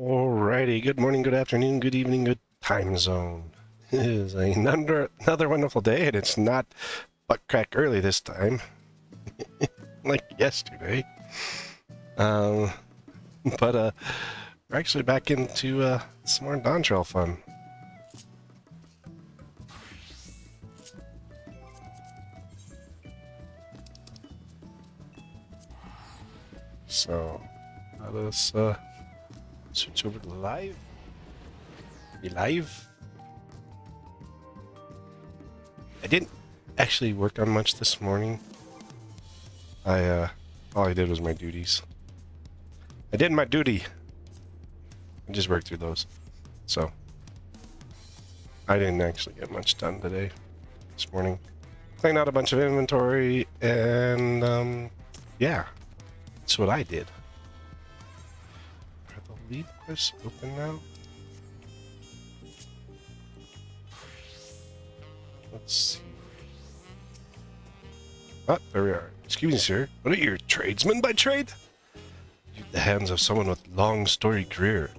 Alrighty, good morning, good afternoon, good evening, good time zone. It is another wonderful day, and it's not butt crack early this time, like yesterday. Um, but we're actually back into some more DawnTrail fun. So, let us switch over to live. Be live. I didn't actually work on much this morning. All I did was my duties. I did my duty. I just worked through those. So, I didn't actually get much done today, this morning. Cleaned out a bunch of inventory, and yeah, that's what I did. Are the lead quests open now? Let's see. Oh, there we are. Excuse me, sir. What are you, tradesmen by trade? You've the hands of someone with long storied career.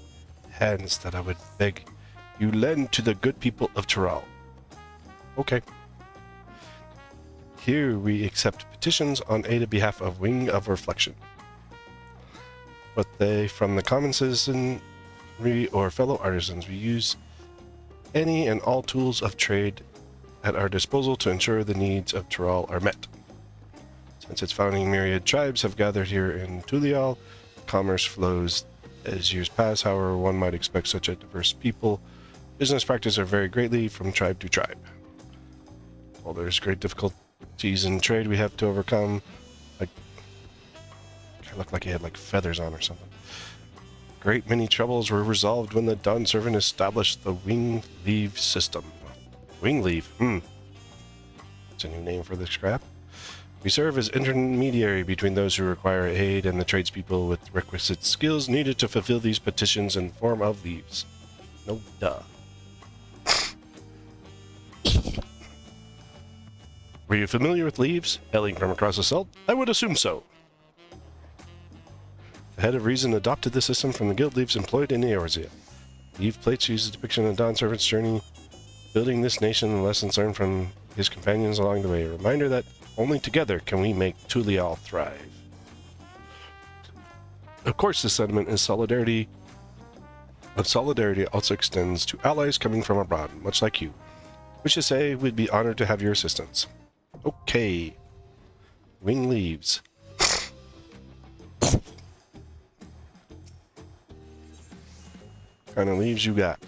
Hands that I would beg you lend to the good people of Tyrell. Okay. Here we accept petitions on aid behalf of Wing of Reflection. But they from the common citizenry or fellow artisans. We use any and all tools of trade at our disposal to ensure the needs of Tyrell are met. Since its founding, myriad tribes have gathered here in Tulial. Commerce flows as years pass. However, one might expect such a diverse people. Business practices are vary greatly from tribe to tribe. While there's great difficulties in trade we have to overcome, like I looked like he had like feathers on or something. Great many troubles were resolved when the Dawn Servant established the Wing Leave system. Wing Leave? It's a new name for this scrap. We serve as intermediary between those who require aid and the tradespeople with requisite skills needed to fulfill these petitions in form of leaves. No duh. Were you familiar with leaves? Hailing from across the Salt? I would assume so. The Head of Reason adopted the system from the guild leaves employed in Eorzea. Leave plates use a depiction of Dawn Servant's journey, building this nation and lessons learned from his companions along the way. A reminder that only together can we make Tulial thrive. Of course, this sentiment is solidarity also extends to allies coming from abroad, much like you. Which to say, we'd be honored to have your assistance. Okay. Wing leaves. What kind of leaves you got?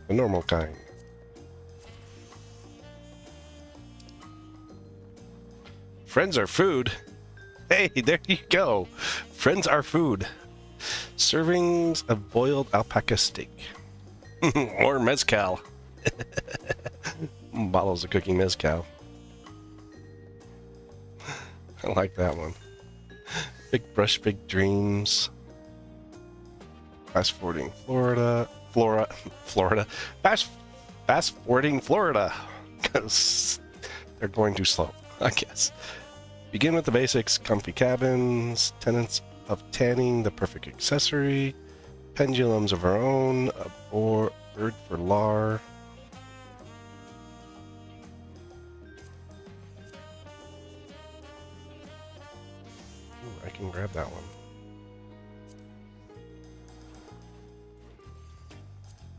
The normal kind. Friends are food. Hey, there you go. Friends are food. Servings of boiled alpaca steak. Or mezcal. Bottles of cooking mezcal. I like that one. Big brush, big dreams. Fast forwarding Florida. Fast forwarding Florida. Because they're going too slow, I guess. Begin with the basics. Comfy cabins. Tenants of tanning, the perfect accessory. Pendulums of our own. A bird for Lar. Ooh, I can grab that one.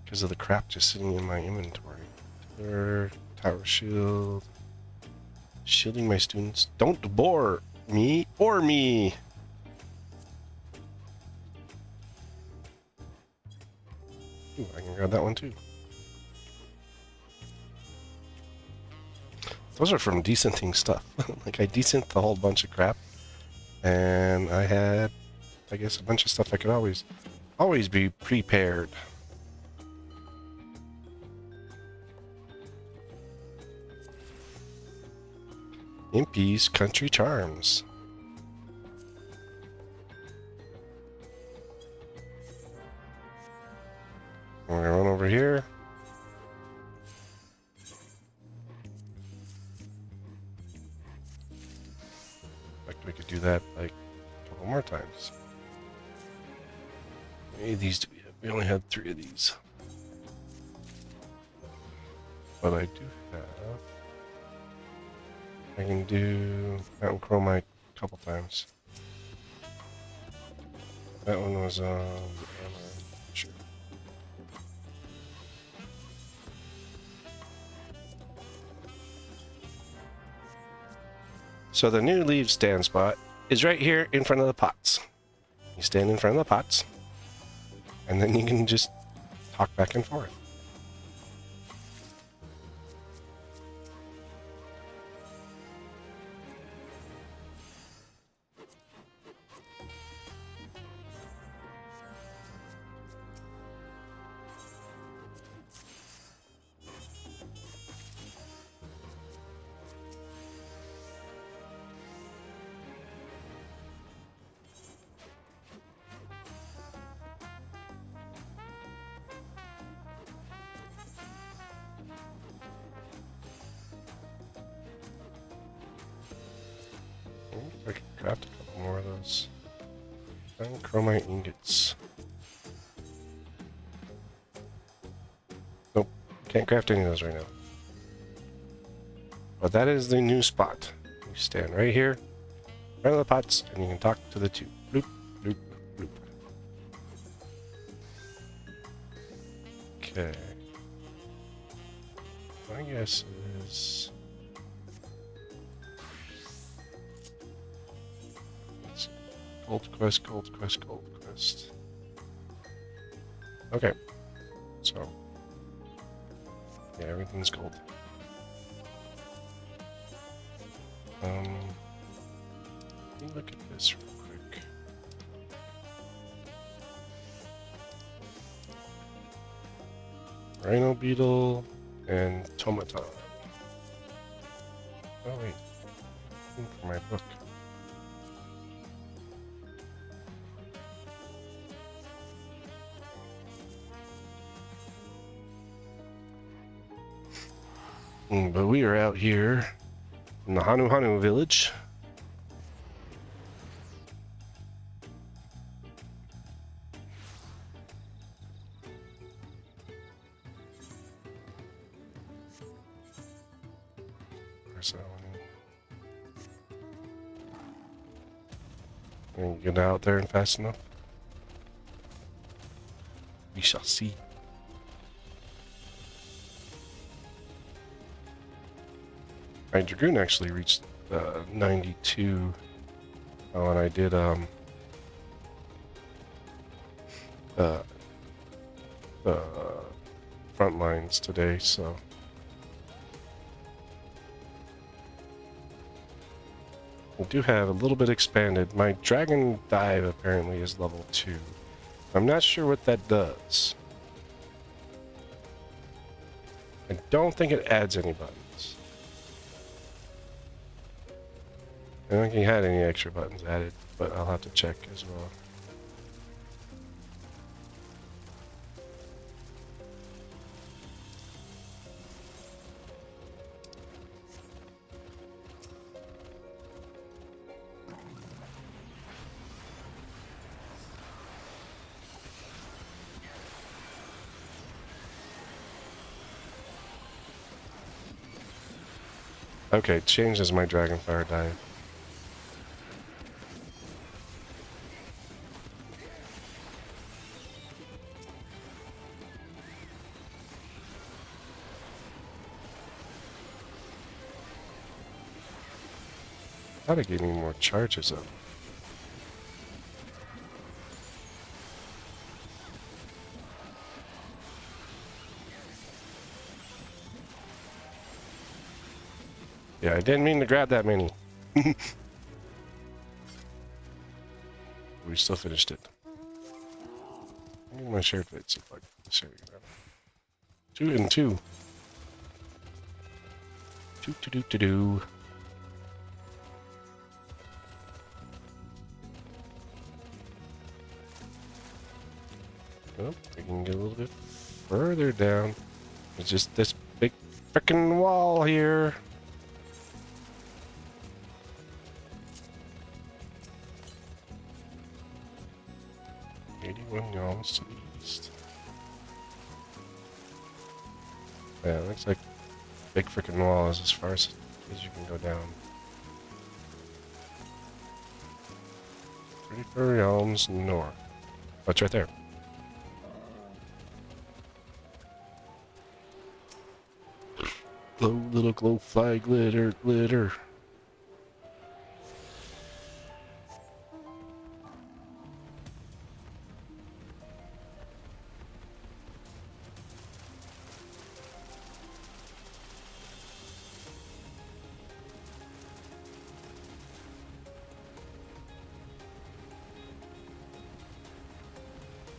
Because of the crap just sitting in my inventory. Tower shield. Shielding my students. Don't bore me or me. Ooh, I can grab that one too. Those are from decenting stuff. Like I decent a whole bunch of crap. And I had, I guess, a bunch of stuff I could always be prepared. Impy's Country Charms. We're gonna run over here. Like we could do that like a couple more times. How many of these do we have? We only had 3 of these. But I do have... I can do mountain chromite a couple times. That one was sure. So the new leaf stand spot is right here in front of the pots. You stand in front of the pots, and then you can just talk back and forth. I can craft a couple more of those. Chromite ingots. Nope, can't craft any of those right now. But that is the new spot. You stand right here, right on the pots, and you can talk to the two. Bloop, bloop, bloop. Okay. My guess is... Gold quest, gold quest, gold quest. Okay. So. Yeah, everything's gold. Let me look at this real quick. Rhino beetle and tomaton. Oh wait. Looking for my book. But we are out here in the Hanu Hanu village. Where's that one? Can you get out there and fast enough? We shall see. My Dragoon actually reached 92 when I did front lines today, so we do have a little bit expanded. My Dragon Dive apparently is level 2. I'm not sure what that does. I don't think it adds any buttons. I don't think he had any extra buttons added, but I'll have to check as well. Okay, it changes my Dragonfire dive. I thought it gave me more charges up. Yeah, I didn't mean to grab that many. We still finished it. Maybe my shared fits look like this area. 2 and 2. 2. Oh, we can get a little bit further down. It's just this big frickin' wall here. 81 yards to the east. Yeah, it looks like big freaking wall is as far as you can go down. 34 yards north. Oh, it's right there. Glow, little glow, fly, glitter, glitter.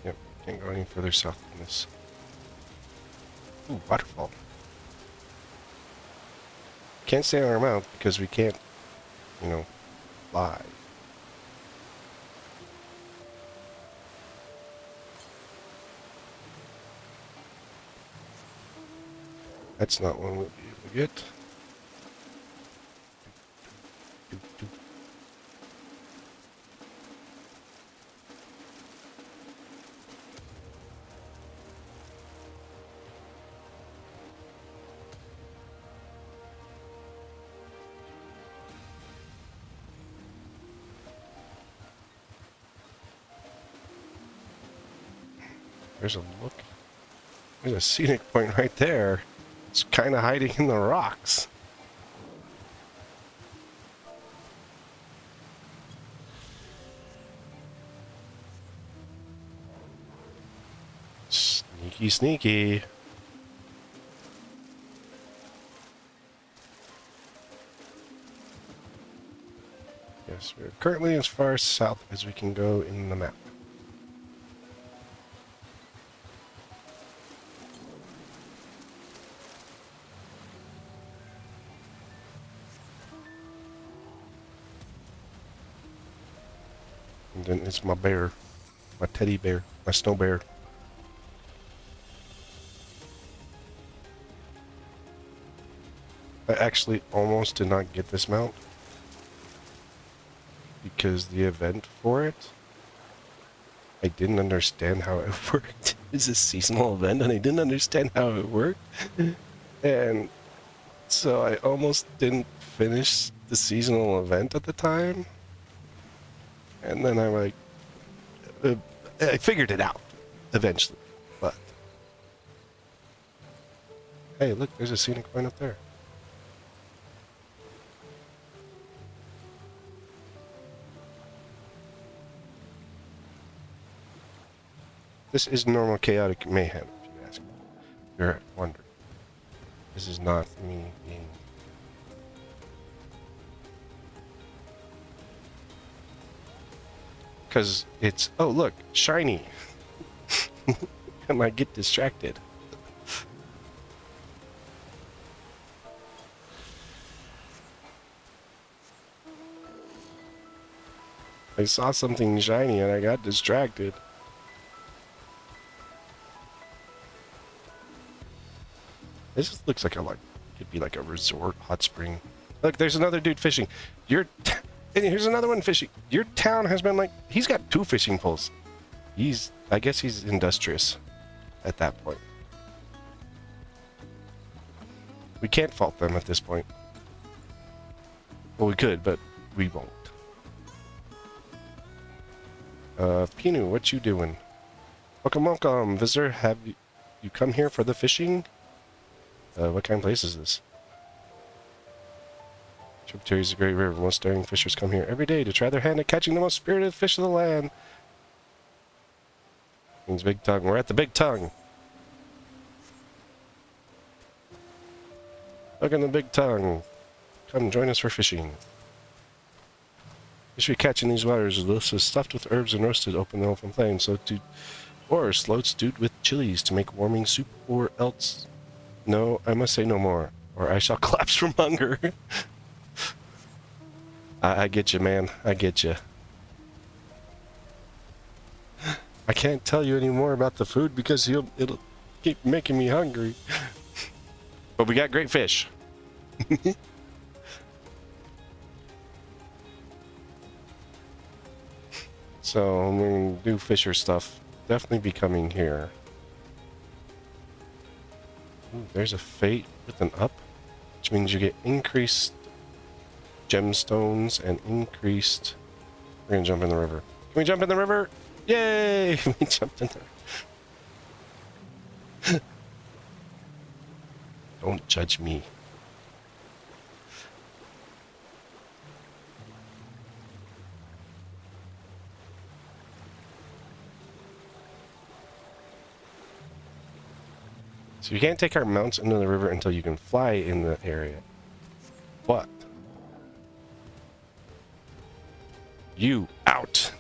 Yep, can't go any further south than this. Ooh, waterfall. Can't stay on our mount because we can't, you know, fly. That's not one we'll be able to get. There's a look. There's a scenic point right there. It's kind of hiding in the rocks. Sneaky, sneaky. Yes, we're currently as far south as we can go in the map. And then it's my bear, my teddy bear, my snow bear. I actually almost did not get this mount because the event for it, I didn't understand how it worked. It's a seasonal event and I didn't understand how it worked. And so I almost didn't finish the seasonal event at the time. And then I'm like, I figured it out eventually, but hey, look, there's a scenic point up there. This is normal chaotic mayhem, if you ask me. You're wondering. This is not me being... Because it's, oh look, shiny. I might get distracted. I saw something shiny and I got distracted. This just looks like could be like a resort hot spring. Look, there's another dude fishing. And here's another one fishing. Your town has been like, he's got 2 fishing poles. I guess he's industrious at that point. We can't fault them at this point. Well, we could, but we won't. Pinu, what you doing? Welcome, welcome, visitor. Have you come here for the fishing? What kind of place is this? Tributary is a great river. Most daring fishers come here every day to try their hand at catching the most spirited fish of the land. Means Big Tongue. We're at the Big Tongue. Look in the Big Tongue. Come join us for fishing. Fish we catch in these waters is stuffed with herbs and roasted open in the open flame, or slowed stewed with chilies to make warming soup, or else... No, I must say no more, or I shall collapse from hunger. I get you, man. I get you. I can't tell you any more about the food because it'll keep making me hungry. But we got great fish. So I'm going to do Fisher stuff. Definitely be coming here. Ooh, there's a fate with an up, which means you get increased gemstones and increased... We're going to jump in the river. Can we jump in the river? Yay! We jumped in there. Don't judge me. So you can't take our mounts into the river until you can fly in the area. What? You out.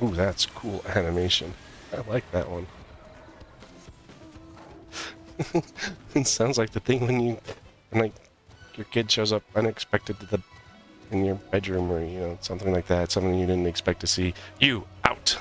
Ooh, that's cool animation. I like that one. It sounds like the thing when like your kid shows up unexpected in your bedroom, or something like that, something you didn't expect to see. You out.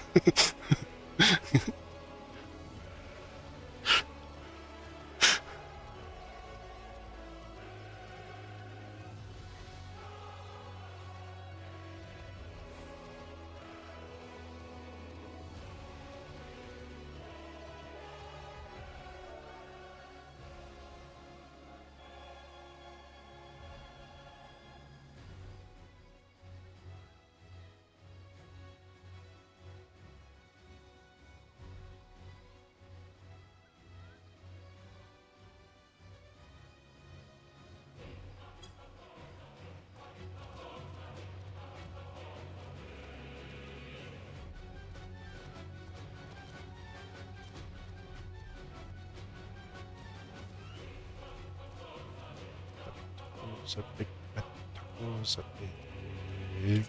So big, so big.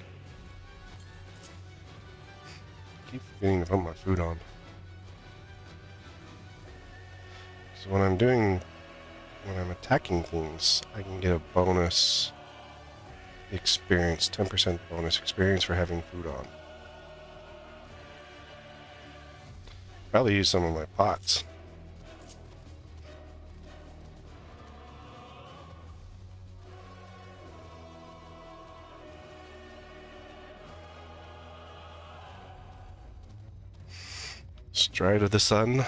Keep forgetting to put my food on. So when I'm attacking things, I can get a bonus experience, 10% bonus experience for having food on. Probably use some of my pots. Stride of the sun.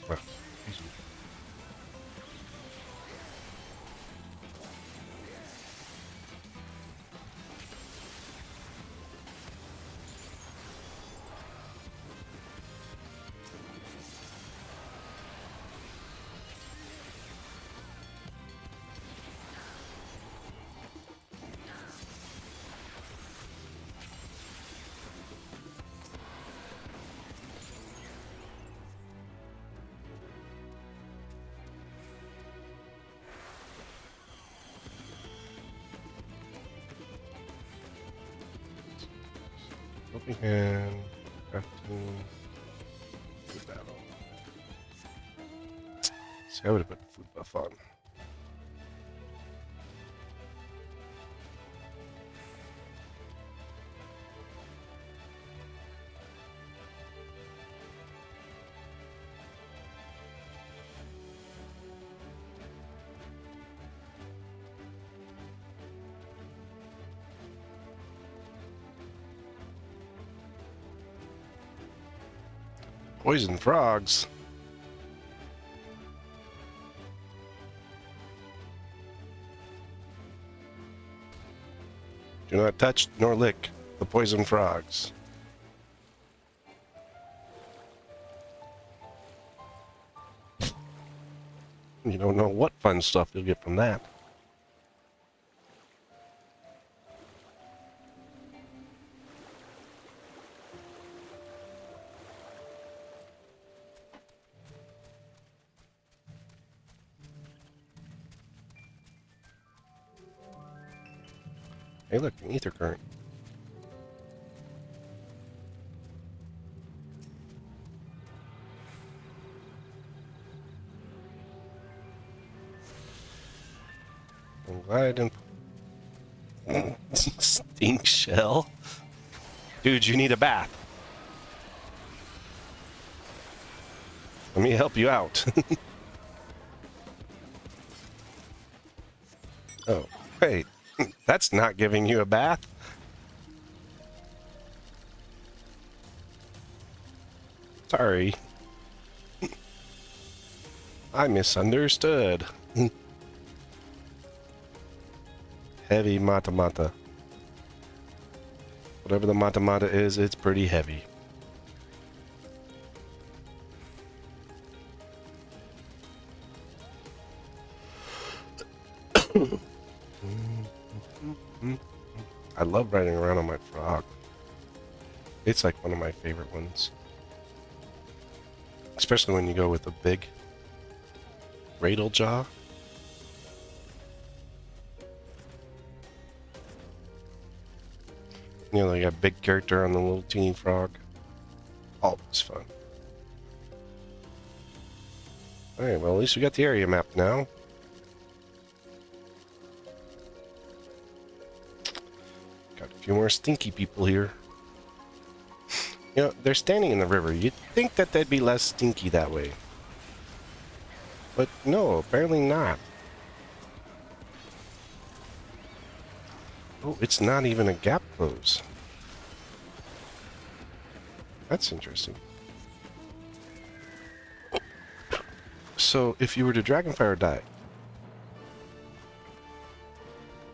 Well, excuse me. Helping hand, crafting, food battle. See, I would have put the food buff on. Poison frogs. Do not touch nor lick the poison frogs. You don't know what fun stuff you'll get from that. Hey, look, an ether current. I'm glad I didn't. Stink shell? Dude, you need a bath. Let me help you out. Oh, wait. That's not giving you a bath. Sorry. I misunderstood. Heavy mata-mata. Whatever the mata-mata is, it's pretty heavy. I love riding around on my frog. It's like one of my favorite ones. Especially when you go with a big radal jaw. You know, like a big character on the little teeny frog. Always fun. Alright, well at least we got the area map now. Got a few more stinky people here. You know, they're standing in the river. You'd think that they'd be less stinky that way. But no, apparently not. Oh, it's not even a gap close. That's interesting. So, if you were to Dragonfire die,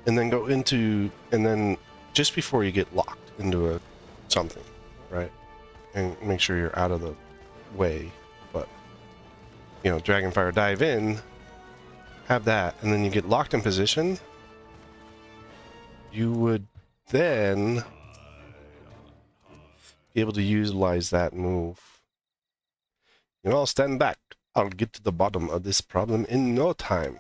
and then go into, and then just before you get locked into a something, right? And make sure you're out of the way, but, you know, Dragonfire dive in, have that, and then you get locked in position, you would then be able to utilize that move. You know, I'll stand back. I'll get to the bottom of this problem in no time.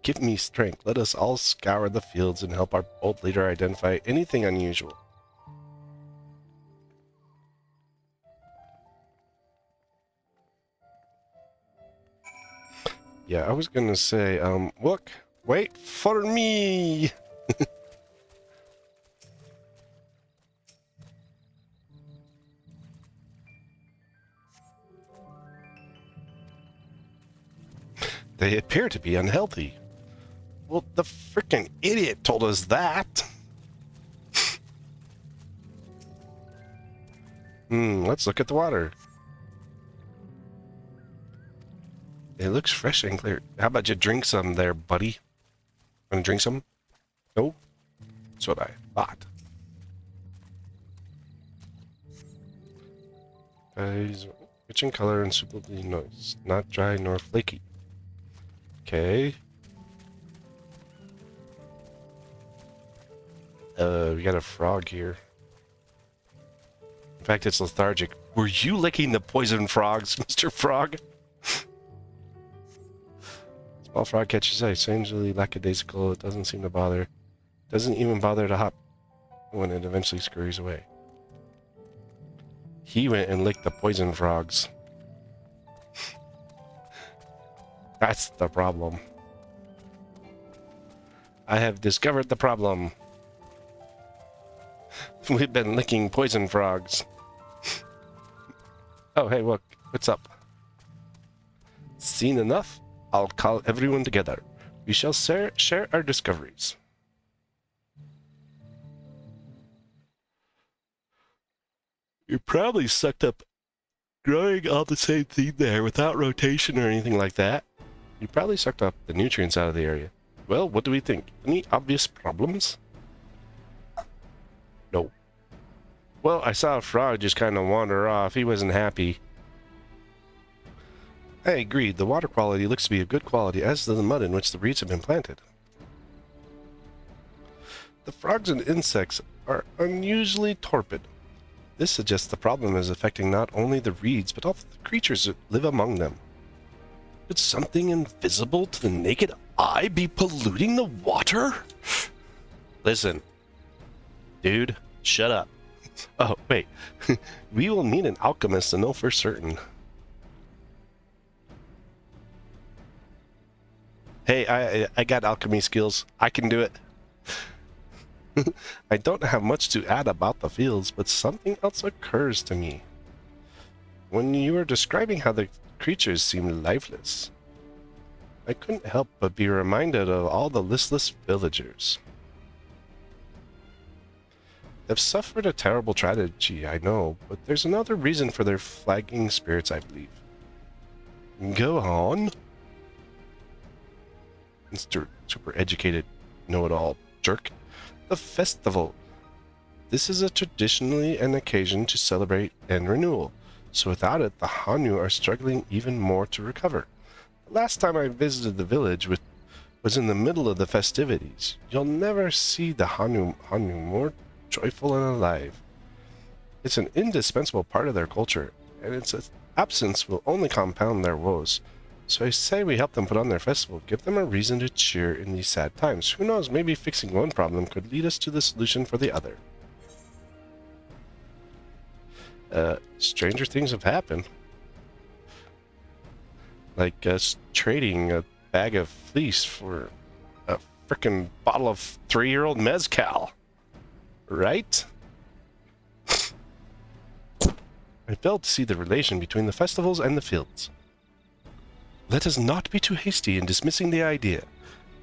Give me strength. Let us all scour the fields and help our bold leader identify anything unusual. Yeah, I was gonna say, look, wait for me! They appear to be unhealthy. Well, the freaking idiot told us that! Let's look at the water. It looks fresh and clear. How about you drink some there, buddy? Wanna drink some? No? That's what I thought. Guys, rich in color and superbly noise. Not dry nor flaky. Okay. We got a frog here. In fact, it's lethargic. Were you licking the poison frogs, Mr. Frog? Small frog catches ice. Strangely lackadaisical. It doesn't seem to bother. Doesn't even bother to hop when it eventually scurries away. He went and licked the poison frogs. That's the problem. I have discovered the problem. We've been licking poison frogs. Oh, hey, look. What's up? Seen enough? I'll call everyone together. We shall share our discoveries. You're probably sucked up growing all the same thing there without rotation or anything like that. You probably sucked up the nutrients out of the area. Well, what do we think? Any obvious problems? No. Well, I saw a frog just kind of wander off. He wasn't happy. I agreed. The water quality looks to be of good quality, as does the mud in which the reeds have been planted. The frogs and insects are unusually torpid. This suggests the problem is affecting not only the reeds, but all the creatures that live among them. Could something invisible to the naked eye be polluting the water? Listen, dude, shut up. Oh, wait. We will need an alchemist to know for certain. Hey, I got alchemy skills. I can do it. I don't have much to add about the fields, but something else occurs to me. When you were describing how the creatures seem lifeless, I couldn't help but be reminded of all the listless villagers. They've suffered a terrible tragedy, I know, but there's another reason for their flagging spirits, I believe. Go on. Mr. Super educated know-it-all jerk. The festival. This is traditionally an occasion to celebrate and renewal, so without it, the Hanyu are struggling even more to recover. The last time I visited the village was in the middle of the festivities. You'll never see the Hanyu more joyful and alive. It's an indispensable part of their culture, and its absence will only compound their woes. So I say we help them put on their festival, give them a reason to cheer in these sad times. Who knows, maybe fixing one problem could lead us to the solution for the other. Stranger things have happened. Like us trading a bag of fleece for a frickin' bottle of 3-year-old mezcal. Right? I failed to see the relation between the festivals and the fields. Let us not be too hasty in dismissing the idea.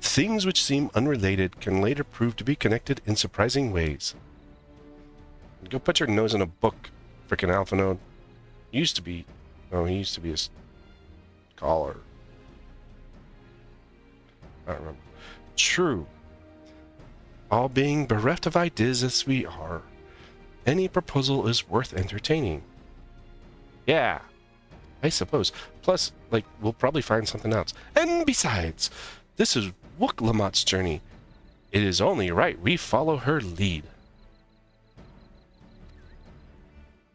Things which seem unrelated can later prove to be connected in surprising ways. Go put your nose in a book, frickin' Alpha Node. He used to be a scholar. I don't remember. True. All being bereft of ideas as we are, any proposal is worth entertaining. Yeah. I suppose. Plus, we'll probably find something else. And besides, this is Wook Lamotte's journey. It is only right we follow her lead.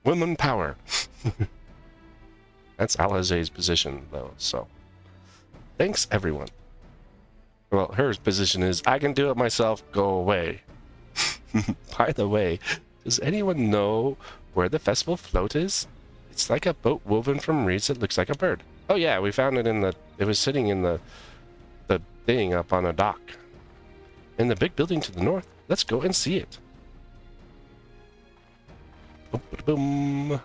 Women power. That's Alize's position, though, so. Thanks, everyone. Well, her position is, I can do it myself, go away. By the way, does anyone know where the festival float is? It's like a boat woven from reeds that looks like a bird. Oh yeah, we found it it was sitting in the thing up on a dock. In the big building to the north. Let's go and see it. Boom, boom.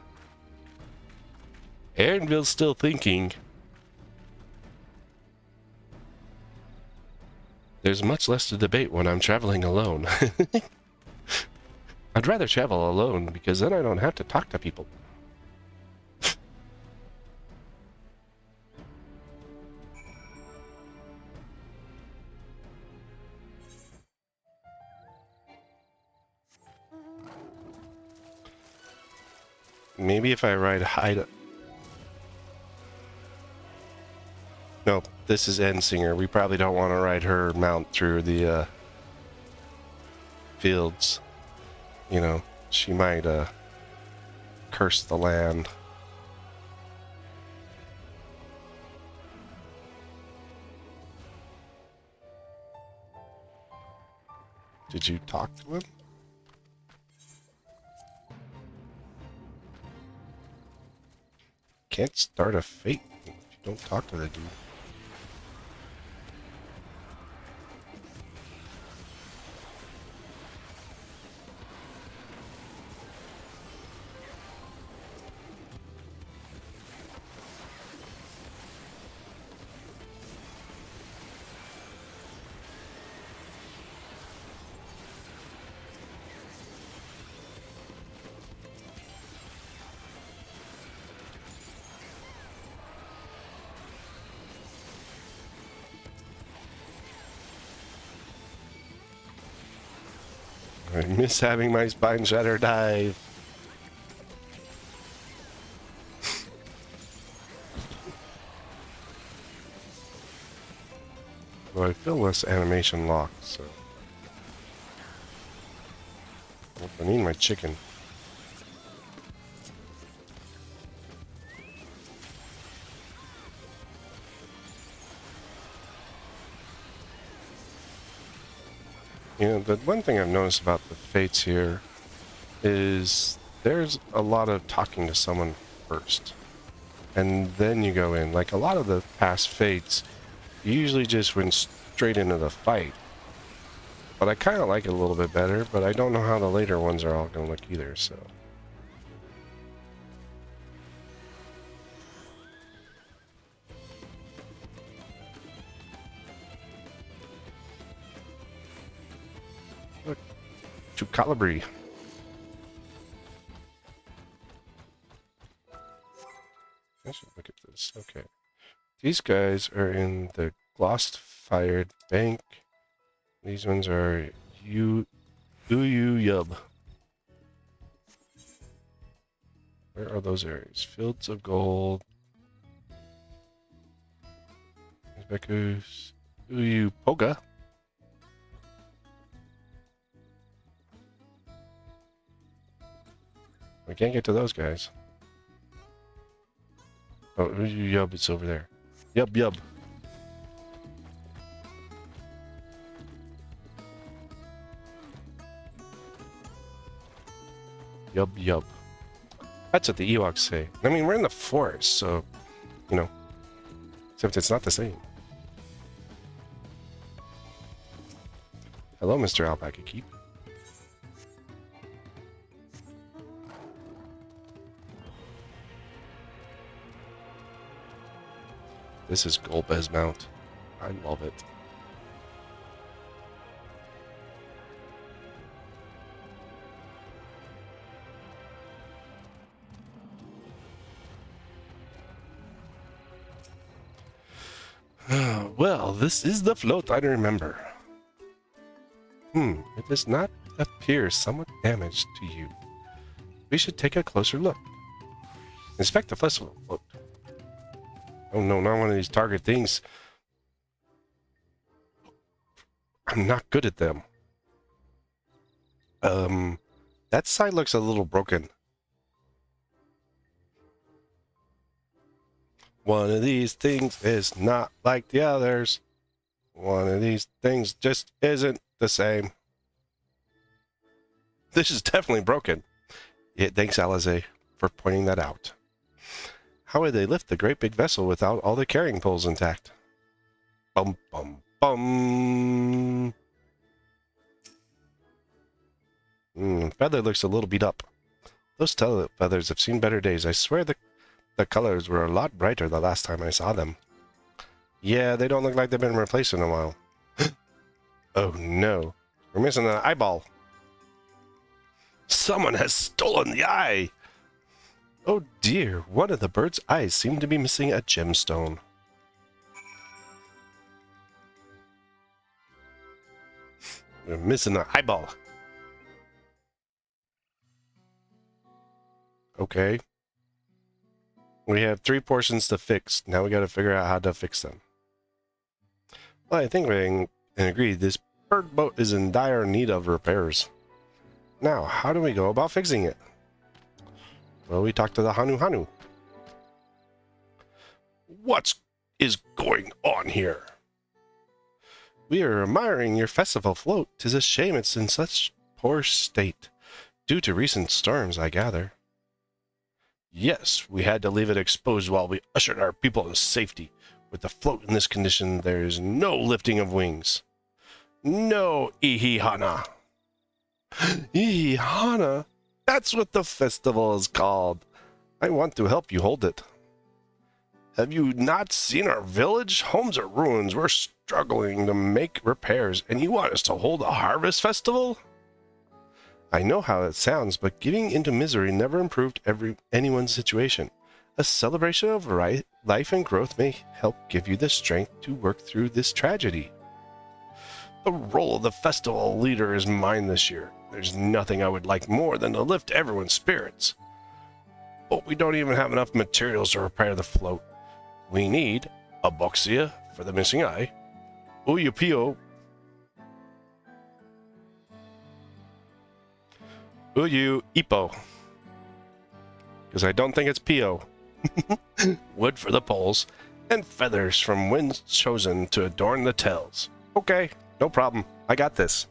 Aaronville's still thinking. There's much less to debate when I'm traveling alone. I'd rather travel alone because then I don't have to talk to people. Maybe if I ride hide. No, this is Endsinger. We probably don't want to ride her mount through the fields. You know, she might curse the land. Did you talk to him? Can't start a fate if you don't talk to the dude. I miss having my spine shatter dive. Well, I feel less animation lock, so... I need my chicken. You know, the one thing I've noticed about the fates here is there's a lot of talking to someone first. And then you go in. Like a lot of the past fates, you usually just went straight into the fight. But I kind of like it a little bit better, but I don't know how the later ones are all going to look either, so... Look, to Calibri. I should look at this. Okay. These guys are in the Glost-fired bank. These ones are Uyu Yub. Where are those areas? Fields of Gold. Uzbekus. Uyu Poga. We can't get to those guys. Oh, Uyu Yub, it's over there. Yub Yub. Yub yub. That's what the Ewoks say. I mean, we're in the forest, so, you know. Except it's not the same. Hello, Mr. Alpaca Keep. This is Golbez Mount. I love it. Well, this is the float I remember. It does not appear somewhat damaged to you. We should take a closer look. Inspect the festival float. Oh no, not one of these target things. I'm not good at them. That side looks a little broken. One of these things is not like the others. One of these things just isn't the same. This is definitely broken. Yeah, thanks, Alize, for pointing that out. How would they lift the great big vessel without all the carrying poles intact? Bum, bum, bum. Feather looks a little beat up. Those tail feathers have seen better days. I swear the colors were a lot brighter the last time I saw them. Yeah, they don't look like they've been replaced in a while. Oh no, we're missing an eyeball. Someone has stolen the eye! Oh dear, one of the bird's eyes seemed to be missing a gemstone. We're missing an eyeball. Okay. We have 3 portions to fix. Now we gotta figure out how to fix them. Well, I think we can agree this bird boat is in dire need of repairs. Now, how do we go about fixing it? Well, we talked to the Hanu Hanu. What is going on here? We are admiring your festival float. 'Tis a shame it's in such poor state. Due to recent storms, I gather. Yes, we had to leave it exposed while we ushered our people to safety. With the float in this condition, there is no lifting of wings. No, Ihihana. Ihihana? That's what the festival is called. I want to help you hold it. Have you not seen our village? Homes are ruins. We're struggling to make repairs, and you want us to hold a harvest festival? I know how it sounds, but giving into misery never improved anyone's situation. A celebration of life and growth may help give you the strength to work through this tragedy. The role of the festival leader is mine this year. There's nothing I would like more than to lift everyone's spirits. But we don't even have enough materials to repair the float. We need a boxia for the missing eye, Uyupio, Uyu Ipo, because I don't think it's Pio, wood for the poles, and feathers from winds chosen to adorn the tails. Okay, no problem. I got this.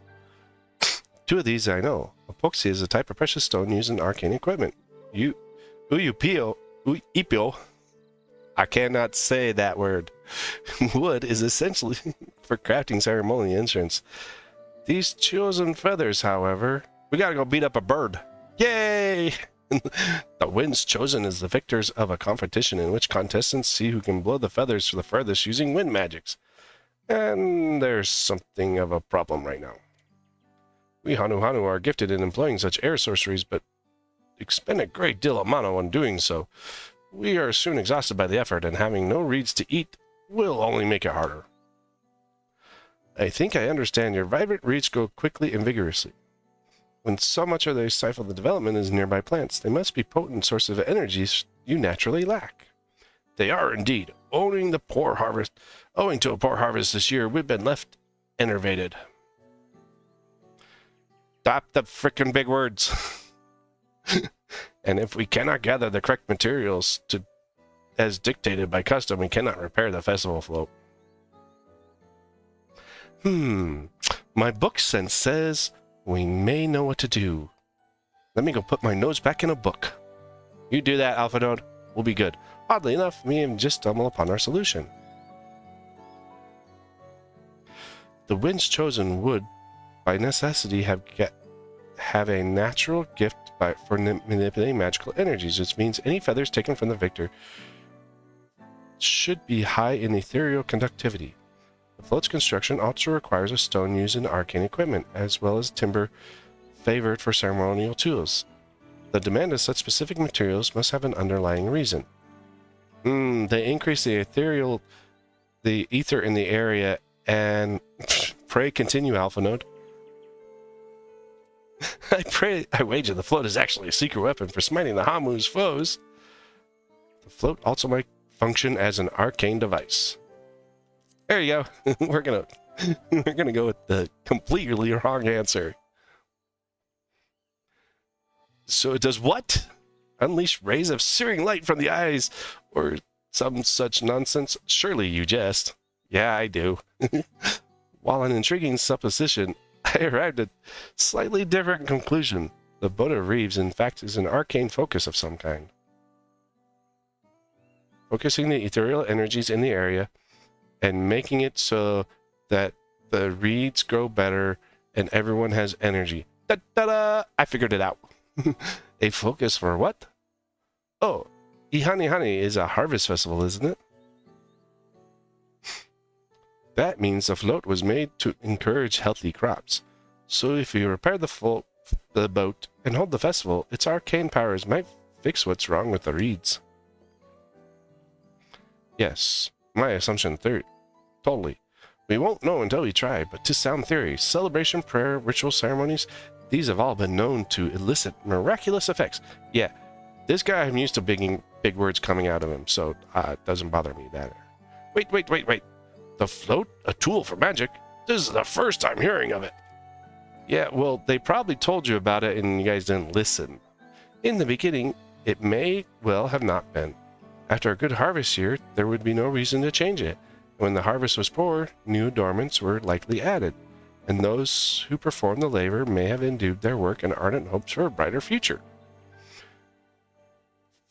2 of these I know. Epoxy is a type of precious stone used in arcane equipment. Uyupio, Ipio. I cannot say that word. Wood is essentially for crafting ceremonial instruments. These chosen feathers, however, we gotta go beat up a bird. Yay! The winds chosen is the victors of a competition in which contestants see who can blow the feathers for the furthest using wind magics. And there's something of a problem right now. We Hanu are gifted in employing such air sorceries, but expend a great deal of mana on doing so. We are soon exhausted by the effort, and having no reeds to eat will only make it harder. I think I understand. Your vibrant reeds grow quickly and vigorously. When so much of they stifle the development is nearby plants, they must be potent sources of energies you naturally lack. They are indeed. Owing to a poor harvest this year, we've been left enervated. Stop the frickin' big words. And if we cannot gather the correct materials as dictated by custom, we cannot repair the festival float. My book sense says we may know what to do. Let me go put my nose back in a book. You do that, Alpha Node. We'll be good. Oddly enough, we have just stumbled upon our solution. The winds chosen would, by necessity, have a natural gift for manipulating magical energies, which means any feathers taken from the victor should be high in ethereal conductivity. The float's construction also requires a stone used in arcane equipment, as well as timber favored for ceremonial tools. The demand of such specific materials must have an underlying reason. They increase the ether in the area, and pray continue, Alpha Node. I wager the float is actually a secret weapon for smiting the Hamu's foes. The float also might function as an arcane device. There you go. We're gonna go with the completely wrong answer. So it does what? Unleash rays of searing light from the eyes, or some such nonsense? Surely you jest. Yeah, I do. While an intriguing supposition, I arrived at a slightly different conclusion. The boat of Reeves, in fact, is an arcane focus of some kind. Focusing the ethereal energies in the area and making it so that the reeds grow better and everyone has energy. Da-da-da! I figured it out. A focus for what? Oh, Ihani is a harvest festival, isn't it? That means the float was made to encourage healthy crops. So if you repair the boat and hold the festival, its arcane powers might fix what's wrong with the reeds. Yes, my assumption totally. We won't know until we try, but to sound theory, celebration, prayer, ritual ceremonies, these have all been known to elicit miraculous effects. Yeah, this guy, I'm used to big words coming out of him, so it doesn't bother me that. Wait. The float? A tool for magic? This is the first time hearing of it. Yeah, well, they probably told you about it and you guys didn't listen. In the beginning, it may well have not been. After a good harvest year, there would be no reason to change it. When the harvest was poor, new adornments were likely added, and those who performed the labor may have endued their work in ardent hopes for a brighter future.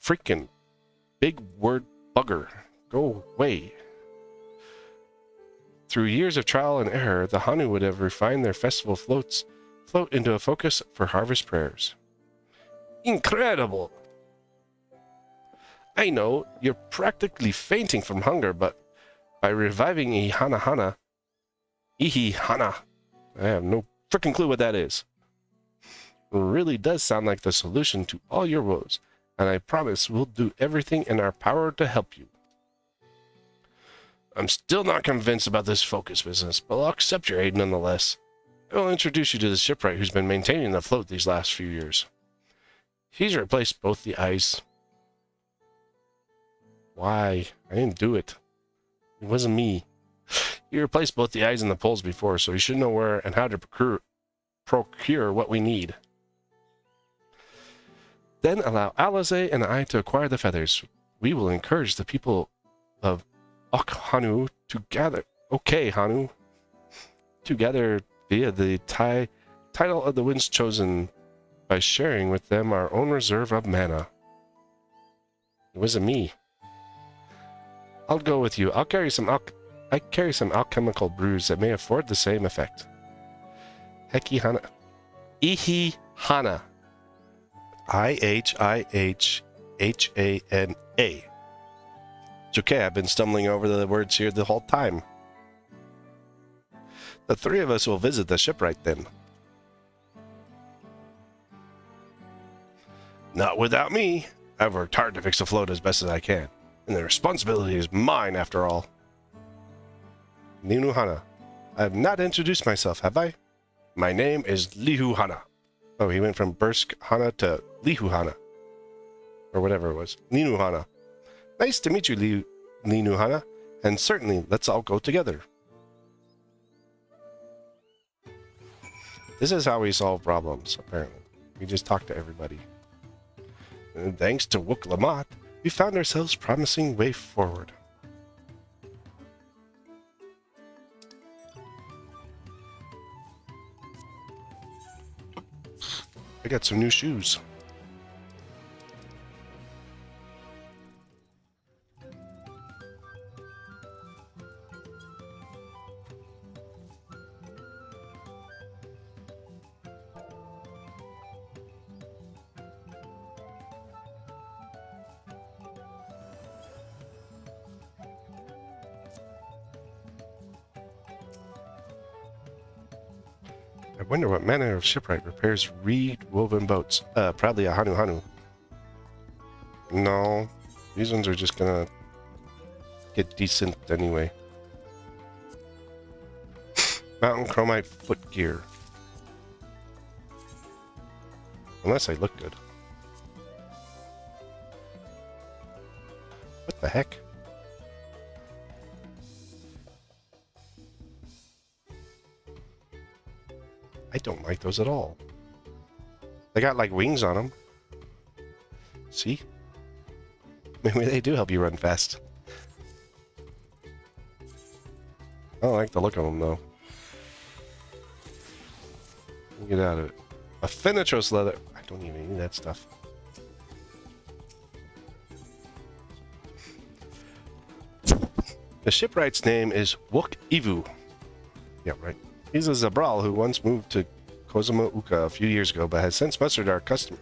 Freaking big word bugger. Go away. Through years of trial and error, the Hanu would have refined their festival float into a focus for harvest prayers. Incredible! I know, you're practically fainting from hunger, but by reviving Ihana, I have no freaking clue what that is. It really does sound like the solution to all your woes, and I promise we'll do everything in our power to help you. I'm still not convinced about this focus business, but I'll accept your aid nonetheless. I will introduce you to the shipwright who's been maintaining the float these last few years. He's replaced both the eyes. Why? I didn't do it. It wasn't me. He replaced both the eyes and the poles before, so he should know where and how to procure what we need. Then allow Alize and I to acquire the feathers. We will encourage the people of Okhanu to gather. Okay, Hanu. To gather via the title of the winds chosen by sharing with them our own reserve of mana. It wasn't me. I'll go with you. I carry some alchemical brews that may afford the same effect. Heki Hana. Ihi Hana. I-H-I-H-H-A-N-A. It's okay, I've been stumbling over the words here the whole time. The three of us will visit the shipwright then. Not without me. I've worked hard to fix the float as best as I can, and the responsibility is mine after all. Ninu Hana. I have not introduced myself, have I? My name is Lihu Hana. Oh, he went from Bursk Hana to Lihu Hana. Or whatever it was. Ninu Hana. Nice to meet you, Ninu Hana. And certainly, let's all go together. This is how we solve problems, apparently. We just talk to everybody. And thanks to Wook Lamont, we found ourselves promising way forward. I got some new shoes. I wonder what manner of shipwright repairs reed-woven boats. Probably a Hanu Hanu. No, these ones are just gonna get decent anyway. Mountain chromite foot gear. Unless I look good. What the heck? I don't like those at all. They got like wings on them. See? Maybe they do help you run fast. I don't like the look of them though. Get out of it. A Finitros leather. I don't even need that stuff. The shipwright's name is Wook Ivu. Yeah, right. He's a Zabral who once moved to Kozuma Uka a few years ago, but has since mustered our customers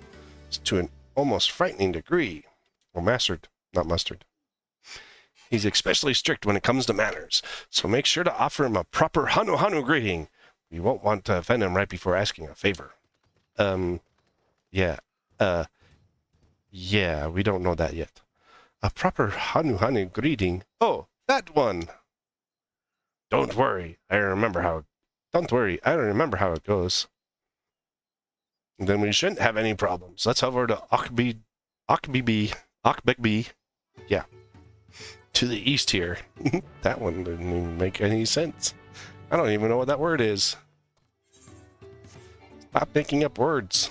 to an almost frightening degree. Or mastered, not mustard. He's especially strict when it comes to manners, so make sure to offer him a proper Hanu Hanu greeting. You won't want to offend him right before asking a favor. Yeah, we don't know that yet. A proper Hanu Hanu greeting? Oh, that one! Don't worry, I remember how it goes. Then we shouldn't have any problems. Let's head over to Okbekbi. Yeah. To the east here. That one didn't even make any sense. I don't even know what that word is. Stop making up words.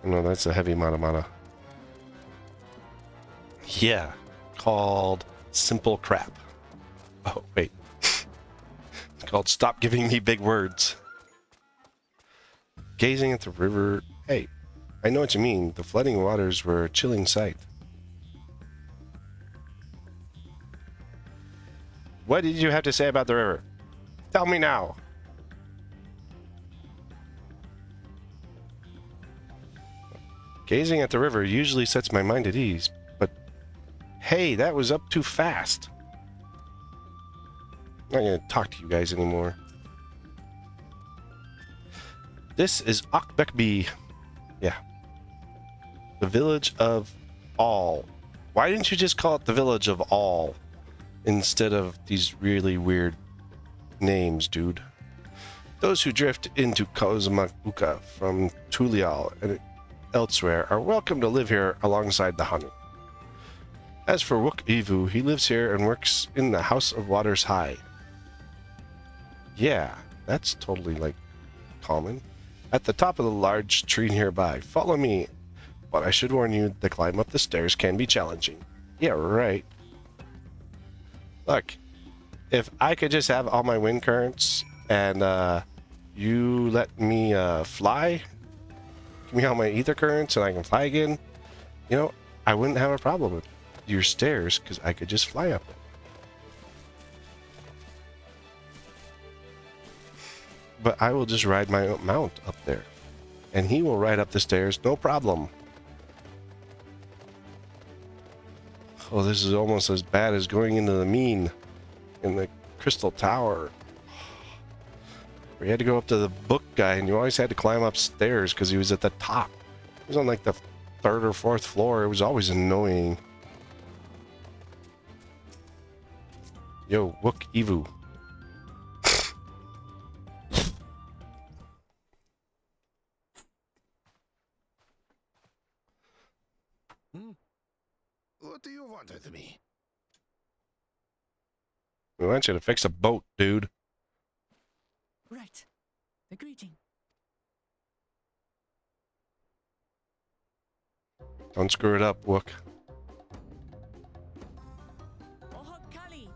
No, that's a heavy mana. Yeah, called Simple Crap. Oh, wait. It's called Stop Giving Me Big Words. Gazing at the river. Hey, I know what you mean. The flooding waters were a chilling sight. What did you have to say about the river? Tell me now. Gazing at the river usually sets my mind at ease, but hey, that was up too fast. I'm not gonna talk to you guys anymore. This is Akbekbi. Yeah. The village of All. Why didn't you just call it the village of All instead of these really weird names, dude? Those who drift into Kozmakuka from Tulial and elsewhere are welcome to live here alongside the Hanu. As for Wook Ivu, he lives here and works in the House of Waters High. Yeah, that's totally, like, common. At the top of the large tree nearby. Follow me. But I should warn you, the climb up the stairs can be challenging. Yeah, right. Look, if I could just have all my wind currents and you let me fly, give me all my ether currents and I can fly again, you know, I wouldn't have a problem with your stairs because I could just fly up it. But I will just ride my own mount up there. And he will ride up the stairs, no problem. Oh, this is almost as bad as going into the mean in the Crystal Tower. We had to go up to the book guy, and you always had to climb upstairs because he was at the top. He was on like the 3rd or 4th floor. It was always annoying. Yo, Wook Ivu. What do you want with me? We want you to fix a boat, dude. Right. A greeting. Don't screw it up, Wook. Ohokali.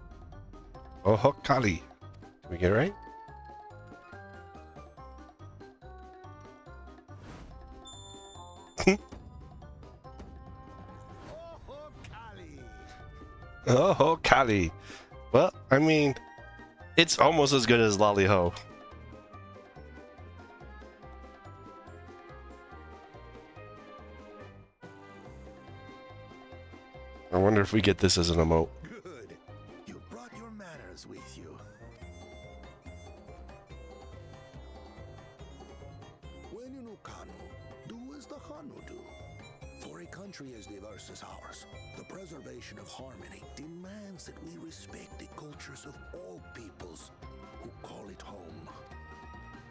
Ohokali. Did we get it right? Ohokali. Well, I mean, it's almost as good as Lolly-Ho. I wonder if we get this as an emote. Good. You brought your manners with you. When you know Kanu, do as the Hanu do. For a country as diverse as ours, the preservation of harmony demands that we respect the cultures of all peoples who call it home.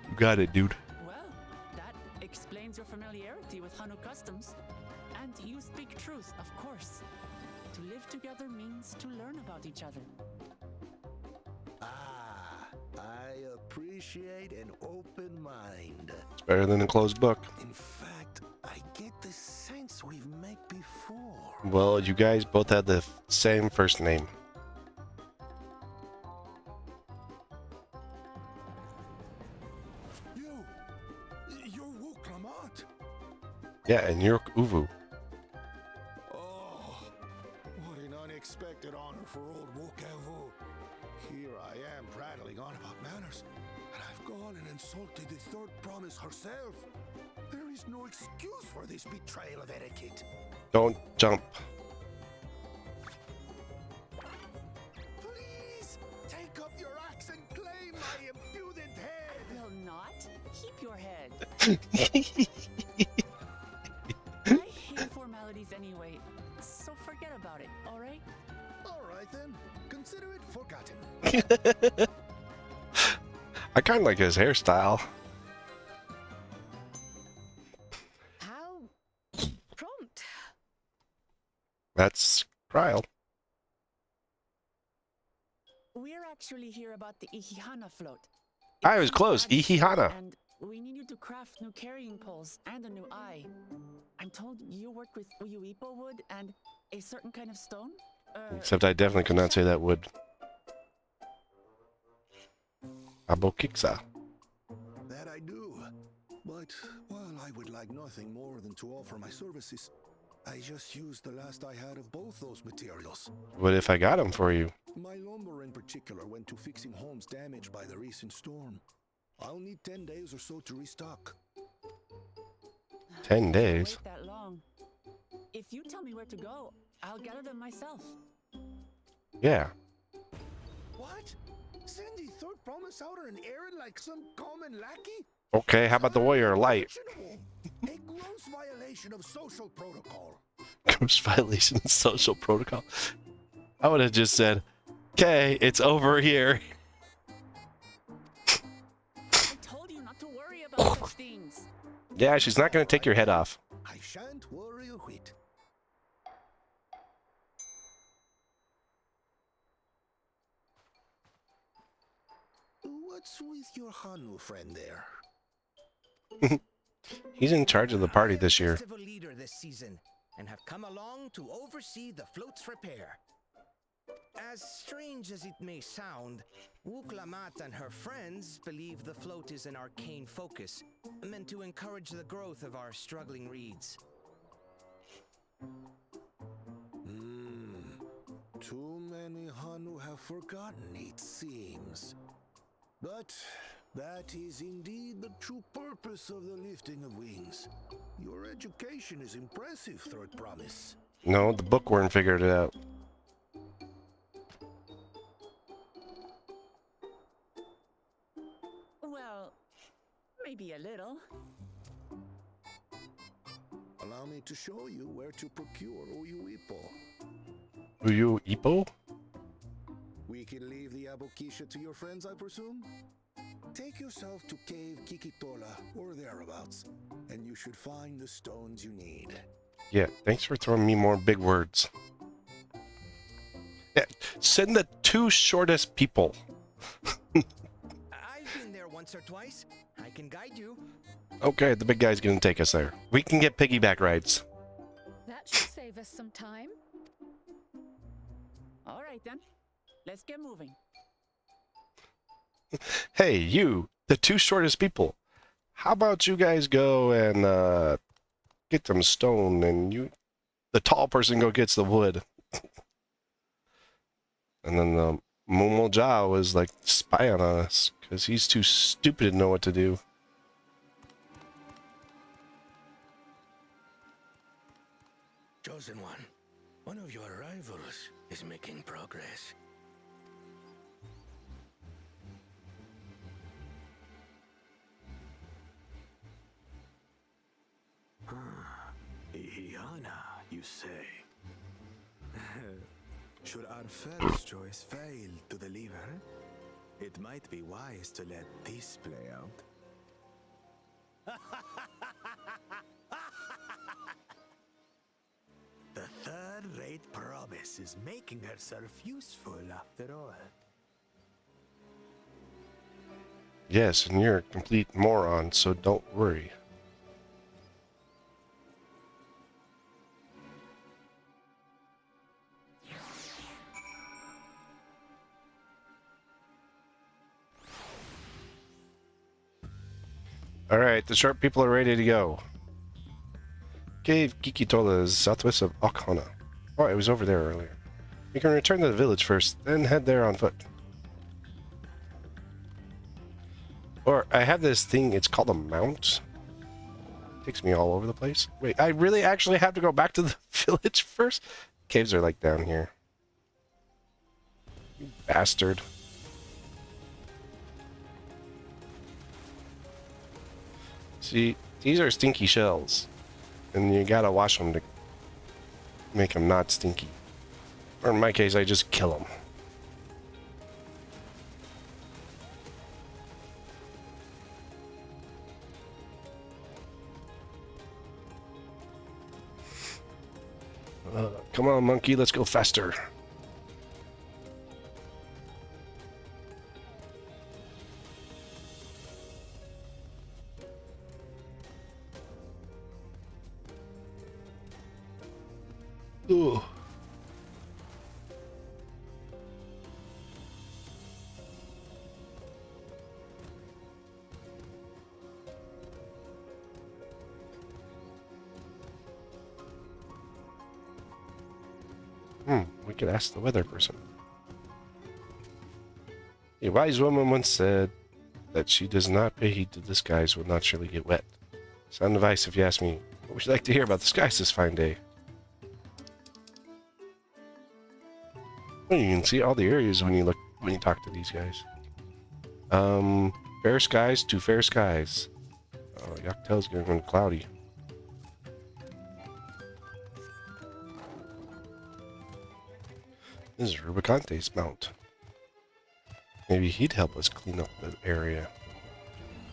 You got it, dude. Well, that explains your familiarity with Hanu customs. And you speak truth, of course. To live together means to learn about each other. Ah, I appreciate an open mind. It's better than a closed book. In fact, I get the sense we've met before. Well, you guys both had the same first name. You're Wook Lamont. Yeah, and you're Uvu. Oh, what an unexpected honor for old Wokavu. Here I am prattling on about manners, and I've gone and insulted the third promise herself. There is no excuse for this betrayal of etiquette. Don't jump. Please, take up your axe and claim my impudent head. Will not? Keep your head. I hate formalities anyway, so forget about it, alright? All right then, consider it forgotten. I kind of like his hairstyle. How prompt. That's Kryl. We're actually here about the Ihihana float. I was It's close. magic, Ihihana. And we need you to craft new carrying poles and a new eye. I'm told you work with Uyuipo wood and a certain kind of stone? Except I definitely could not say that wood. Abokiksa. That I do. But, well, I would like nothing more than to offer my services. I just used the last I had of both those materials. What if I got them for you? My lumber in particular went to fixing homes damaged by the recent storm. I'll need 10 days or so to restock. 10 Can't days. wait that long. If you tell me where to go, I'll gather them myself. Yeah. What? Send the third promise out on an errand like some common lackey? Okay, how about the warrior light? A gross violation of social protocol. Gross violation of social protocol. I would have just said, okay, it's over here. I told you not to worry about such things. Yeah, she's not going to take your head off. I shan't worry a whit. What's with your Hanu friend there? He's in charge of the party this year. Festival leader this season, and have come along to oversee the float's repair. As strange as it may sound, Wuklamat and her friends believe the float is an arcane focus, meant to encourage the growth of our struggling reeds. Too many Hanu have forgotten, it seems. But that is indeed the true purpose of the lifting of wings. Your education is impressive, Third Promise. No, the bookworm figured it out. Well, maybe a little. Allow me to show you where to procure Uyuipo. Uyu Ipo? We can leave the Abokisha to your friends, I presume? Take yourself to Cave Kikitola or thereabouts, and you should find the stones you need. Yeah, thanks for throwing me more big words. Yeah, send the two shortest people. I've been there once or twice. I can guide you. Okay, the big guy's gonna take us there. We can get piggyback rides. That should save us some time. All right then, let's get moving. Hey, you, the two shortest people. How about you guys go and get some stone, and you, the tall person, go gets the wood. And then the Momo Ja was like spying on us because he's too stupid to know what to do. Chosen one of your rivals is making progress. Ihiana, you say? Should our first choice fail to deliver, it might be wise to let this play out. The third-rate promise is making herself useful after all. Yes, and you're a complete moron, so don't worry. Alright, the sharp people are ready to go. Cave Kikitola is southwest of Okhana. Oh, it was over there earlier. We can return to the village first, then head there on foot. Or, I have this thing, it's called a mount. Takes me all over the place. Wait, I really actually have to go back to the village first? Caves are like down here. You bastard. See, these are stinky shells. And you gotta wash them to make them not stinky. Or in my case, I just kill them. Come on, monkey, let's go faster. Ooh. We could ask the weather person. A wise woman once said that she does not pay heed to the skies will not surely get wet. Sound advice if you ask me. What would you like to hear about the skies this fine day? Well, you can see all the areas when you talk to these guys. Fair skies to fair skies. Oh, Yaktel's going cloudy. This is Rubicante's mount. Maybe he'd help us clean up the area.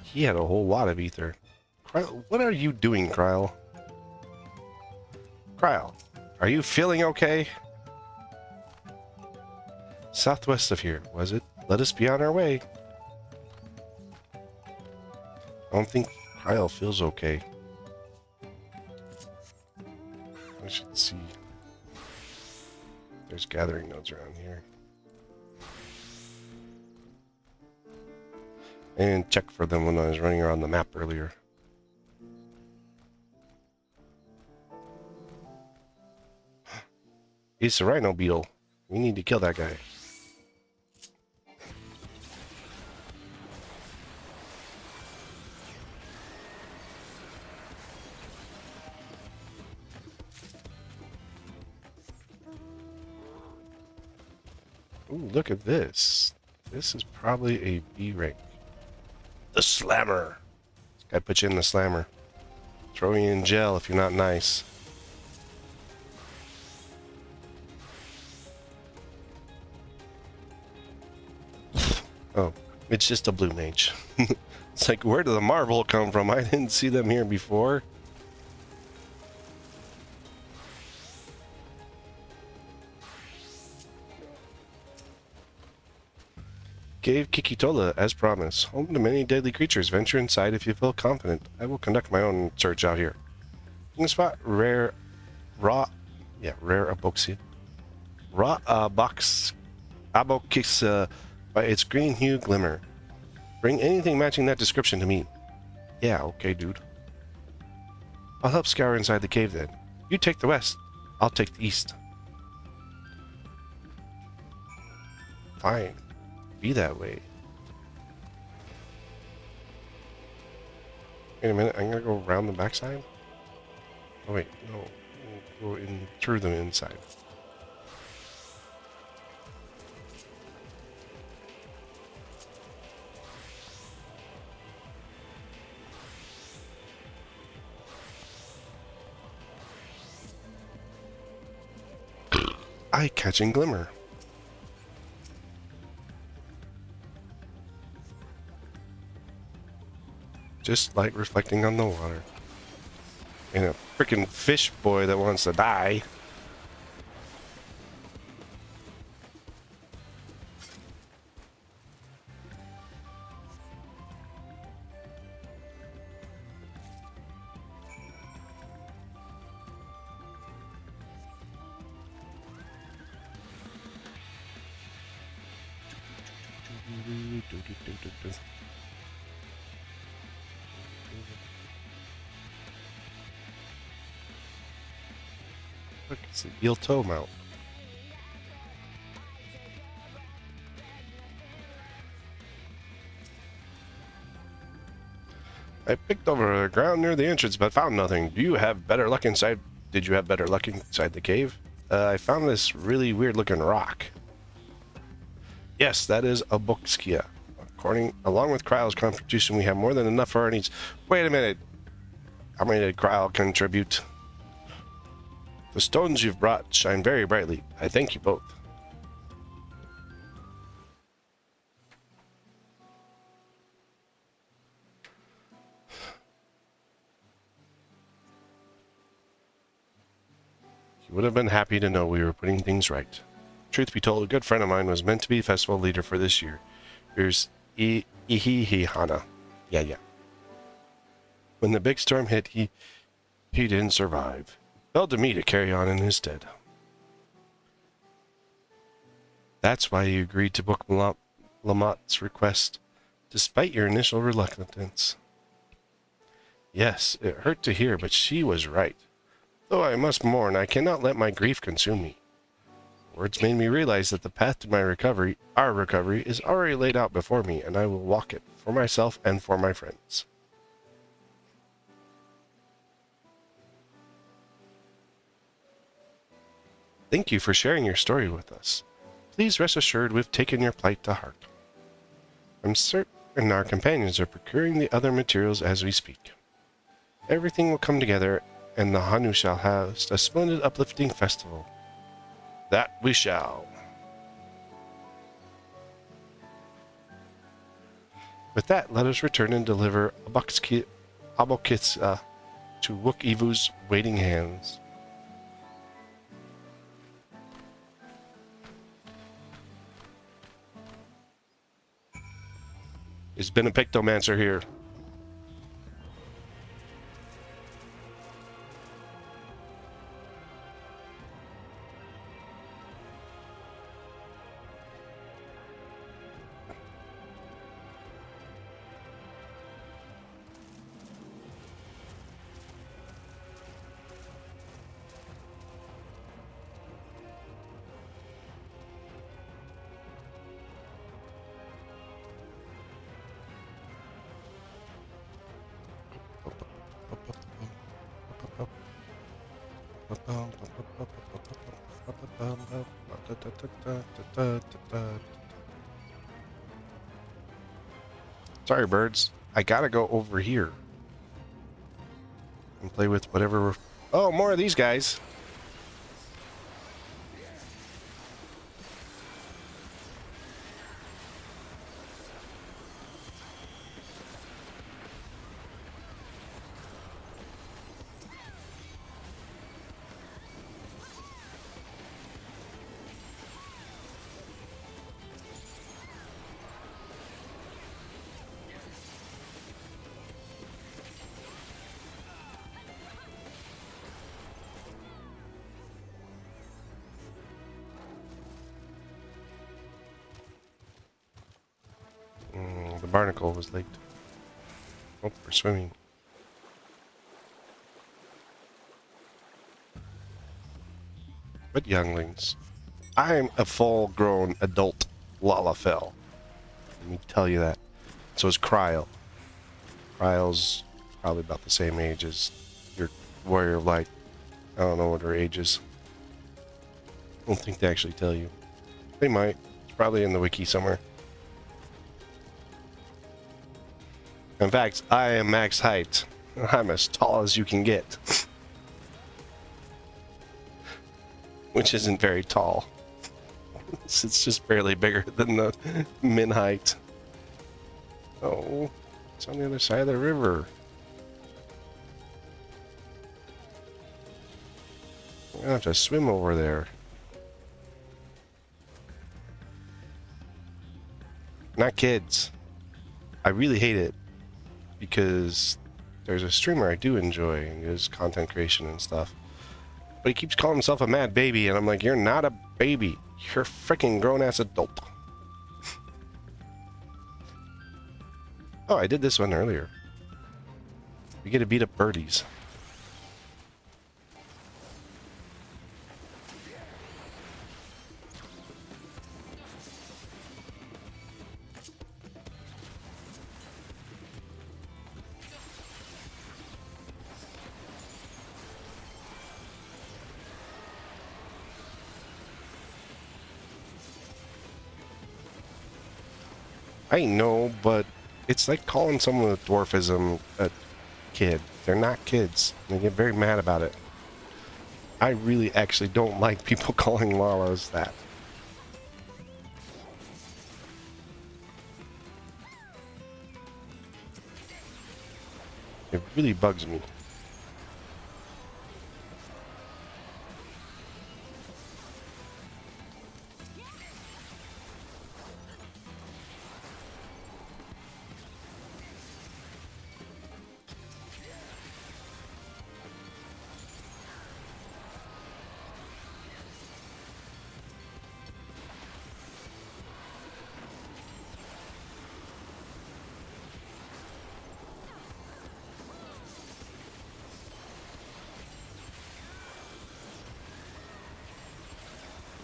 He had a whole lot of ether. Kryle, what are you doing, Kryle? Kryle, are you feeling okay? Southwest of here, was it? Let us be on our way. I don't think Kryle feels okay. I should see. There's gathering nodes around here. And check for them when I was running around the map earlier. It's a rhino beetle. We need to kill that guy. Ooh, look at this. This is probably a B rank. The Slammer. This guy put you in the Slammer. Throw you in jail if you're not nice. Oh, it's just a blue mage. It's like, where did the Marvel come from? I didn't see them here before. Cave Kikitola, as promised. Home to many deadly creatures. Venture inside if you feel confident. I will conduct my own search out here. You can spot rare aboxia. Abokix by its green hue glimmer. Bring anything matching that description to me. Yeah, okay, dude. I'll help scour inside the cave then. You take the west. I'll take the east. Fine. Be that way. Wait a minute, I'm gonna go around the backside? Oh wait, no. We'll go in through the inside. Eye-catching glimmer. Just light reflecting on the water. And a freaking fish boy that wants to die. Look, it's the eel toe mount. I picked over the ground near the entrance, but found nothing. Do you have better luck inside? Did you have better luck inside the cave? I found this really weird-looking rock. Yes, that is a Boxkia. Along with Kryle's contribution, we have more than enough for our needs. Wait a minute. How many did Kryle contribute? The stones you've brought shine very brightly. I thank you both. You would have been happy to know we were putting things right. Truth be told, a good friend of mine was meant to be festival leader for this year. Here's Ihihihana. Yeah. When the big storm hit, he didn't survive. Fell to me to carry on in his stead. That's why you agreed to book Lamott's request, despite your initial reluctance. Yes, it hurt to hear, but she was right. Though I must mourn, I cannot let my grief consume me. Words made me realize that the path to my recovery, our recovery, is already laid out before me, and I will walk it, for myself and for my friends. Thank you for sharing your story with us. Please rest assured we've taken your plight to heart. I'm certain our companions are procuring the other materials as we speak. Everything will come together, and the Hanu shall have a splendid uplifting festival. That we shall. With that, let us return and deliver Abokitsa to Wook Evu's waiting hands. It's been a Pictomancer here. Sorry, birds. I gotta go over here and play with whatever. Oh, more of these guys. The barnacle was leaked. Oh, we're swimming. But younglings. I'm a full-grown adult Lalafell. Let me tell you that. So is Cryle. Cryle's probably about the same age as your Warrior of Light. I don't know what her age is. I don't think they actually tell you. They might. It's probably in the wiki somewhere. In fact, I am max height. I'm as tall as you can get. Which isn't very tall. It's just barely bigger than the min height. Oh, it's on the other side of the river. I'm gonna have to swim over there. Not kids. I really hate it. Because there's a streamer I do enjoy and his content creation and stuff. But he keeps calling himself a mad baby, and I'm like, you're not a baby. You're a freaking grown-ass adult. Oh, I did this one earlier. We get to beat up birdies. I know, but it's like calling someone with dwarfism a kid. They're not kids. They get very mad about it. I really actually don't like people calling Lalas that. It really bugs me.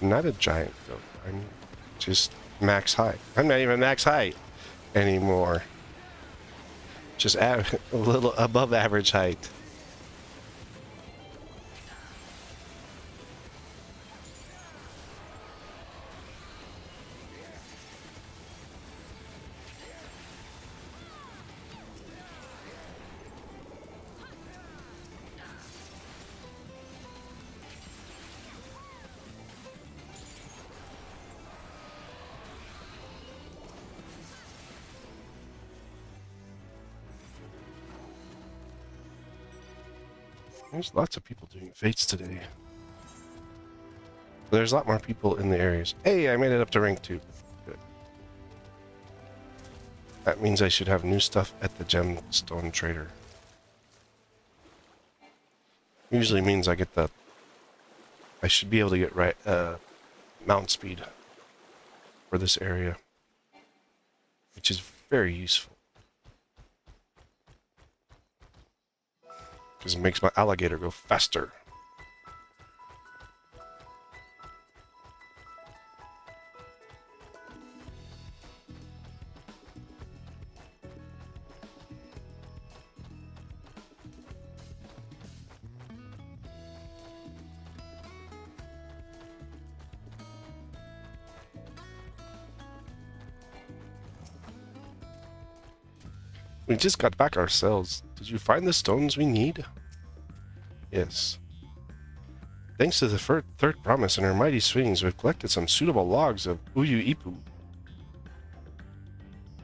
I'm not a giant goat. I'm just max height. I'm not even max height anymore. Just a little above average height. There's lots of people doing fates today. There's a lot more people in the areas. Hey, I made it up to rank 2. Good. That means I should have new stuff at the gemstone trader. Usually means I should be able to get mount speed for this area, which is very useful because it makes my alligator go faster. We just got back ourselves. Did you find the stones we need? Yes. Thanks to the third promise and her mighty swings, we've collected some suitable logs of Uyu Ipu.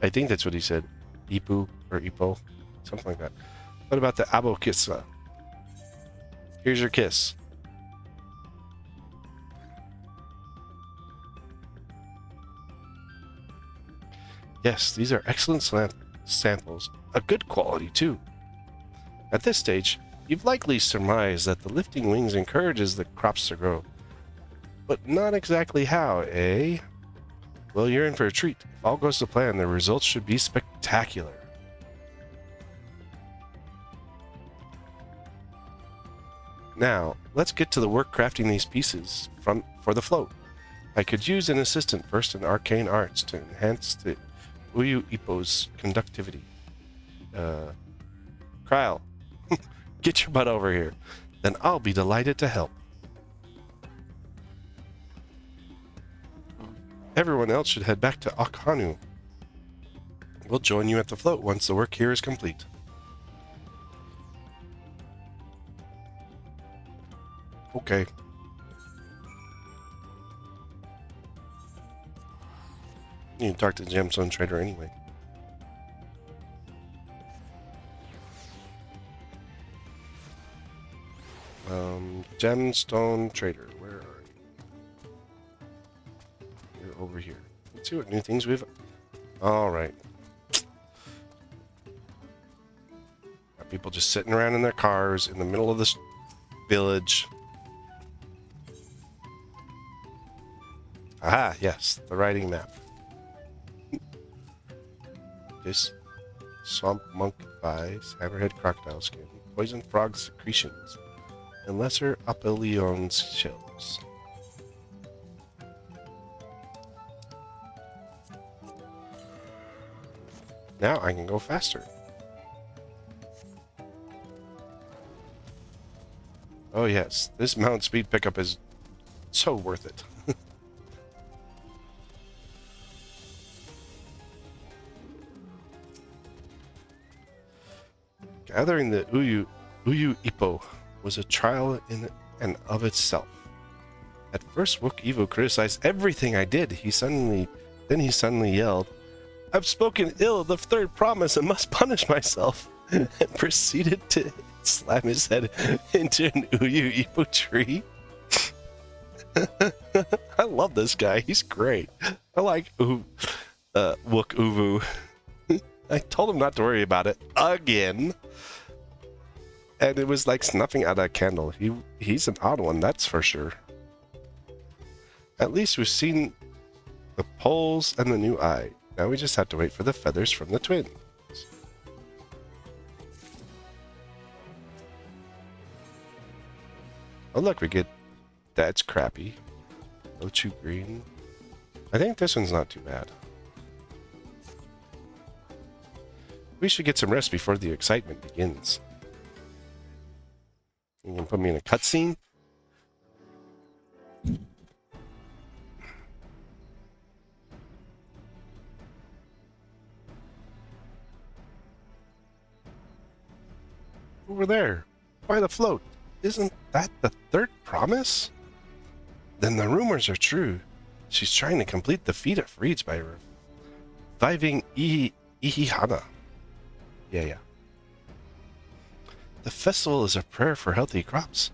I think that's what he said. Ipu or Ipo. Something like that. What about the Abo Kissa? Here's your kiss. Yes, these are excellent samples. A good quality, too. At this stage, you've likely surmised that the lifting wings encourages the crops to grow. But not exactly how, eh? Well, you're in for a treat. If all goes to plan, the results should be spectacular. Now, let's get to the work crafting these pieces for the float. I could use an assistant versed in arcane arts to enhance the Uyu Ipo's conductivity. Kryl, get your butt over here. Then I'll be delighted to help. Everyone else should head back to Okhanu. We'll join you at the float once the work here is complete. Okay. You can talk to the gemstone trader anyway. Gemstone trader, where are you? You're over here. Let's see what new things we've... Alright. Got people just sitting around in their cars in the middle of this village. Aha, yes, the riding map. This swamp monk thighs, hammerhead crocodile skin, poison frog secretions, and lesser Apelion's shells. Now I can go faster. Oh yes, this mount speed pickup is so worth it. Gathering the Uyu Ipo was a trial in and of itself. At first, Wook Evo criticized everything I did. Then he suddenly yelled, "I've spoken ill of the third promise and must punish myself," and proceeded to slam his head into an Uyu Ipo tree. I love this guy. He's great. I like Wook Uvu. I told him not to worry about it again. And it was like snuffing out a candle. He's an odd one, that's for sure. At least we've seen the poles and the new eye. Now we just have to wait for the feathers from the twins. Oh look, we get... That's crappy. Ochu green. I think this one's not too bad. We should get some rest before the excitement begins. You can put me in a cutscene. Over there, by the float. Isn't that the third promise? Then the rumors are true. She's trying to complete the feat of Reeds by reviving Ihihana. Yeah. The festival is a prayer for healthy crops.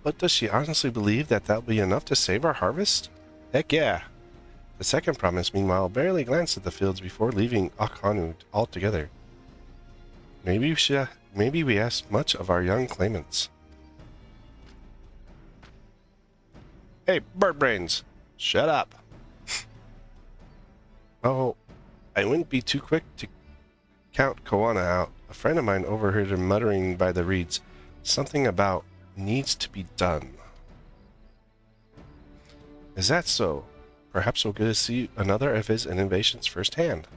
But does she honestly believe that that'll be enough to save our harvest? Heck yeah. The second promise, meanwhile, barely glanced at the fields before leaving Akhanu altogether. Maybe we asked much of our young claimants. Hey, bird brains! Shut up! Oh, I wouldn't be too quick to count Koana out. A friend of mine overheard him muttering by the reeds something about needs to be done. Is that so? Perhaps we'll get to see another of his innovations firsthand.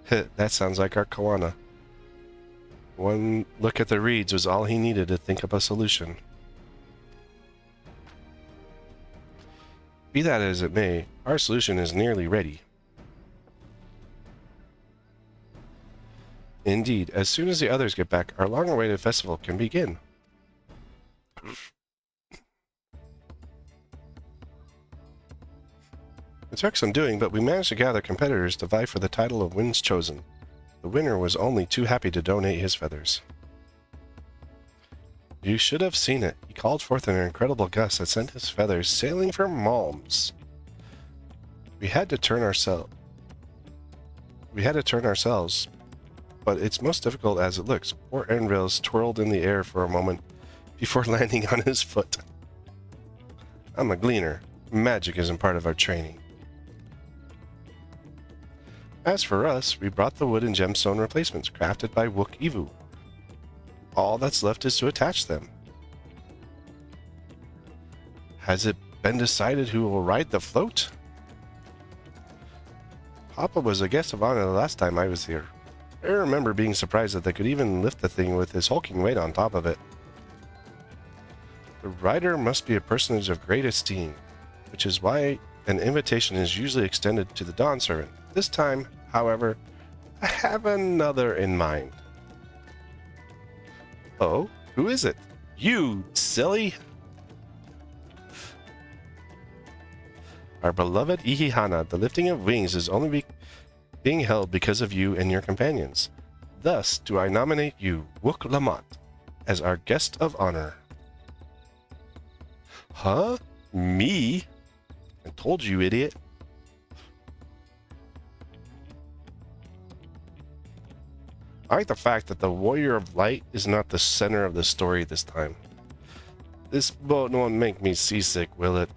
That sounds like our Koana. One look at the reeds was all he needed to think up a solution. Be that as it may, our solution is nearly ready. Indeed, as soon as the others get back, our long-awaited festival can begin. It took some doing, but we managed to gather competitors to vie for the title of Winds Chosen. The winner was only too happy to donate his feathers. You should have seen it. He called forth an incredible gust that sent his feathers sailing for Malms. We had to turn ourselves, but it's most difficult as it looks. Poor Enrails twirled in the air for a moment before landing on his foot. I'm a gleaner. Magic isn't part of our training. As for us, we brought the wood and gemstone replacements crafted by Wook Ivu. All that's left is to attach them. Has it been decided who will ride the float? Papa was a guest of honor the last time I was here. I remember being surprised that they could even lift the thing with his hulking weight on top of it. The rider must be a personage of great esteem, which is why an invitation is usually extended to the Dawn Servant. This time, however, I have another in mind. Oh, who is it? You, silly! Our beloved Ihihana, the lifting of wings is only being held because of you and your companions. Thus do I nominate you, Wook Lamont, as our guest of honor. Huh? Me? I told you, idiot. I like the fact that the Warrior of Light is not the center of the story this time. This boat won't make me seasick, will it?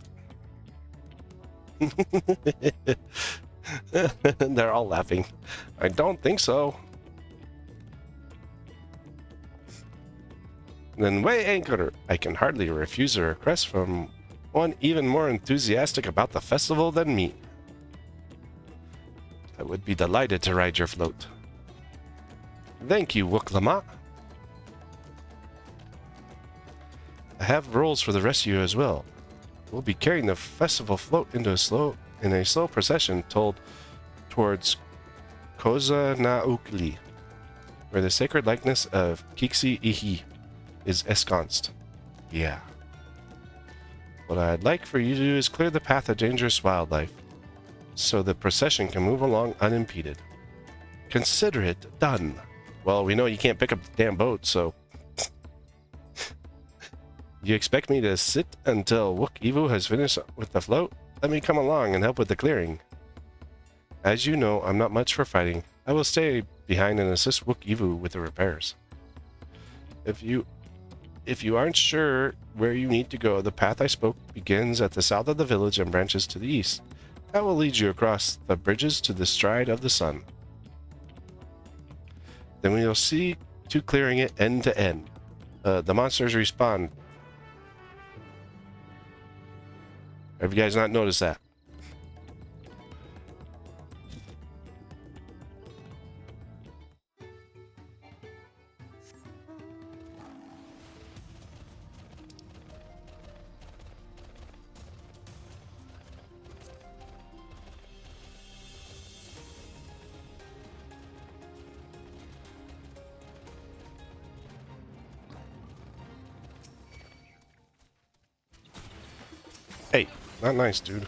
They're all laughing. I don't think so. Then weigh anchor. I can hardly refuse a request from one even more enthusiastic about the festival than me. I would be delighted to ride your float. Thank you, Wook Lamont. I have roles for the rest of you as well. We'll be carrying the festival float in a slow procession towards Koza Naukli, where the sacred likeness of Kiksi Ihi is ensconced. Yeah. What I'd like for you to do is clear the path of dangerous wildlife, so the procession can move along unimpeded. Consider it done. Well, we know you can't pick up the damn boat, so... You expect me to sit until Wook Ivu has finished with the float? Let me come along and help with the clearing. As you know, I'm not much for fighting. I will stay behind and assist Wook Ivu with the repairs. If you aren't sure where you need to go, the path I spoke begins at the south of the village and branches to the east. That will lead you across the bridges to the stride of the sun. Then we will see to clearing it end to end. The monsters respawn. Have you guys not noticed that? Hey, not nice, dude.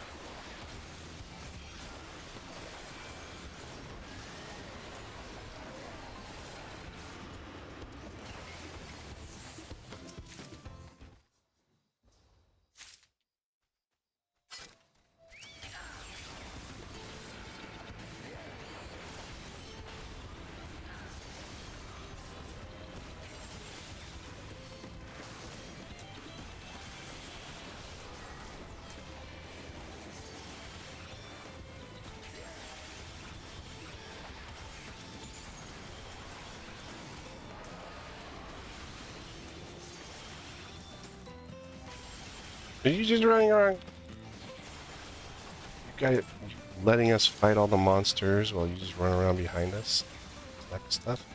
Are you just running around? You guys letting us fight all the monsters while you just run around behind us? Collect stuff?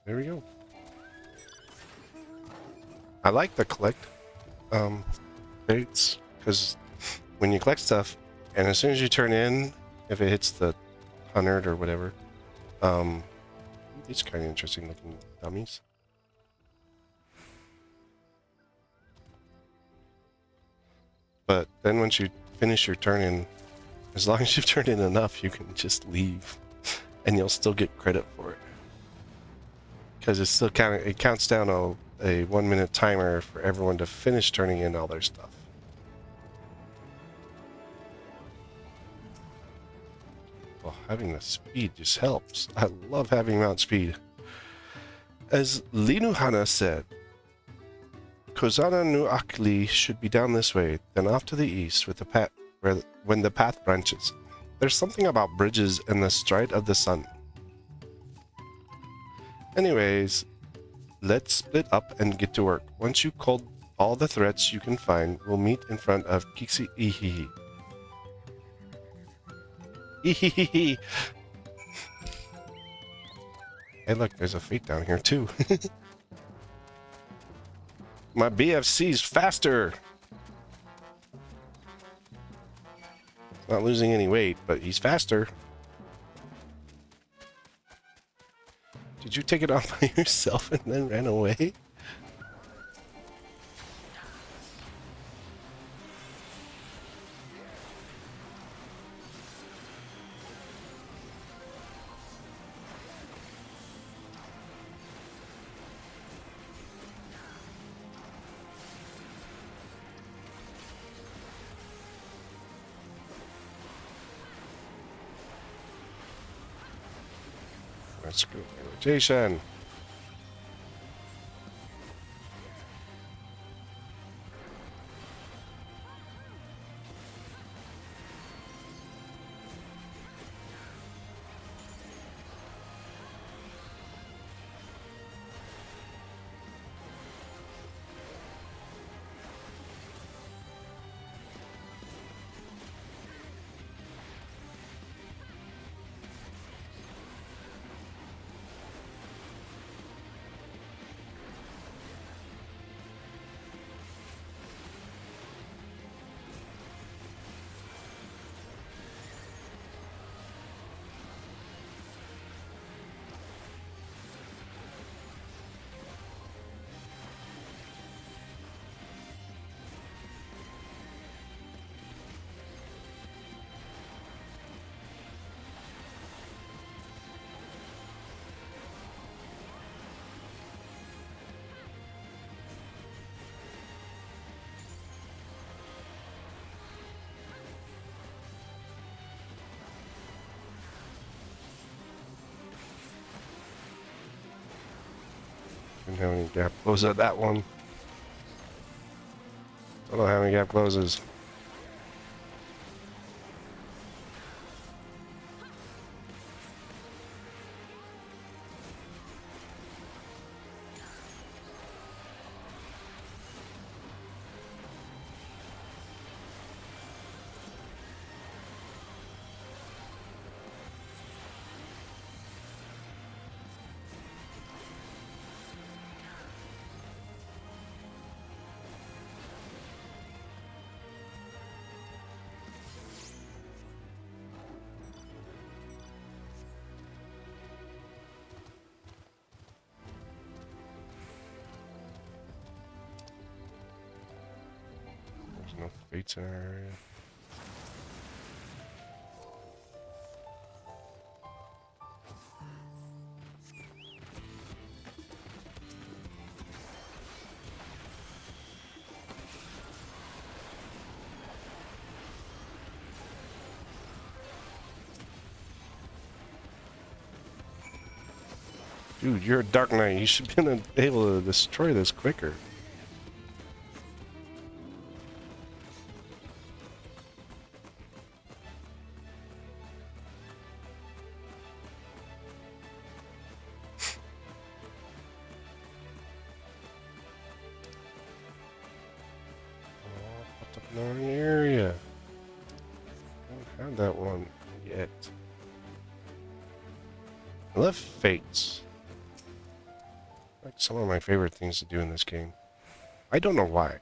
There we go. I like the collect rates because when you collect stuff, and as soon as you turn in, if it hits the 100 or whatever, these kind of interesting looking dummies. But then once you finish your turn in, as long as you've turned in enough, you can just leave, and you'll still get credit for it. Because it's still it counts down a 1 minute timer for everyone to finish turning in all their stuff. Well, having the speed just helps. I love having mount speed. As Linuhana said, Kozana nu Akli should be down this way, then off to the east with the path when the path branches. There's something about bridges and the stride of the sun. Anyways, let's split up and get to work. Once you culled all the threats you can find, we'll meet in front of Kixi Ihihi. Ihihihi. Hey look, there's a fate down here too. My BFC's faster! Not losing any weight, but he's faster. Did you take it on by yourself and then ran away? Let's go. Rotation. Didn't have any gap close at that one. Don't know how many gap closes. No fates in our area. Dude, you're a Dark Knight. You should have been able to destroy this quicker. Known area. I haven't had that one yet. I love fates. Like some of my favorite things to do in this game. I don't know why.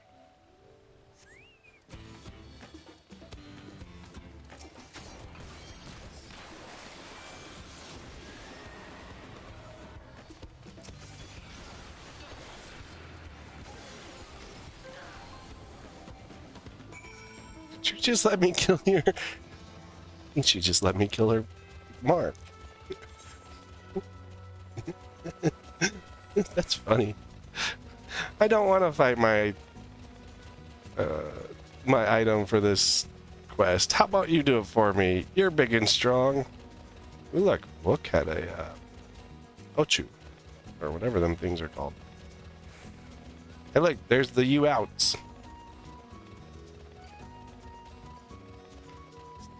Did you just let me kill your... She just let me kill her Mark. That's funny. I don't want to fight my my item for this quest. How about you do it for me? You're big and strong. Ooh, look had a Ochu, or whatever them things are called. Hey, look, there's the U-outs.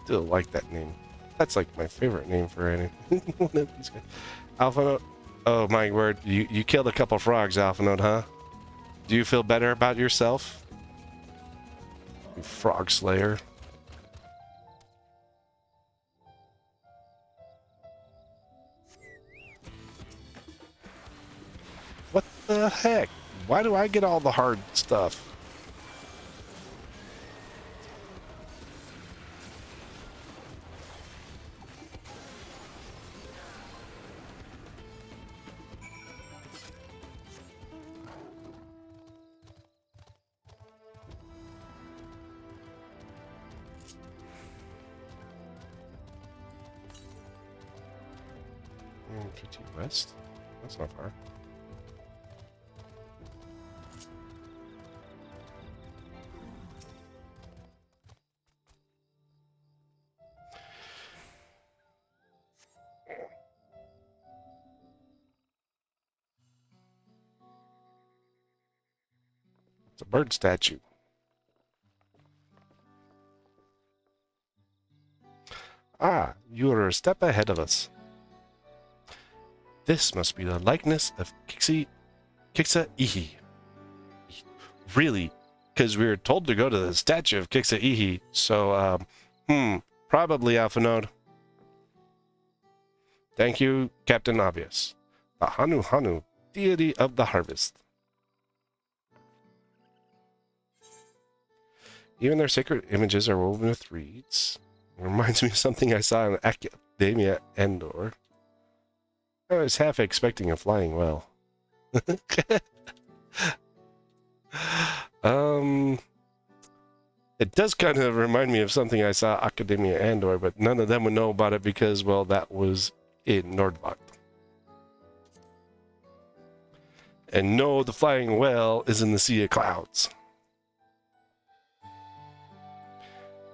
Still like that name. That's like my favorite name for any one of these guys. Alpha Note. Oh my word, you killed a couple frogs, Alpha Note, huh? Do you feel better about yourself? You frog slayer. What the heck? Why do I get all the hard stuff? West? That's not far. It's a bird statue. Ah, you are a step ahead of us. This must be the likeness of FFXIV. Really? Because we were told to go to the statue of FFXIV. So, probably Alpha Node. Thank you, Captain Obvious. The Hanu, deity of the harvest. Even their sacred images are woven with reeds. It reminds me of something I saw in Academia Endor. I was half expecting a flying well. It does kind of remind me of something I saw Academia Andor, but none of them would know about it because, well, that was in Nordvakt. And no, the flying well is in the Sea of Clouds.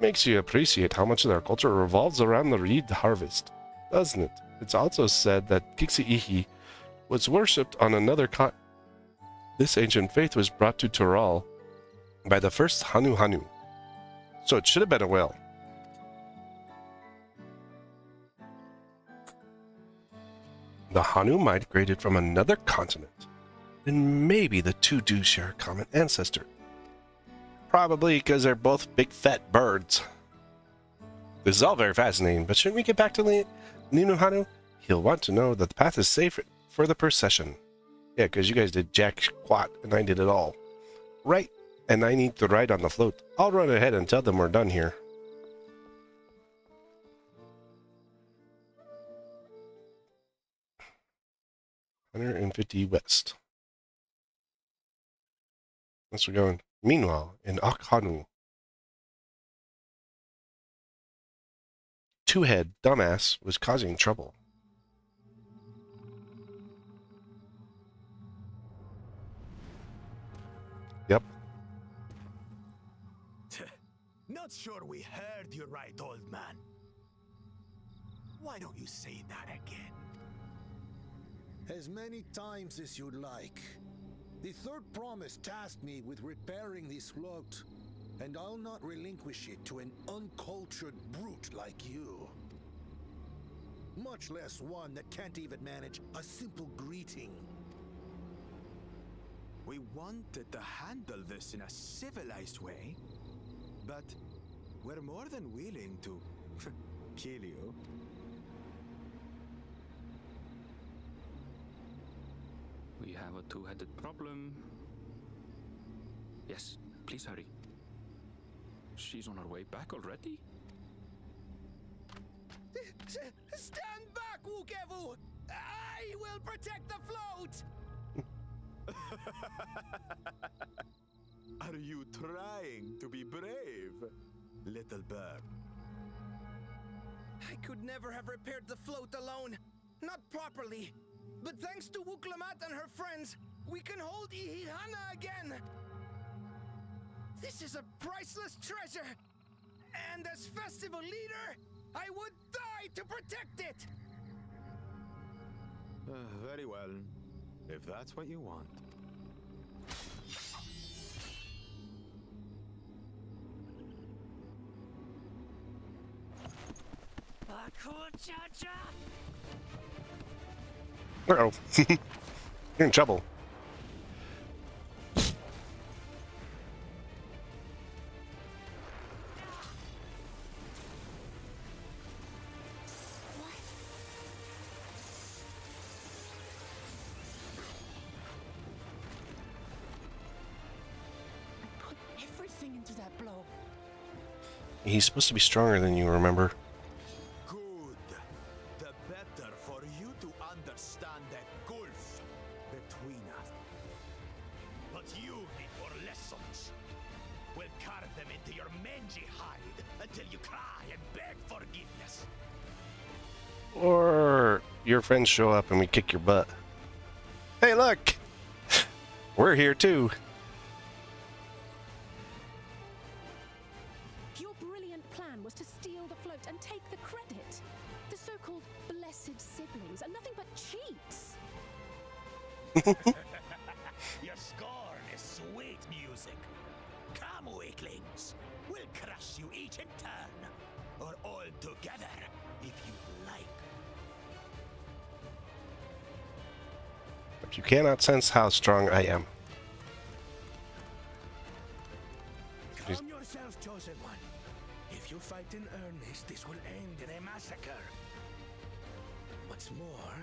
Makes you appreciate how much of their culture revolves around the reed harvest, doesn't it? It's also said that FFXIV was worshipped on another This ancient faith was brought to Toral by the first Hanu. So it should have been a whale. The Hanu migrated from another continent, and maybe the two do share a common ancestor. Probably because they're both big fat birds. This is all very fascinating, but shouldn't we get back to Ninu Hanu? He'll want to know that the path is safe for the procession. Yeah, because you guys did jack squat, and I did it all. Right, and I need to ride on the float. I'll run ahead and tell them we're done here. $150 west. That's where we're going. Meanwhile, in Akhanu, Two-Head Dumbass was causing trouble. Yep. Not sure we heard you right, old man. Why don't you say that again? As many times as you'd like. The third promise tasked me with repairing this float, and I'll not relinquish it to an uncultured brute like you. Much less one that can't even manage a simple greeting. We wanted to handle this in a civilized way, but we're more than willing to kill you. We have a two-headed problem. Yes, please hurry. She's on her way back already? Stand back, Wukevu! I will protect the float! Are you trying to be brave, little bird? I could never have repaired the float alone. Not properly. But thanks to Wuklamat and her friends, we can hold Ihihana again. This is a priceless treasure. And as festival leader, I would die to protect it. Very well, if that's what you want. Uh-oh. You're in trouble. Put everything into that blow. He's supposed to be stronger than you, remember? Good. The better for you to understand that gulf between us. But you need more lessons. We'll carve them into your mangy hide until you cry and beg forgiveness. Or your friends show up and we kick your butt. Hey, look! We're here too. Your brilliant plan was to steal the float and take the credit. The so-called blessed siblings are nothing but cheats. Your scorn is sweet music. Come, weaklings. We'll crush you each in turn. Or all together, if you like. But you cannot sense how strong I am. Calm yourself, chosen one. If you fight in earnest, this will end in a massacre. What's more,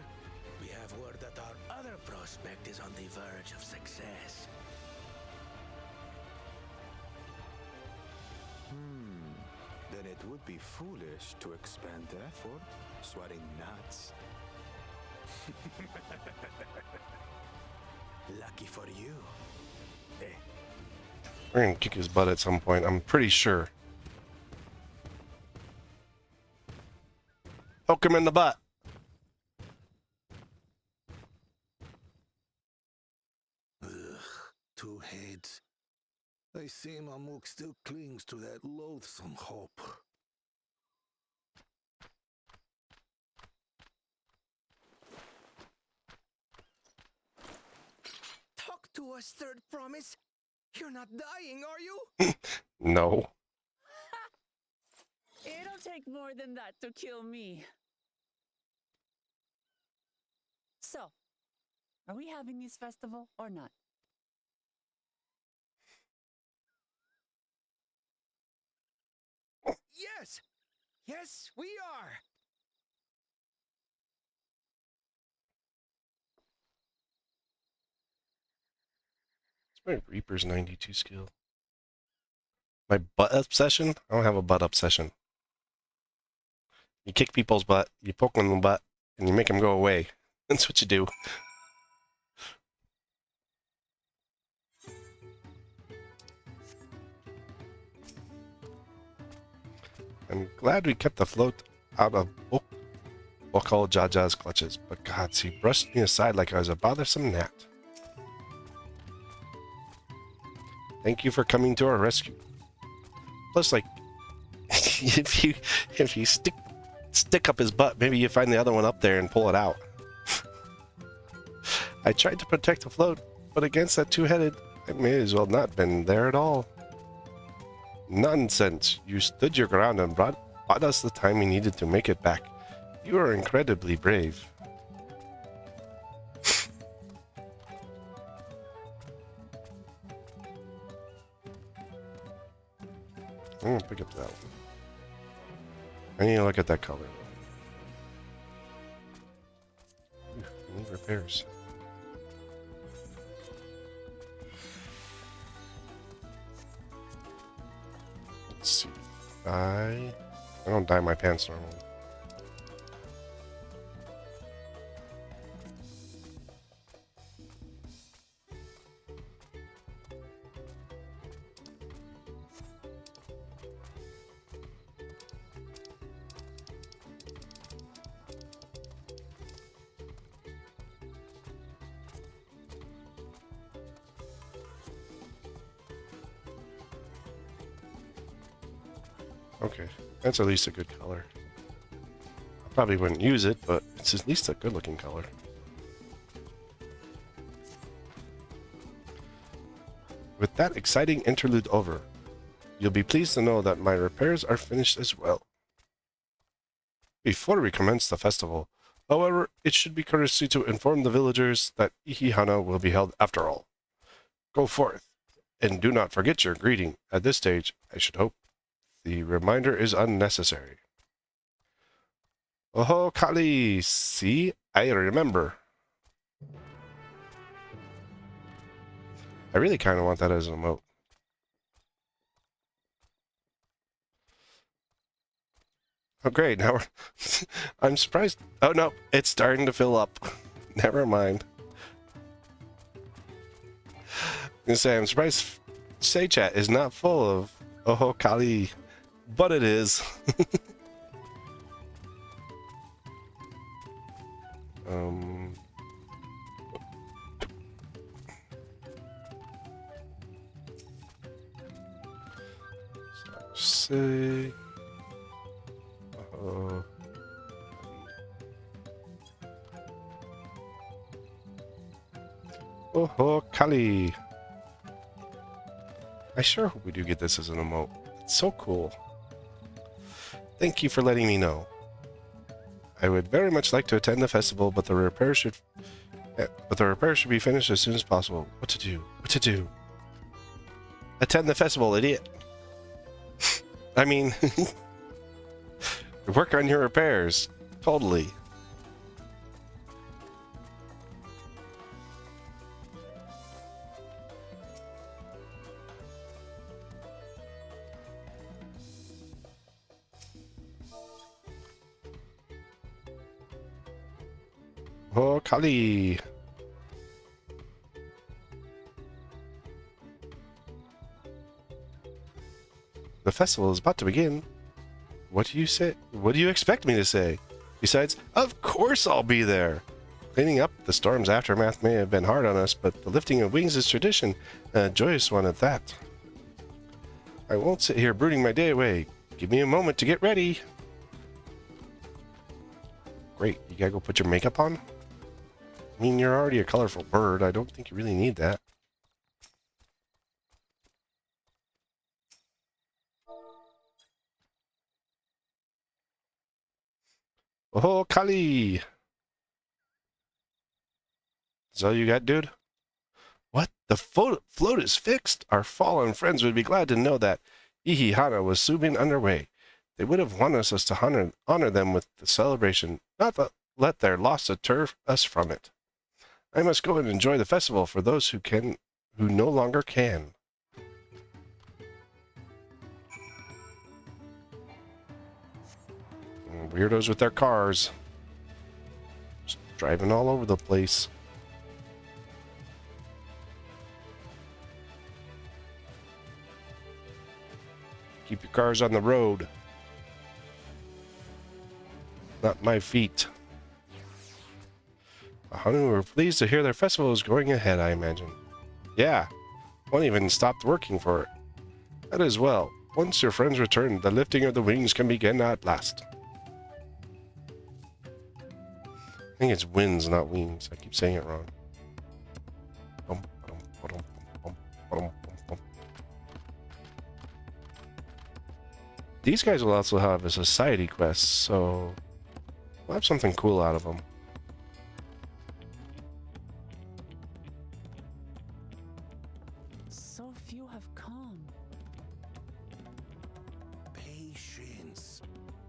we have word that our other prospect is on the verge of success. Then it would be foolish to expend effort sweating nuts. Lucky for you. We're gonna kick his butt at some point, I'm pretty sure. Poke him in the butt. Ugh, two heads. I see Mamuk still clings to that loathsome hope. Talk to Noah's third promise? You're not dying, are you? No. It'll take more than that to kill me. So, are we having this festival or not? Yes! Yes, we are! It's my Reaper's 92 skill. My butt obsession? I don't have a butt obsession. You kick people's butt, you poke them in the butt, and you make them go away. That's what you do. I'm glad we kept the float out of we'll call Jaja's clutches, but gods, he brushed me aside like I was a bothersome gnat. Thank you for coming to our rescue. Plus, like, if you stick up his butt, maybe you find the other one up there and pull it out. I tried to protect the float, but against that two-headed, I may as well not been there at all. Nonsense! You stood your ground and bought us the time we needed to make it back. You are incredibly brave. I'm gonna pick up that one. I need to look at that color. Ooh, need repairs. Let's see. I don't dye my pants normally. Okay, that's at least a good color. I probably wouldn't use it, but it's at least a good looking color. With that exciting interlude over, you'll be pleased to know that my repairs are finished as well. Before we commence the festival, however, it should be courtesy to inform the villagers that Ihihana will be held after all. Go forth, and do not forget your greeting. At this stage, I should hope the reminder is unnecessary. Oh, Kali! See? I remember. I really kind of want that as an emote. Oh, great. Now we're... I'm surprised. Oh, no. It's starting to fill up. Never mind. I'm say, I'm surprised Say Chat is not full of Oh, Kali. But it is. Say. Oh, Kali. I sure hope we do get this as an emote. It's so cool. Thank you for letting me know. I would very much like to attend the festival, but the repair should be finished as soon as possible. What to do? What to do? Attend the festival, idiot. I mean, work on your repairs. Totally. Oh, Kali. The festival is about to begin. What do you say? What do you expect me to say? Besides, of course I'll be there. Cleaning up the storm's aftermath may have been hard on us, but the lifting of wings is tradition, and a joyous one at that. I won't sit here brooding my day away. Give me a moment to get ready. Great, you gotta go put your makeup on? I mean, you're already a colorful bird. I don't think you really need that. Oh, Kali! Is that all you got, dude? What? The float is fixed? Our fallen friends would be glad to know that Ihihana was soon underway. They would have wanted us to honor them with the celebration, not let their loss deter us from it. I must go and enjoy the festival for those who no longer can. Weirdos with their cars. Just driving all over the place. Keep your cars on the road. Not my feet. The Hanu were pleased to hear their festival is going ahead, I imagine. Yeah, one even stopped working for it. That is well. Once your friends return, the lifting of the wings can begin at last. I think it's winds, not wings. I keep saying it wrong. These guys will also have a society quest, so we'll have something cool out of them. So few have come. Patience.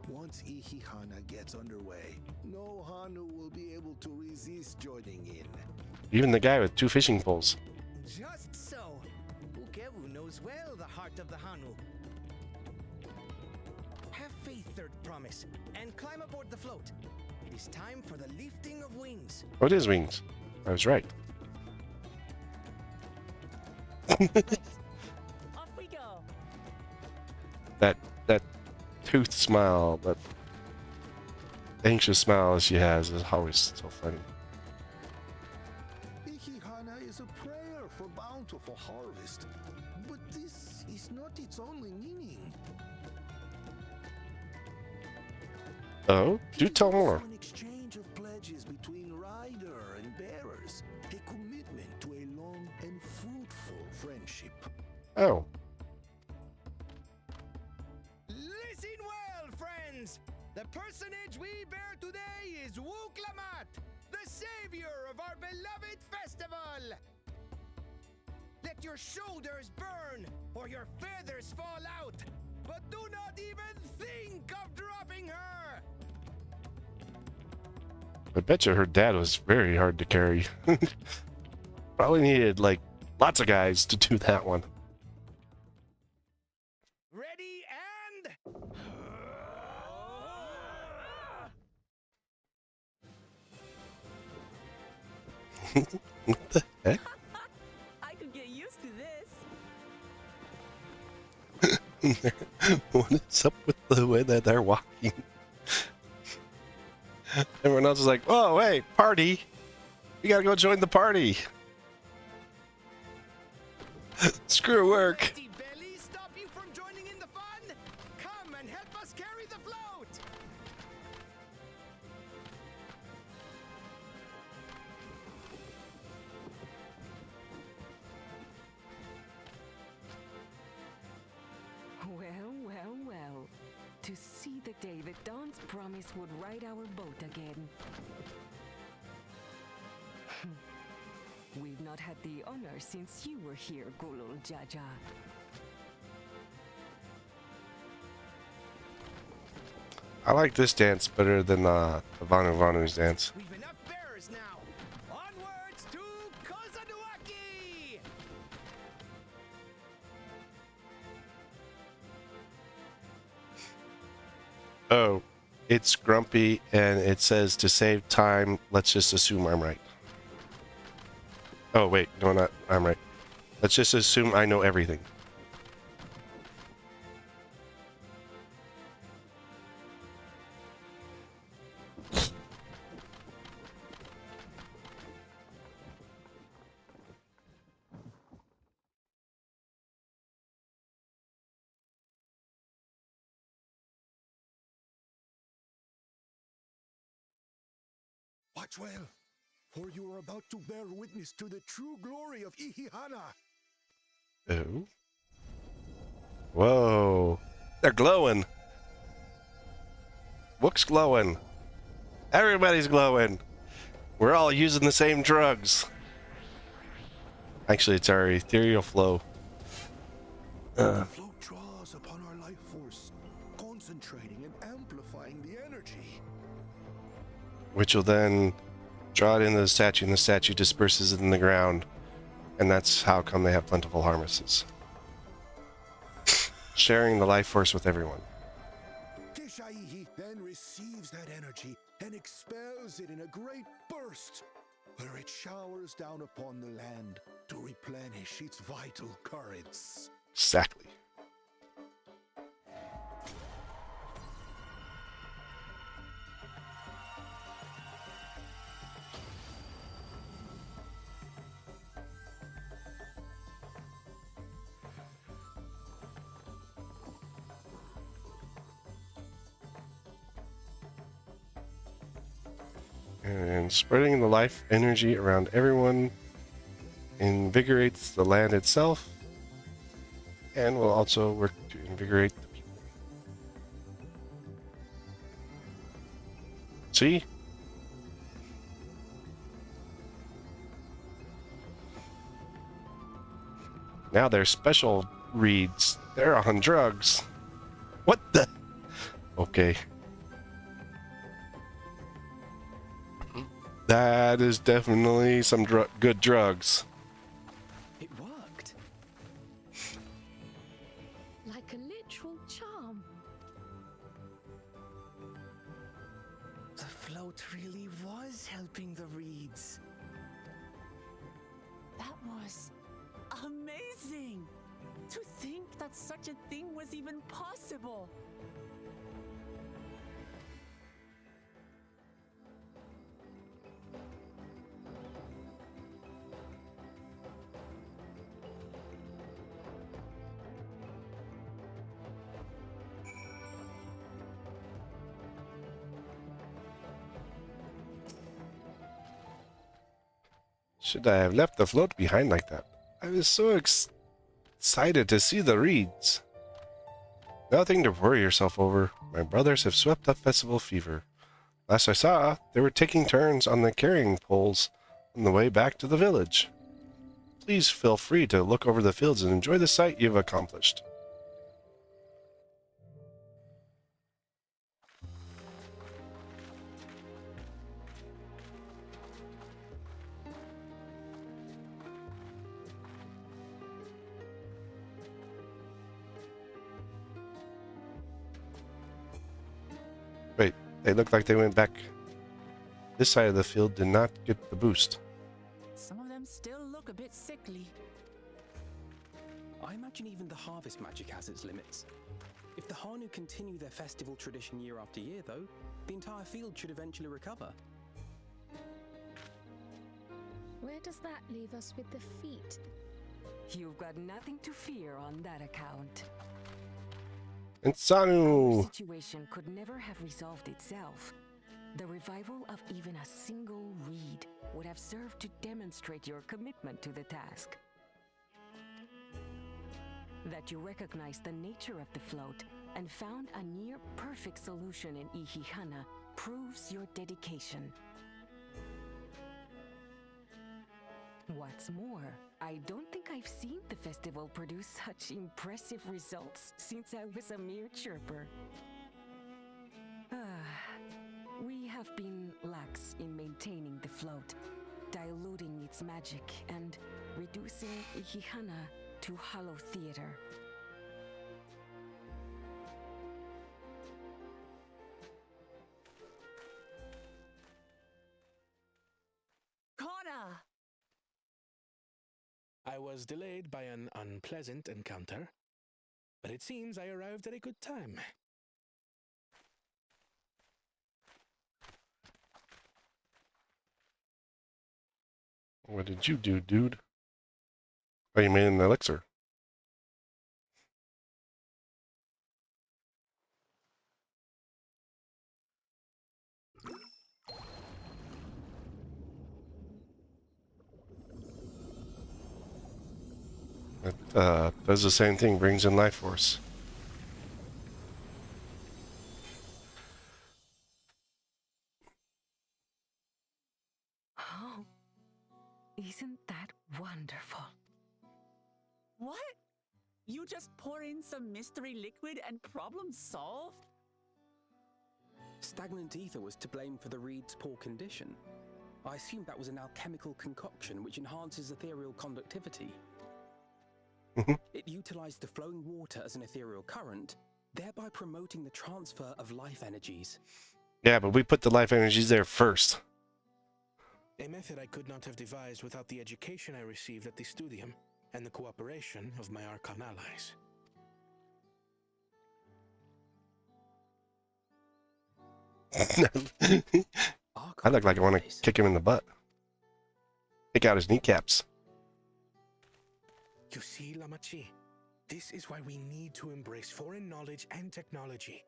Once Ihihana gets underway, no Hanu will be able to resist joining in. Even the guy with 2 fishing poles. Just so. Ukewu knows well the heart of the Hanu. Have faith, Third Promise, and climb aboard the float. It is time for the lifting of wings. Oh, it is wings. I was right. Off we go. That tooth smile, that anxious smile she has is always so funny. Ihihana is a prayer for bountiful harvest, but this is not its only meaning. Oh, do tell more. An exchange of pledges between rider and bearers, a commitment to a long and fruitful friendship. Oh, Listen well, friends! The personage we bear today is Wuklamat, the savior of our beloved festival! Let your shoulders burn, or your feathers fall out, but do not even think of dropping her! I bet you her dad was very hard to carry. Probably needed, like, lots of guys to do that one. Ready and... What the heck? I could get used to this. What is up with the way that they're walking? Everyone else is like, oh, hey, party. We gotta go join the party. Screw work. Empty belly stop you from joining in the fun? Come and help us carry the float! Well, well, well. To see the day that Dawn's promise would ride our boat again. We've not had the honor since you were here, Gulul Jaja. I like this dance better than Vanu Vanu's dance. We've enough bearers now. Onwards to Kozaduaki! Oh, it's grumpy and it says to save time, let's just assume I'm right. Oh, wait, no, not I'm right. Let's just assume I know everything. Watch well, for you are about to bear witness to the true glory of Ihihana. Oh. Whoa. They're glowing. Wook's glowing. Everybody's glowing. We're all using the same drugs. Actually, it's our ethereal flow. The float draws upon our life force, concentrating and amplifying the energy. Which will then draw it into the statue, and the statue disperses it in the ground. And that's how come they have plentiful harnesses. Sharing the life force with everyone. Kishaihi then receives that energy and expels it in a great burst, where it showers down upon the land to replenish its vital currents. Exactly. And spreading the life energy around everyone invigorates the land itself, and will also work to invigorate the people. See? Now they're special reeds. They're on drugs. What the? Okay. That is definitely some good drugs. It worked. Like a literal charm. The float really was helping the reeds. That was amazing! To think that such a thing was even possible! Should I have left the float behind like that? I was so excited to see the reeds. Nothing to worry yourself over. My brothers have swept up festival fever. Last I saw, they were taking turns on the carrying poles on the way back to the village. Please feel free to look over the fields and enjoy the sight you've accomplished. Wait, they look like they went back. This side of the field did not get the boost. Some of them still look a bit sickly. I imagine even the harvest magic has its limits. If the Hanu continue their festival tradition year after year, though, the entire field should eventually recover. Where does that leave us with the feet? You've got nothing to fear on that account. And The Sanu! situation could never have resolved itself. The revival of even a single reed would have served to demonstrate your commitment to the task. That you recognized the nature of the float and found a near-perfect solution in Ihihana proves your dedication. What's more, I don't think I've seen the festival produce such impressive results since I was a mere chirper. We have been lax in maintaining the float, diluting its magic and reducing Ihihana to hollow theater. Connor! I was delayed by an unpleasant encounter, but it seems I arrived at a good time. What did you do, dude? Oh, you made an elixir. It does the same thing, brings in life force. not wonderful? What? You just pour in some mystery liquid and problem solved? Stagnant ether was to blame for the reed's poor condition. I assumed that was an alchemical concoction which enhances ethereal conductivity. It utilized the flowing water as an ethereal current, thereby promoting the transfer of life energies. Yeah, but we put the life energies there first. A method I could not have devised without the education I received at the studium and the cooperation of my Archon allies. I look like I want to kick him in the butt. Kick out his kneecaps. You see, Lamachi, this is why we need to embrace foreign knowledge and technology.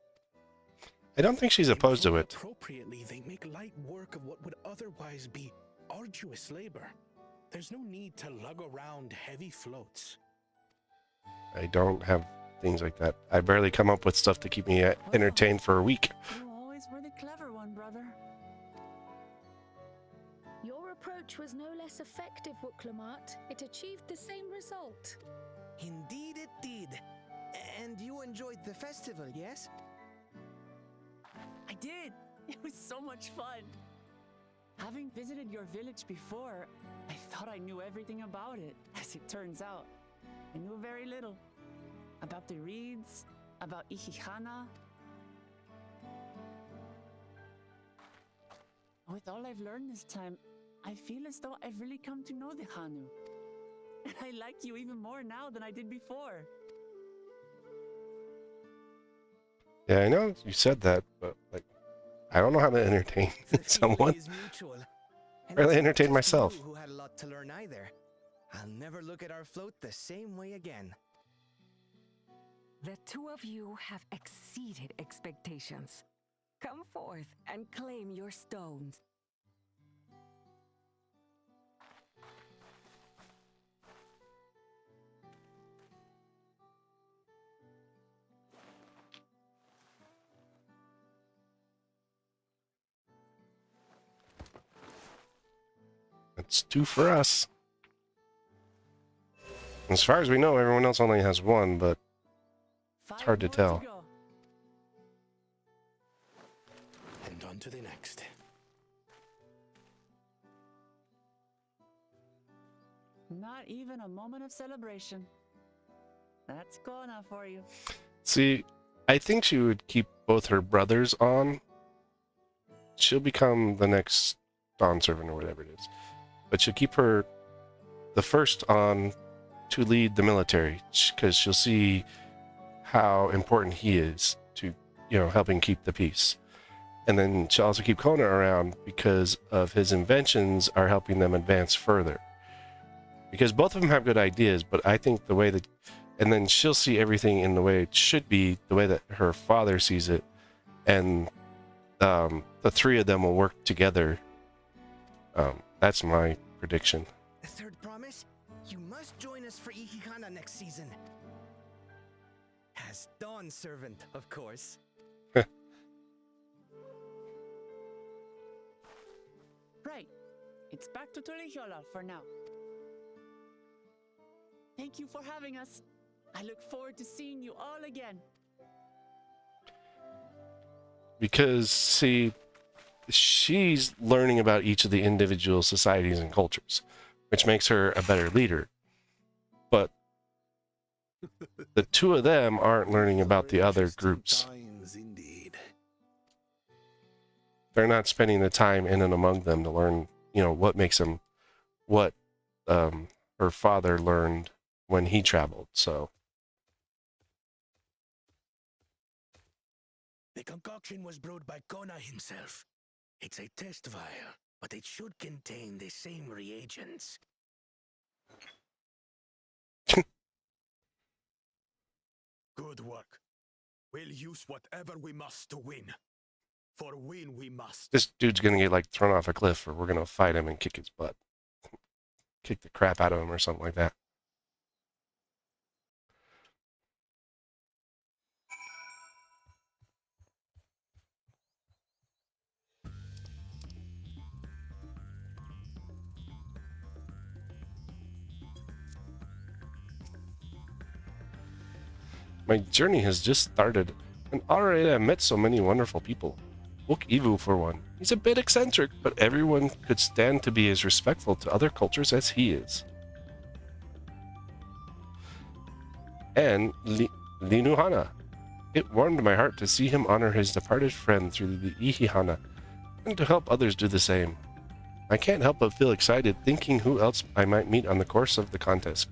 I don't think she's opposed to it. Appropriately, they make light work of what would otherwise be arduous labor. There's no need to lug around heavy floats. I don't have things like that. I barely come up with stuff to keep me entertained for a week. You always were the clever one, brother. Your approach was no less effective, Wuklamat. It achieved the same result. Indeed it did. And you enjoyed the festival, yes? I did. It was so much fun. Having visited your village before, I thought I knew everything about it. As it turns out, I knew very little. About the reeds, about Ihihana. With all I've learned this time, I feel as though I've really come to know the Hanu. And I like you even more now than I did before. Yeah, I know you said that, but like, I don't know how to entertain someone. Barely entertain myself. Who had a lot to learn either. I'll never look at our float the same way again. The two of you have exceeded expectations. Come forth and claim your stones. It's 2 for us. As far as we know, everyone else only has 1, but it's hard to tell. And on to the next. Not even a moment of celebration. That's Kona for you. See, I think she would keep both her brothers on. She'll become the next Dawn servant or whatever it is. But she'll keep the first on to lead the military, because she'll see how important he is to, helping keep the peace. And then she'll also keep Kona around because of his inventions are helping them advance further. Because both of them have good ideas, but I think the way that, and then she'll see everything in the way it should be, the way that her father sees it, and the 3 of them will work together. That's my prediction. The third promise? You must join us for Ihihana next season. As Dawn servant, of course. Right. It's back to Tulihiola for now. Thank you for having us. I look forward to seeing you all again. Because, see, she's learning about each of the individual societies and cultures, which makes her a better leader. But the 2 of them aren't learning about the other groups. They're not spending the time in and among them to learn, what makes them, what her father learned when he traveled, so. The concoction was brewed by Kona himself. It's a test vial, but it should contain the same reagents. Good work. We'll use whatever we must to win. For win we must. This dude's gonna get, like, thrown off a cliff, or we're gonna fight him and kick his butt. Kick the crap out of him or something like that. My journey has just started, and already I've met so many wonderful people. Wook Ivu, for one. He's a bit eccentric, but everyone could stand to be as respectful to other cultures as he is. And Linuhana. It warmed my heart to see him honor his departed friend through the Ihihana, and to help others do the same. I can't help but feel excited thinking who else I might meet on the course of the contest.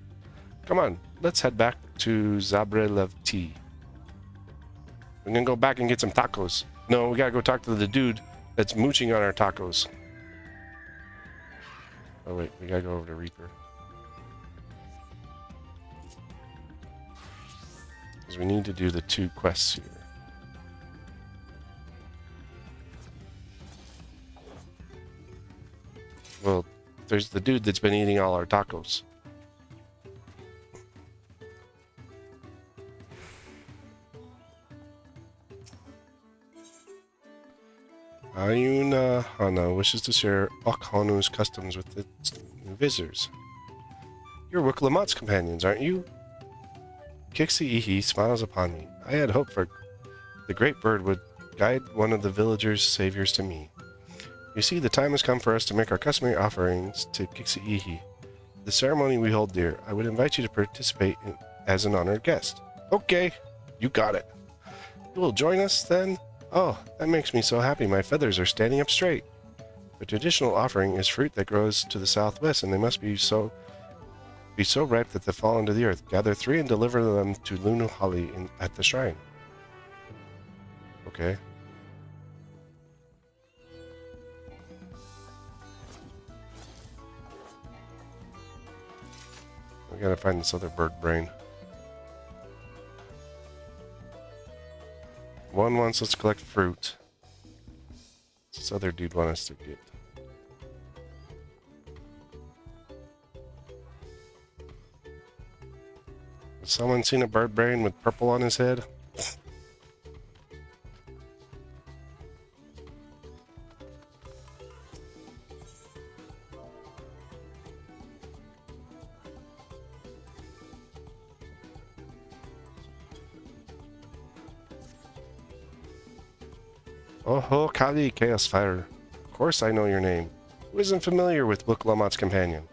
Come on, let's head back to Zabrelevti. We're gonna go back and get some tacos. No, we gotta go talk to the dude that's mooching on our tacos. Oh wait, we gotta go over to Reaper. Because we need to do the 2 quests here. Well, there's the dude that's been eating all our tacos. Ayuna Hana wishes to share Okhanu's customs with its new visitors. You're Wiklamat's companions, aren't you? Kixi Ihi smiles upon me. I had hoped for the great bird would guide one of the villagers' saviors to me. You see, the time has come for us to make our customary offerings to Kixi Ihi. The ceremony we hold dear. I would invite you to participate as an honored guest. Okay, you got it. You will join us then? Oh, that makes me so happy my feathers are standing up straight. The traditional offering is fruit that grows to the southwest, and they must be so ripe that they fall into the earth. Gather 3 and deliver them to Lunuhali at the shrine. Okay. We gotta find this other bird brain. One wants us to collect fruit. This other dude wants us to get. Has someone seen a bird brain with purple on his head? Oh, Kali, Chaos Fighter. Of course I know your name. Who isn't familiar with Wiklamat's companion?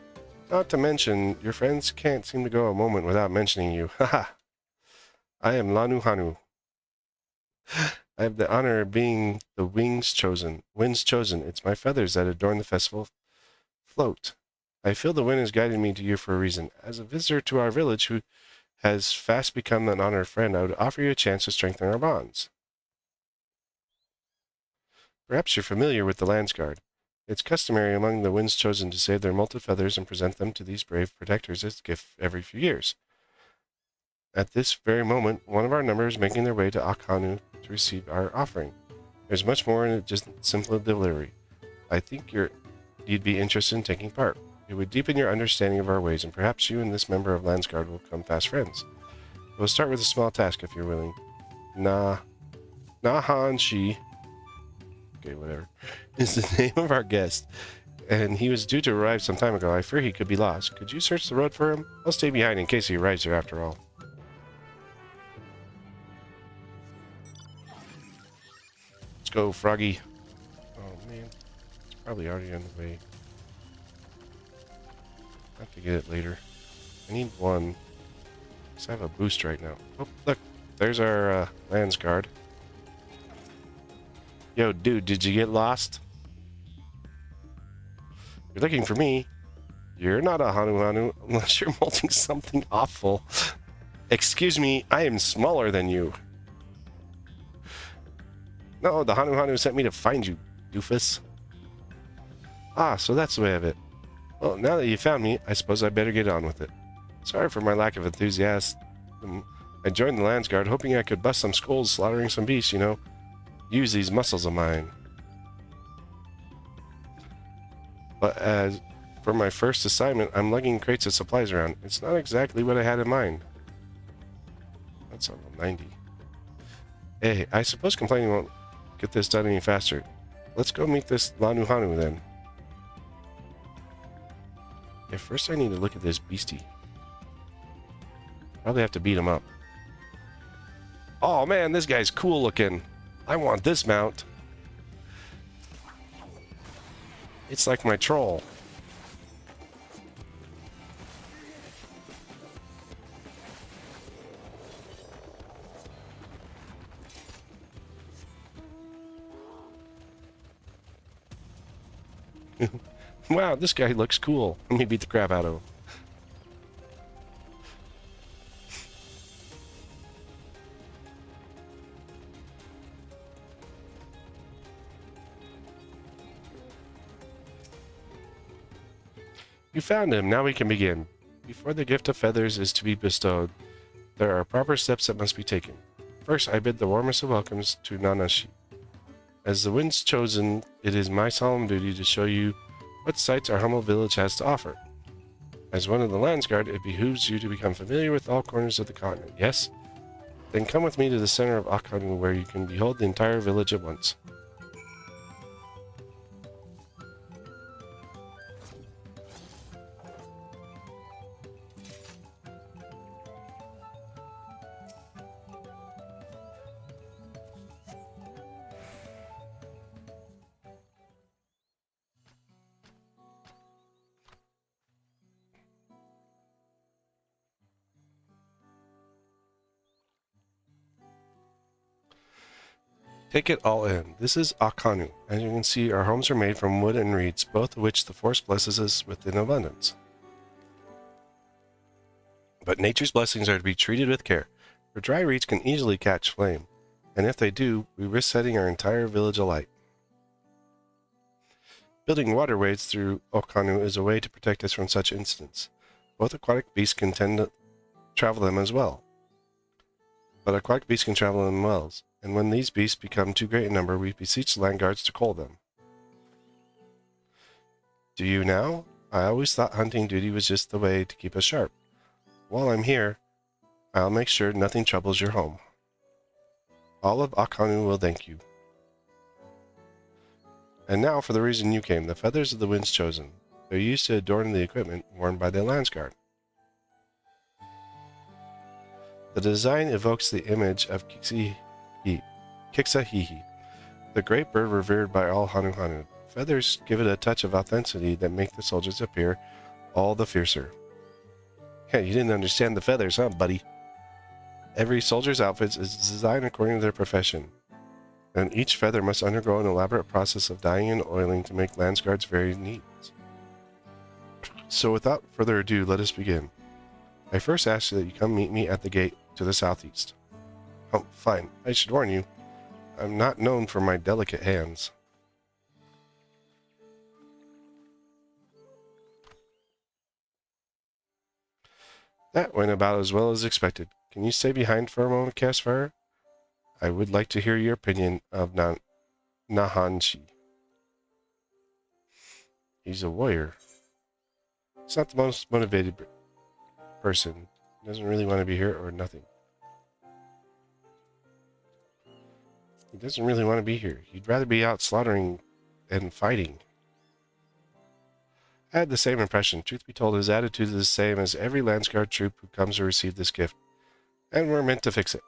Not to mention, your friends can't seem to go a moment without mentioning you. Haha. I am Lanuhanu. I have the honor of being the Wind's Chosen. It's my feathers that adorn the festival float. I feel the wind has guided me to you for a reason. As a visitor to our village who has fast become an honored friend, I would offer you a chance to strengthen our bonds. Perhaps you're familiar with the Landsguard. It's customary among the Wind's Chosen to save their molted feathers and present them to these brave protectors as a gift every few years. At this very moment, one of our number is making their way to Okhanu to receive our offering. There's much more in it just simple delivery. I think you'd be interested in taking part. It would deepen your understanding of our ways, and perhaps you and this member of Landsguard will become fast friends. We'll start with a small task if you're willing. Nahan Shi, okay, whatever, is the name of our guest, and he was due to arrive some time ago. I fear he could be lost. Could you search the road for him? I'll stay behind in case he arrives here after all. Let's go, Froggy. Oh, man. It's probably already on the way. I have to get it later. I need one. Because I have a boost right now. Oh, look. There's our Landsguard. Yo, dude, did you get lost? You're looking for me. You're not a Hanu unless you're molting something awful. Excuse me, I am smaller than you. No, the Hanu sent me to find you, doofus. Ah, so that's the way of it. Well, now that you found me, I suppose I better get on with it. Sorry for my lack of enthusiasm. I joined the Landsguard hoping I could bust some skulls slaughtering some beasts, you know. Use these muscles of mine. But as for my first assignment, I'm lugging crates of supplies around. It's not exactly what I had in mind. That's level 90. Hey, I suppose complaining won't get this done any faster. Let's go meet this Lanuhanu then. Okay, first I need to look at this beastie. Probably have to beat him up. Oh man, this guy's cool looking. I want this mount. It's like my troll. Wow, this guy looks cool. Let me beat the crap out of him. You found him. Now we can begin. Before the gift of feathers is to be bestowed, there are proper steps that must be taken. First, I bid the warmest of welcomes to Nanashi. As the wind's chosen, it is my solemn duty to show you what sights our humble village has to offer. As one of the Landsguard, it behooves you to become familiar with all corners of the continent. Yes? Then come with me to the center of Akanu, where you can behold the entire village at once. Take it all in. This is Akanu. As you can see, our homes are made from wood and reeds, both of which the force blesses us with in abundance. But nature's blessings are to be treated with care, for dry reeds can easily catch flame, and if they do, we risk setting our entire village alight. Building waterways through Akanu is a way to protect us from such incidents. Both aquatic beasts can tend to travel them as well. But aquatic beasts can travel in wells, and when these beasts become too great in number, we beseech the land guards to cull them. Do you now? I always thought hunting duty was just the way to keep us sharp. While I'm here, I'll make sure nothing troubles your home. All of Akanu will thank you. And now for the reason you came, the feathers of the winds chosen. They're used to adorn the equipment worn by the Landsguard. The design evokes the image of Kiksahihi, the great bird revered by all Hanu Hanu. Feathers give it a touch of authenticity that make the soldiers appear all the fiercer. Yeah, you didn't understand the feathers, huh, buddy? Every soldier's outfit is designed according to their profession, and each feather must undergo an elaborate process of dyeing and oiling to make Landsguard's varied needs. So without further ado, let us begin. I first ask you that you come meet me at the gate to the southeast. Oh, fine. I should warn you, I'm not known for my delicate hands. That went about as well as expected. Can you stay behind for a moment, Caspar? I would like to hear your opinion of Nahanshi. He's a warrior. He's not the most motivated person. He doesn't really want to be here or nothing. He doesn't really want to be here. He'd rather be out slaughtering and fighting. I had the same impression. Truth be told, his attitude is the same as every Landsguard troop who comes to receive this gift. And we're meant to fix it.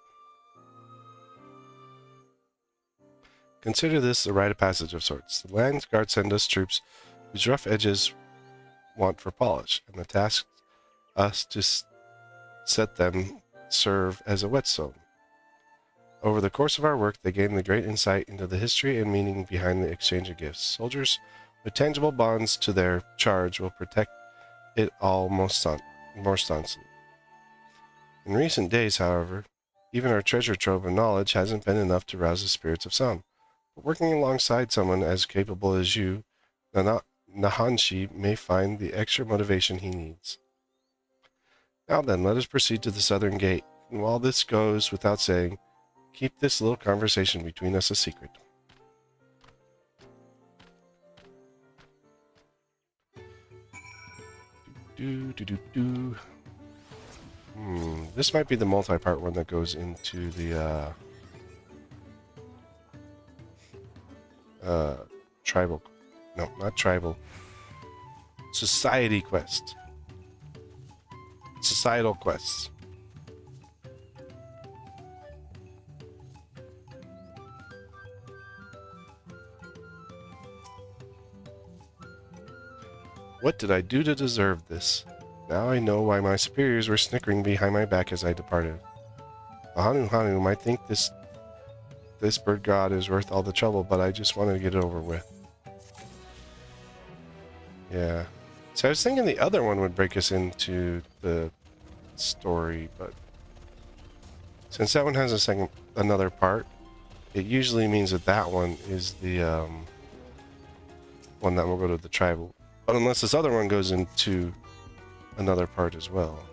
Consider this a rite of passage of sorts. The Landsguard send us troops whose rough edges want for polish, and the task us to set them serve as a whetstone. Over the course of our work, they gain the great insight into the history and meaning behind the exchange of gifts. Soldiers with tangible bonds to their charge will protect it all more staunchly. In recent days, however, even our treasure trove of knowledge hasn't been enough to rouse the spirits of some. But working alongside someone as capable as you, Nahanshi may find the extra motivation he needs. Now then, let us proceed to the southern gate, and while this goes without saying, keep this little conversation between us a secret. This might be the multi-part one that goes into the tribal. No, not tribal. Society quest. Societal quests. What did I do to deserve this? Now I know why my superiors were snickering behind my back as I departed. The Hanu might think this bird god is worth all the trouble, but I just wanted to get it over with. Yeah. So I was thinking the other one would break us into the story, but since that one has another part, it usually means that that one is the one that will go to the tribal. But unless this other one goes into another part as well.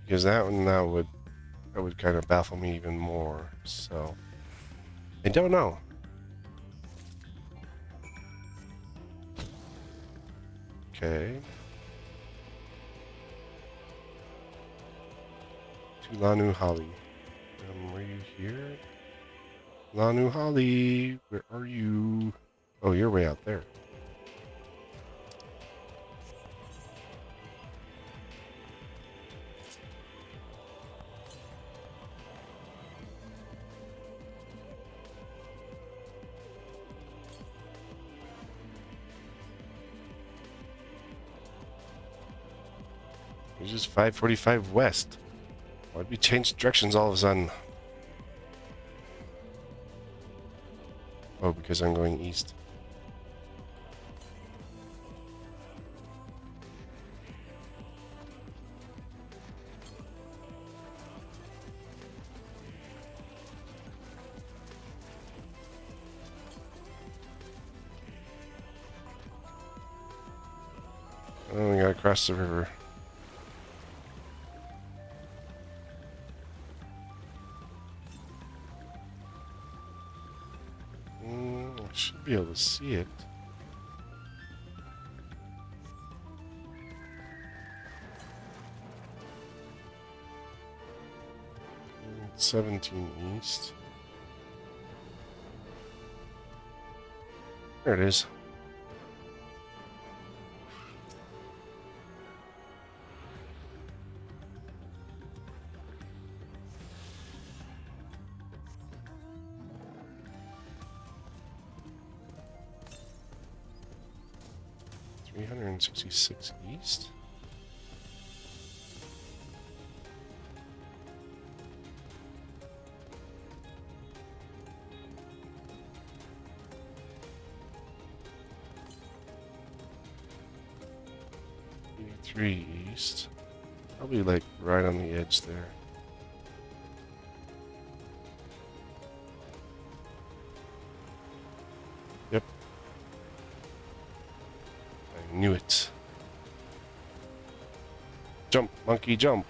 Because that one that would kind of baffle me even more. So I don't know. Okay. To Lanu Holly. Were you here? Lanu Holly, where are you? Oh, you're way out there. It's just 545 west. Why'd we change directions all of a sudden? Oh, because I'm going east. Oh, we gotta cross the river. I should be able to see it. Mm, 17 east. There it is. $366 east. $83 east. Probably like right on the edge there. Yep. I knew it. Jump, monkey, jump.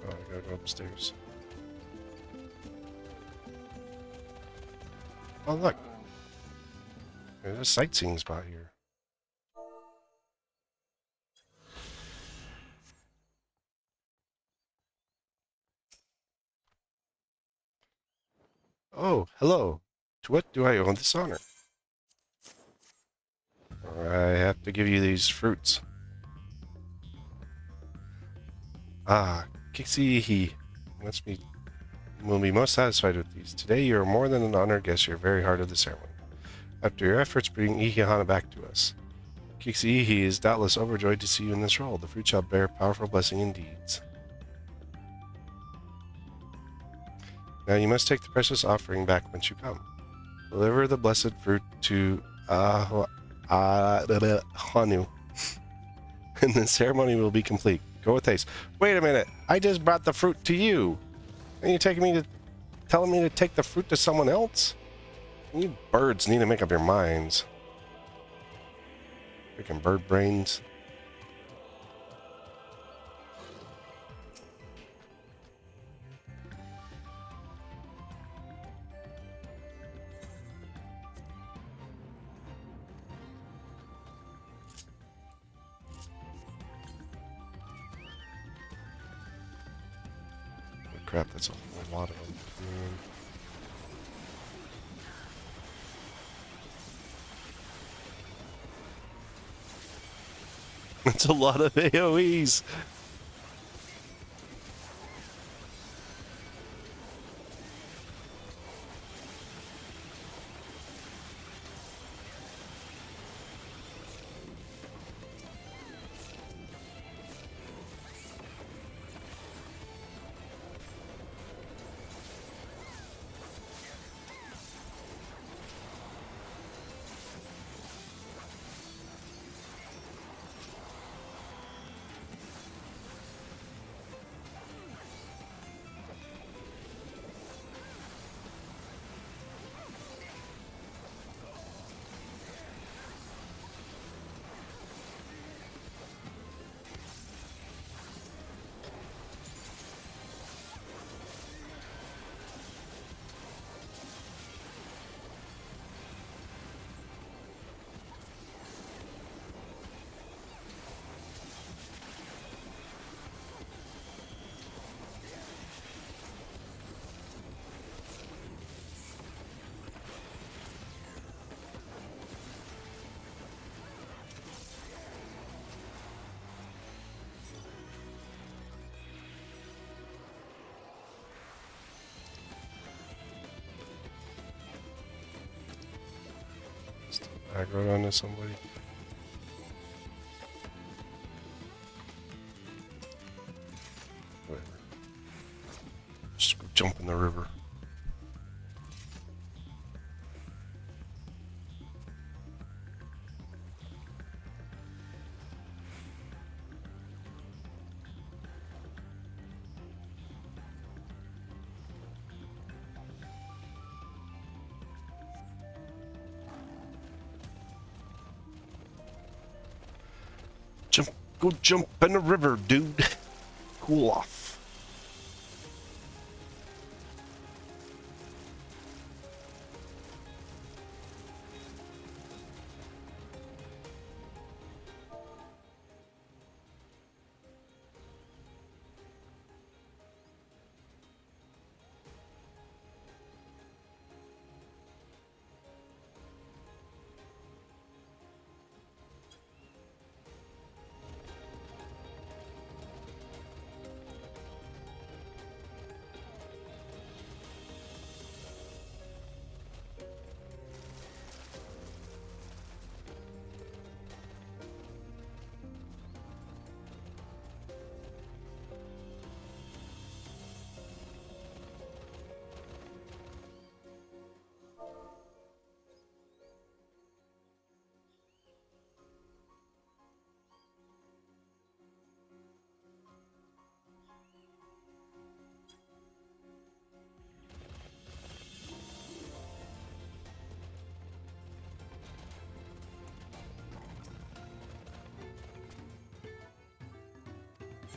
Oh, I gotta go upstairs. Oh, look. There's a sightseeing spot here. Oh, hello. To what do I owe this honor? I have to give you these fruits. Ah, Kixie will be most satisfied with these. Today you are more than an honored guest, you're very heart of the ceremony. After your efforts bring Ihihana back to us, Kixie is doubtless overjoyed to see you in this role. The fruit shall bear powerful blessing indeed. Now you must take the precious offering back whence you come. Deliver the blessed fruit to Hanu, and the ceremony will be complete. Go with haste. Wait a minute. I just brought the fruit to you. And you're telling me to take the fruit to someone else? You birds need to make up your minds. Freaking bird brains. Oh, crap, that's a whole lot of them. That's a lot of AoEs. Aggroed onto somebody. Whatever. Just go jump in the river. Go jump in the river, dude. Cool off.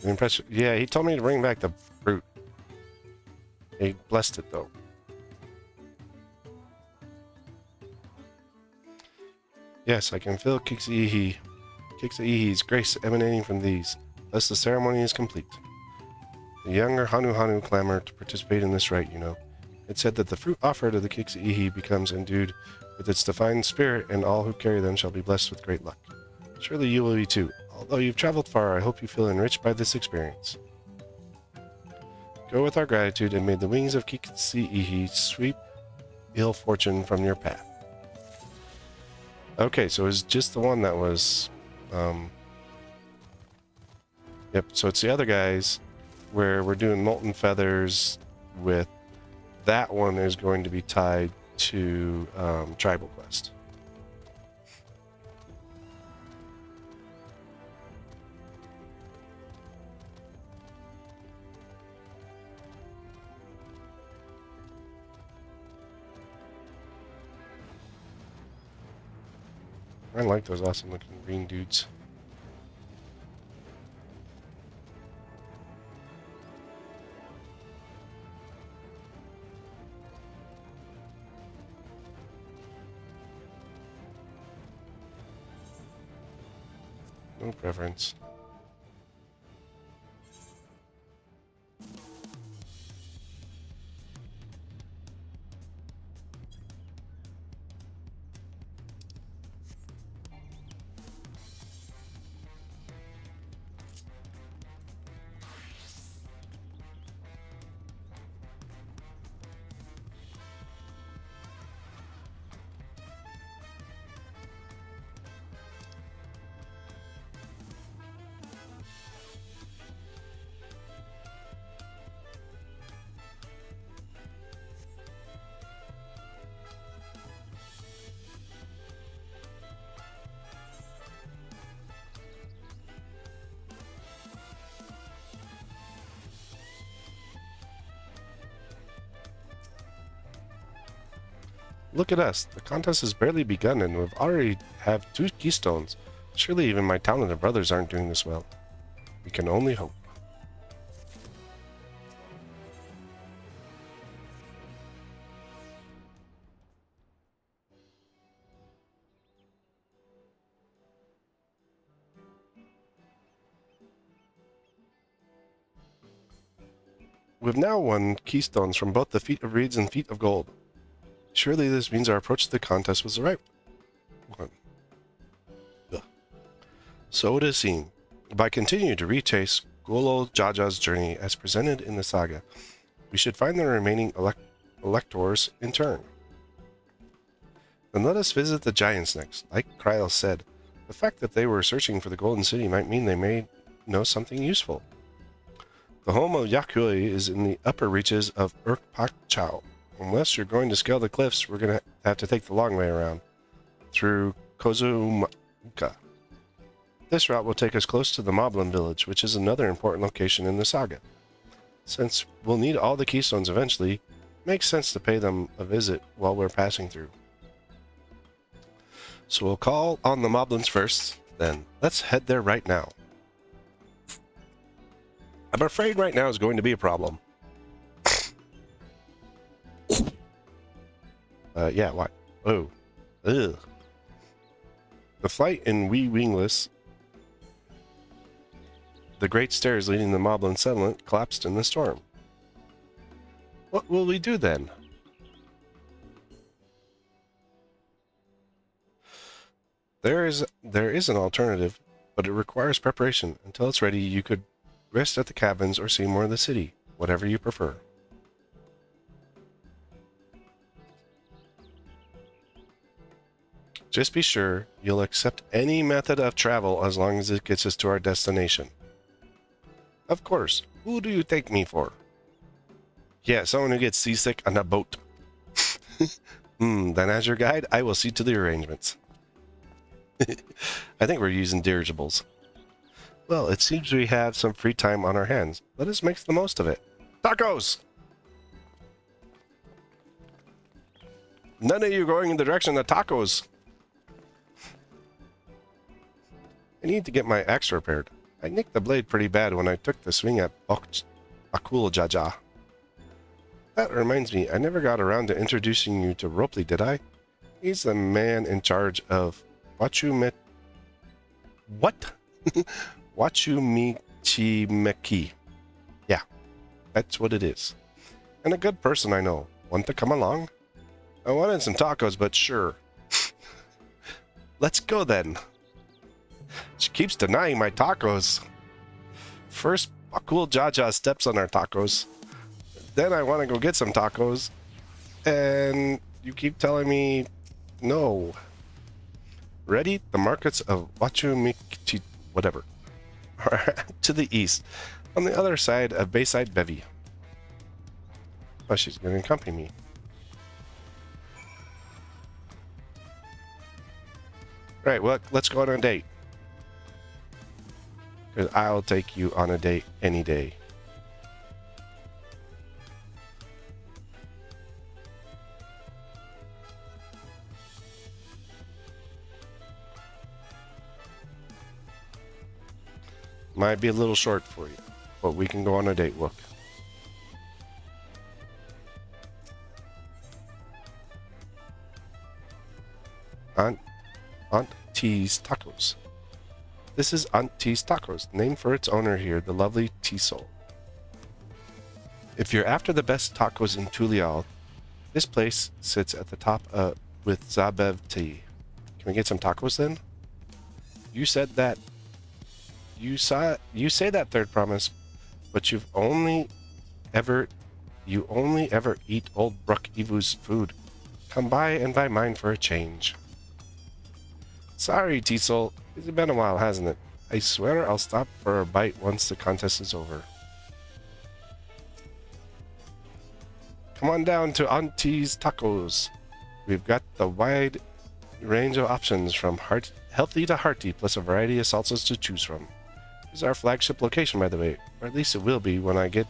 Impressive. Yeah, he told me to bring back the fruit. He blessed it though. Yes, I can feel Kixaihi's grace emanating from these. Thus the ceremony is complete. The younger Hanu clamor to participate in this rite, you know. It said that the fruit offered to the Kixiihi becomes endued with its divine spirit, and all who carry them shall be blessed with great luck. Surely you will be too. Although you've traveled far, I hope you feel enriched by this experience. Go with our gratitude, and may the wings of Kixiihi sweep ill fortune from your path. Okay, so it's just the one that was... Yep, so it's the other guys where we're doing Molten Feathers with... That one is going to be tied to Tribal Quest. I like those awesome looking green dudes. No preference. Look at us. The contest has barely begun and we've already have 2 keystones. Surely even my talented brothers aren't doing this well. We can only hope. We've now won keystones from both the Feet of Reeds and Feet of Gold. Surely this means our approach to the contest was the right one. Ugh. So it is seen. By continuing to retrace Golo Jaja's journey as presented in the saga, we should find the remaining electors in turn. Then let us visit the giants next. Like Kryl said, the fact that they were searching for the Golden City might mean they may know something useful. The home of Yakui is in the upper reaches of Urkpakchao. Unless you're going to scale the cliffs, we're going to have to take the long way around, through Kozumuka. This route will take us close to the Moblin village, which is another important location in the saga. Since we'll need all the keystones eventually, it makes sense to pay them a visit while we're passing through. So we'll call on the Moblins first, then let's head there right now. I'm afraid right now is going to be a problem. Yeah, why? Oh. Ugh. The flight in Wee Wingless, the great stairs leading the Moblin settlement, collapsed in the storm. What will we do then? There is an alternative, but it requires preparation. Until it's ready, you could rest at the cabins or see more of the city, whatever you prefer. Just be sure you'll accept any method of travel as long as it gets us to our destination. Of course. Who do you take me for? Yeah, someone who gets seasick on a boat. Then as your guide, I will see to the arrangements. I think we're using dirigibles. Well, it seems we have some free time on our hands. Let us make the most of it. Tacos! None of you going in the direction of tacos. I need to get my axe repaired. I nicked the blade pretty bad when I took the swing at Akul Jaja. That reminds me, I never got around to introducing you to Ropley, did I? He's the man in charge of Wachumichimeki. Yeah, that's what it is. And a good person I know. Want to come along? I wanted some tacos, but sure. Let's go then. She keeps denying my tacos. First, Bakul Jaja steps on our tacos. Then I want to go get some tacos. And you keep telling me no. Ready? The markets of Wachumikchi, whatever, are to the east, on the other side of Bayside Bevy. Oh, she's going to accompany me. Right, well, let's go on a date. Because I'll take you on a date any day. Might be a little short for you, but we can go on a date. Look. Auntie's Tacos. This is Auntie's Tacos, named for its owner here, the lovely Tisol. If you're after the best tacos in Tulial, this place sits at the top with Zabev tea. Can we get some tacos then? You said that. You say that third promise, but you only ever eat old Bruck Ivu's food. Come by and buy mine for a change. Sorry, Tisol. It's been a while, hasn't it? I swear I'll stop for a bite once the contest is over. Come on down to Auntie's Tacos. We've got the wide range of options from healthy to hearty, plus a variety of salsas to choose from. This is our flagship location, by the way. Or at least it will be when I get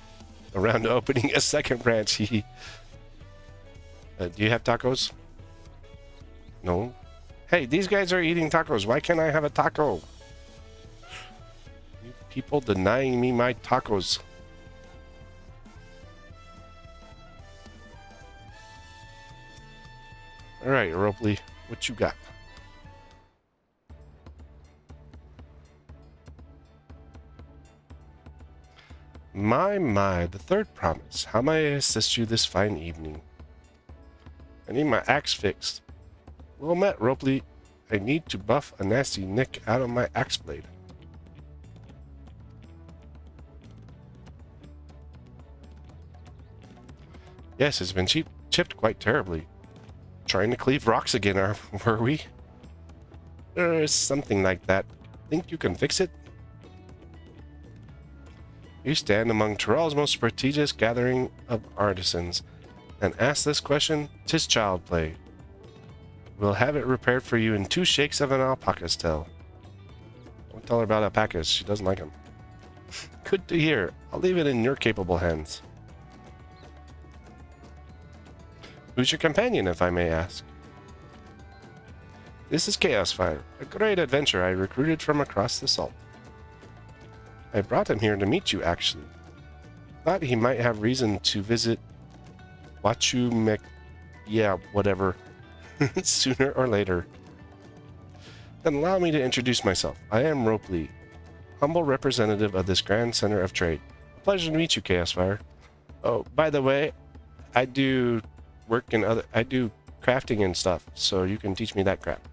around to opening a second branch. Do you have tacos? No? Hey, these guys are eating tacos. Why can't I have a taco? You people denying me my tacos. Alright, Ropley, what you got? My, the third promise. How may I assist you this fine evening? I need my axe fixed. Well met, Ropley. I need to buff a nasty nick out of my axe blade. Yes, it's been chipped quite terribly. Trying to cleave rocks again, were we? Something like that. Think you can fix it? You stand among Tyrell's most prestigious gathering of artisans, and ask this question, 'tis child play. We'll have it repaired for you in 2 shakes of an alpaca's tail. Don't tell her about alpacas, she doesn't like them. Good to hear. I'll leave it in your capable hands. Who's your companion, if I may ask? This is Chaosfire, a great adventurer I recruited from across the salt. I brought him here to meet you, actually. Thought he might have reason to visit whatever, sooner or later. Then allow me to introduce myself. I am Ropley, humble representative of this grand center of trade. A pleasure to meet you, Chaosfire. Oh, by the way, I do crafting and stuff, so you can teach me that crap.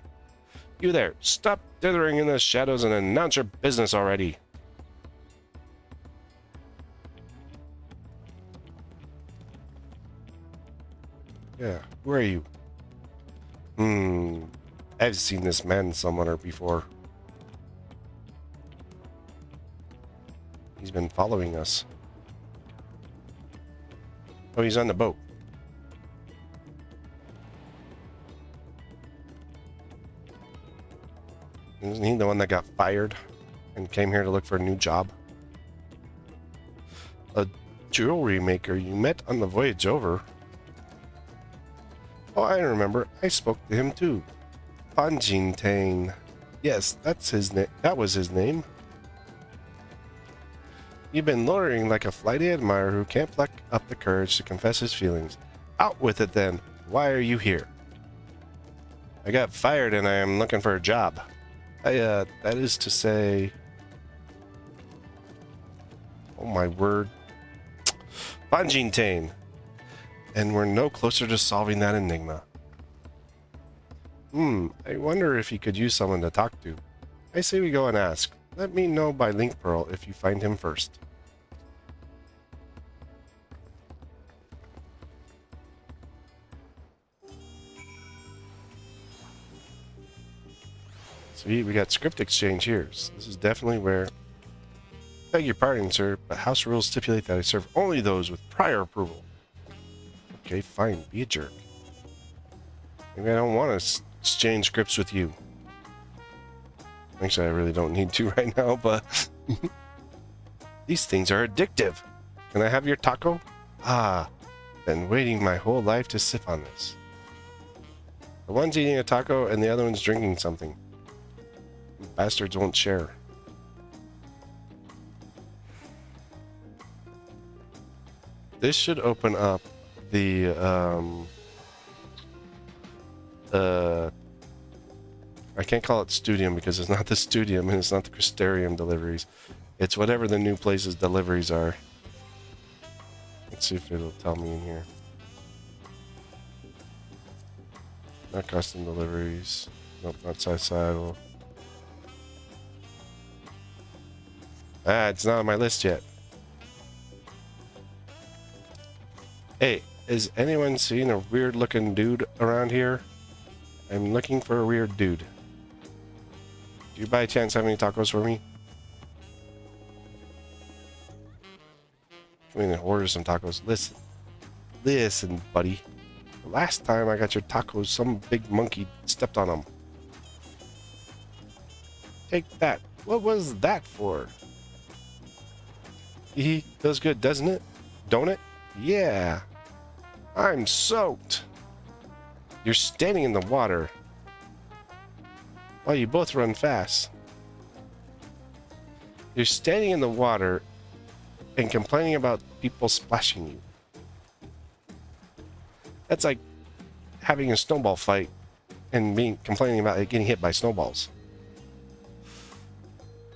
You there, stop dithering in the shadows and announce your business already. Yeah, where are you? I've seen this man somewhere before. He's been following us. Oh, he's on the boat. Isn't he the one that got fired and came here to look for a new job? A jewelry maker you met on the voyage over. Oh, I remember. I spoke to him too. Panjin Tang. Yes, that's his name. That was his name. You've been loitering like a flighty admirer who can't pluck up the courage to confess his feelings. Out with it then. Why are you here? I got fired and I am looking for a job. That is to say... Oh my word. Panjin Tang. and we're no closer to solving that enigma. I wonder if he could use someone to talk to. I say we go and ask. Let me know by Link Pearl if you find him first. See, we got script exchange here. So this is definitely where... Beg your pardon, sir, but house rules stipulate that I serve only those with prior approval. Okay, fine. Be a jerk. Maybe I don't want to exchange scripts with you. Actually, I really don't need to right now, but... These things are addictive. Can I have your taco? Ah, been waiting my whole life to sip on this. The one's eating a taco and the other one's drinking something. Bastards won't share. This should open up the I can't call it Studium because it's not the Studium and it's not the Crystarium deliveries. It's whatever the new place's deliveries are. Let's see if it'll tell me in here. Not custom deliveries. Nope, not societal. Ah, it's not on my list yet. Hey, is anyone seeing a weird looking dude around here? I'm looking for a weird dude. Do you by chance have any tacos for me? Come in and order some tacos. Listen, buddy. The last time I got your tacos, some big monkey stepped on them. Take that. What was that for? Feels good, doesn't it? Don't it? Yeah. I'm soaked. You're standing in the water. Well, you both run fast. You're standing in the water and complaining about people splashing you. That's like having a snowball fight and complaining about it getting hit by snowballs.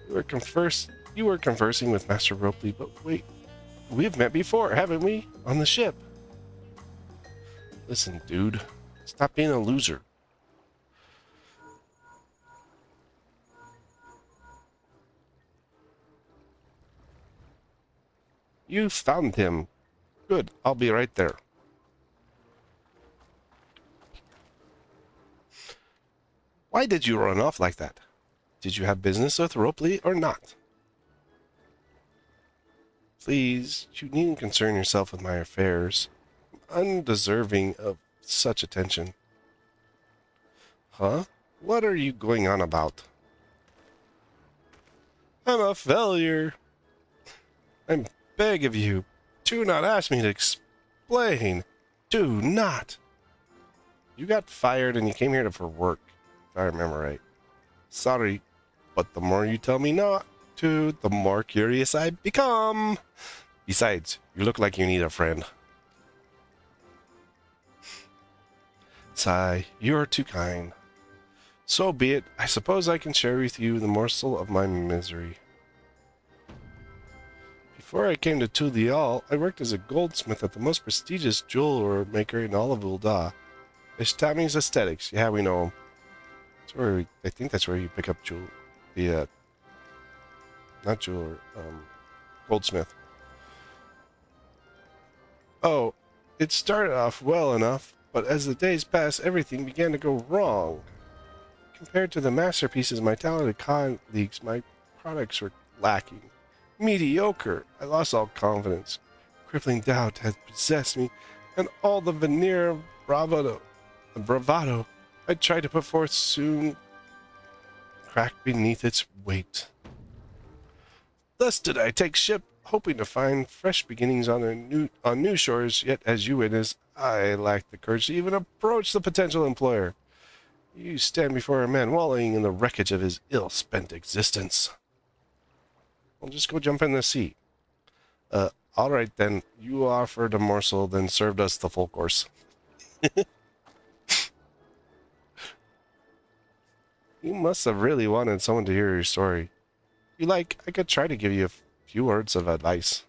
You were conversing with Master Ropley, but wait, we've met before, haven't we? On the ship. Listen, dude, stop being a loser. You found him. Good, I'll be right there. Why did you run off like that? Did you have business with Ropley or not? Please, you needn't concern yourself with my affairs. I'm undeserving of such attention. Huh? What are you going on about? I'm a failure. I beg of you, do not ask me to explain. Do not. You got fired and you came here for work, if I remember right. Sorry, but the more you tell me not to, the more curious I become. Besides, you look like you need a friend. Sigh, you are too kind. So be it. I suppose I can share with you the morsel of my misery. Before I came to Tulial, I worked as a goldsmith at the most prestigious jeweler maker in all of Ul'dah. Ishtaming's Aesthetics. Yeah, we know him. That's where I think that's where you pick up not jeweler, goldsmith. Oh, it started off well enough, but as the days passed, everything began to go wrong. Compared to the masterpieces of my talented colleagues, my products were lacking. Mediocre. I lost all confidence. Crippling doubt had possessed me, and all the veneer of bravado I tried to put forth soon cracked beneath its weight. Thus did I take ship, hoping to find fresh beginnings on new shores, yet as you witness, I lacked the courage to even approach the potential employer. You stand before a man wallowing in the wreckage of his ill-spent existence. Well, just go jump in the sea. All right then. You offered a morsel, then served us the full course. You must have really wanted someone to hear your story. If you like, I could try to give you a few words of advice.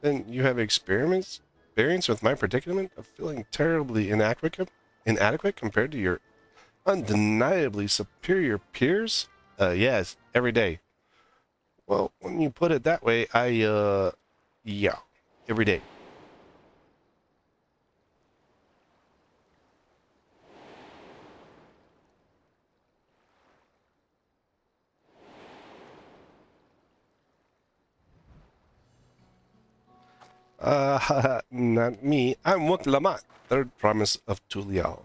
Then you have experience experience with my predicament of feeling terribly inadequate compared to your undeniably superior peers? Yes, every day. Well, when you put it that way, yeah, every day. Not me. I'm Wuklamat, third promise of Tulial,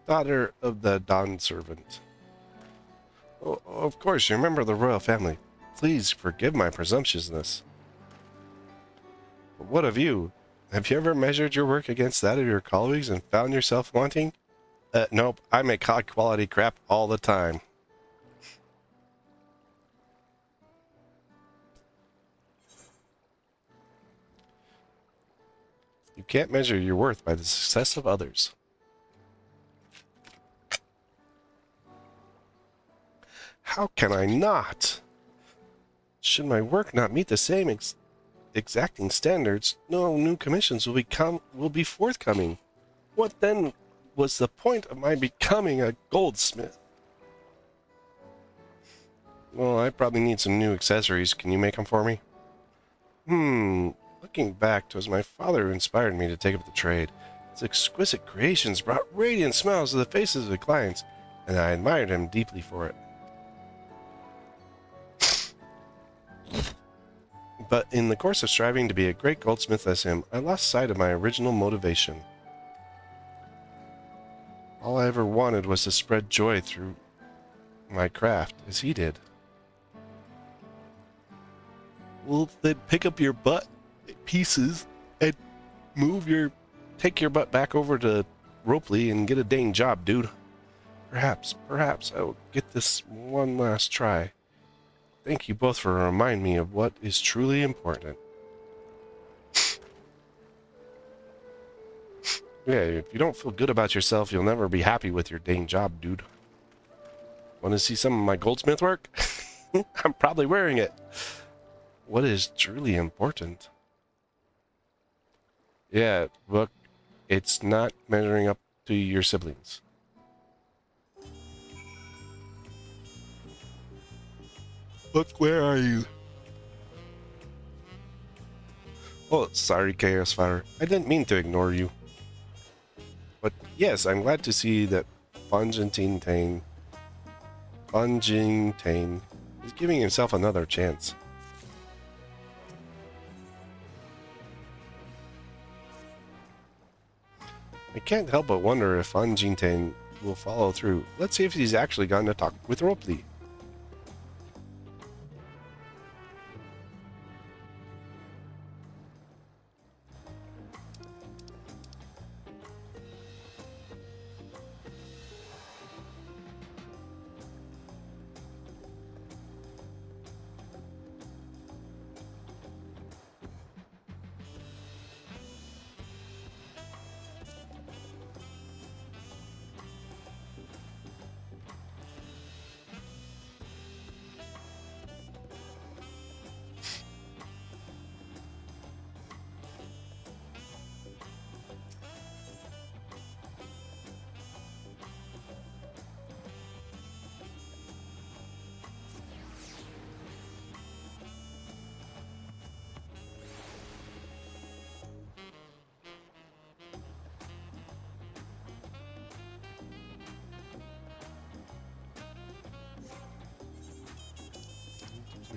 daughter of the Dawn servant. Oh, of course, you remember the royal family. Please forgive my presumptuousness. But what of you? Have you ever measured your work against that of your colleagues and found yourself wanting? Nope, I make high-quality crap all the time. You can't measure your worth by the success of others. How can I not? Should my work not meet the same exacting standards, no new commissions will be forthcoming. What then was the point of my becoming a goldsmith? Well, I probably need some new accessories. Can you make them for me? Looking back, 'twas my father who inspired me to take up the trade. His exquisite creations brought radiant smiles to the faces of the clients, and I admired him deeply for it. But in the course of striving to be a great goldsmith as him, I lost sight of my original motivation. All I ever wanted was to spread joy through my craft, as he did. Well, then pick up your butt pieces and take your butt back over to Ropley and get a dang job, dude. Perhaps I will get this one last try. Thank you both for reminding me of what is truly important. Yeah, if you don't feel good about yourself, you'll never be happy with your dang job, dude. Want to see some of my goldsmith work? I'm probably wearing it. What is truly important? Yeah, look, it's not measuring up to your siblings. Look, where are you? Oh, sorry, Chaos Fire. I didn't mean to ignore you. But yes, I'm glad to see that Funjintane is giving himself another chance. I can't help but wonder if Funjintane will follow through. Let's see if he's actually gone to talk with Ropley.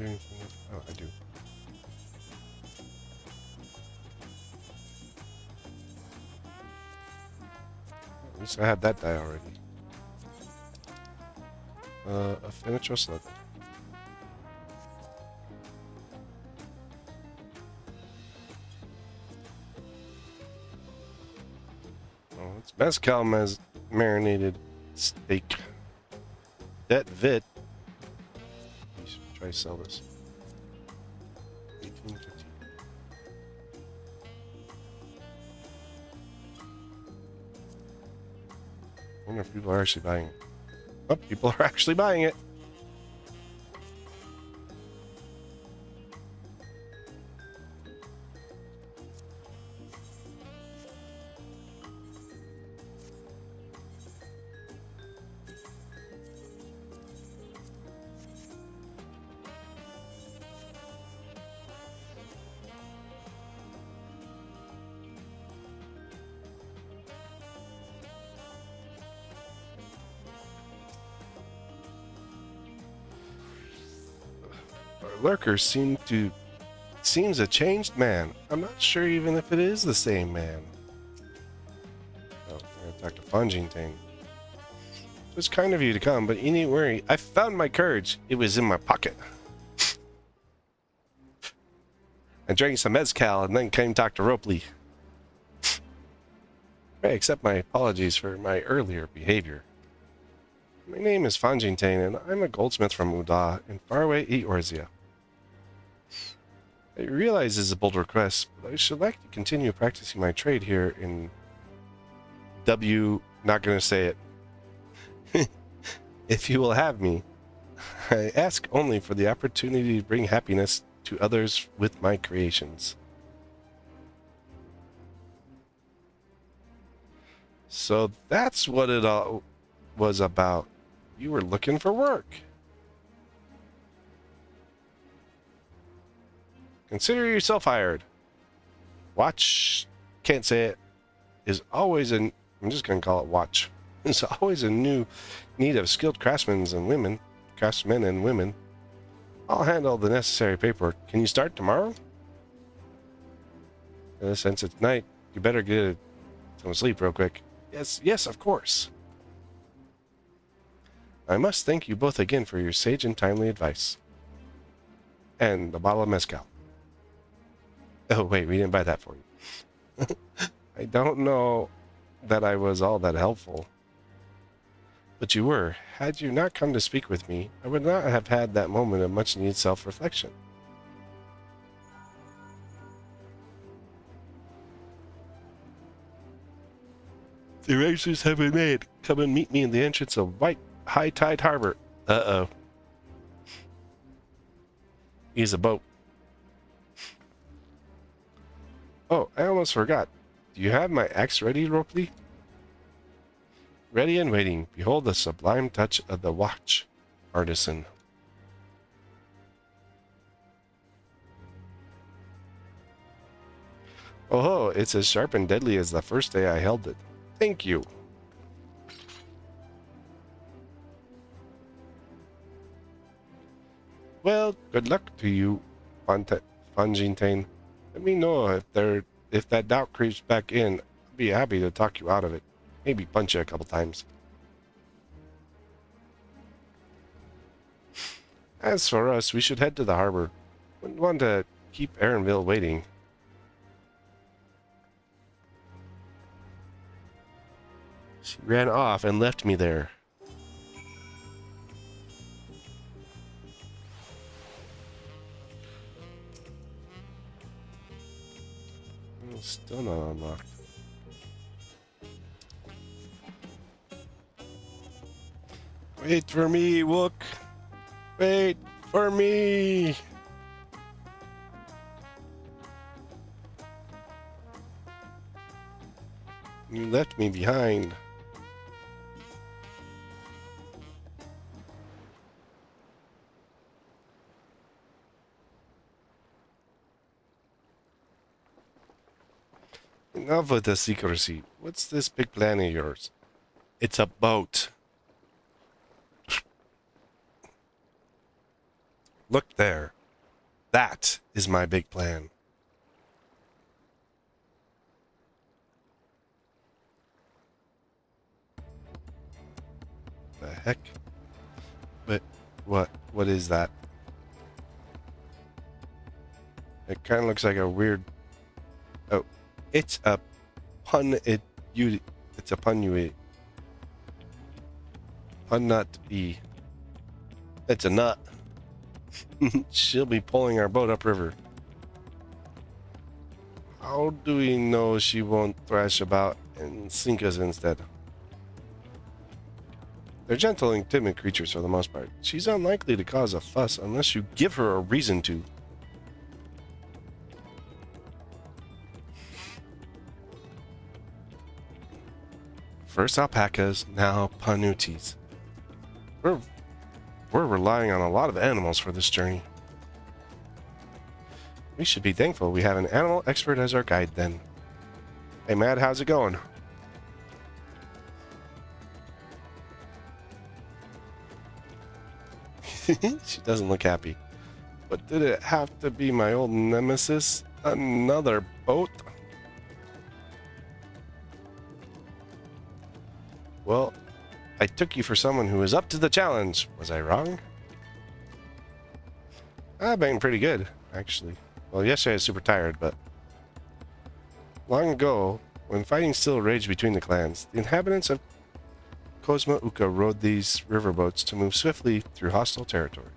Oh, I do. At least I had that die already. A finish or slug. Oh, it's mezcal marinated steak. That vit. Try to sell this. 18.15. I wonder if people are actually buying it. Oh, people are actually buying it. lurker seems a changed man. I'm not sure even if it is the same man. Oh, I'm gonna talk to Fonjintane. It was kind of you to come, but you needn't worry. I found my courage. It was in my pocket. I drank some mezcal and then came talk to Ropley. I accept my apologies for my earlier behavior. My name is Fonjintane, and I'm a goldsmith from Uda in faraway Eorzea. I realize this is a bold request, but I should like to continue practicing my trade here in not gonna say it. If you will have me, I ask only for the opportunity to bring happiness to others with my creations. So that's what it all was about. You were looking for work. Consider yourself hired. Watch, can't say it, is always I'm just going to call it watch. There's always a new need of skilled craftsmen and women. I'll handle the necessary paperwork. Can you start tomorrow? Since it's night, you better get some sleep real quick. Yes, of course. I must thank you both again for your sage and timely advice. And the bottle of mezcal. Oh, wait, we didn't buy that for you. I don't know that I was all that helpful. But you were. Had you not come to speak with me, I would not have had that moment of much-needed self-reflection. The arrangements have been made. Come and meet me in the entrance of White High Tide Harbor. Uh-oh. He's a boat. Oh, I almost forgot. Do you have my axe ready, Ropley? Ready and waiting. Behold the sublime touch of the watch artisan. Oh, it's as sharp and deadly as the first day I held it. Thank you. Well, good luck to you, Fonjintane. Let me know if that doubt creeps back in. I'd be happy to talk you out of it. Maybe punch you a couple times. As for us, we should head to the harbor. Wouldn't want to keep Aaronville waiting. She ran off and left me there. Still not unlocked. Wait for me, Wook. Wait for me. You left me behind. Enough with the secrecy. What's this big plan of yours? It's a boat. Look there. That is my big plan. The heck? But what is that? It kind of looks like a weird. Oh, it's a pun. It's a pun. Pun nut. It's a nut. She'll be pulling our boat upriver. How do we know she won't thrash about and sink us instead? They're gentle and timid creatures for the most part. She's unlikely to cause a fuss unless you give her a reason to. First alpacas, now panutis. We're relying on a lot of animals for this journey. We should be thankful we have an animal expert as our guide then. Hey Mad, how's it going? She doesn't look happy. But did it have to be my old nemesis? Another boat? Well, I took you for someone who was up to the challenge. Was I wrong? I've been pretty good, actually. Well, yesterday I was super tired, but... Long ago, when fighting still raged between the clans, the inhabitants of Kozma Uka rode these riverboats to move swiftly through hostile territory.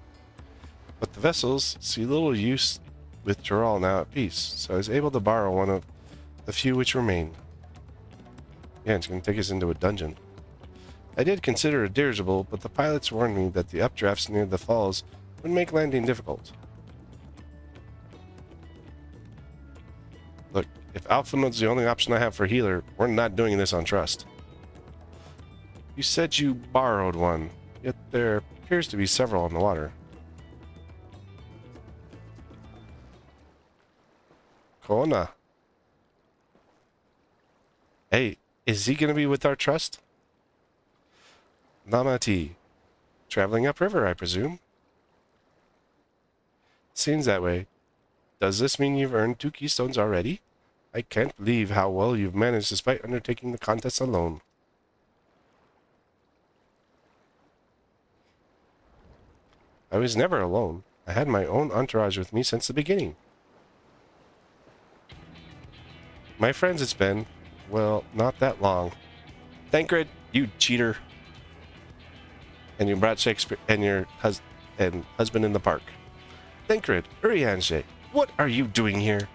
But the vessels see little use with Joral now at peace, so I was able to borrow one of the few which remain. Yeah, it's going to take us into a dungeon. I did consider a dirigible, but the pilots warned me that the updrafts near the falls would make landing difficult. Look, if Alpha Mode's the only option I have for healer, we're not doing this on trust. You said you borrowed one, yet there appears to be several on the water. Kona. Hey, is he going to be with our trust? Namati. Traveling upriver, I presume. Seems that way. Does this mean you've earned 2 keystones already? I can't believe how well you've managed despite undertaking the contest alone. I was never alone. I had my own entourage with me since the beginning. My friends, it's been, well, not that long. Thancred, you cheater. And you brought Shakespeare and your husband in the park. Thancred, Urianger, what are you doing here?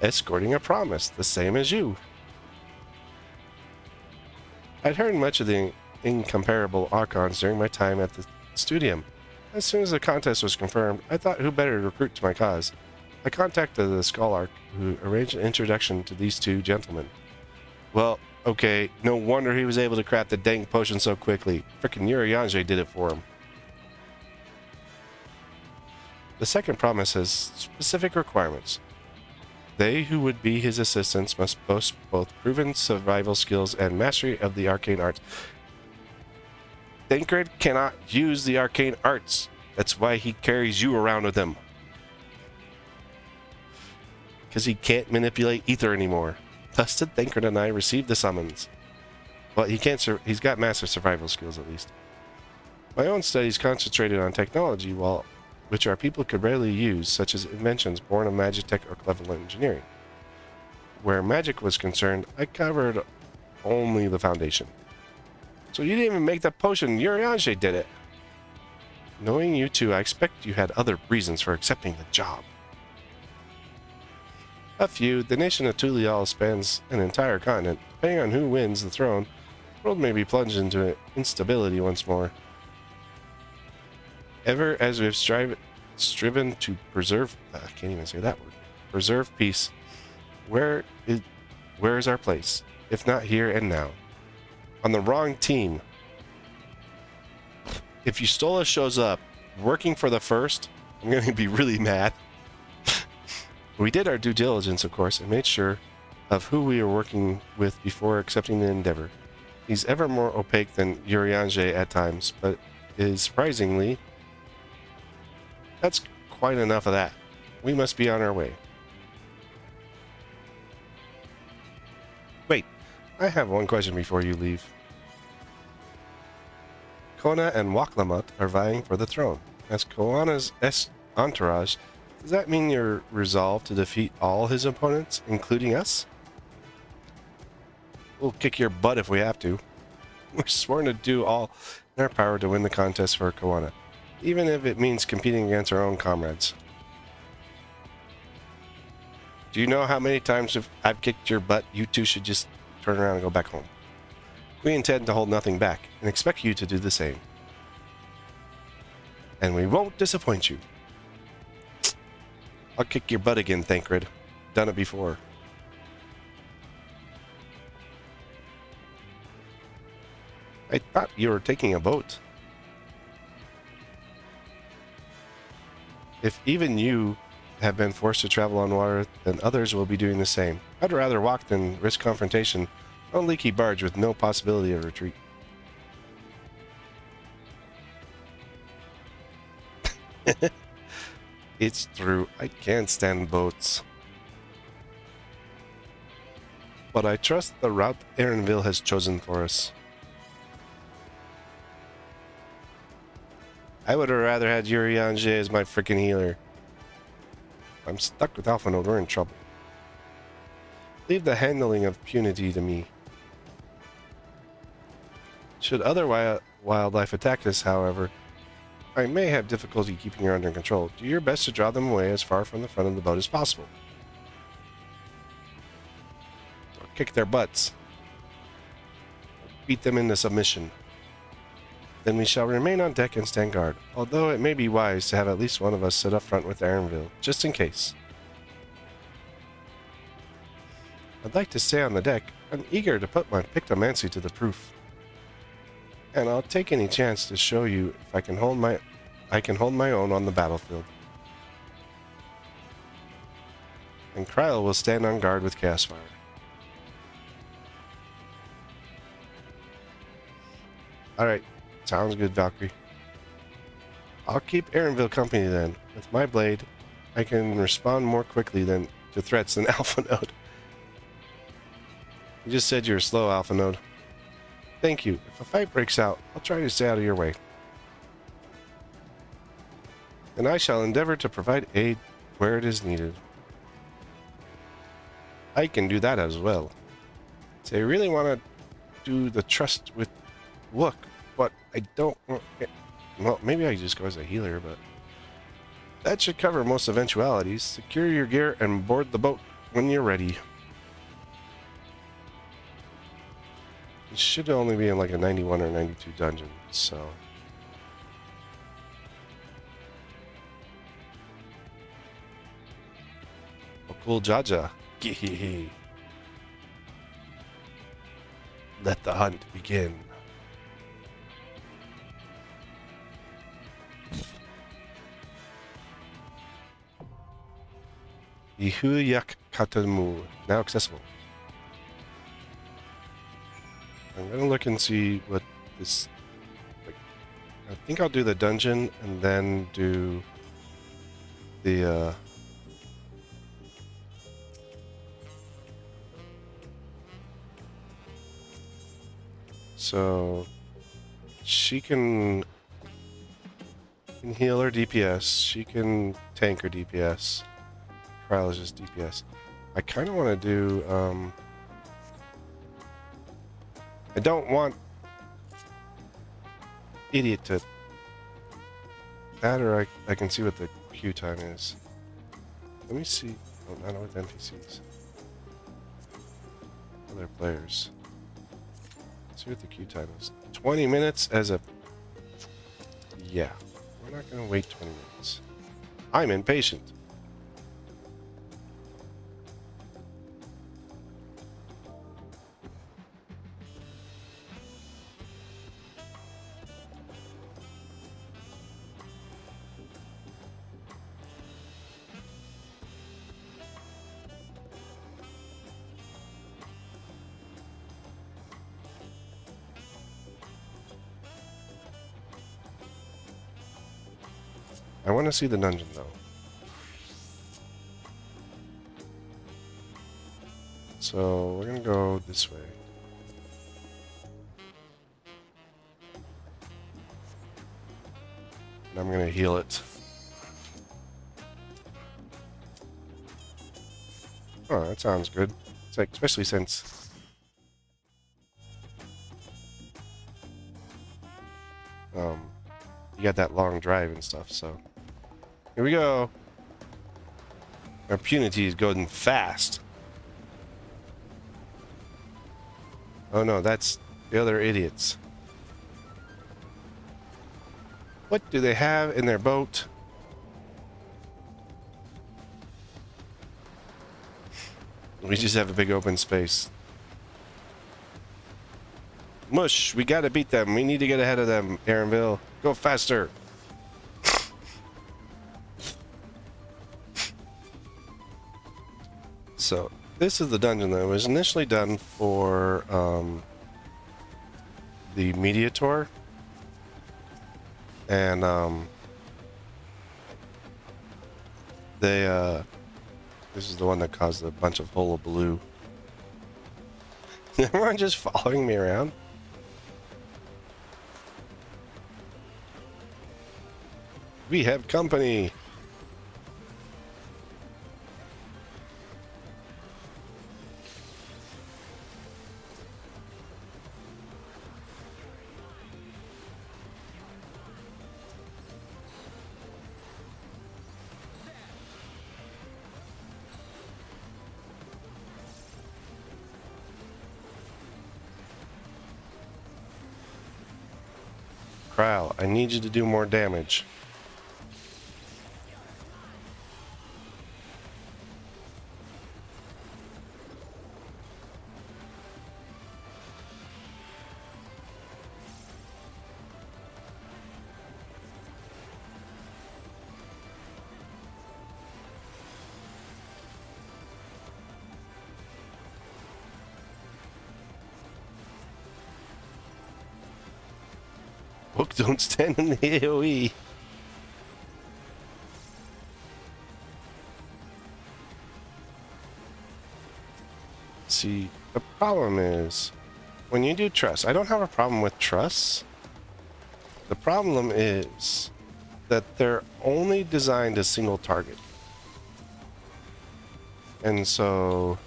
Escorting a promise, the same as you. I'd heard much of the incomparable Archons during my time at the Studium. As soon as the contest was confirmed, I thought who better to recruit to my cause. I contacted the Scholarch, who arranged an introduction to these 2 gentlemen. Well, okay, no wonder he was able to craft the dang potion so quickly. Frickin' Urianger did it for him. The second promise has specific requirements. They who would be his assistants must boast both proven survival skills and mastery of the arcane arts. Thancred cannot use the arcane arts. That's why he carries you around with him. Because he can't manipulate ether anymore. Thus did Thancred and I receive the summons. Well, he's got massive survival skills at least. My own studies concentrated on technology, which our people could rarely use, such as inventions born of magitech or clever engineering. Where magic was concerned, I covered only the foundation. So you didn't even make that potion, Urianger did it. Knowing you two, I expect you had other reasons for accepting the job. A few. The nation of Tulial spans an entire continent. Depending on who wins the throne, the world may be plunged into instability once more. Ever as we have striven to preserve... I can't even say that word. Preserve peace. Where is our place? If not here and now. On the wrong team. If Eustola shows up working for the first, I'm going to be really mad. We did our due diligence, of course, and made sure of who we were working with before accepting the endeavor. He's ever more opaque than Urianger at times, but is surprisingly... That's quite enough of that. We must be on our way. Wait, I have one question before you leave. Kona and Waklamat are vying for the throne. As Koana's entourage, does that mean you're resolved to defeat all his opponents, including us? We'll kick your butt if we have to. We're sworn to do all in our power to win the contest for Koana, even if it means competing against our own comrades. Do you know how many times I've kicked your butt? You two should just turn around and go back home. We intend to hold nothing back and expect you to do the same. And we won't disappoint you. I'll kick your butt again, Thancred. Done it before. I thought you were taking a boat. If even you have been forced to travel on water, then others will be doing the same. I'd rather walk than risk confrontation on a leaky barge with no possibility of retreat. It's true. I can't stand boats. But I trust the route Erenville has chosen for us. I would have rather had Urianger as my freaking healer. I'm stuck with Alpha Node. We're in trouble. Leave the handling of punity to me. Should other wildlife attack us, however, I may have difficulty keeping her under control. Do your best to draw them away as far from the front of the boat as possible. Or kick their butts. Beat them into submission. Then we shall remain on deck and stand guard, although it may be wise to have at least one of us sit up front with Erenville, just in case. I'd like to stay on the deck. I'm eager to put my pictomancy to the proof. And I'll take any chance to show you if I can hold my own on the battlefield. And Kryl will stand on guard with Chaos Fire. Alright, sounds good, Valkyrie. I'll keep Erenville company then. With my blade, I can respond more quickly to threats than Alpha Node. You just said you were slow, Alpha Node. Thank you. If a fight breaks out, I'll try to stay out of your way. And I shall endeavor to provide aid where it is needed. I can do that as well. So I really want to do the trust with Look, but I don't want... Well, maybe I just go as a healer, but... That should cover most eventualities. Secure your gear and board the boat when you're ready. It should only be in like a 91 or 92 dungeon, so... Oh, cool Jaja. Gee. Let the hunt begin. Ihuyak Katamu, now accessible. I'm gonna look and see what this... Like, I think I'll do the dungeon and then do the... So she can heal her DPS. She can tank her DPS. Kryl is just DPS. I kind of want to do. I don't want idiot to that, or I can see what the queue time is. Let me see. Oh, not with NPCs. Other players. See what the queue time is. 20 minutes as a... Yeah. We're not going to wait 20 minutes. I'm impatient. I want to see the dungeon, though. So, we're going to go this way. And I'm going to heal it. Oh, that sounds good. It's like, especially since... you got that long drive and stuff, so... Here we go. Our punity is going fast. Oh no, that's the other idiots. What do they have in their boat? We just have a big open space. Mush, we gotta beat them. We need to get ahead of them, Erenville. Go faster. So, this is the dungeon that was initially done for the Mediator. And They, this is the one that caused a bunch of hullabaloo. Everyone just following me around. We have company. Kral, I need you to do more damage. Book don't stand in the AoE. See, the problem is when you do truss, I don't have a problem with truss. The problem is that they're only designed as single target. And so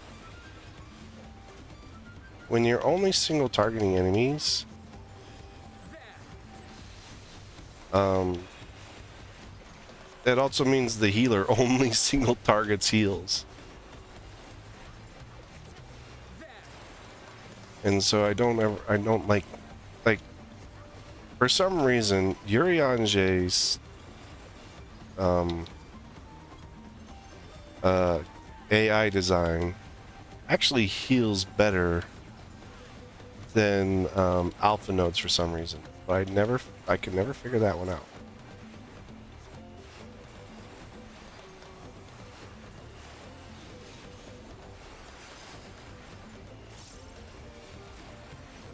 when you're only single targeting enemies, that also means the healer only single targets heals. And so I don't like, for some reason, Urianje's AI design actually heals better than alpha nodes for some reason. But I could never figure that one out.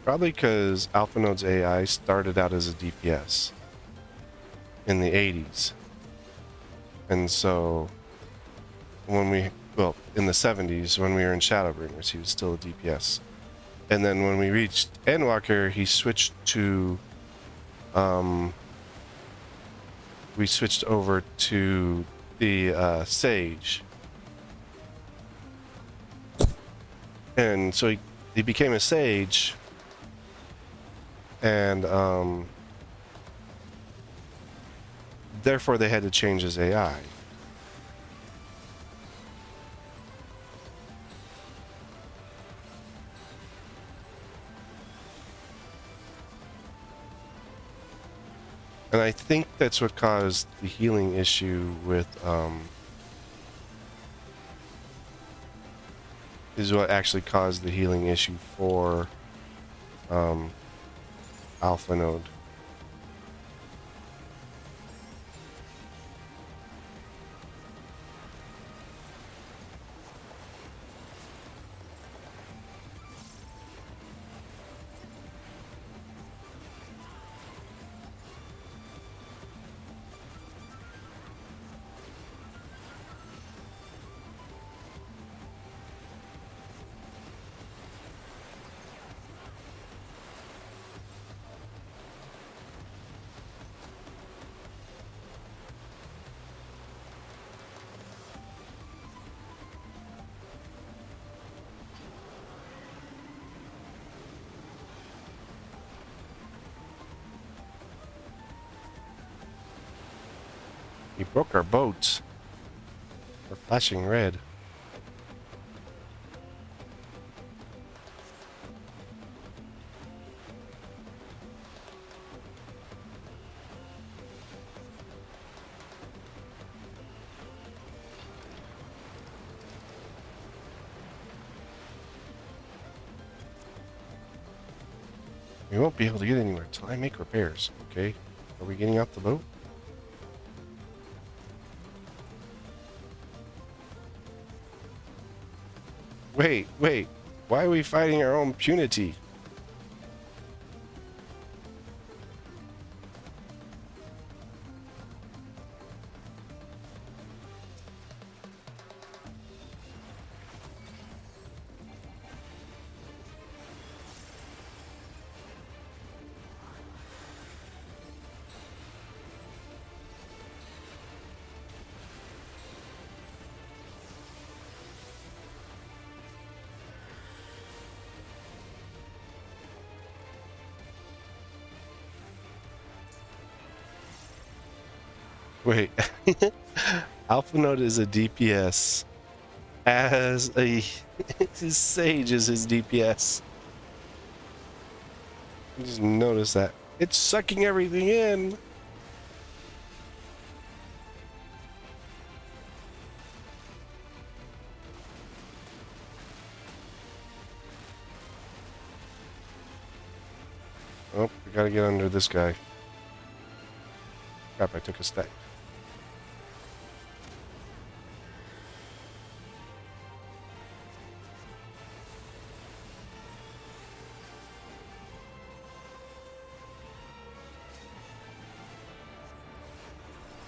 Probably because Alpha Node's AI started out as a DPS in the 80s. And so when in the 70s, when we were in Shadowbringers, he was still a DPS. And then when we reached Endwalker, he switched to we switched over to the Sage. And so he became a Sage. And therefore they had to change his AI. And I think that's what caused the healing issue with is what actually caused the healing issue for Alpha Node. He broke our boats. They're flashing red. We won't be able to get anywhere till I make repairs, okay? Are we getting off the boat? Wait. Why are we fighting our own punity? Wait. Alpha Node is a DPS. As a his Sage is his DPS. I just noticed that. It's sucking everything in. Oh, we gotta get under this guy. Crap, I took a stack.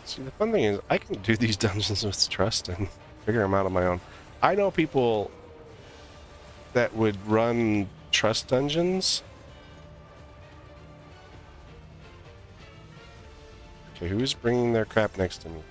See, the fun thing is, I can do these dungeons with trust and figure them out on my own. I know people that would run trust dungeons. Okay, who's bringing their crap next to me?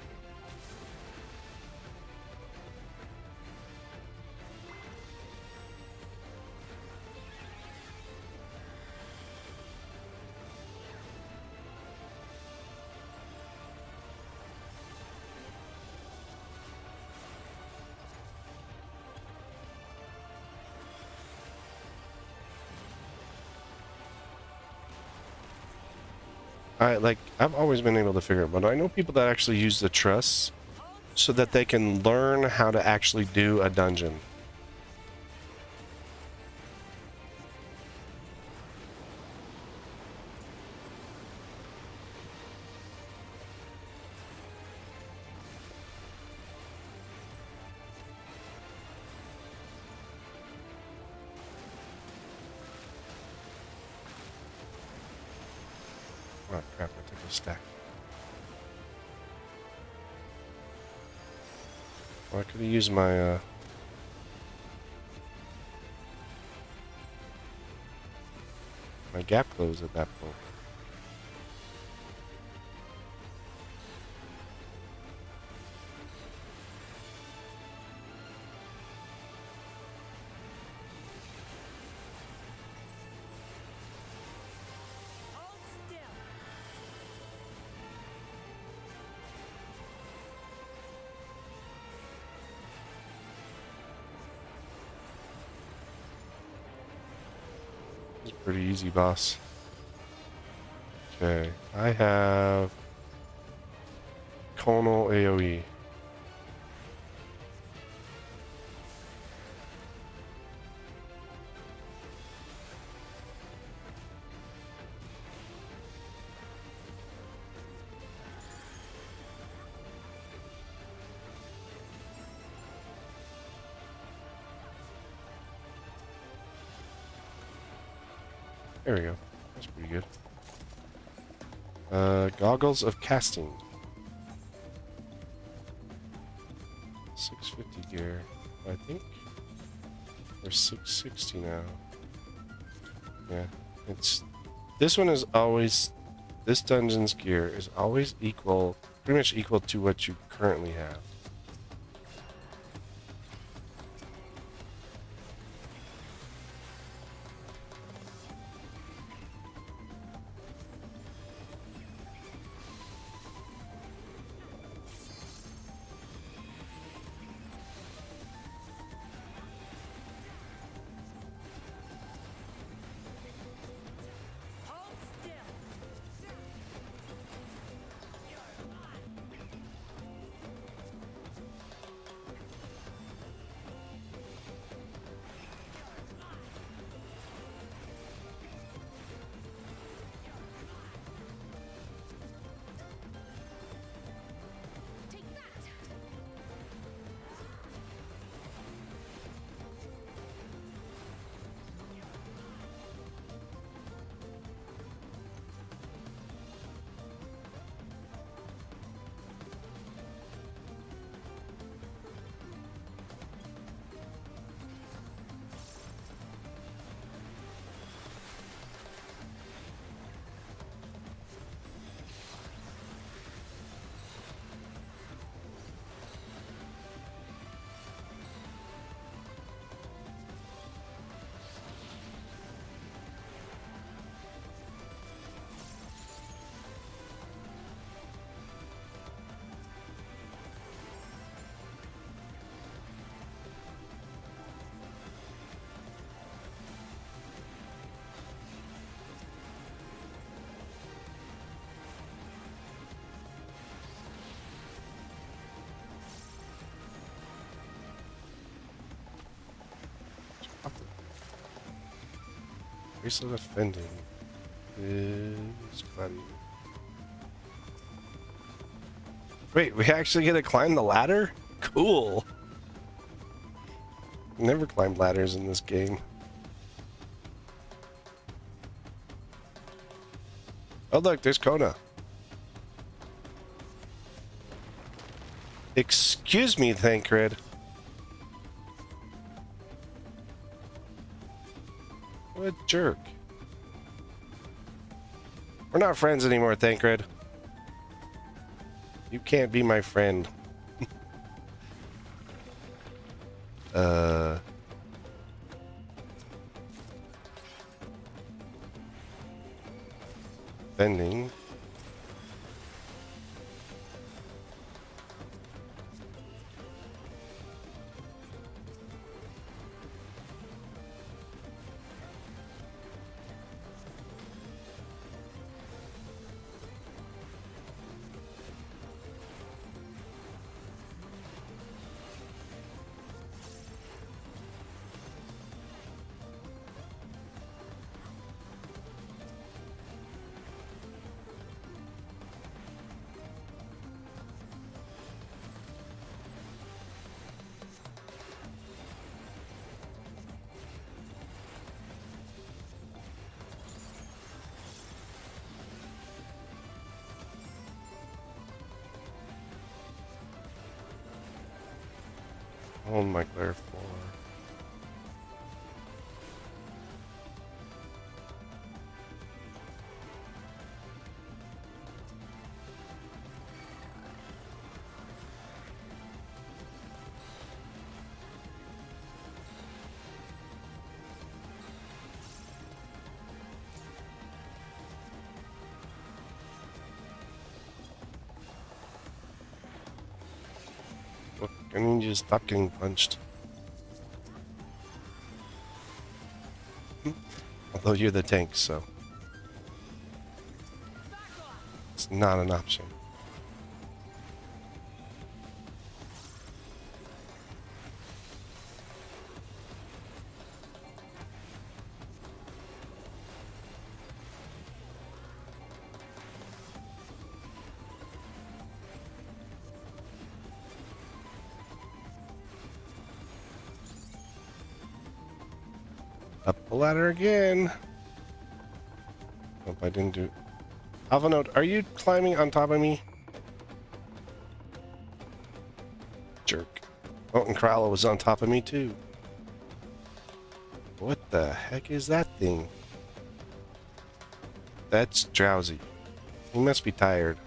I've always been able to figure it, but I know people that actually use the trusts so that they can learn how to actually do a dungeon. Oh crap, I took a stack. Well, I could have used my my gap close at that point. It's pretty easy, boss. Okay, I have Conal AoE. There we go. That's pretty good. Goggles of casting. 650 gear, I think. Or 660 now. Yeah, this one is always, this dungeon's gear is always equal, pretty much equal to what you currently have. Bracelet of Fending is cloudy. Wait, we actually get to climb the ladder? Cool. Never climbed ladders in this game. Oh look, there's Kona. Excuse me, Thancred. What a jerk. We're not friends anymore, Thancred. You can't be my friend. Bending. Hold my clear floor. Look, I need you to stop getting punched. Although you're the tank, so it's not an option. Up the ladder again. Hope I didn't do. Alpha Note, are you climbing on top of me? Jerk. Oh, and Krala was on top of me too. What the heck is that thing? That's drowsy. He must be tired.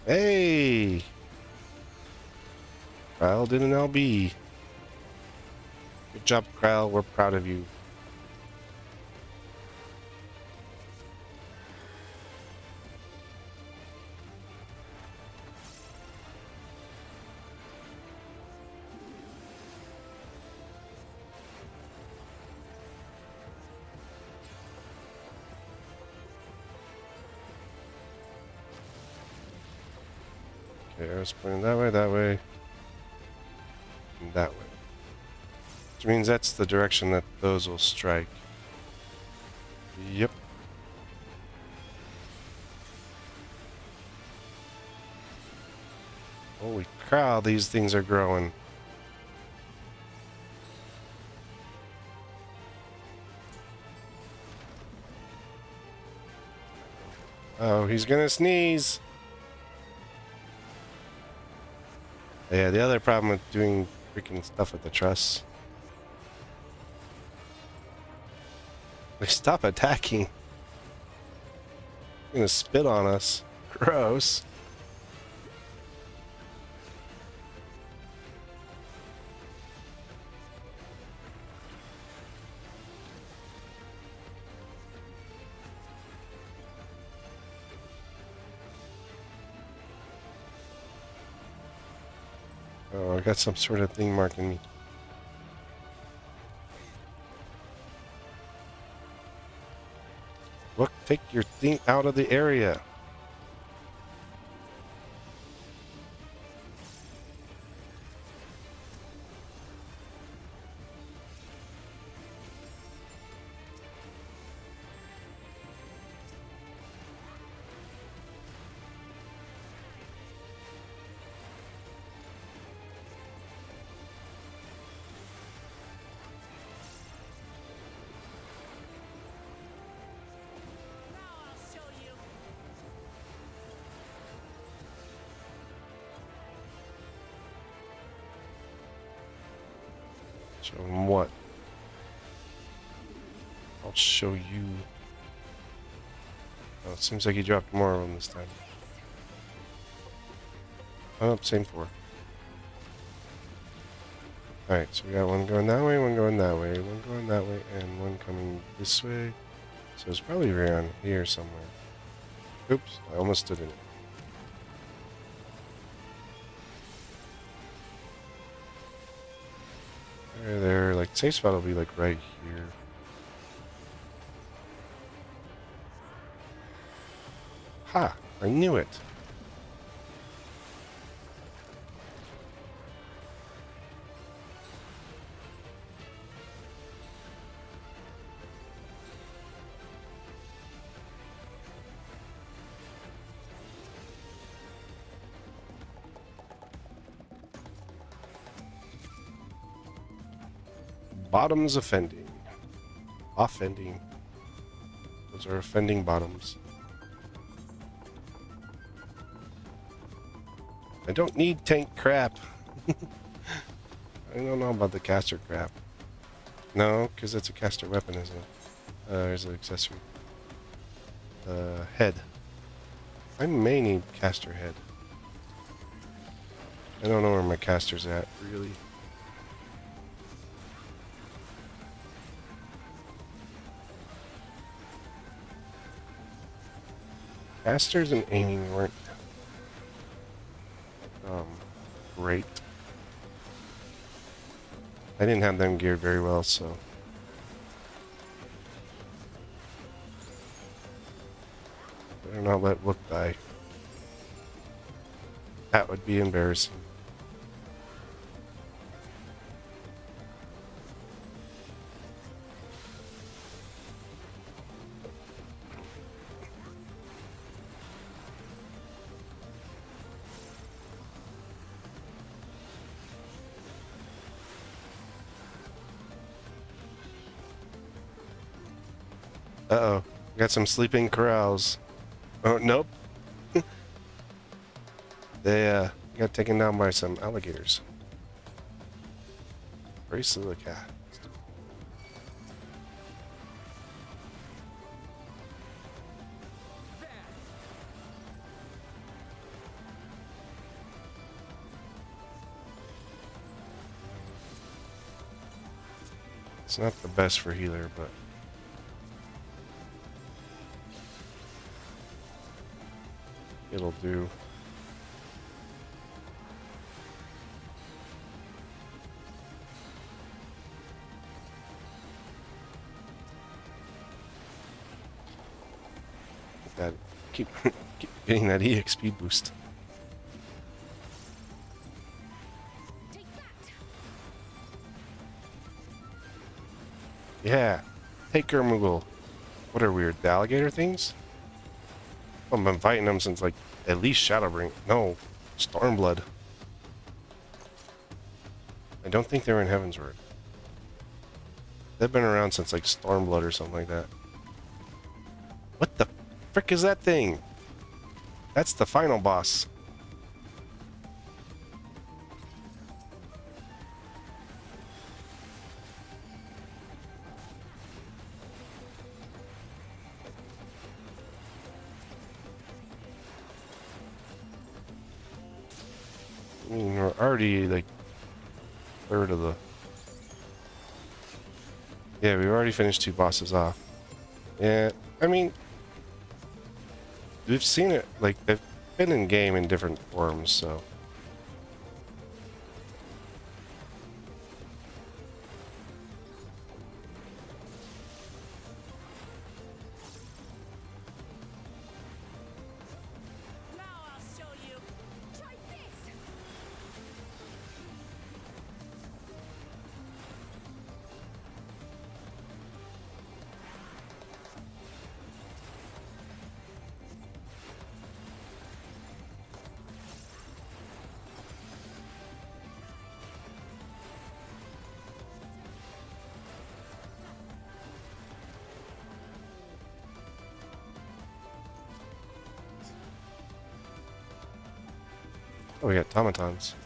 Hey! Kyle did an LB. Good job, Kyle. We're proud of you. Okay, I was pointing that way, and that way. Which means that's the direction that those will strike. Yep. Holy cow, these things are growing. Oh, he's gonna sneeze. Yeah, the other problem with doing freaking stuff with the truss. They stop attacking. They're gonna spit on us. Gross. Oh, I got some sort of thing marking me. Look, take your thing out of the area. Show him what? I'll show you. Oh, it seems like he dropped more of them this time. Oh, same four. Alright, so we got one going that way, one going that way, one going that way, and one coming this way. So it's probably around here somewhere. Oops, I almost stood in it. There, like, safe spot will be like right here. Ha! I knew it! Bottoms offending. Offending. Those are offending bottoms. I don't need tank crap. I don't know about the caster crap. No, because it's a caster weapon, isn't it? There's an accessory. Head. I may need caster head. I don't know where my caster's at, really. Casters and aiming weren't great. I didn't have them geared very well, so better not let Wook die. That would be embarrassing. Uh-oh. Got some sleeping corrals. Oh, nope. They got taken down by some alligators. Very silica. It's not the best for healer, but it'll do. That keep getting that EXP boost. Yeah, take her, Moogle. What are weird? The alligator things? I've been fighting them since like at least Shadowbring. No, Stormblood. I don't think they were in Heavensward. They've been around since like Stormblood or something like that. What the frick is that thing? That's the final boss. I mean, we're already like third of the... Yeah, we've already finished 2 bosses off. Yeah, I mean, we've seen it, like, they've been in game in different forms, so... Oh, we got automatons.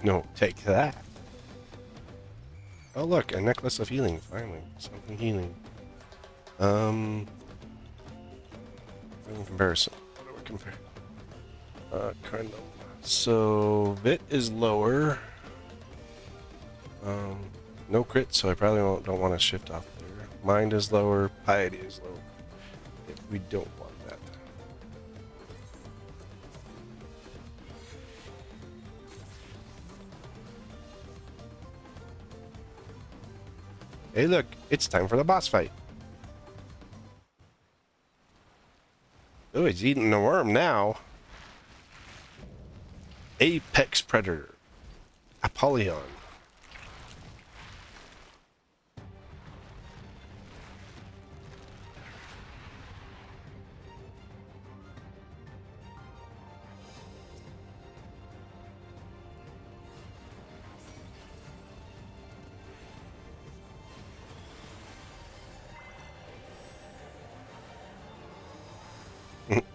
No, take that. Oh look, a necklace of healing, finally. Something healing. In comparison. What do we compare? Kind of. So Vit is lower. No crit, so I probably don't want to shift off there. Mind is lower, piety is lower. We don't want that. Hey look, it's time for the boss fight. Oh, he's eating the worm now. Apex Predator. Apollyon.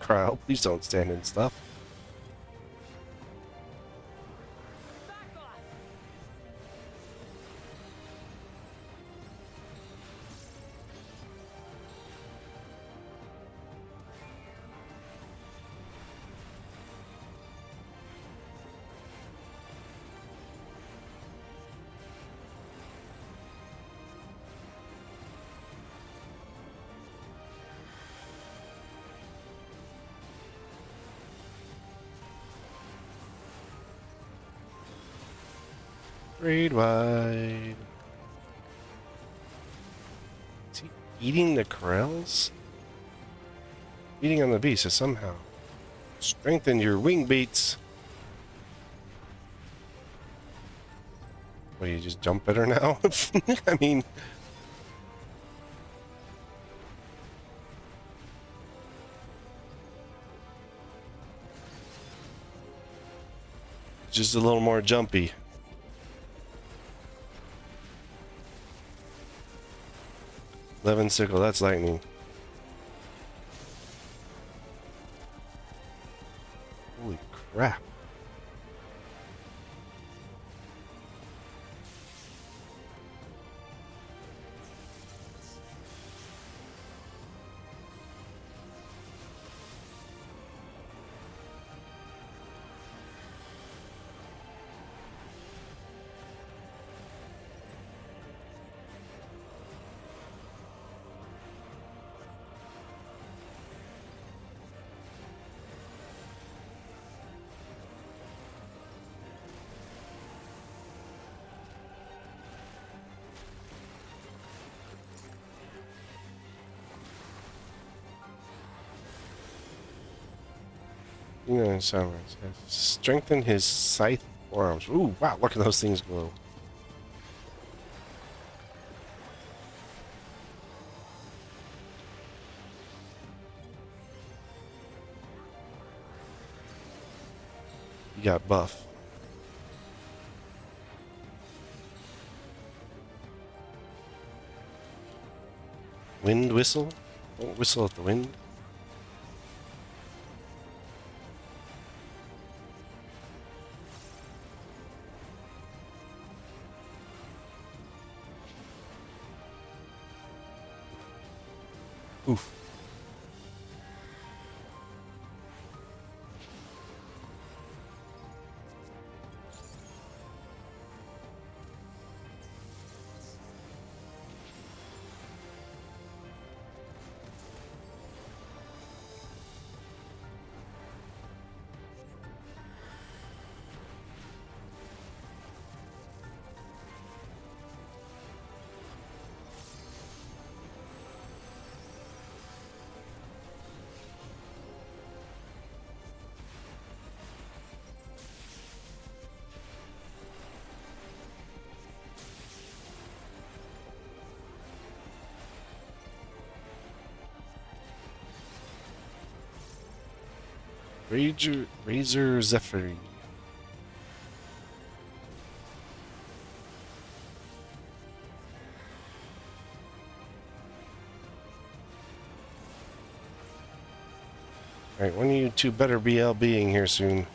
Cryo, please don't stand in stuff. Raid wide. Is he eating the corals? Eating on the beast is somehow strengthen your wing beats. What, do you just jump better now? I mean, just a little more jumpy. Levin sickle, that's lightning. Holy crap. You know, summons. Strengthen his scythe forearms. Ooh, wow, look at those things glow. You got buff. Wind whistle? Don't whistle at the wind. Oof. Razor Zephyr. Alright, one of you two better be LBing here soon.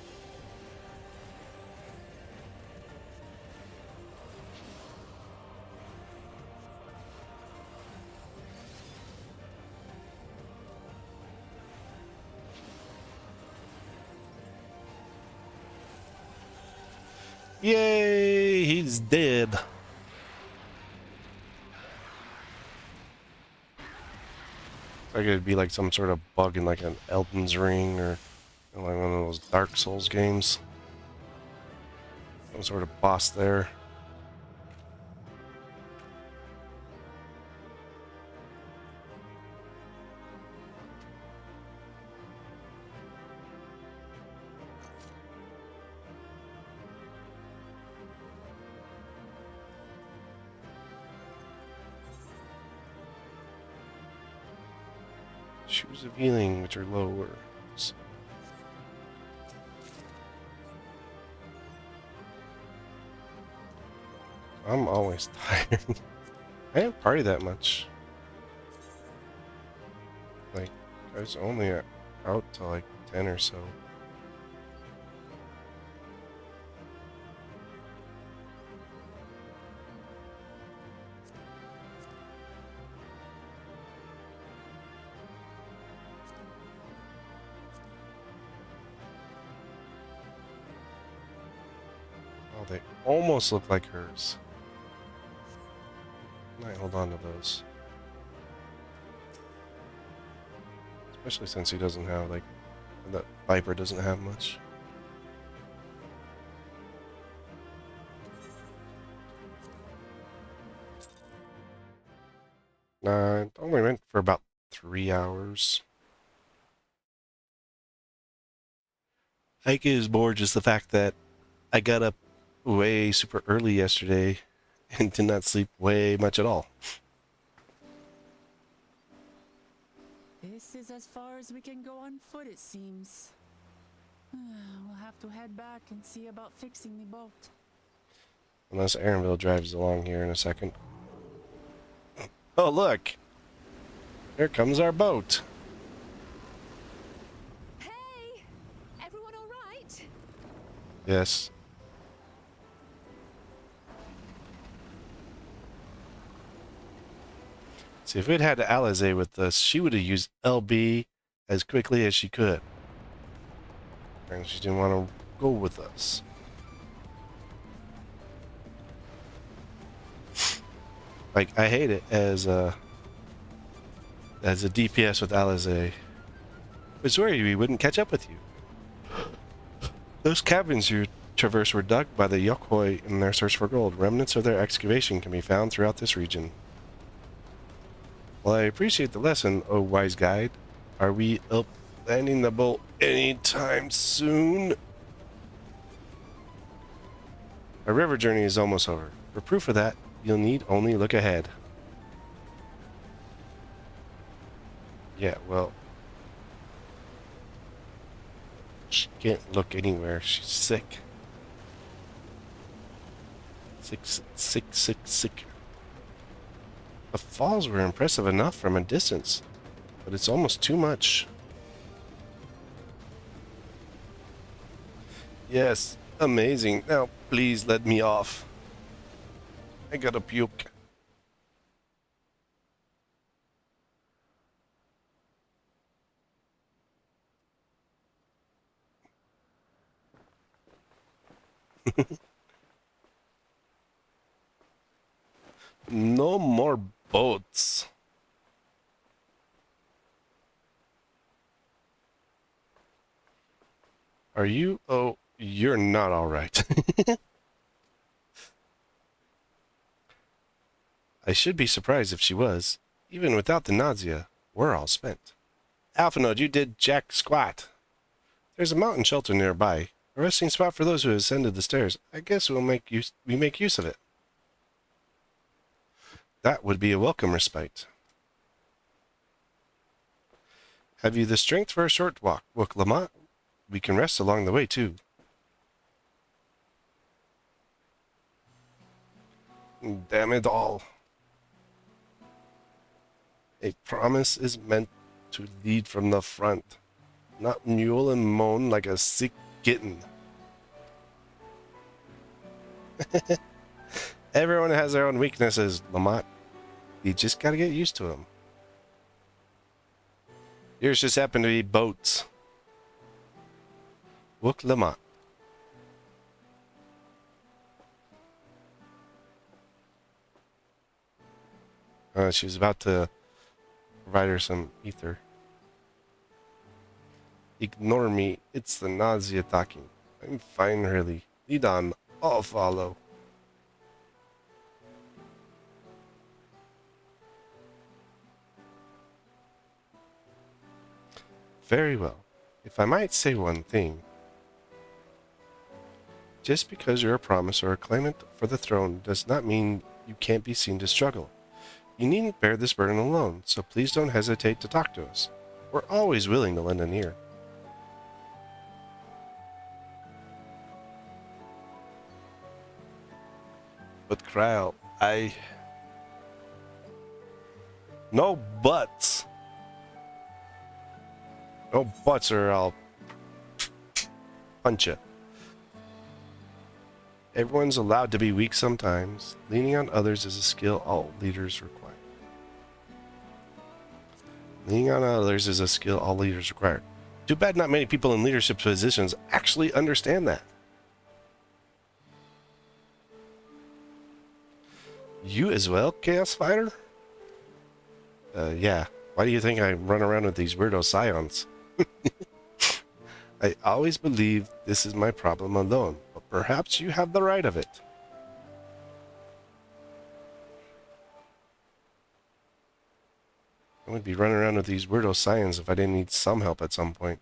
Yay! He's dead. Like it'd be like some sort of bug in like an Elden's Ring or like one of those Dark Souls games. Some sort of boss there. Shoes of healing, which are lower. I'm always tired. I didn't party that much. Like, I was only out till like 10 or so. Oh, they almost look like hers. Might hold on to those. Especially since he doesn't have, like, that Viper doesn't have much. Nah, it only went for about 3 hours. I think it was more just the fact that I got up way super early yesterday and did not sleep way much at all. This is as far as we can go on foot, it seems. We'll have to head back and see about fixing the boat. Unless Aaronville drives along here in a second. Oh, look! Here comes our boat. Hey! Everyone all right? Yes. See, if we'd had Alize with us, she would have used LB as quickly as she could. And she didn't want to go with us. Like, I hate it as a DPS with Alize. I swear we wouldn't catch up with you. Those cabins you traverse were dug by the Yokhoi in their search for gold. Remnants of their excavation can be found throughout this region. Well, I appreciate the lesson, oh wise guide. Are we up landing the boat anytime soon? Our river journey is almost over. For proof of that, you'll need only look ahead. Yeah, well, she can't look anywhere. She's sick. Sick. The falls were impressive enough from a distance, but it's almost too much. Yes, amazing. Now, please let me off. I gotta puke. No more boats. Are you? Oh, you're not all right. I should be surprised if she was. Even without the nausea, we're all spent. Alpha Node, you did jack squat. There's a mountain shelter nearby, a resting spot for those who ascended the stairs. I guess we make use of it. That would be a welcome respite. Have you the strength for a short walk, Wook Lamont? We can rest along the way, too. Damn it all. A promise is meant to lead from the front, not mule and moan like a sick kitten. Everyone has their own weaknesses, Lamont. You just gotta get used to them. Yours just happen to be boats. Wook Lamont. She's about to provide her some ether. Ignore me. It's the nausea talking. I'm fine, really. Lead on. I'll follow. Very well. If I might say one thing. Just because you're a promise or a claimant for the throne does not mean you can't be seen to struggle. You needn't bear this burden alone, so please don't hesitate to talk to us. We're always willing to lend an ear. But Kyle, no buts. No buts or I'll punch you. Everyone's allowed to be weak sometimes. Leaning on others is a skill all leaders require. Leaning on others is a skill all leaders require. Too bad not many people in leadership positions actually understand that. You as well, Chaos Fighter? Yeah. Why do you think I run around with these weirdo scions? I always believe this is my problem alone, but perhaps you have the right of it. I would be running around with these weirdo scions if I didn't need some help at some point.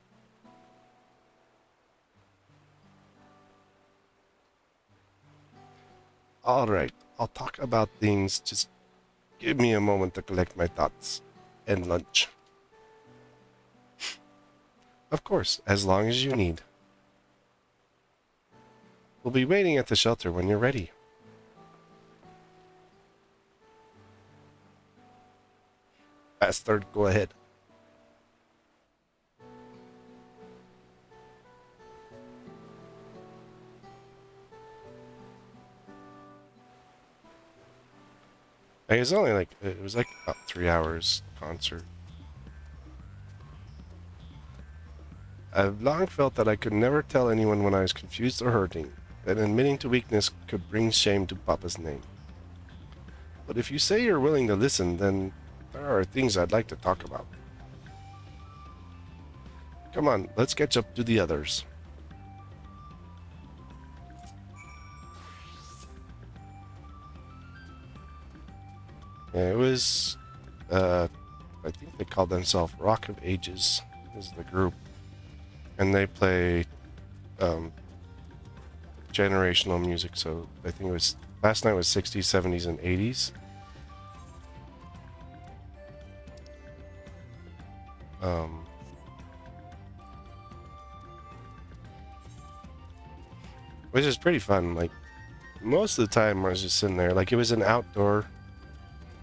Alright, I'll talk about things. Just give me a moment to collect my thoughts. And lunch. Of course, as long as you need. We'll be waiting at the shelter when you're ready. Bastard, go ahead. It was only like, it was like about 3 hours concert. I've long felt that I could never tell anyone when I was confused or hurting, that admitting to weakness could bring shame to Papa's name. But if you say you're willing to listen, then there are things I'd like to talk about. Come on, let's catch up to the others. Yeah, it was, I think they called themselves Rock of Ages, is the group. And they play generational music, so I think it was, last night was 60s, 70s, and 80s. Which is pretty fun. Like, most of the time I was just sitting there. Like, it was an outdoor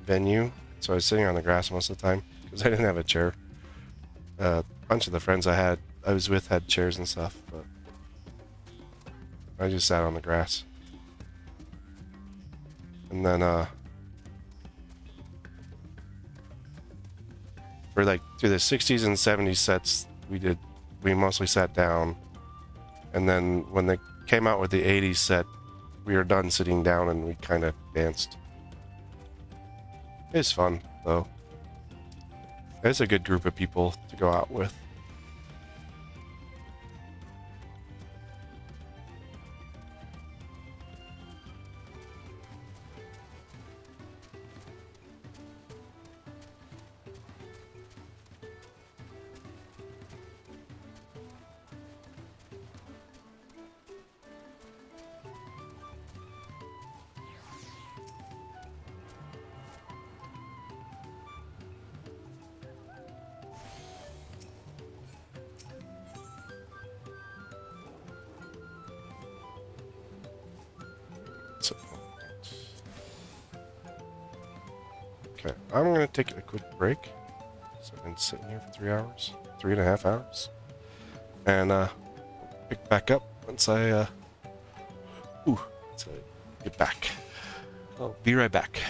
venue, so I was sitting on the grass most of the time because I didn't have a chair. A bunch of the friends I was with had chairs and stuff, but I just sat on the grass. And then for like through the 60s and 70s sets, we mostly sat down. And then when they came out with the 80s set, we were done sitting down and we kind of danced. It's fun, though. It's a good group of people to go out with. Okay, I'm going to take a quick break. So I've been sitting here for 3 hours, 3.5 hours. And pick back up once I get back. I'll be right back.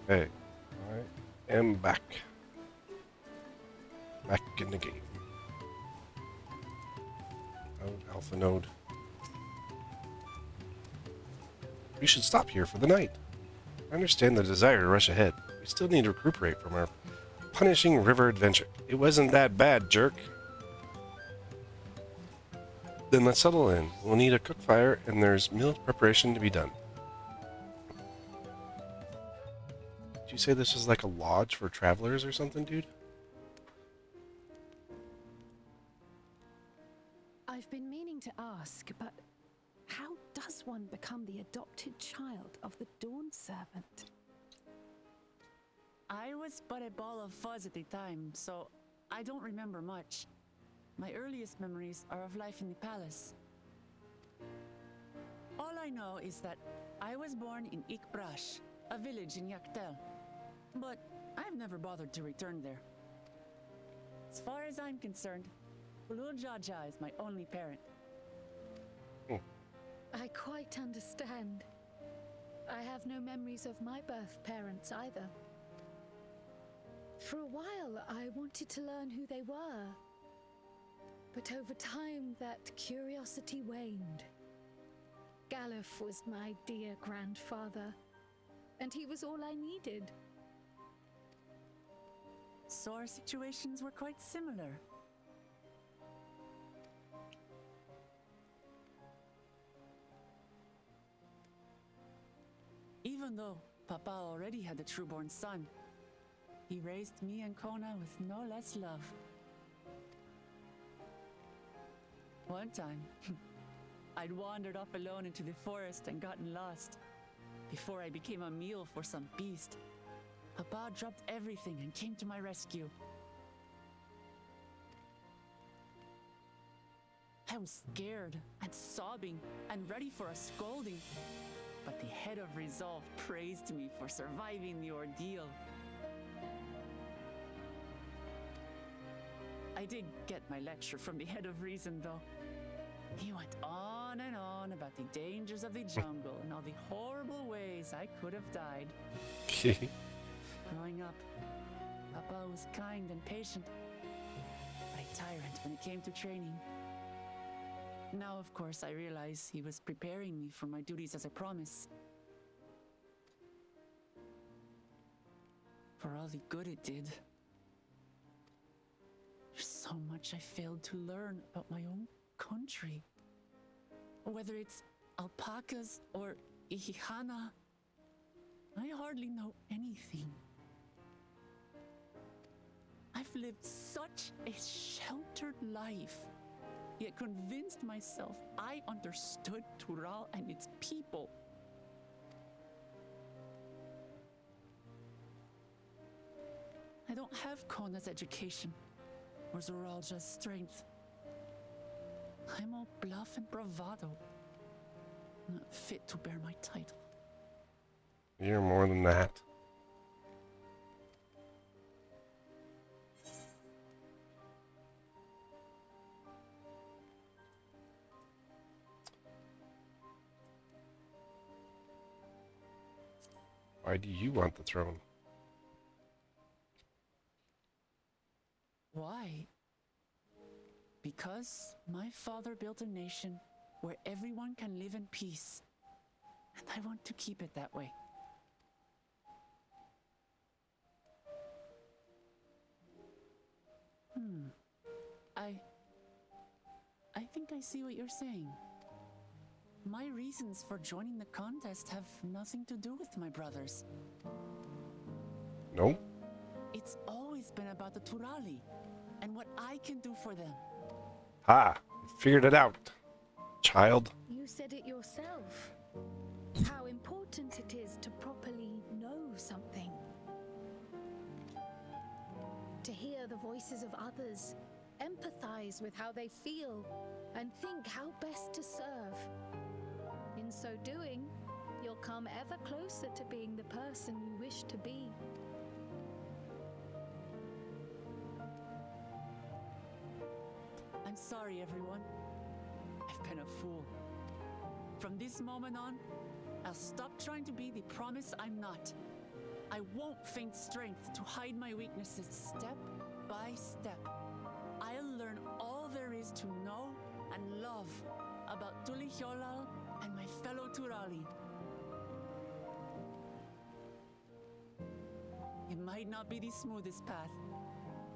Okay, I am back. Back in the game. Node, alpha node. We should stop here for the night. I understand the desire to rush ahead. We still need to recuperate from our punishing river adventure. It wasn't that bad, jerk. Then let's settle in. We'll need a cook fire, and there's meal preparation to be done. Did you say this is like a lodge for travelers or something, dude? I've been meaning to ask, but how does one become the adopted child of the Dawn Servant? I was but a ball of fuzz at the time, so I don't remember much. My earliest memories are of life in the palace. All I know is that I was born in Ikbrash, a village in Yaktel. But I've never bothered to return there. As far as I'm concerned, Ulul Jaja is my only parent. I quite understand. I have no memories of my birth parents either. For a while, I wanted to learn who they were. But over time, that curiosity waned. Galuf was my dear grandfather, and he was all I needed. So our situations were quite similar. Even though Papa already had a trueborn son, he raised me and Kona with no less love. One time, I'd wandered off alone into the forest and gotten lost. Before I became a meal for some beast, Papa dropped everything and came to my rescue. I was scared and sobbing and ready for a scolding, but the head of resolve praised me for surviving the ordeal. I did get my lecture from the head of reason, though. He went on and on about the dangers of the jungle and all the horrible ways I could have died. Growing up, Papa was kind and patient, but a tyrant when it came to training. Now, of course, I realize he was preparing me for my duties as a promise. For all the good it did. There's so much I failed to learn about my own country. Whether it's alpacas or Ihihana, I hardly know anything. I've lived such a sheltered life, yet convinced myself I understood Tural and its people. I don't have Kona's education or Zoralja's strength. I'm all bluff and bravado, not fit to bear my title. You're more than that. Why do you want the throne? Why? Because my father built a nation where everyone can live in peace, and I want to keep it that way. I think I see what you're saying. My reasons for joining the contest have nothing to do with my brothers. No? It's always been about the Turali and what I can do for them. Ha! Figured it out, child. You said it yourself. How important it is to properly know something. To hear the voices of others, empathize with how they feel, and think how best to serve. In so doing, you'll come ever closer to being the person you wish to be. I'm sorry, everyone. I've been a fool. From this moment on, I'll stop trying to be the promise I'm not. I won't feign strength to hide my weaknesses step by step. I'll learn all there is to know and love about Tulihyolal and my fellow Turali. It might not be the smoothest path,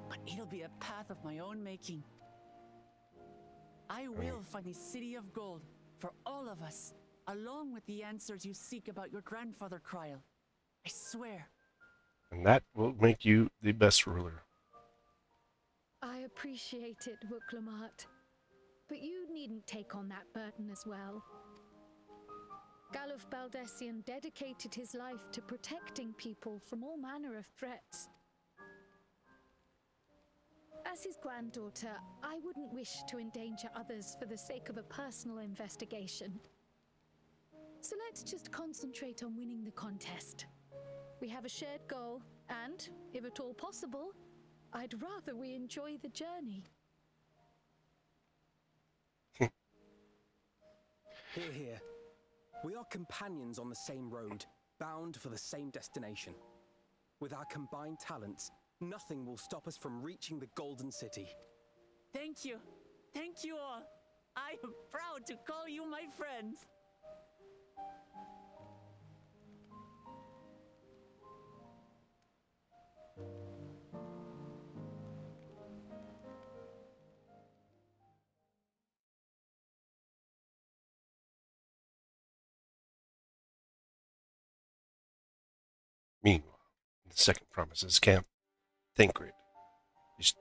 but it'll be a path of my own making. I will find the city of gold for all of us, along with the answers you seek about your grandfather Kryl. I swear. And that will make you the best ruler. I appreciate it, Wuklamat. But you needn't take on that burden as well. Galuf Baldessian dedicated his life to protecting people from all manner of threats. As his granddaughter, I wouldn't wish to endanger others for the sake of a personal investigation. So let's just concentrate on winning the contest. We have a shared goal, and, if at all possible, I'd rather we enjoy the journey. Hear, hear. We are companions on the same road, bound for the same destination. With our combined talents, nothing will stop us from reaching the Golden City. Thank you. Thank you all. I am proud to call you my friends. Meanwhile, in the second promises camp, Thancred is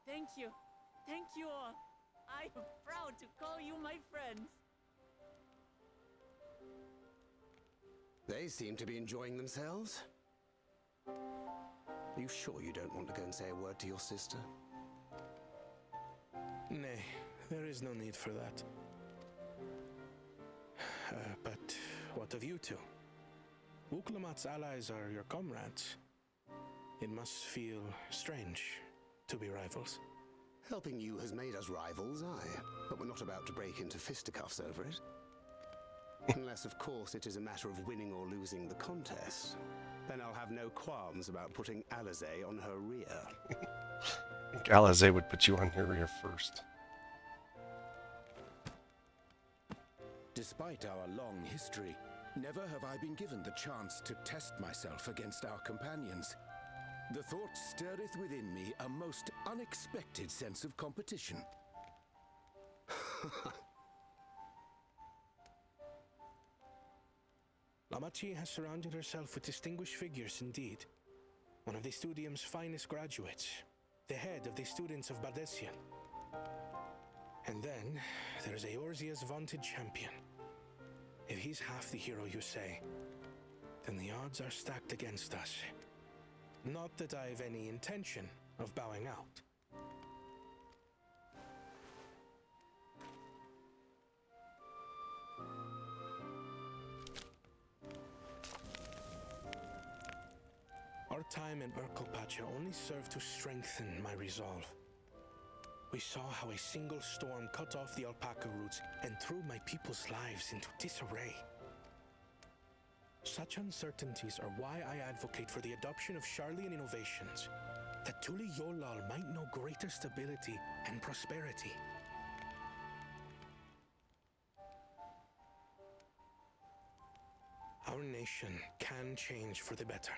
Thank you. Thank you all. I am proud to call you my friends. They seem to be enjoying themselves. Are you sure you don't want to go and say a word to your sister? Nay, there is no need for that. But what of you two? Wuklamat's allies are your comrades. It must feel strange to be rivals. Helping you has made us rivals, aye. But we're not about to break into fisticuffs over it. Unless, of course, it is a matter of winning or losing the contest. Then I'll have no qualms about putting Alizé on her rear. I think Alizé would put you on your rear first. Despite our long history, never have I been given the chance to test myself against our companions. The thought stirreth within me a most unexpected sense of competition. Lamachi has surrounded herself with distinguished figures indeed. One of the Studium's finest graduates, the head of the students of Bardessian. And then there's Eorzea's vaunted champion. If he's half the hero you say, then the odds are stacked against us. Not that I've any intention of bowing out. Our time in Urkelpacha only served to strengthen my resolve. We saw how a single storm cut off the alpaca roots and threw my people's lives into disarray. Such uncertainties are why I advocate for the adoption of Sharlayan innovations, that Tulihyolal might know greater stability and prosperity. Our nation can change for the better,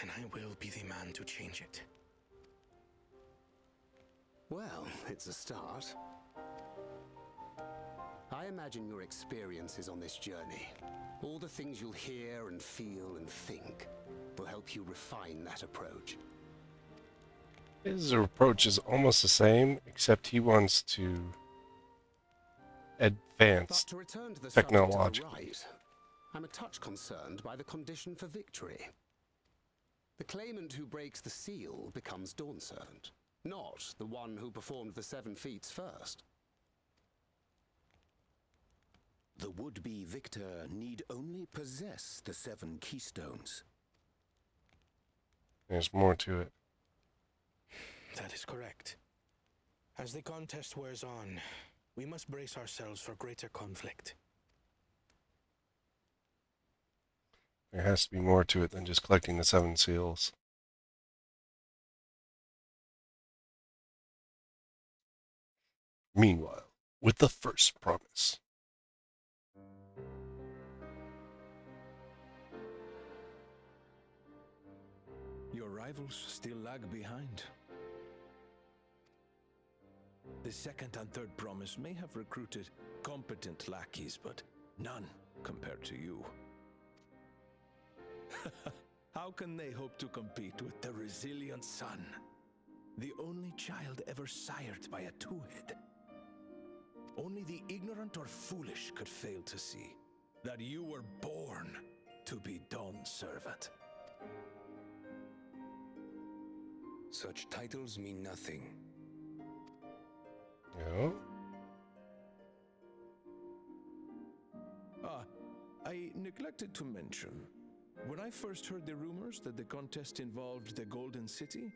and I will be the man to change it. Well, it's a start. I imagine your experiences on this journey, all the things you'll hear and feel and think, will help you refine that approach. His approach is almost the same, except he wants to advance But to return to the subject of the technologically. right, I'm a touch concerned by the condition for victory. The claimant who breaks the seal becomes Dawn Servant, not the one who performed the 7 feats first. The would-be victor need only possess the 7 keystones. There's more to it. That is correct. As the contest wears on, we must brace ourselves for greater conflict. There has to be more to it than just collecting the 7 seals. Meanwhile, with the first promise. Your rivals still lag behind. The second and third promise may have recruited competent lackeys, but none compared to you. How can they hope to compete with the resilient son, the only child ever sired by a two-head? Only the ignorant or foolish could fail to see that you were born to be Dawn's servant. Such titles mean nothing. Yeah. I neglected to mention, when I first heard the rumors that the contest involved the Golden City,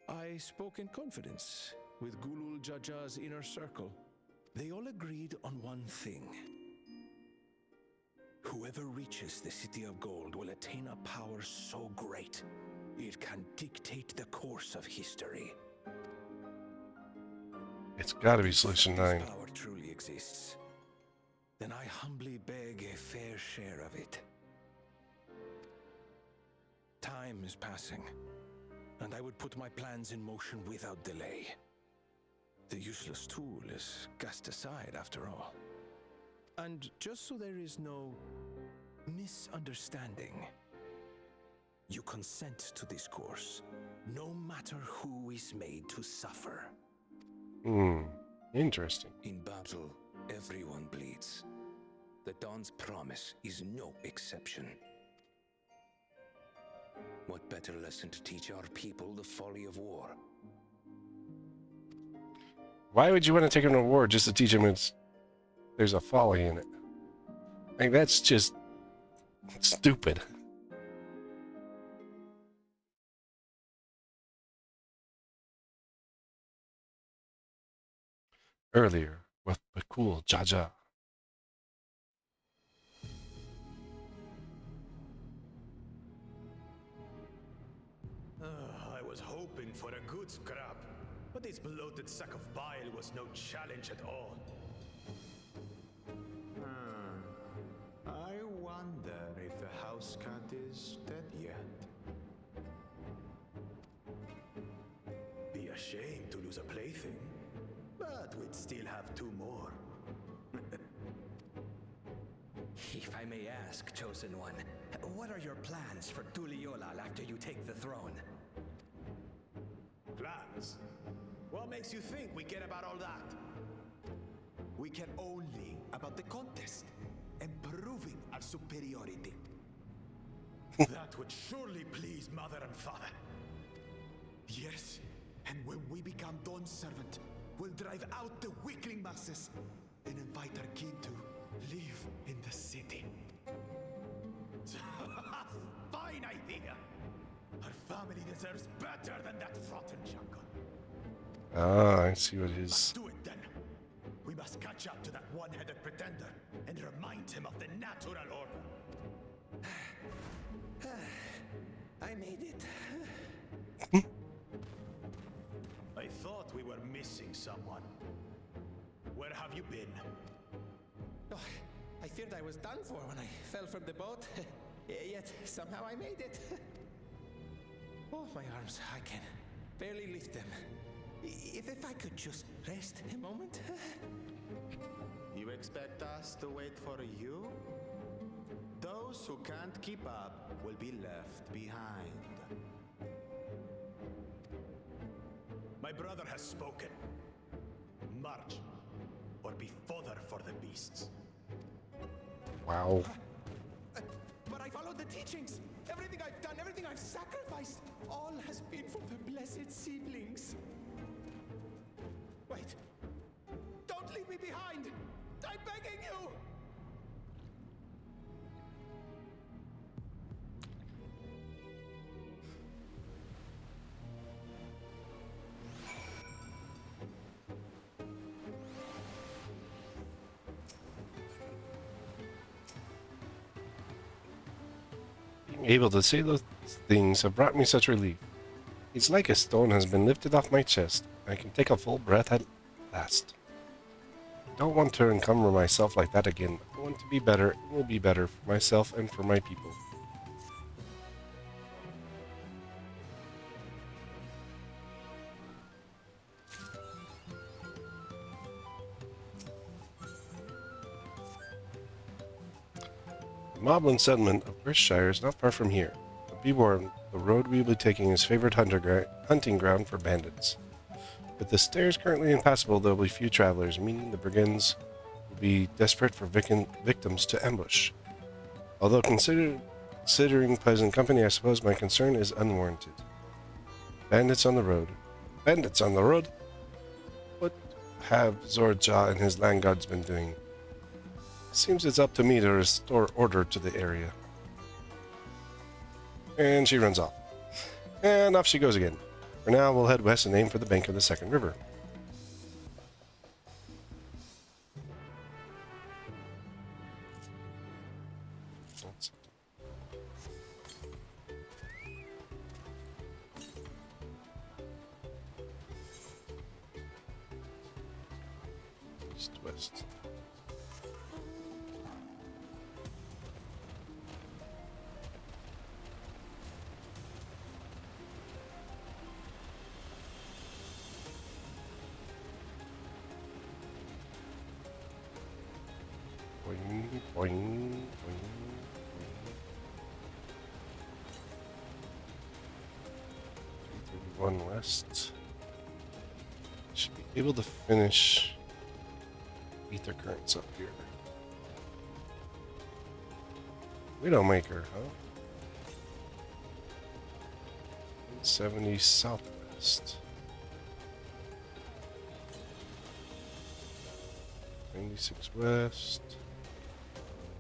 I spoke in confidence with Gulul Jaja's inner circle. They all agreed on one thing. Whoever reaches the City of Gold will attain a power so great, it can dictate the course of history. It's gotta be Solution 9. If power truly exists, then I humbly beg a fair share of it. Time is passing, and I would put my plans in motion without delay. The useless tool is cast aside after all. And just so there is no misunderstanding, you consent to this course, no matter who is made to suffer. Interesting. In battle, everyone bleeds. The Dawn's promise is no exception. What better lesson to teach our people the folly of war? Why would you want to take him to war just to teach him there's a folly in it? Like, that's just stupid. Earlier, with Bakul Jaja. I was hoping for a good scrap, but this bloated sack of bile was no challenge at all. I wonder if the house cat is dead yet. Be ashamed to lose a plaything, but we'd still have 2 more. If I may ask, Chosen One, what are your plans for Tuliolal after you take the throne? Plans? What makes you think we care about all that? We care only about the contest and proving our superiority. That would surely please Mother and Father. Yes, and when we become Dawn's servant, we'll drive out the weakling masses and invite our king to live in the city. Fine idea! Our family deserves better than that rotten jungle. Ah, I see what his... Let's do it then. We must catch up to that one-headed pretender and remind him of the natural order. I made it. I thought we were missing someone. Where have you been? Oh, I feared I was done for when I fell from the boat. Yet somehow I made it. Oh, my arms, I can barely lift them. If I could just rest a moment. You expect us to wait for you? Those who can't keep up will be left behind. My brother has spoken. March, or be fodder for the beasts. Wow. But I followed the teachings. Everything I've done, everything I've sacrificed, all has been for the blessed seedlings. Wait. Don't leave me behind. I'm begging you. able to say those things have brought me such relief. It's like a stone has been lifted off my chest. I can take a full breath at last. I don't want to encumber myself like that again. I want to be better and will be better for myself and for my people. The Moblin settlement of Perthshire is not far from here. But be warned, the road we will be taking is favored hunting ground for bandits. With the stairs currently impassable, there will be few travelers, meaning the brigands will be desperate for victims to ambush. Although considering pleasant company, I suppose my concern is unwarranted. Bandits on the road. Bandits on the road? What have Zorja and his land guards been doing? Seems it's up to me to restore order to the area. And she runs off. And off she goes again. For now, we'll head west and aim for the bank of the second river. East, west. Boing, boing, boing, boing. 331 west. Should be able to finish ether currents up here. Widowmaker, huh? 170 southwest. 96 west.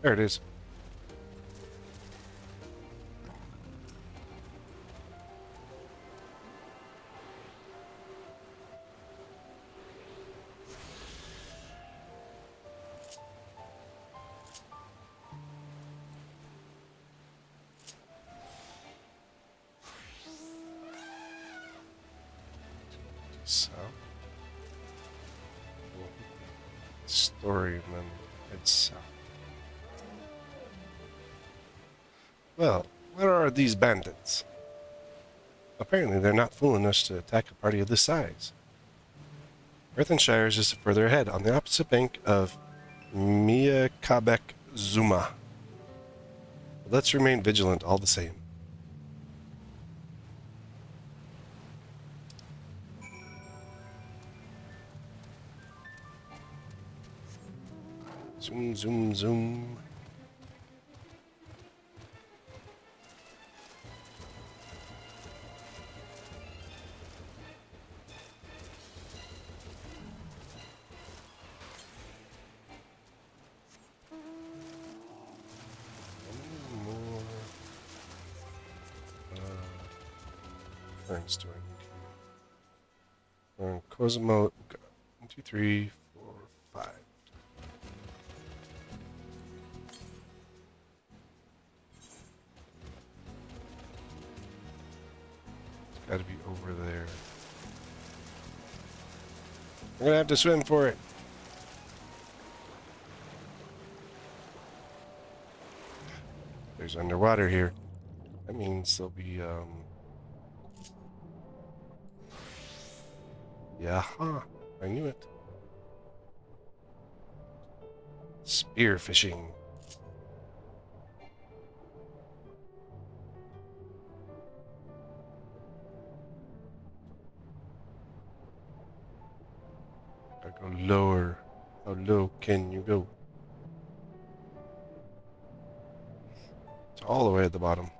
There it is. South. Story and then head south. Well, where are these bandits? Apparently they're not fool enough to attack a party of this size. Perthshire is just further ahead, on the opposite bank of Miakabek Zuma. But let's remain vigilant all the same. Zoom, zoom, zoom. Turns do I need here? Cosmo, 1, 2, 3, 4, 5. It's got to be over there. I'm gonna have to swim for it. There's underwater here. That means there'll be yeah, I knew it. Spear fishing. Gotta go lower. How low can you go? It's all the way at the bottom.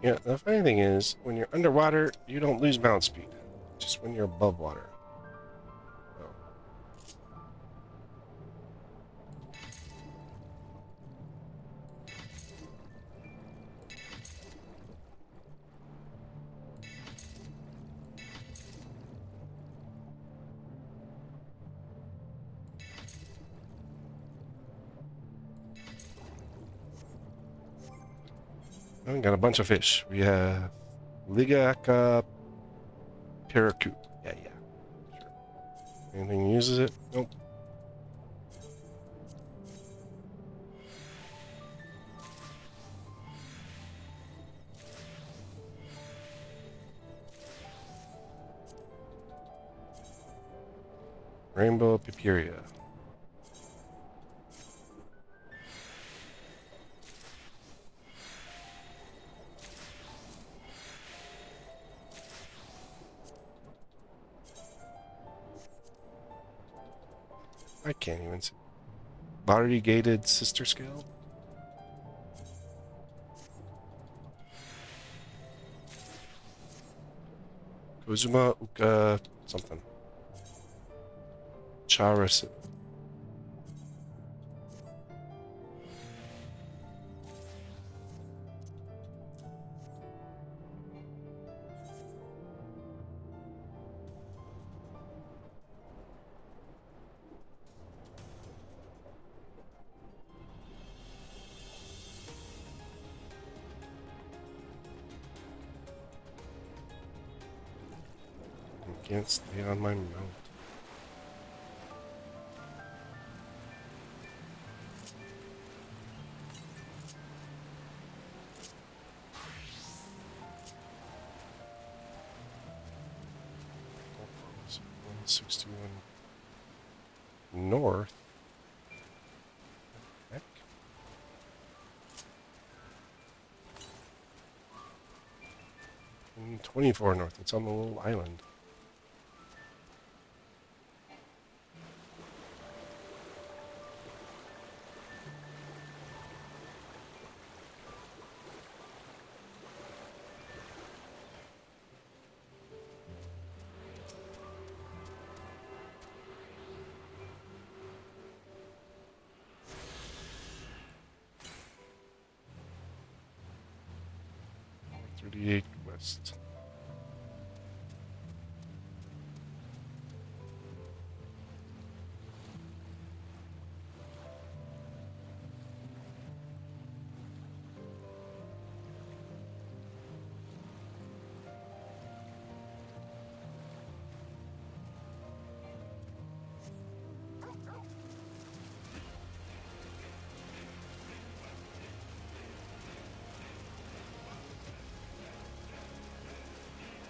Yeah, the funny thing is, when you're underwater, you don't lose bounce speed. Just when you're above water. Oh. We got a bunch of fish. We have Ligaka Parakeet. Yeah. Sure. Anything uses it? Nope. Rainbow Piperia. I can't even see. Variegated sister scale. Kozuma Uka something. Charis. Can't stay on my mount. So 161 north. Heck. 24 north. It's on the little island. West.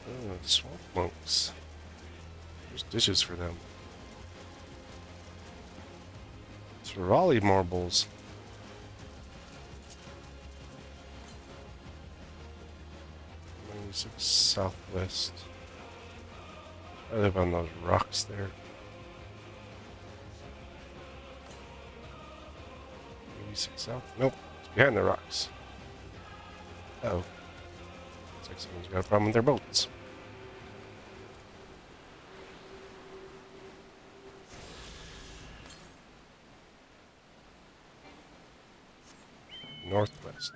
Oh, swamp monks. There's dishes for them. Raleigh marbles. Southwest. I live on those rocks there. 86 south? Nope, it's behind the rocks. Uh-oh. Looks like someone's got a problem with their boats. Northwest.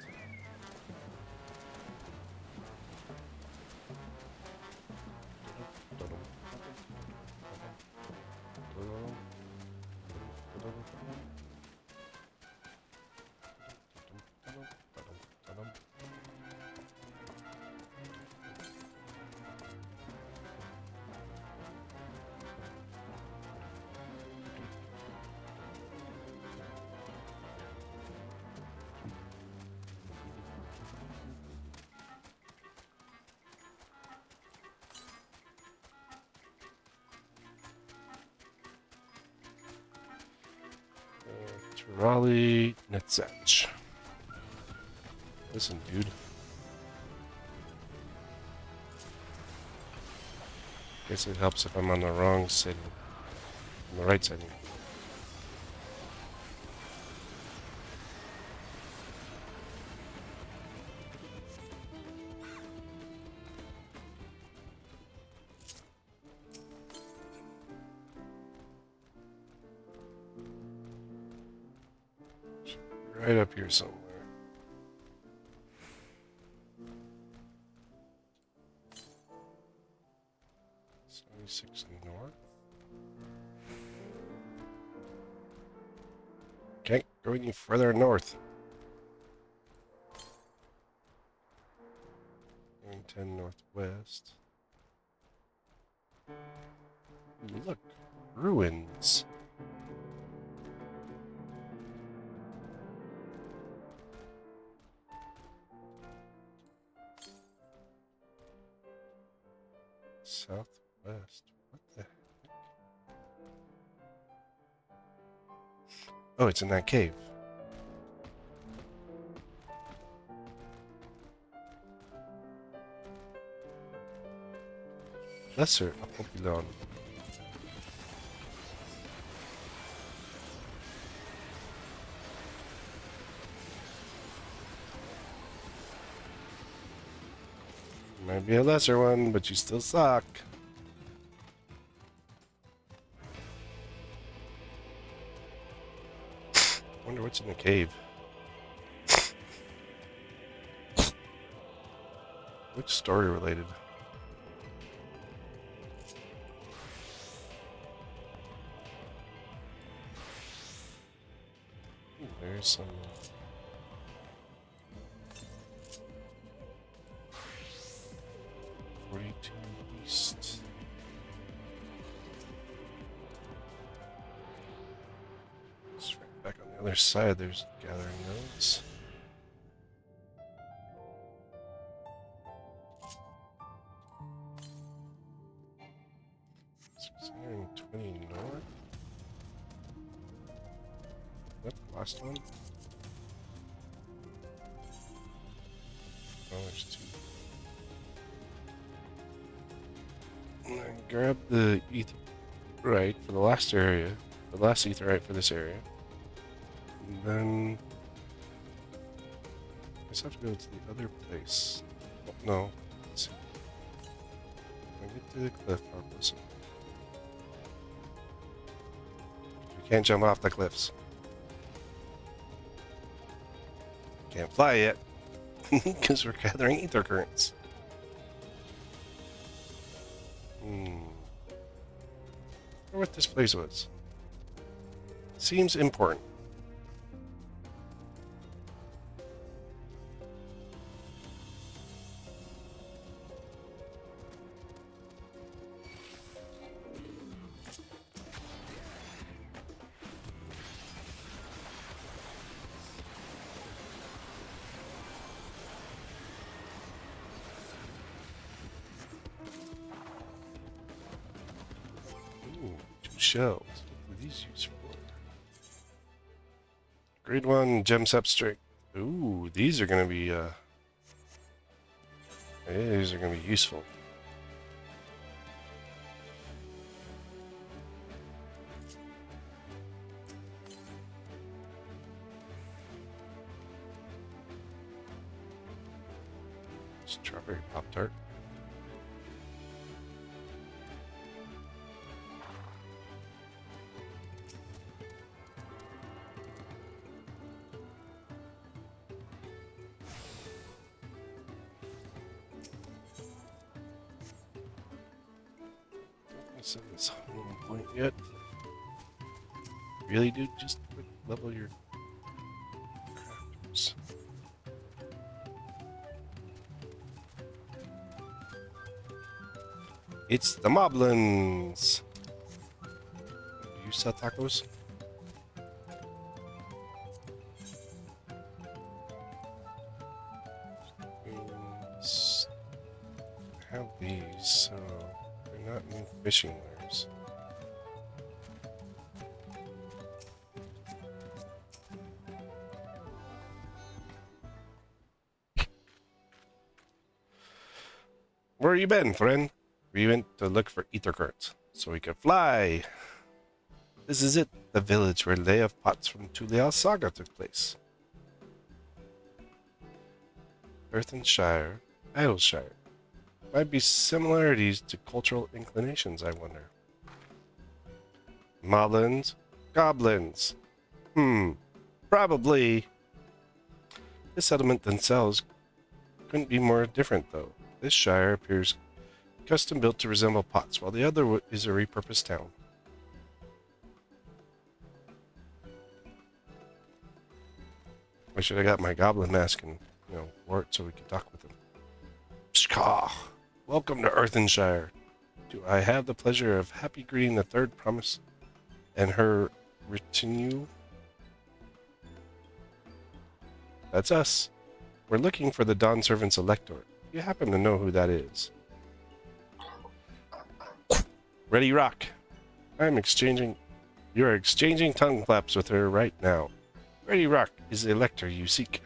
Raleigh Netzach. Listen, dude. Guess it helps if I'm on the wrong setting. On the right setting. Right up here somewhere. '76 north. Can't go any further north. 10 northwest. Look, ruins. Southwest. What the heck? Oh, it's in that cave. Lesser Apopylon. Might be a lesser one, but you still suck. Wonder what's in the cave. Which story related? Ooh, there's some. 42 east. It's right back on the other side. There's gathering nodes. North. What? The last one? Oh, there's two. And then grab the etherite for the last area. The last etherite for this area. And then I just have to go to the other place. Oh, no. Let's see. When I get to the cliff, I'll go somewhere. We can't jump off the cliffs. Can't fly yet. Because we're gathering ether currents. I wonder what this place was. Seems important. Shells. What are these used for? Grade 1 gem substrate. Ooh, these are gonna be useful. Strawberry Pop-Tart. This home point yet? Really, dude? Just level your crafters. It's the moblins. Do you sell tacos? I have these, so they're not new fishing wares. Where you been, friend? We went to look for ether currents, so we could fly. This is it, the village where Lay of Pots from Tulial Saga took place. Earthenshire, Idleshire. Might be similarities to cultural inclinations, I wonder. Moblins, goblins. Probably. The settlement themselves couldn't be more different, though. This shire appears custom built to resemble Pots, while the other is a repurposed town. I should have got my goblin mask and, wore it so we could talk with him. Caw. Welcome to Earthenshire. Do I have the pleasure of happy greeting the third promise and her retinue? That's us. We're looking for the Dawn Servant's Elector. You happen to know who that is. Ready, rock. You are exchanging tongue flaps with her right now. Ready, rock is the Elector you seek.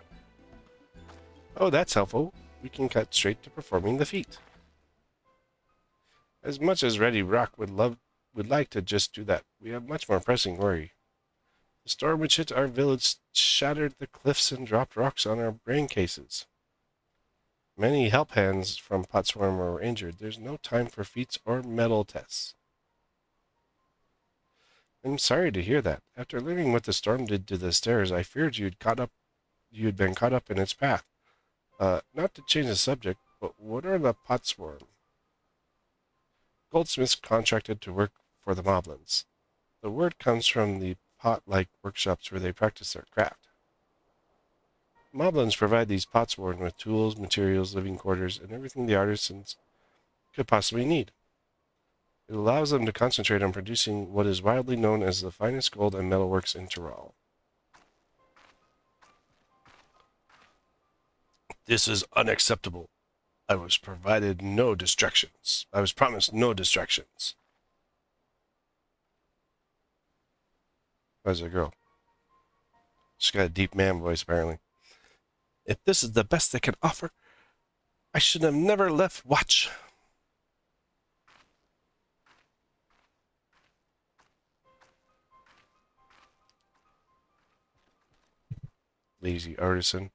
Oh, that's helpful. We can cut straight to performing the feat. As much as Ready Rock would like to just do that, we have much more pressing worry. The storm which hit our village shattered the cliffs and dropped rocks on our brain cases. Many help hands from Potsworm were injured. There's no time for feats or medal tests. I'm sorry to hear that. After learning what the storm did to the stairs, I feared you'd been caught up in its path. Not to change the subject, but what are the Potsworm? Goldsmiths contracted to work for the Moblins. The word comes from the pot-like workshops where they practice their craft. Moblins provide these Potsworm with tools, materials, living quarters, and everything the artisans could possibly need. It allows them to concentrate on producing what is widely known as the finest gold and metalworks in Tyrol. This is unacceptable. I was promised no distractions. How's that girl? She's got a deep man voice, apparently. If this is the best they can offer, I should have never left watch. Lazy artisan.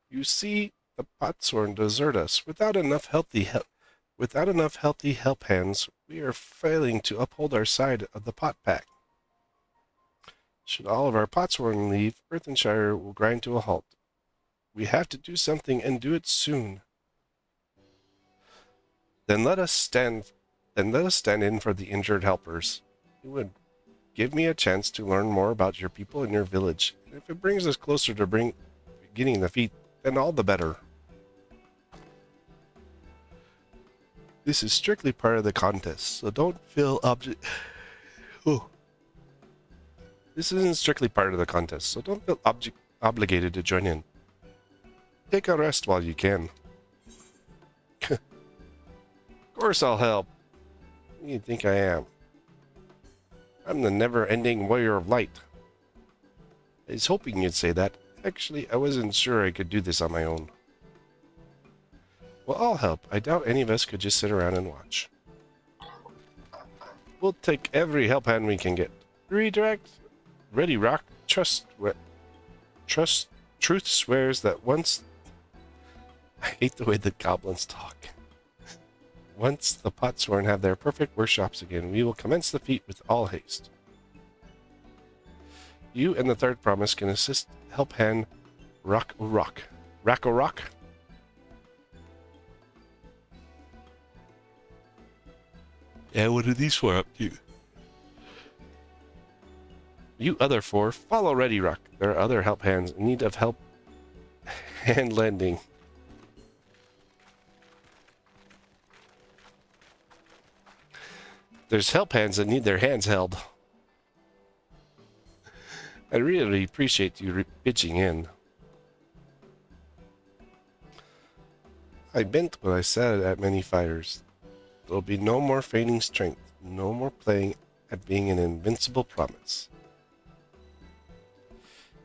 You see, the Potsworn desert us. Without enough healthy help hands, we are failing to uphold our side of the pot pack. Should all of our Potsworn leave, Earthenshire will grind to a halt. We have to do something and do it soon. Then let us stand in for the injured helpers. It would give me a chance to learn more about your people and your village. And if it brings us closer to beginning the feat, then all the better. This is strictly part of the contest, so don't feel This isn't strictly part of the contest, so don't feel obligated to join in. Take a rest while you can. Of course I'll help. Who do you think I am? I'm the never-ending warrior of light. I was hoping you'd say that. Actually, I wasn't sure I could do this on my own. Well, I'll help. I doubt any of us could just sit around and watch. We'll take every help hand we can get. Redirect. Ready, rock. Truth swears that once... I hate the way the goblins talk. Once the Potsworn have their perfect workshops again, we will commence the feat with all haste. You and the third promise can assist help hand Rack-o-Rock. Rack-o-Rock? Yeah, what are these four up to? You other four, follow Ready Rock. There are other help hands in need of help hand lending. There's help hands that need their hands held. I really appreciate you pitching in. I meant what I said at many fires. There'll be no more feigning strength, no more playing at being an invincible promise.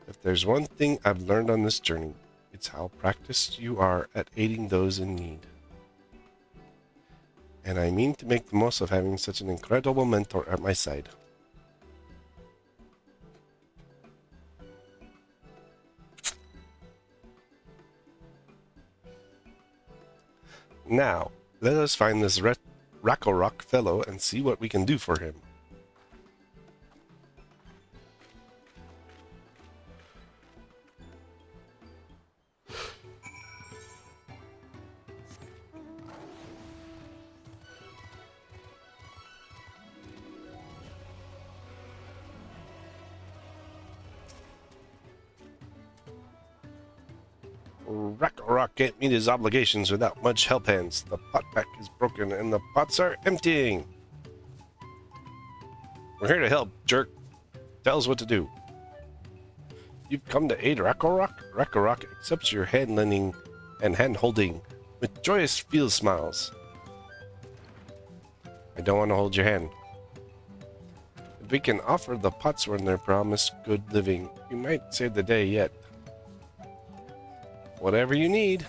If there's one thing I've learned on this journey, it's how practiced you are at aiding those in need. And I mean to make the most of having such an incredible mentor at my side. Now, let us find this Rack-o-Rock fellow and see what we can do for him. Rock can't meet his obligations without much help hands. The pot pack is broken and the pots are emptying. We're here to help, jerk. Tell us what to do. You've come to aid Rakorok. Rakorok accepts your hand lending and hand holding with joyous field smiles. I don't want to hold your hand. If we can offer the potsworn their promised good living, you might save the day yet. Whatever you need.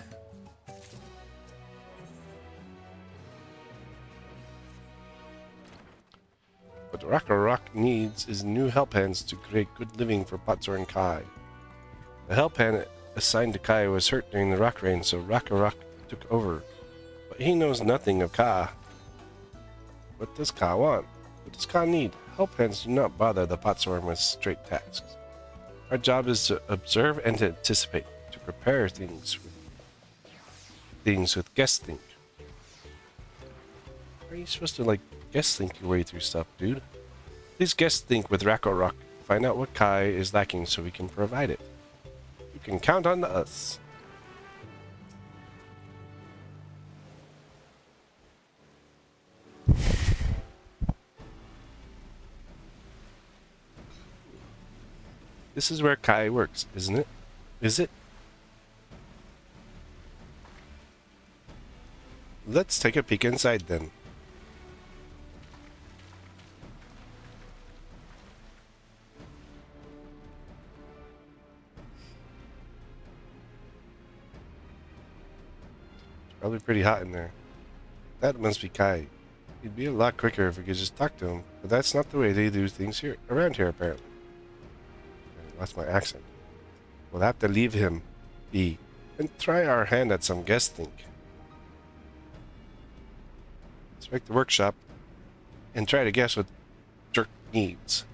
What Rakorok needs is new help hands to create good living for Potsworn Kai. The help hand assigned to Kai was hurt during the rock rain, so Rakorok took over. But he knows nothing of Ka. What does Ka want? What does Ka need? Help hands do not bother the Potsworn with straight tasks. Our job is to observe and to anticipate, to prepare things with guest think. How are you supposed to, like, guest think your way through stuff, dude? Please guest think with Rakorok. Find out what Kai is lacking so we can provide it. You can count on us. This is where Kai works, isn't it? Is it? Let's take a peek inside then. It's probably pretty hot in there. That must be Kai. He'd be a lot quicker if we could just talk to him, but that's not the way they do things here around here apparently. That's my accent. We'll have to leave him be and try our hand at some guest think. Inspect the workshop and try to guess what Jerk needs.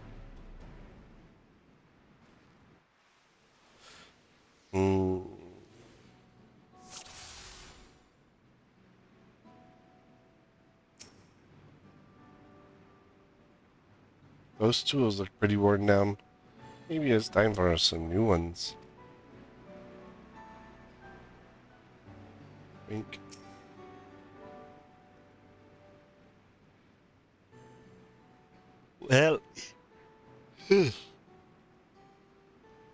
Those tools look pretty worn down. Maybe it's time for some new ones. Wink. Well,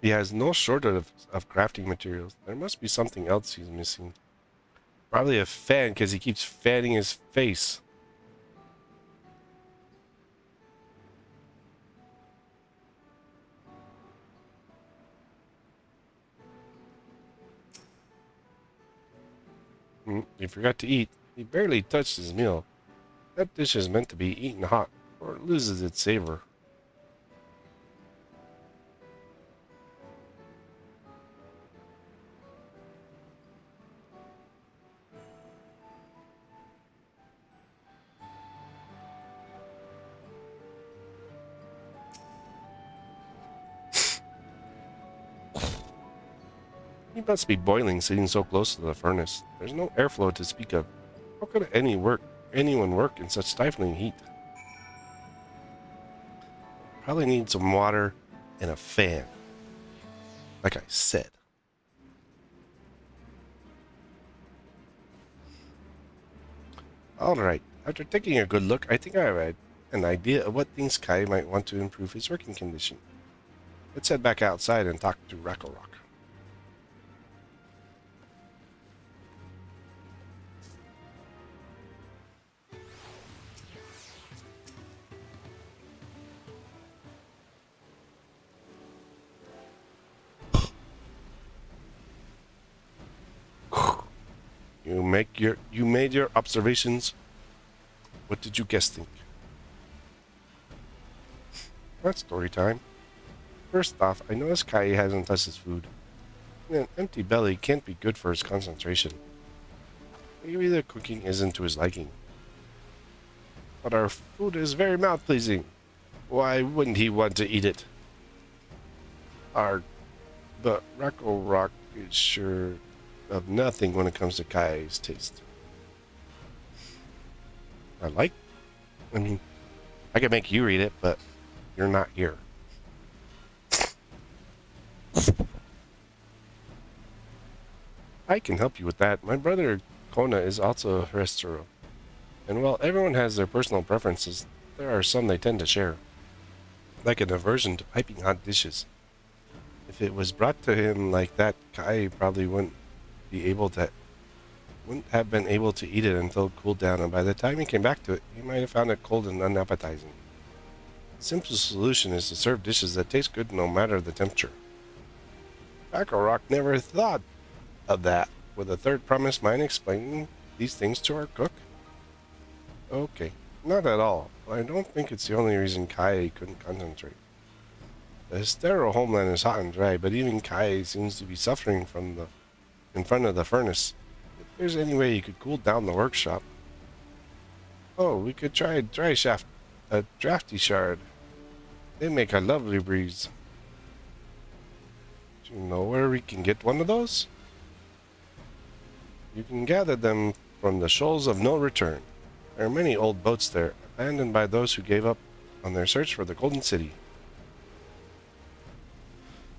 he has no shortage of crafting materials. There must be something else he's missing. Probably a fan, because he keeps fanning his face. He forgot to eat. He barely touched his meal. That dish is meant to be eaten hot, or it loses its savor. He must be boiling sitting so close to the furnace. There's no airflow to speak of. How could anyone work in such stifling heat? Probably need some water and a fan. Like I said. Alright, after taking a good look, I think I have an idea of what things Kai might want to improve his working condition. Let's head back outside and talk to Rakorok. You made your observations. What did you guess think? That's story time. First off, I noticed Kai hasn't touched his food. An empty belly can't be good for his concentration. Maybe the cooking isn't to his liking. But our food is very mouth-pleasing. Why wouldn't he want to eat it? But Rakorok is sure of nothing when it comes to Kai's taste. I mean, I could make you read it, but you're not here. I can help you with that. My brother Kona is also a restaurant. And while everyone has their personal preferences, there are some they tend to share. Like an aversion to piping hot dishes. If it was brought to him like that, Kai probably wouldn't have been able to eat it until it cooled down, and by the time he came back to it, he might have found it cold and unappetizing. The simplest solution is to serve dishes that taste good no matter the temperature. Rock never thought of that. Would the third promise mind explaining these things to our cook? Okay, not at all. I don't think it's the only reason Kai couldn't concentrate. The Hystero homeland is hot and dry, but even Kai seems to be suffering in front of the furnace. If there's any way you could cool down the workshop. Oh, we could try a drafty shard. They make a lovely breeze. Do you know where we can get one of those? You can gather them from the shoals of no return. There are many old boats there, abandoned by those who gave up on their search for the Golden City.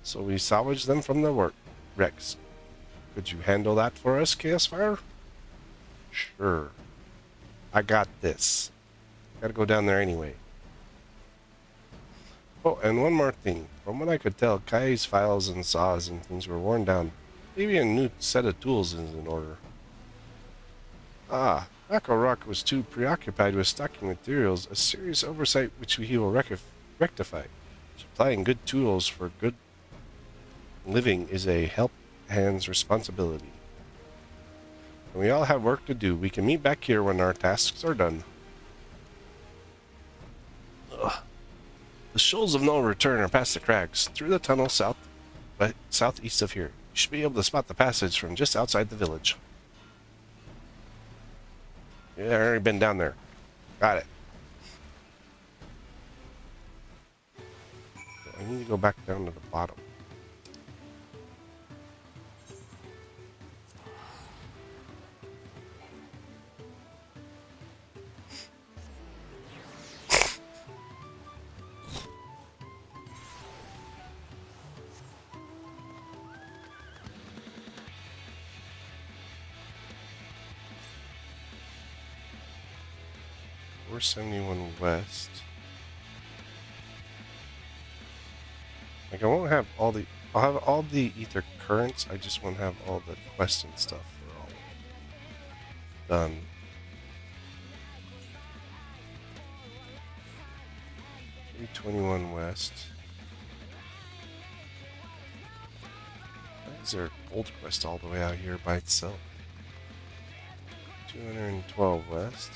So we salvage them from the wrecks. Could you handle that for us, Chaos Fire? Sure. I got this. Gotta go down there anyway. Oh, and one more thing. From what I could tell, Kai's files and saws and things were worn down. Maybe a new set of tools is in order. Ah, Rock was too preoccupied with stocking materials, a serious oversight which he will rectify. Supplying good tools for good living is a help hand's responsibility. And we all have work to do. We can meet back here when our tasks are done. Ugh. The shoals of no return are past the crags, through the tunnel southeast of here. You should be able to spot the passage from just outside the village. Yeah, I've already been down there. Got it. I need to go back down to the bottom. We're 71 west. Like I won't have all the. I'll have all the ether currents. I just won't have all the quests and stuff for all done. $321 west. Why is there a gold quest all the way out here by itself? 212 west.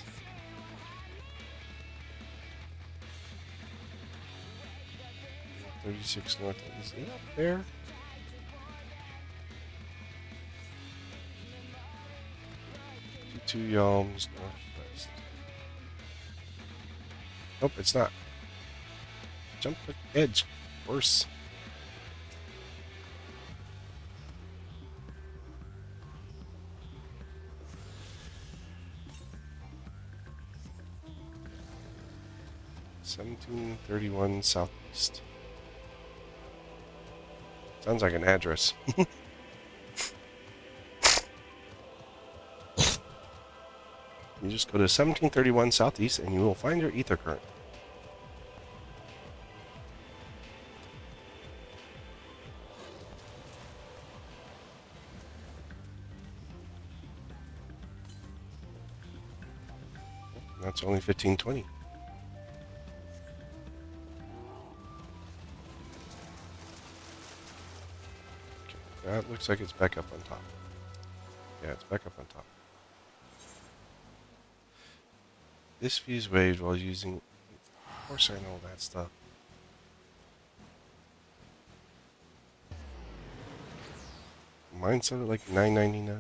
36 north. Is it up there? Two Yalms northwest. Nope, it's not. Jump the edge. Worse. $1731 southeast. Sounds like an address. You just go to 1731 southeast and you will find your ether current. That's only 1520. That looks like it's back up on top. Yeah, it's back up on top. This fuse waves while using... Of course I know that stuff. Mine said it like $9.99.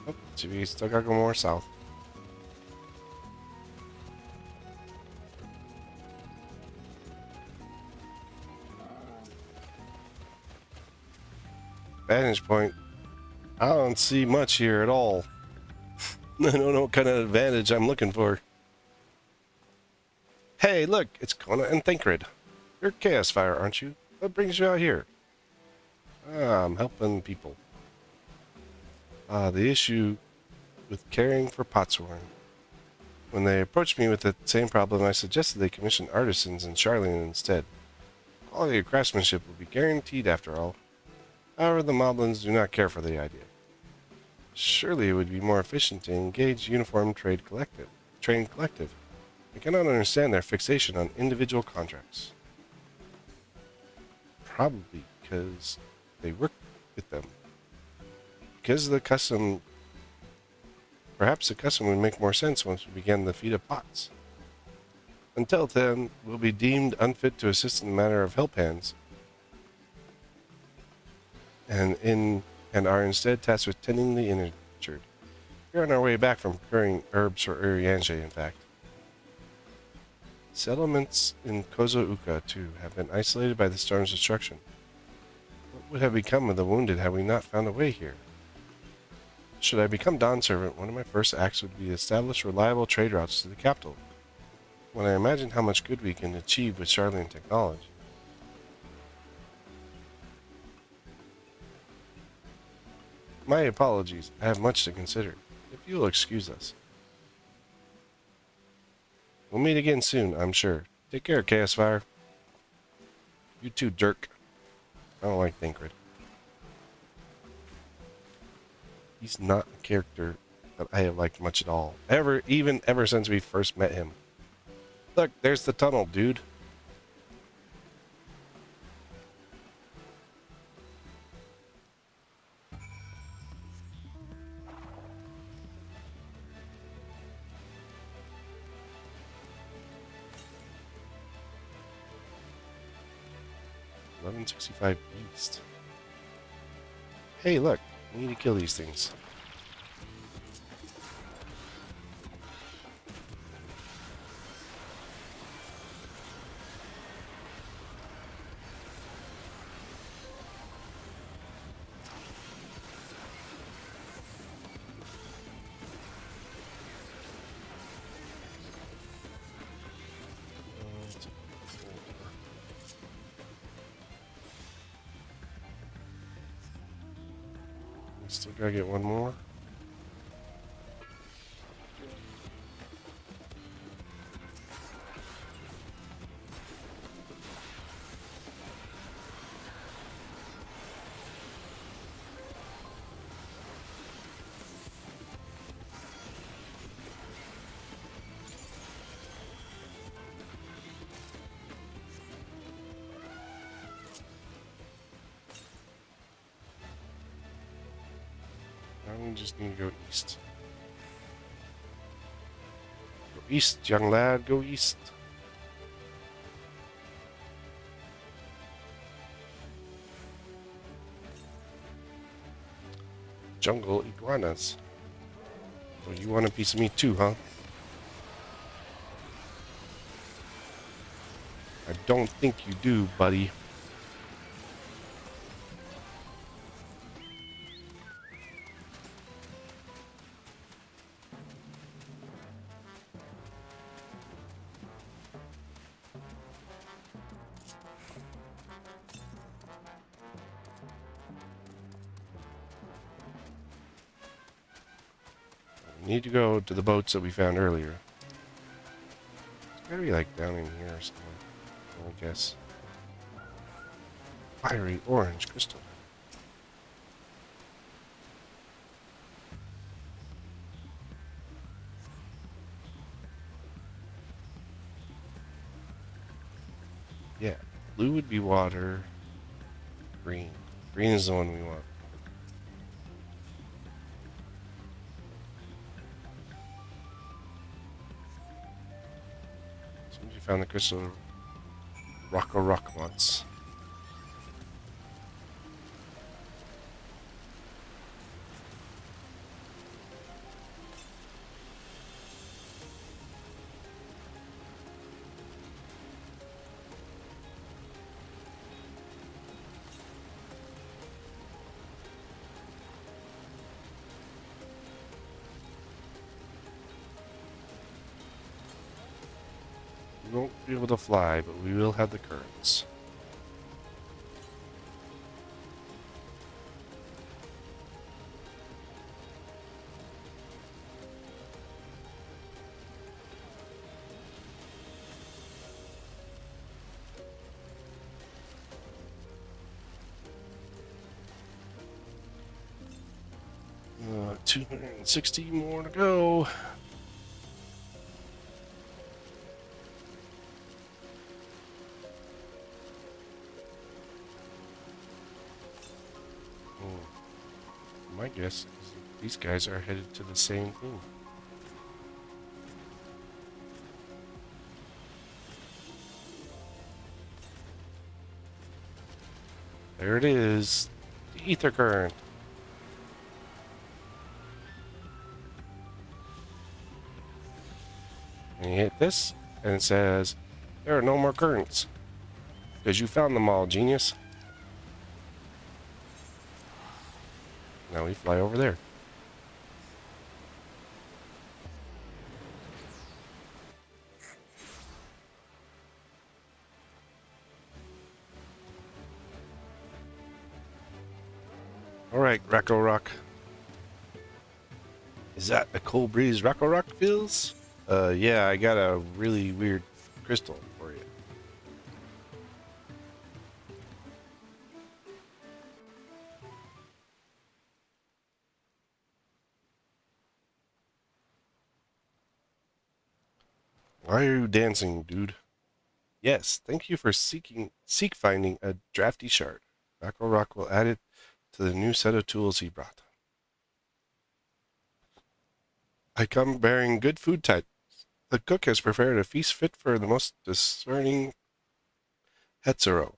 Oh, so we still gotta go more south. Vantage point. I don't see much here at all. I don't know what kind of advantage I'm looking for. Hey, look, it's Kona and Thancred. You're Chaos Fire, aren't you? What brings you out here? Ah, I'm helping people. The issue with caring for Potsworn. When they approached me with the same problem, I suggested they commission artisans in Charlene instead. Quality of craftsmanship will be guaranteed after all. However, the Moblins do not care for the idea. Surely it would be more efficient to engage uniformed trained collective. I cannot understand their fixation on individual contracts. Probably because they work with them. Because the custom... Perhaps the custom would make more sense once we begin the feat of pots. Until then, we'll be deemed unfit to assist in the matter of help hands, and are instead tasked with tending the injured. We're on our way back from procuring herbs for Urianger, in fact. Settlements in Kozouka, too, have been isolated by the storm's destruction. What would have become of the wounded had we not found a way here? Should I become Dawn Servant, one of my first acts would be to establish reliable trade routes to the capital. When I imagine how much good we can achieve with Charlene technology. My apologies, I have much to consider. If you'll excuse us. We'll meet again soon, I'm sure. Take care, Chaos Fire. You too, Dirk. I don't like Thancred. He's not a character that I have liked much at all. Even ever since we first met him. Look, there's the tunnel, dude. $11.65 East. Hey, look. We need to kill these things. Still gotta get one more. We just need to go east. Go east, young lad, go east. Jungle iguanas. So you want a piece of me too, huh? I don't think you do, buddy. We need to go to the boats that we found earlier. It's gotta be like down in here or something, I guess. Fiery orange crystal. Yeah, blue would be water. Green. Green is the one we want. Somebody found the crystal rock once. We won't be able to fly, but we will have the currents. Uh, 260 more to go. My guess is that these guys are headed to the same thing. There it is. The ether current. And you hit this, and it says, there are no more currents. Because you found them all, genius. Now we fly over there. Alright, Racco Rock. Is that a cold breeze Racco Rock feels? Yeah, I got a really weird crystal for you. Why are you dancing, dude? Yes, thank you for seek finding a drafty shard. Racco Rock will add it to the new set of tools he brought. I come bearing good food tidings. The cook has prepared a feast fit for the most discerning Hetzero,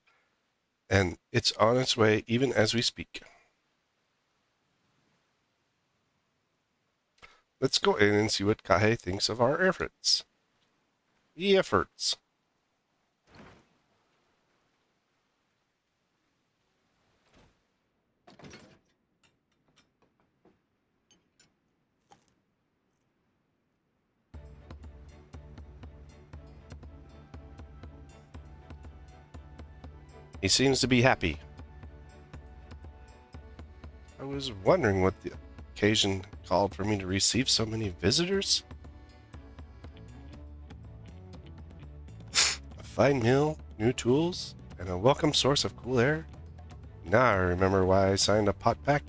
and it's on its way even as we speak. Let's go in and see what Kahe thinks of our efforts. The efforts. He seems to be happy. I was wondering what the occasion called for me to receive so many visitors. A fine meal, new tools, and a welcome source of cool air. Now I remember why I signed a pot pack.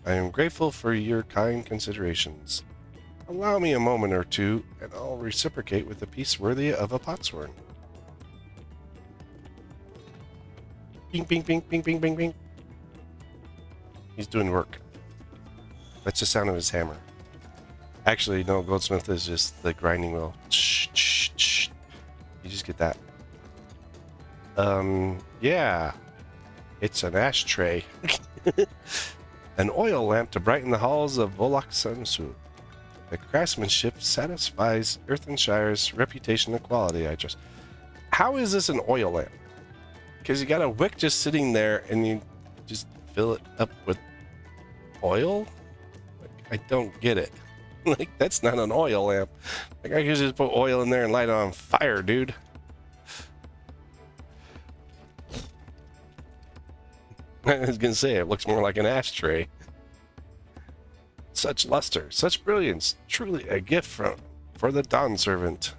I am grateful for your kind considerations. Allow me a moment or two, and I'll reciprocate with a piece worthy of a potsworn. Bing, bing, bing, bing, bing, bing, bing. He's doing work. That's the sound of his hammer. Actually, no, goldsmith is just the grinding wheel. Shh, shh, shh. You just get that. Yeah. It's an ashtray. An oil lamp to brighten the halls of Volok Sansu. The craftsmanship satisfies Earthenshire's reputation of quality, I trust. How is this an oil lamp? Because you got a wick just sitting there and you just fill it up with oil? Like, I don't get it. Like, that's not an oil lamp. Like, I could just put oil in there and light it on fire, dude. I was going to say, it looks more like an ashtray. Such luster, such brilliance, truly a gift for the Dawn Servant.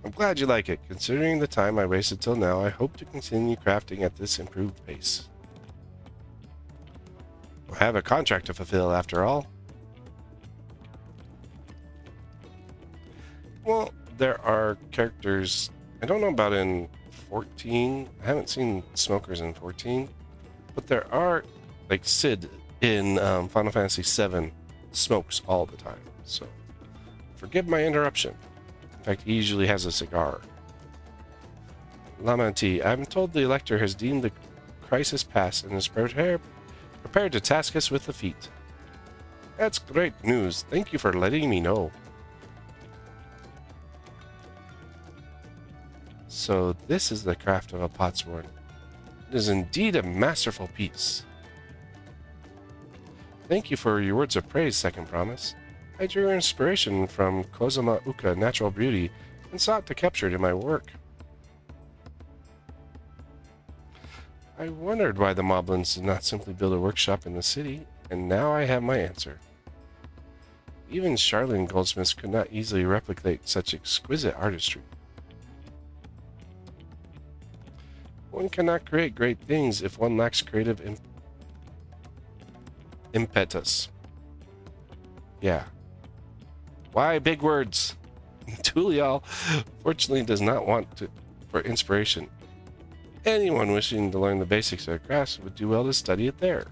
I'm glad you like it. Considering the time I wasted till now, I hope to continue crafting at this improved pace. I have a contract to fulfill after all. Well, there are characters, I don't know about in 14. I haven't seen smokers in 14, but there are, like Sid in Final Fantasy VII smokes all the time, so forgive my interruption. In fact, he usually has a cigar. Lamanti, I'm told the Elector has deemed the crisis past and is prepared to task us with the feat. That's great news. Thank you for letting me know. So this is the craft of a potsworn. It is indeed a masterful piece. Thank you for your words of praise, Second Promise. I drew inspiration from Kozama Uka natural beauty and sought to capture it in my work. I wondered why the Moblins did not simply build a workshop in the city, and now I have my answer. Even Charlene goldsmiths could not easily replicate such exquisite artistry. One cannot create great things if one lacks creative impetus. Yeah. Why big words? Tulial fortunately does not want for inspiration. Anyone wishing to learn the basics of crafts would do well to study it there.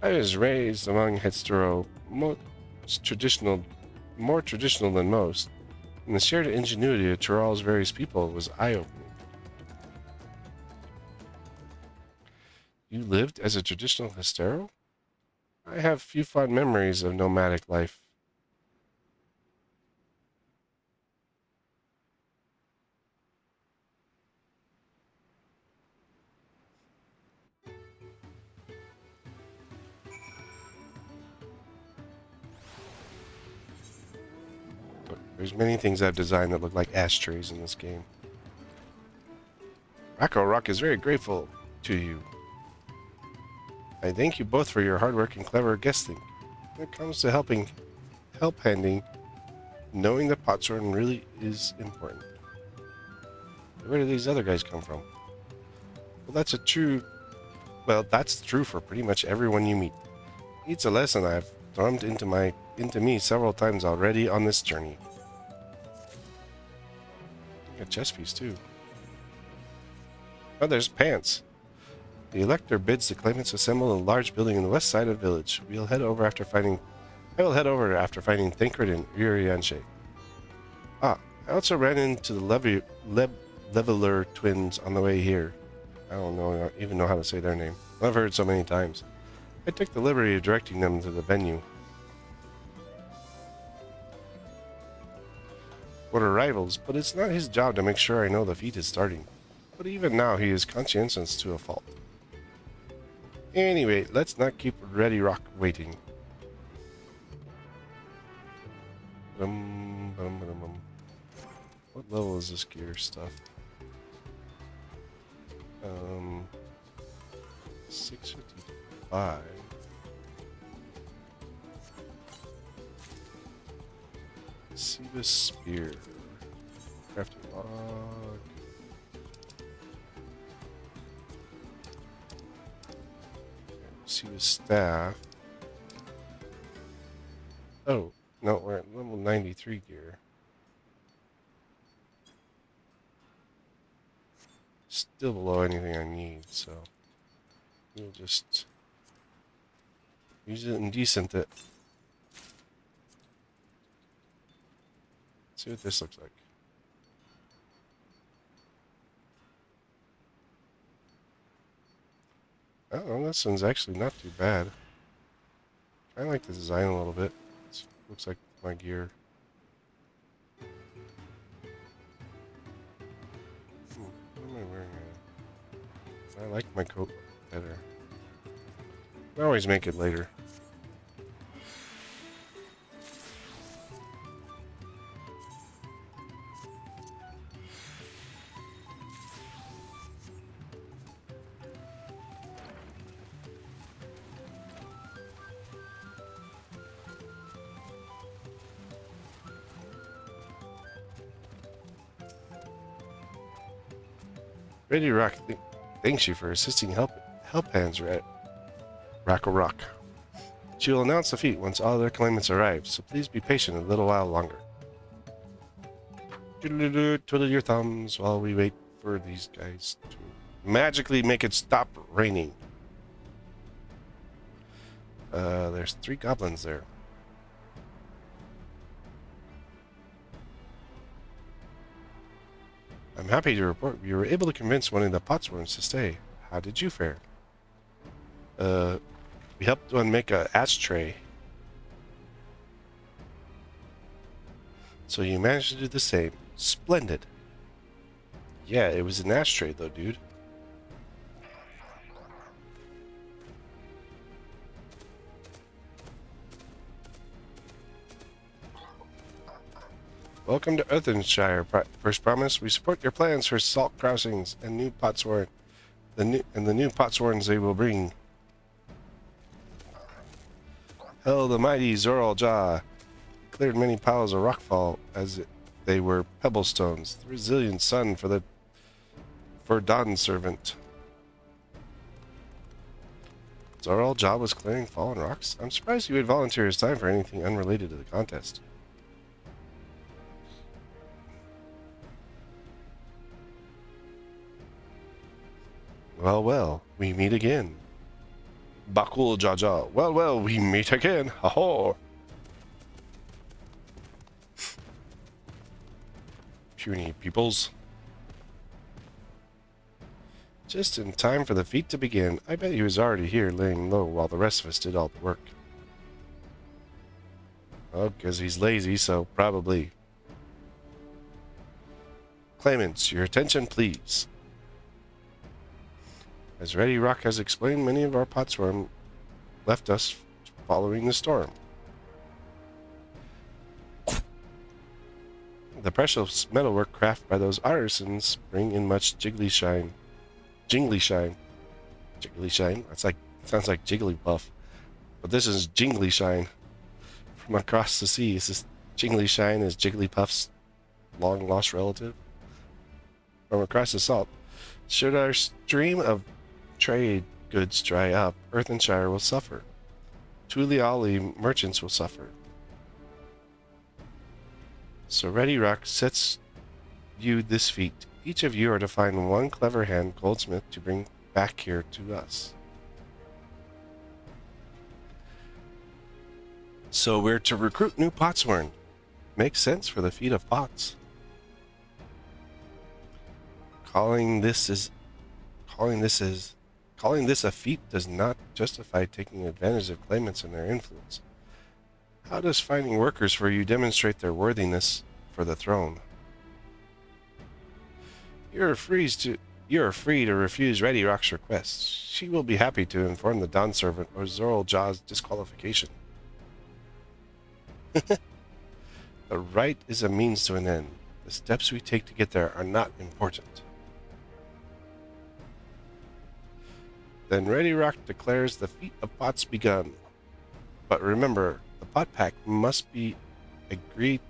I was raised among Hetstero, more traditional than most, and the shared ingenuity of Tiral's various people was eye-opening. You lived as a traditional Hetstero? I have few fond memories of nomadic life. There's many things I've designed that look like ashtrays in this game. Racco Rock is very grateful to you. I thank you both for your hard work and clever guesting. When it comes to help handing, knowing the Potsworn really is important. Where do these other guys come from? Well, that's true for pretty much everyone you meet. It's a lesson I've drummed into me several times already on this journey. A chess piece too. Oh, there's pants. The Elector bids the claimants assemble in a large building in the west side of the village. I will head over after finding Thancred and Urianshe. I also ran into the Leveler twins on the way here. I don't even know how to say their name. I've heard so many times. I took the liberty of directing them to the venue. What are rivals, but it's not his job to make sure I know the feat is starting. But even now, he is conscientious to a fault. Anyway, let's not keep Ready Rock waiting. What level is this gear stuff? 655. Siva Spear. Crafting log. Siva Staff. Oh, no, we're at level 93 gear. Still below anything I need, so we'll just use it and decent it. See what this looks like. Oh, this one's actually not too bad. I like the design a little bit. It looks like my gear. What am I wearing now? I like my coat better. I always make it later. Ready Rock thanks you for assisting help hands at Racco Rock. She will announce the feat once all their claimants arrive, so please be patient a little while longer. Twiddle your thumbs while we wait for these guys to magically make it stop raining. There's 3 goblins there. I'm happy to report we were able to convince one of the Potsworns to stay. How did you fare? We helped one make a ashtray. So you managed to do the same. Splendid. Yeah, it was an ashtray though, dude. Welcome to Earthenshire. First promise, we support your plans for salt crossings and new potsworn. The new potsworns they will bring. Hell, the mighty Zoral Jaw cleared many piles of rockfall as they were pebble stones. The resilient sun for Dawn servant. Zoral Jaw was clearing fallen rocks. I'm surprised he would volunteer his time for anything unrelated to the contest. Well, well, we meet again. Bakul Jaja. Well, well, we meet again. Ha-ho! Puny peoples. Just in time for the feat to begin. I bet he was already here laying low while the rest of us did all the work. Oh, because he's lazy, so probably. Claimants, your attention, please. As Ready Rock has explained, many of our potsworn left us following the storm. The precious metalwork crafted by those artisans bring in much jingly shine. Jingly shine. Sounds like Jigglypuff. But this is jingly shine. From across the sea, is this jingly shine is Jigglypuff's long lost relative? From across the salt. Should our stream of trade goods dry up, Earthenshire will suffer. Tuliali merchants will suffer. So Ready Rock sets you this feat. Each of you are to find one clever hand goldsmith to bring back here to us. So we're to recruit new potsworn. Makes sense for the feat of pots. Calling this a feat does not justify taking advantage of claimants and their influence. How does finding workers for you demonstrate their worthiness for the throne? You are free to refuse Ready Rock's request. She will be happy to inform the Dawn servant of Zoral Jaw's disqualification. The right is a means to an end. The steps we take to get there are not important. Then Ready Rock declares the feat of pots begun. But remember, the pot pack must be agreed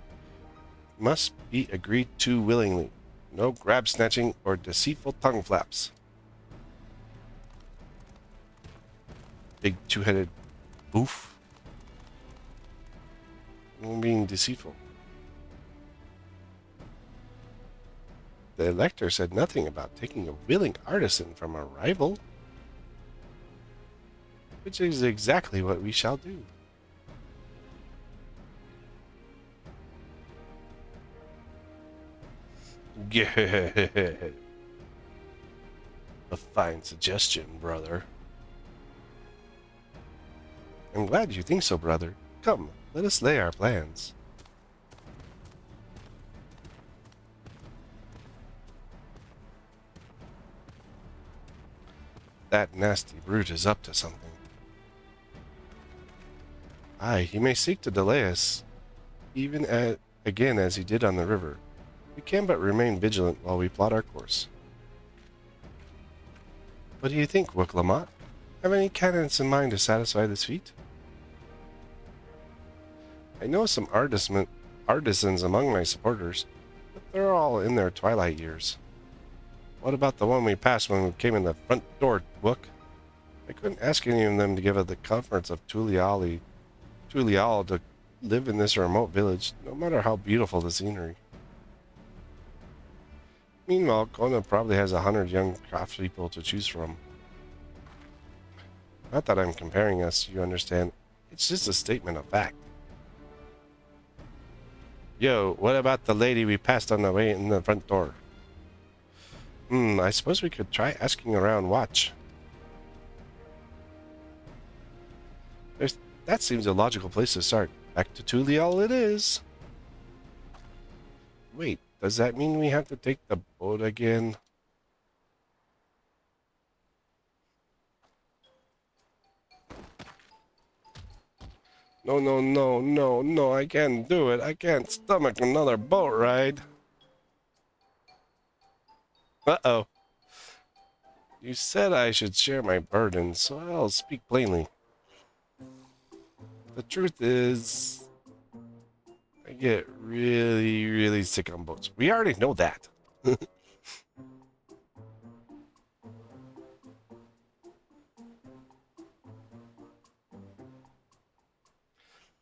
to willingly. No grab snatching or deceitful tongue flaps. Big two-headed oof. Being deceitful. The elector said nothing about taking a willing artisan from a rival. Which is exactly what we shall do. A fine suggestion, brother. I'm glad you think so, brother. Come, let us lay our plans. That nasty brute is up to something. Aye, he may seek to delay us, again as he did on the river. We can but remain vigilant while we plot our course. What do you think, Wicklamat? Have any candidates in mind to satisfy this feat? I know some artisans among my supporters, but they're all in their twilight years. What about the one we passed when we came in the front door, Wook? I couldn't ask any of them to give us the comforts of Tulial to live in this remote village, no matter how beautiful the scenery. Meanwhile, Kona probably has 100 young craftspeople to choose from. Not that I'm comparing us, you understand. It's just a statement of fact. Yo, what about the lady we passed on the way in the front door? I suppose we could try asking around Watch. That seems a logical place to start. Back to Tulial it is. Wait, does that mean we have to take the boat again? No, no, no, no, no, I can't do it. I can't stomach another boat ride. Uh-oh. You said I should share my burden, so I'll speak plainly. The truth is, I get really, really sick on boats. We already know that.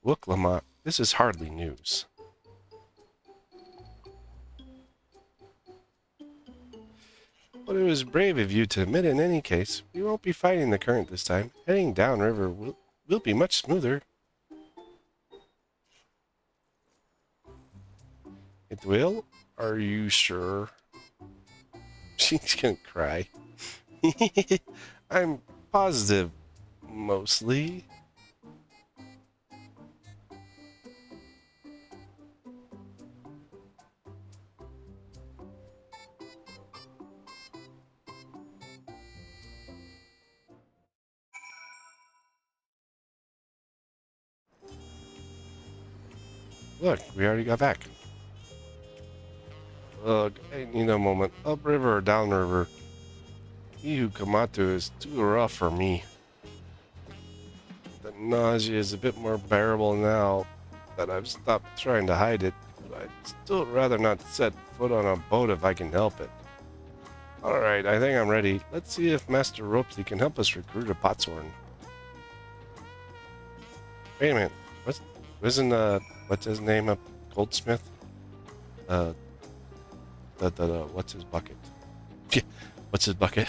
Look, Lamont, this is hardly news. But it was brave of you to admit in any case. We won't be fighting the current this time. Heading downriver will be much smoother. It will? Are you sure? She's gonna cry. I'm positive, mostly. Look, we already got back. Look, I need a moment. Upriver or downriver? Ihu Kamatu is too rough for me. The nausea is a bit more bearable now that I've stopped trying to hide it, but I'd still rather not set foot on a boat if I can help it. Alright, I think I'm ready. Let's see if Master Ropesy can help us recruit a Potshorn. Wait a minute. What's his name up? Goldsmith? What's his bucket? What's his bucket?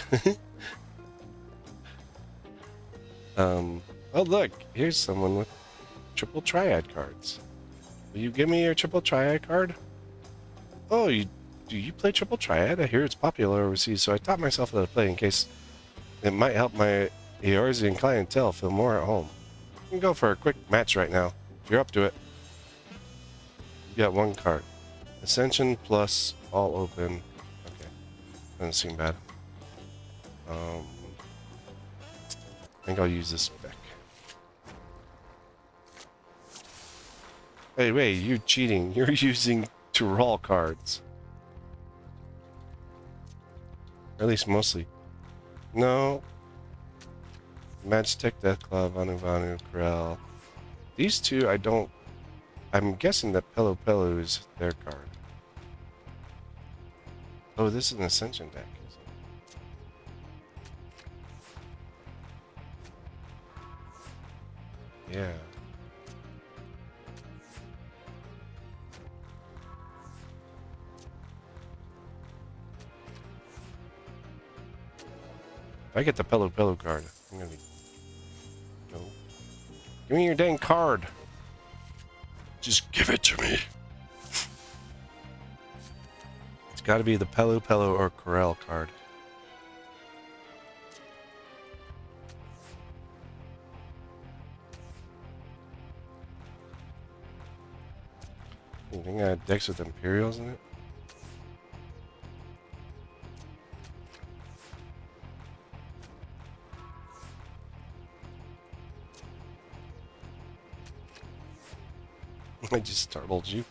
Oh look, here's someone with triple triad cards. Will you give me your triple triad card? Oh, do you play triple triad? I hear it's popular overseas, so I taught myself how to play in case it might help my Eorzean clientele feel more at home. We can go for a quick match right now, if you're up to it. You got one card. Ascension plus all open. Okay. Doesn't seem bad. I think I'll use this spec. Hey, wait, you're cheating. You're using Tyrol cards. Or at least mostly. No. Magitech, Deathclaw, Vanu, Corel. These two I don't... I'm guessing that Pelo Pelo is their card. Oh, this is an Ascension deck, isn't it? Yeah. If I get the Pelo Pelo card, I'm gonna be... No. Give me your dang card! Just give it to me! It's gotta be the Pelo Pelo or Corel card. You think I had decks with Imperials in it? I just startled you.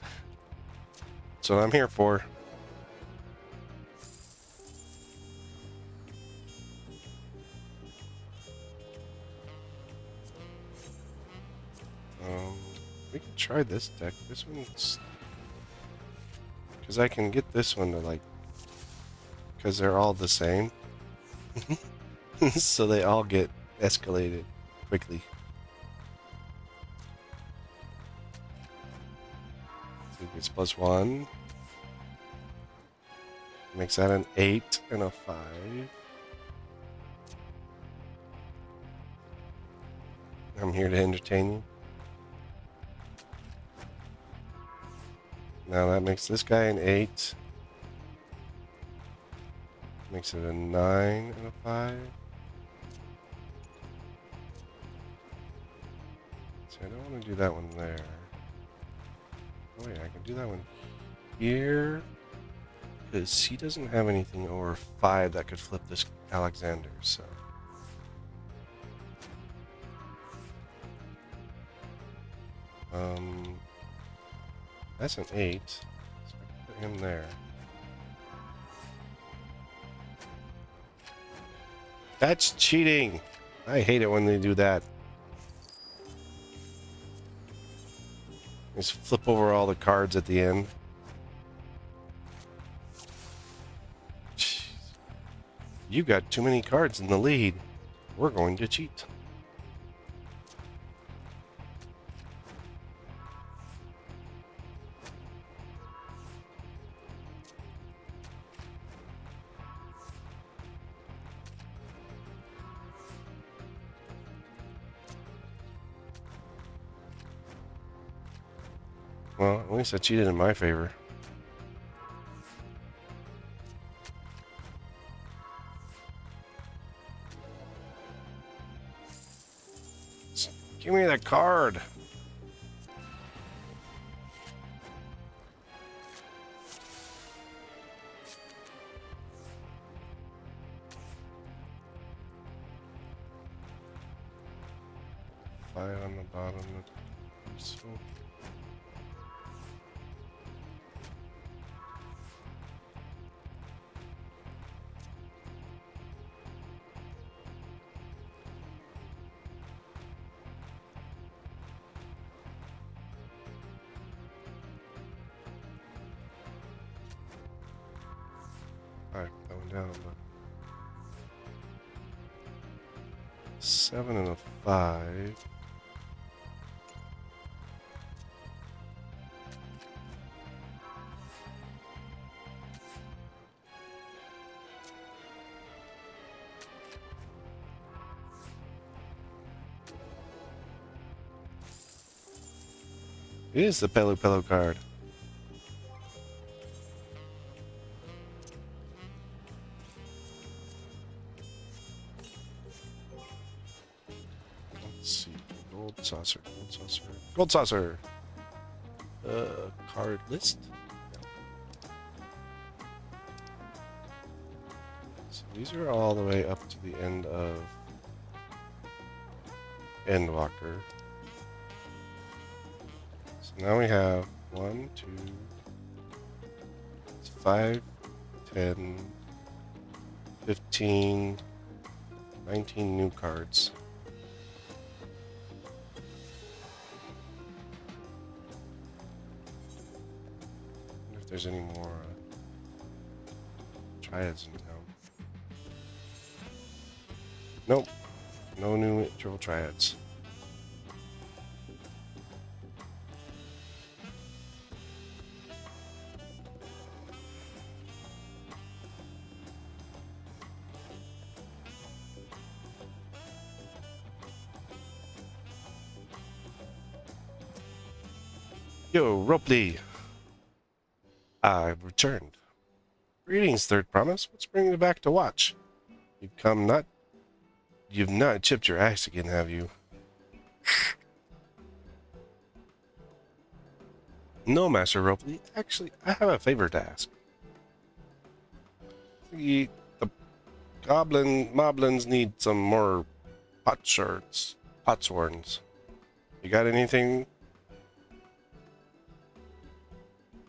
That's what I'm here for. We can try this deck. This one's... Because I can get this one to like... Because they're all the same. So they all get escalated quickly. So it gets +1. Makes that an 8 and a 5. I'm here to entertain you. Now that makes this guy an 8. Makes it a 9 and a 5. See, I don't want to do that one there. Oh wait, I can do that one here. Because he doesn't have anything over 5 that could flip this Alexander, so... That's an 8. So I can put him there. That's cheating. I hate it when they do that. Just flip over all the cards at the end. Jeez. You got too many cards in the lead. We're going to cheat. Well, at least I cheated in my favor. Give me the card. Five on the bottom. So. Alright, going down, but 7 and a 5. It is the Pelu card. Let's see. Gold saucer, gold saucer, gold saucer. Card list. So these are all the way up to the end of Endwalker. So now we have 1, 2, 5, 10, 15, 19 new cards. I wonder if there's any more triads in town. Nope. No new triple triads. Yo, Ropley. I've returned. Greetings, Third Promise. What's bringing you back to watch? You've not chipped your axe again, have you? No, Master Ropley. Actually, I have a favor to ask. The moblins need some more potsworns. You got anything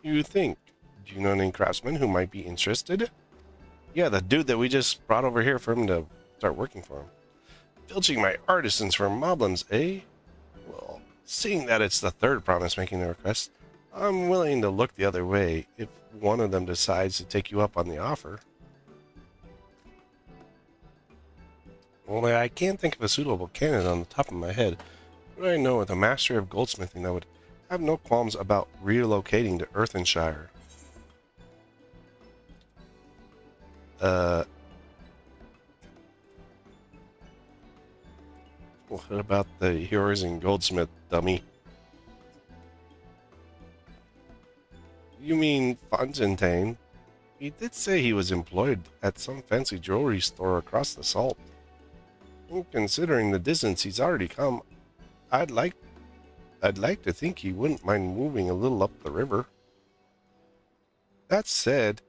you think? Do you know any craftsmen who might be interested? Yeah, the dude that we just brought over here for him to start working for him. Filching my artisans for moblins, eh? Well, seeing that it's the Third Promise making the request, I'm willing to look the other way if one of them decides to take you up on the offer. Well, I can't think of a suitable candidate on the top of my head, but I know with a master of goldsmithing that would have no qualms about relocating to Earthenshire. What about the Horizon Goldsmith, dummy? You mean Fontaine? He did say he was employed at some fancy jewelry store across the salt. And considering the distance he's already come, I'd like to think he wouldn't mind moving a little up the river. That said,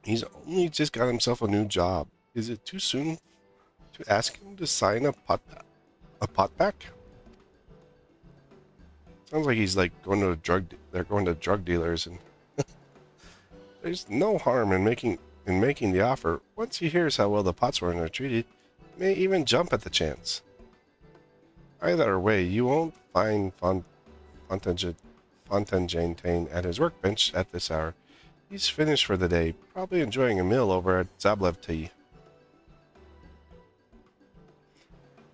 he's only just got himself a new job. Is it too soon to ask him to sign a pot pack? Sounds like he's like going to they're going to drug dealers, and there's no harm in making the offer. Once he hears how well the Potsworn are treated, he may even jump at the chance. Either way, you won't find Fontaine at his workbench at this hour. He's finished for the day, probably enjoying a meal over at Zablev Tea.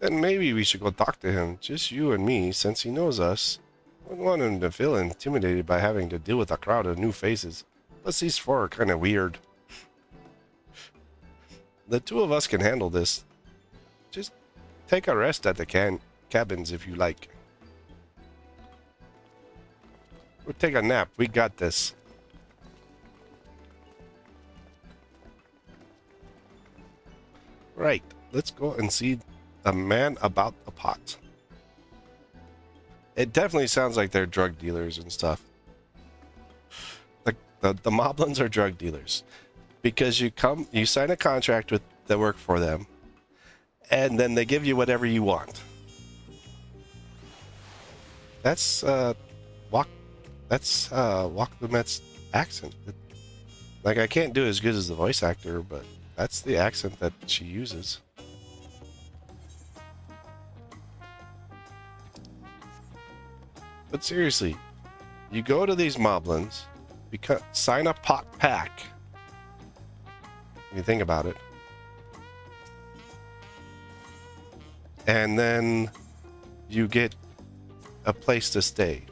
Then maybe we should go talk to him, just you and me, since he knows us. Wouldn't want him to feel intimidated by having to deal with a crowd of new faces. Plus, these four are kind of weird. The two of us can handle this. Just take a rest at the cabins if you like. We'll take a nap. We got this. Right. Let's go and see the man about the pot. It definitely sounds like they're drug dealers and stuff. The Moblins are drug dealers. Because you sign a contract with that work for them, and then they give you whatever you want. That's Walk Lumet's accent. Like, I can't do it as good as the voice actor, but that's the accent that she uses. But seriously, you go to these Moblins, sign a pot pack. If you think about it. And then you get a place to stay.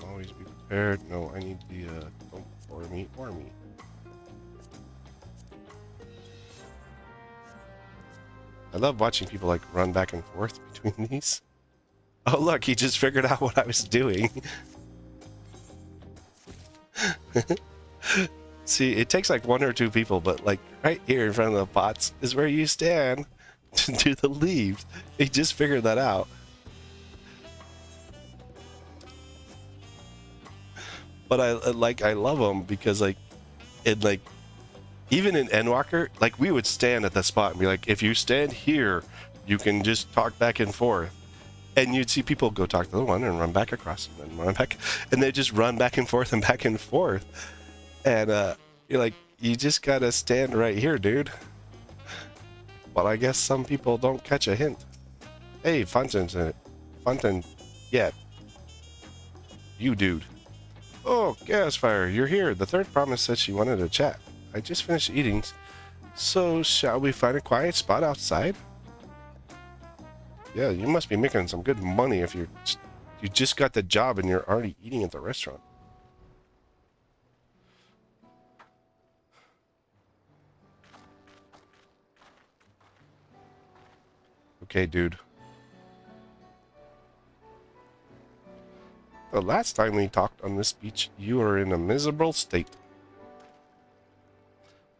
Always be prepared. No, I need the don't for me. I love watching people like run back and forth between these. Oh look, he just figured out what I was doing. See, it takes like one or two people, but like right here in front of the pots is where you stand to do the leaves. He just figured that out. But I love them because like even in Endwalker, like we would stand at the spot and be like, if you stand here, you can just talk back and forth. And you'd see people go talk to the one and run back across and then run back, and they just run back and forth and back and forth. And you're like, you just gotta stand right here, dude. But I guess some people don't catch a hint. Hey, Fontaine, yeah. You, dude. Oh, Gasfire, you're here. The third promise said she wanted to chat. I just finished eating, so shall we find a quiet spot outside? Yeah, you must be making some good money if you just got the job and you're already eating at the restaurant. Okay, dude. The last time we talked on this beach, you were in a miserable state.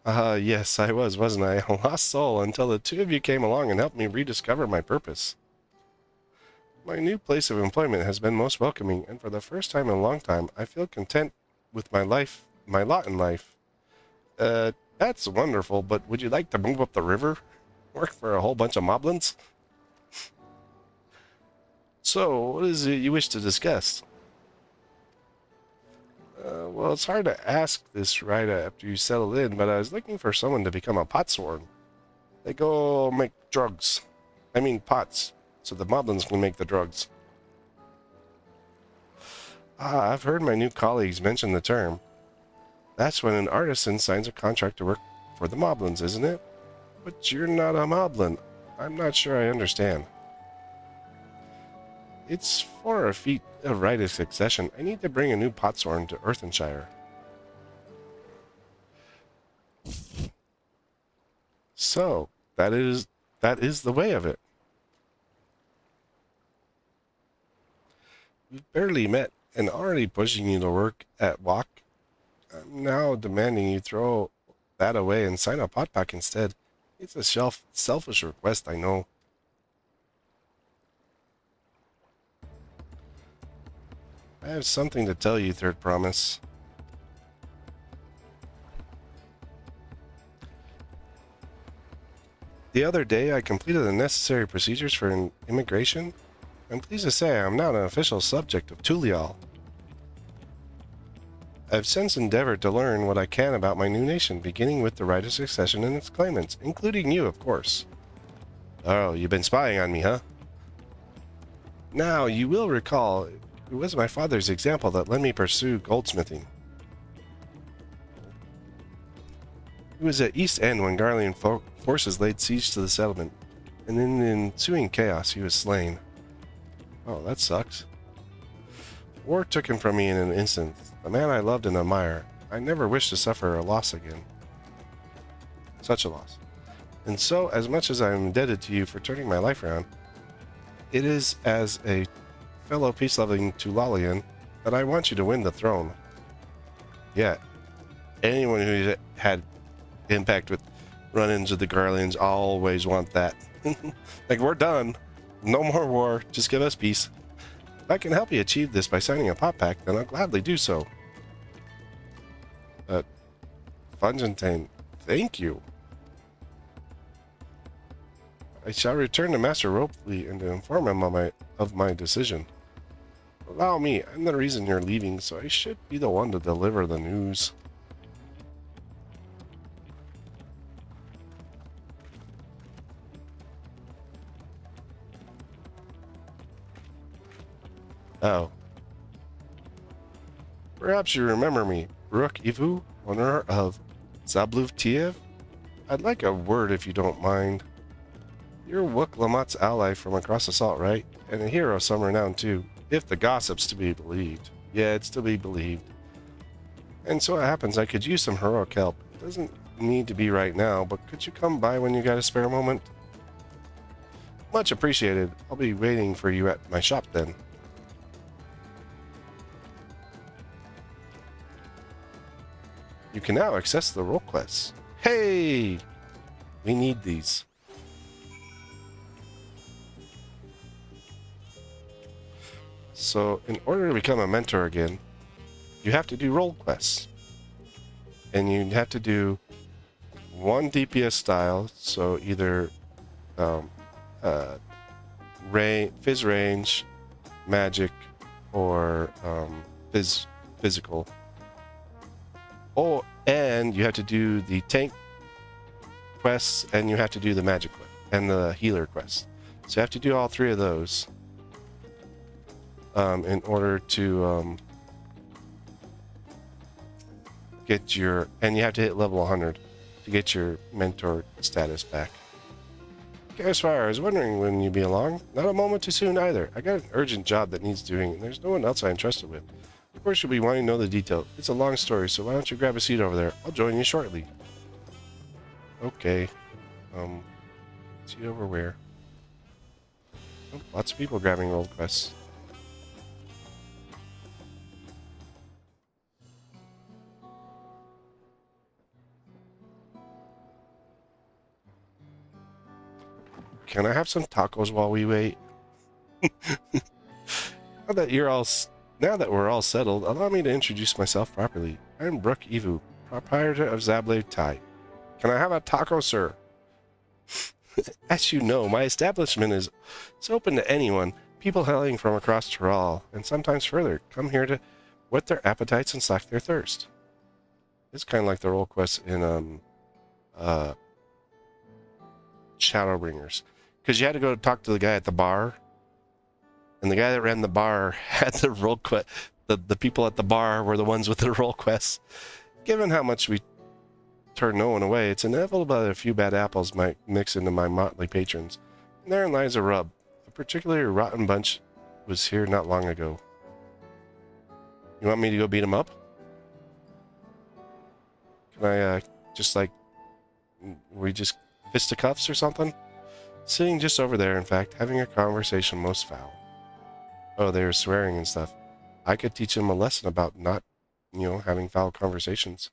Yes, I was, wasn't I? A lost soul until the two of you came along and helped me rediscover my purpose. My new place of employment has been most welcoming, and for the first time in a long time, I feel content with my lot in life. That's wonderful, but would you like to move up the river? Work for a whole bunch of Moblins? So, what is it you wish to discuss? Well, it's hard to ask this right after you settle in, but I was looking for someone to become a Potsworn. They go make drugs. I mean pots, so the Moblins can make the drugs. I've heard my new colleagues mention the term. That's when an artisan signs a contract to work for the Moblins, isn't it? But you're not a Moblin. I'm not sure I understand. It's for a feat of rite of succession. I need to bring a new Potsworn to Earthenshire. So, that is the way of it. We've barely met and already pushing you to work at WAC. I'm now demanding you throw that away and sign a pot pack instead. It's a selfish request, I know. I have something to tell you, Third Promise. The other day, I completed the necessary procedures for an immigration. I'm pleased to say I'm now an official subject of Tulial. I've since endeavored to learn what I can about my new nation, beginning with the right of succession and its claimants, including you, of course. Oh, you've been spying on me, huh? Now, you will recall, it was my father's example that led me pursue goldsmithing. He was at East End when Garlean forces laid siege to the settlement, and in the ensuing chaos, he was slain. Oh, that sucks. War took him from me in an instant. The man I loved and admired. I never wish to suffer a loss again. Such a loss. And so, as much as I am indebted to you for turning my life around, it is as a fellow peace-loving Tulalian that I want you to win the throne. Yeah, anyone who had impact with run-ins with the Garleans always want that. Like, we're done. No more war. Just give us peace. If I can help you achieve this by signing a pop pact, then I'll gladly do so. Fungentain, thank you. I shall return to Master Ropely and to inform him of my decision. Allow me, I'm the reason you're leaving, so I should be the one to deliver the news. Oh. Perhaps you remember me, Rook Ivu, owner of Zabluvtiev? I'd like a word if you don't mind. You're Wook Lamott's ally from across the salt, right? And a hero some renown too, if the gossip's to be believed. Yeah, it's to be believed. And so it happens I could use some heroic help. It doesn't need to be right now, but could you come by when you got a spare moment? Much appreciated. I'll be waiting for you at my shop then. You can now access the role quests. Hey! We need these. So, in order to become a mentor again, you have to do role quests. And you have to do one DPS style, so either Phys range, magic, or physical. Oh, and you have to do the tank quests, and you have to do the magic quest, and the healer quest. So you have to do all three of those in order to get your, and you have to hit level 100 to get your mentor status back. Gasfire, I was wondering when you'd be along. Not a moment too soon either. I got an urgent job that needs doing, and there's no one else I'm trusted with. Of course, you'll be wanting to know the detail. It's a long story, so why don't you grab a seat over there? I'll join you shortly. Okay. Seat over where? Oh, lots of people grabbing role quests. Can I have some tacos while we wait? Now that we're all settled, allow me to introduce myself properly. I'm Brook Ivu, proprietor of Zablave Thai. Can I have a taco, sir? As you know, my establishment is open to anyone, people hailing from across Tyrol, and sometimes further, come here to whet their appetites and slake their thirst. It's kind of like the role quest in Shadowbringers. Because you had to go talk to the guy at the bar, and the guy that ran the bar had the role quest. The people at the bar were the ones with the role quests. Given how much we turn no one away, it's inevitable that a few bad apples might mix into my motley patrons. And therein lies a rub. A particularly rotten bunch was here not long ago. You want me to go beat him up? Can I, just like, we just fisticuffs or something? Sitting just over there, in fact, having a conversation most foul. Oh, they were swearing and stuff. I could teach them a lesson about not, having foul conversations.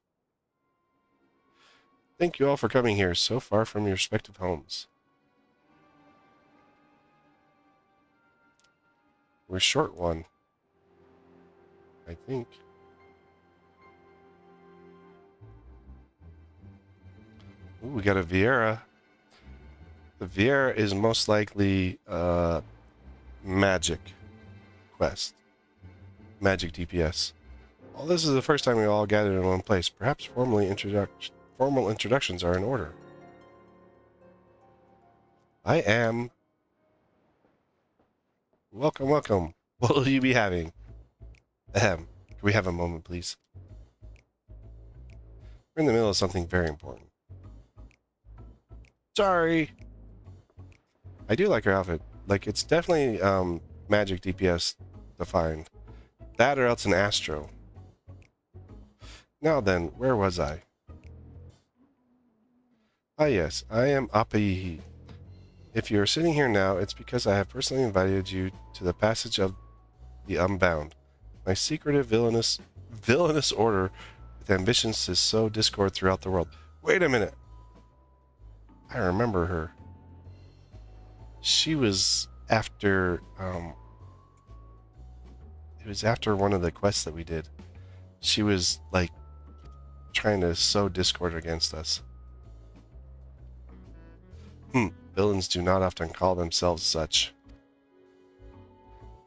Thank you all for coming here so far from your respective homes. We're short one, I think. Ooh, we got a Vieira. The Vieira is most likely magic quest. Magic DPS. Well, this is the first time we all gathered in one place. Perhaps formal introductions are in order. I am. Welcome, welcome. What will you be having? Ahem. Can we have a moment, please? We're in the middle of something very important. Sorry. I do like her outfit. Like, it's definitely magic DPS defined. That or else an Astro. Now then, where was I? Ah yes, I am Apaihi. If you are sitting here now, it's because I have personally invited you to the passage of the Unbound, my secretive villainous order with ambitions to sow discord throughout the world. Wait a minute. I remember her. She was after it was after one of the quests that we did. She was like trying to sow discord against us. Villains do not often call themselves such.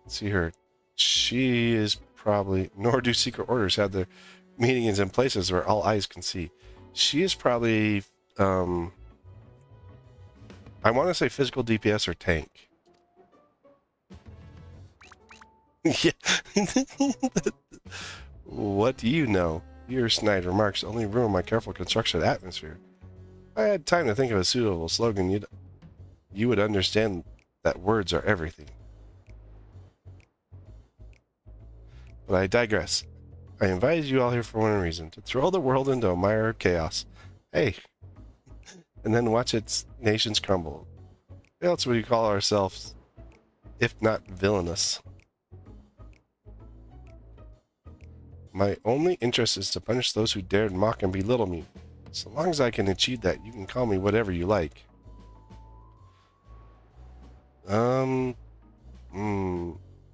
See her. She is probably, nor do secret orders have their meetings in places where all eyes can see. She is probably, I want to say physical DPS or tank. Yeah. What do you know? Your snide remarks only ruin my careful construction atmosphere. If I had time to think of a suitable slogan, you would understand that words are everything. But I digress. I invited you all here for one reason, to throw the world into a mire of chaos. Hey, and then watch its nations crumble. What else would we call ourselves, if not villainous? My only interest is to punish those who dared mock and belittle me. So long as I can achieve that, you can call me whatever you like.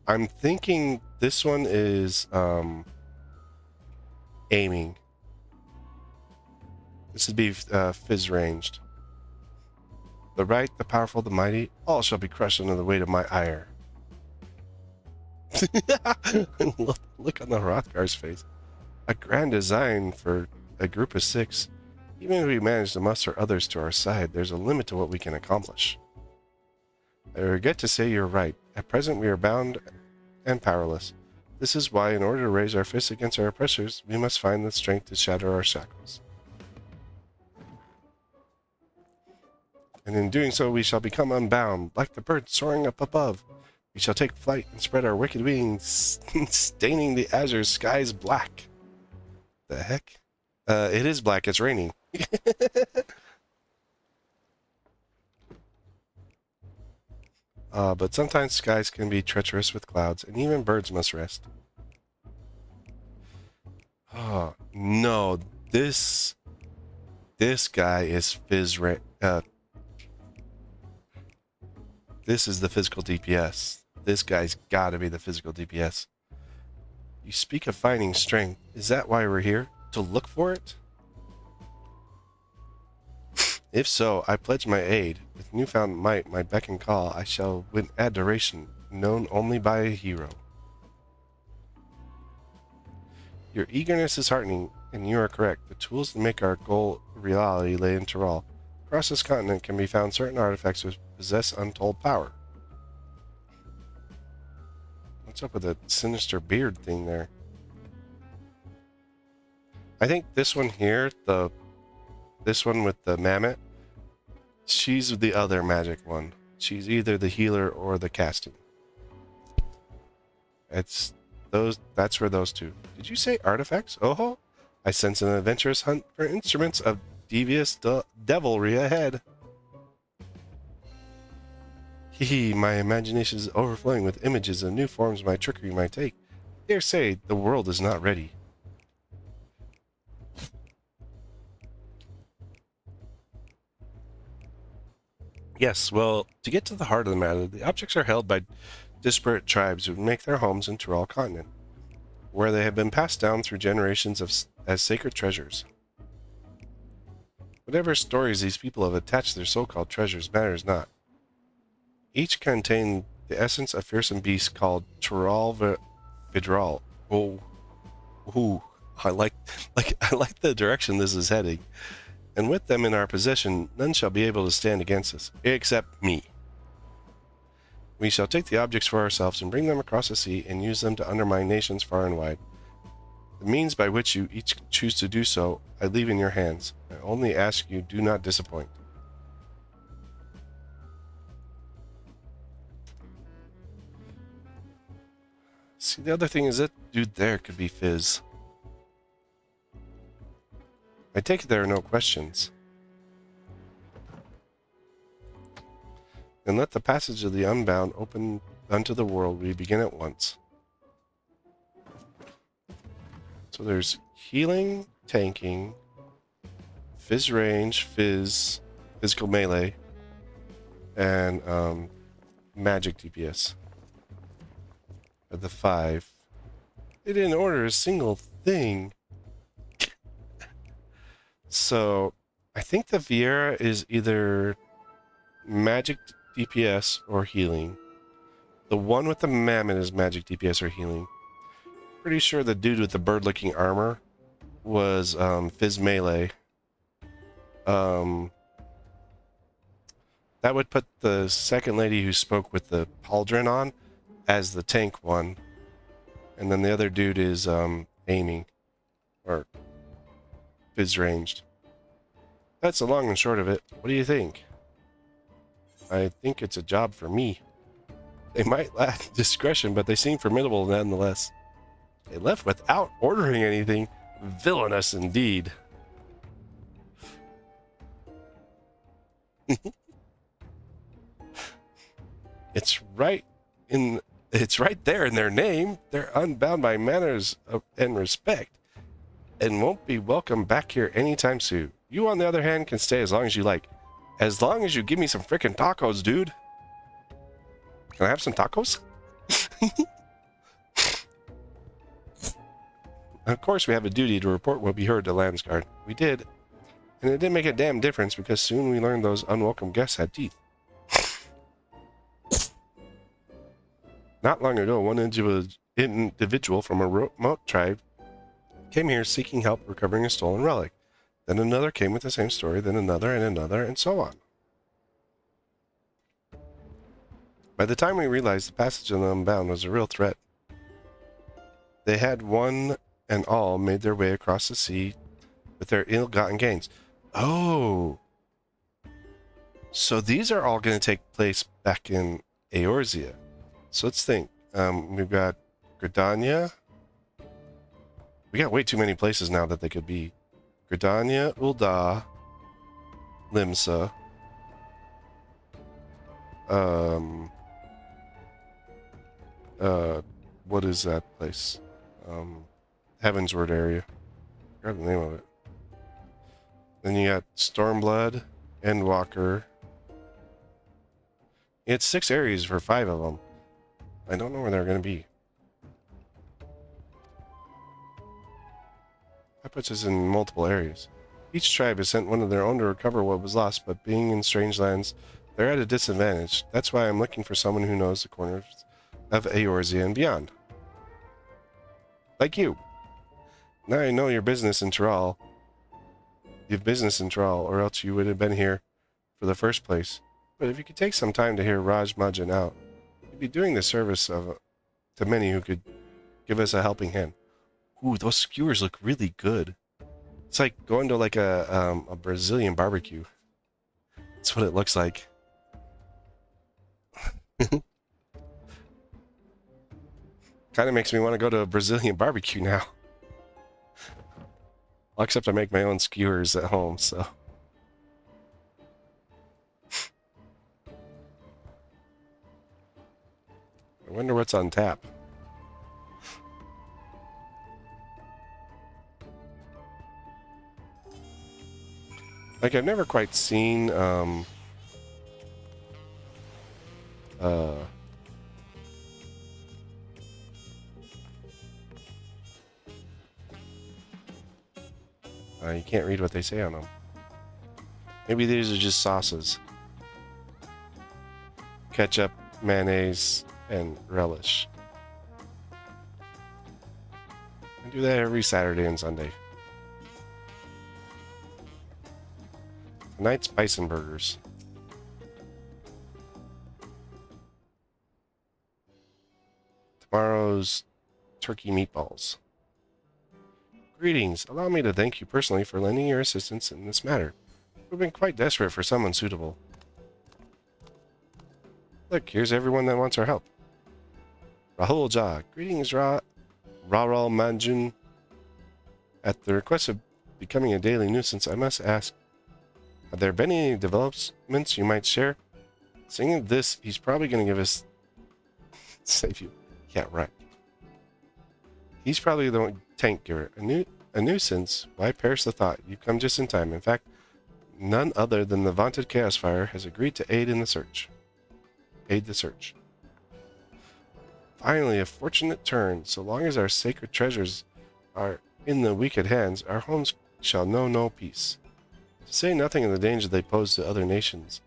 I'm thinking this one is aiming. This would be fizz ranged. The right, the powerful, the mighty, all shall be crushed under the weight of my ire. Look on the Hrothgar's face. A grand design for a group of 6. Even if we manage to muster others to our side, there's a limit to what we can accomplish. I regret to say you're right. At present we are bound and powerless. This is why, in order to raise our fists against our oppressors, we must find the strength to shatter our shackles. And in doing so, we shall become unbound, like the bird soaring up above. We shall take flight and spread our wicked wings, staining the azure skies black. The heck? It is black, it's raining. But sometimes skies can be treacherous with clouds, and even birds must rest. Oh, no. This guy is this is the physical DPS. This guy's gotta be the physical DPS. You speak of finding strength. Is that why we're here? To look for it? If so, I pledge my aid. With newfound might, my beck and call, I shall win adoration, known only by a hero. Your eagerness is heartening, and you are correct. The tools to make our goal reality lay in Tyrol. Across this continent can be found certain artifacts which possess untold power. What's up with that sinister beard thing there? I think this one here, this one with the mammoth, she's the other magic one. She's either the healer or the casting. That's where those two. Did you say artifacts? Oh, I sense an adventurous hunt for instruments of devious devilry ahead. Hee, my imagination is overflowing with images of new forms my trickery might take. Dare say the world is not ready. Yes, well, to get to the heart of the matter, the objects are held by disparate tribes who make their homes in Tyrol continent, where they have been passed down through generations as sacred treasures. Whatever stories these people have attached to their so-called treasures matters not. Each contain the essence of fearsome beasts called Tural Vidral. Oh, ooh, I like the direction this is heading. And with them in our possession, none shall be able to stand against us, except me. We shall take the objects for ourselves and bring them across the sea and use them to undermine nations far and wide. The means by which you each choose to do so, I leave in your hands. I only ask you, do not disappoint. See, the other thing is that dude there could be Fizz. I take it there are no questions. Then let the passage of the unbound open unto the world. We begin at once. So there's healing, tanking, Fizz range, Fizz, physical melee, and magic DPS. Of the 5. They didn't order a single thing. So I think the Viera is either magic DPS or healing. The one with the mammoth is magic DPS or healing. Pretty sure the dude with the bird-looking armor was Fizz melee. That would put the second lady who spoke with the pauldron on as the tank one. And then the other dude is aiming. Or Fizz ranged. That's the long and short of it. What do you think? I think it's a job for me. They might lack discretion, but they seem formidable nonetheless. They left without ordering anything. Villainous indeed. It's right there in their name. They're unbound by manners and respect, and won't be welcome back here anytime soon. You, on the other hand, can stay as long as you like. As long as you give me some freaking tacos, dude. Can I have some tacos? Of course, we have a duty to report what we heard to Landsguard. We did, and it didn't make a damn difference because soon we learned those unwelcome guests had teeth. Not long ago, one individual from a remote tribe came here seeking help recovering a stolen relic. Then another came with the same story, then another, and so on. By the time we realized the passage of the Unbound was a real threat, they had one and all made their way across the sea with their ill-gotten gains. Oh! So these are all going to take place back in Eorzea. So let's think. We've got Gridania. We got way too many places now that they could be. Gridania, Ul'dah, Limsa. What is that place? Heavensward area. I forgot the name of it. Then you got Stormblood, Endwalker. It's 6 areas for 5 of them. I don't know where they're going to be. That puts us in multiple areas. Each tribe has sent one of their own to recover what was lost, but being in strange lands, they're at a disadvantage. That's why I'm looking for someone who knows the corners of Eorzea and beyond. Like you. Now I know your business in Tural. You have business in Tural, or else you would have been here for the first place. But if you could take some time to hear Raj Majin out, you'd be doing the service to many who could give us a helping hand. Ooh, those skewers look really good. It's like going to like a Brazilian barbecue. That's what it looks like. Kind of makes me want to go to a Brazilian barbecue now. Well, except I make my own skewers at home, so. I wonder what's on tap. Like, I've never quite seen, you can't read what they say on them. Maybe these are just sauces. Ketchup, mayonnaise, and relish. I do that every Saturday and Sunday. Tonight's bison burgers. Tomorrow's turkey meatballs. Greetings. Allow me to thank you personally for lending your assistance in this matter. We've been quite desperate for someone suitable. Look, here's everyone that wants our help. Rahul Jha. Greetings, Raral Manjun. At the request of becoming a daily nuisance, I must ask, have there been any developments you might share? Seeing this, he's probably going to give us... Save you. Yeah, right. He's probably the tank giver. A nuisance? Why perish the thought? You've come just in time. In fact, none other than the vaunted Chaos Fire has agreed to aid the search. Finally, a fortunate turn. So long as our sacred treasures are in the wicked hands, our homes shall know no peace. To say nothing of the danger they pose to other nations.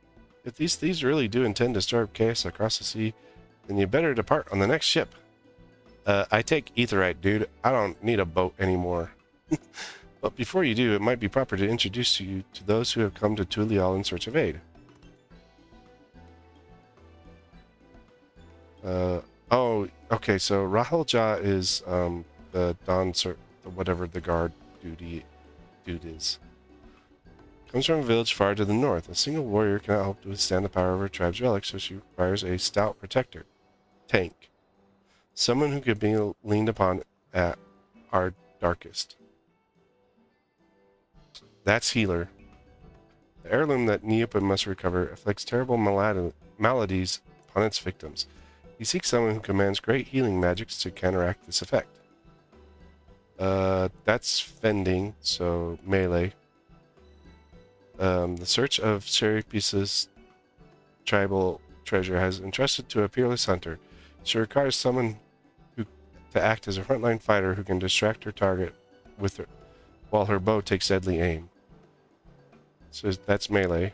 If these thieves really do intend to stir up chaos across the sea, then you better depart on the next ship. I take Aetheryte, dude. I don't need a boat anymore. But before you do, it might be proper to introduce you to those who have come to Tulial in search of aid. Oh, okay, so Rahul Jha is the whatever the guard dude is. Comes from a village far to the north. A single warrior cannot hope to withstand the power of her tribe's relics, so she requires a stout protector. Tank. Someone who could be leaned upon at our darkest. That's healer. The heirloom that Neopa must recover afflicts terrible maladies upon its victims. He seeks someone who commands great healing magics to counteract this effect. That's fending, so melee. The search of Sheripisa's tribal treasure has entrusted to a peerless hunter. She requires someone to act as a frontline fighter who can distract her target with her, while her bow takes deadly aim. So that's melee.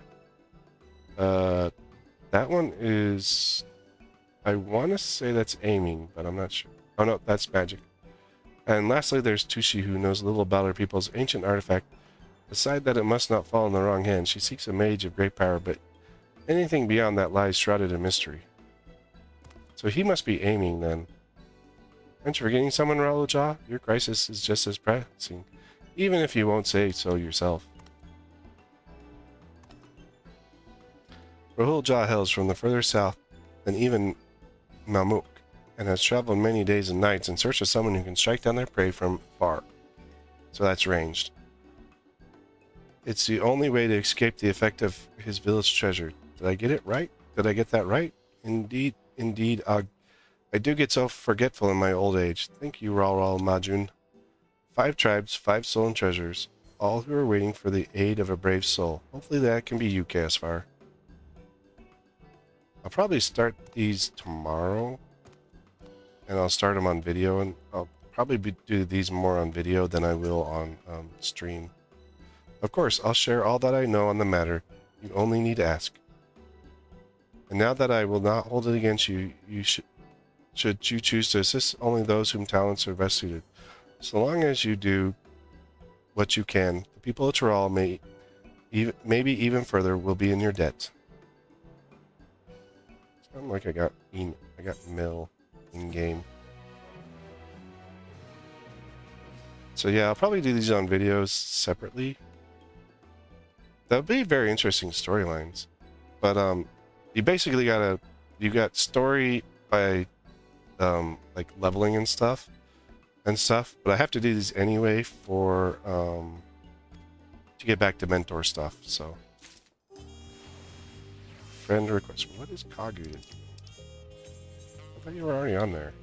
That one is... I want to say that's aiming, but I'm not sure. Oh no, that's magic. And lastly, there's Tushi, who knows little about her people's ancient artifact. Aside that it must not fall in the wrong hands, she seeks a mage of great power, but anything beyond that lies shrouded in mystery. So he must be aiming then. Aren't you forgetting someone, Rahul Jha? Your crisis is just as pressing, even if you won't say so yourself. Rahul Jha hails from the further south than even Mamuk, and has traveled many days and nights in search of someone who can strike down their prey from far. So that's ranged. It's the only way to escape the effect of his village treasure. Did I get it right? Did I get that right? Indeed, I do get so forgetful in my old age. Thank you, Ral Majun. 5 tribes, 5 stolen treasures, all who are waiting for the aid of a brave soul. Hopefully that can be you, Casfar. I'll probably start these tomorrow, and I'll start them on video, and I'll probably do these more on video than I will on stream. Of course, I'll share all that I know on the matter. You only need to ask. And now that I will not hold it against you, should you choose to assist only those whom talents are best suited. So long as you do what you can, the people of Tural maybe even further will be in your debt. Sound like I got mail in game. So yeah, I'll probably do these on videos separately. That would be very interesting storylines. But you basically you got story by like leveling and stuff. But I have to do these anyway for to get back to mentor stuff. So friend request. What is Kagu? I thought you were already on there.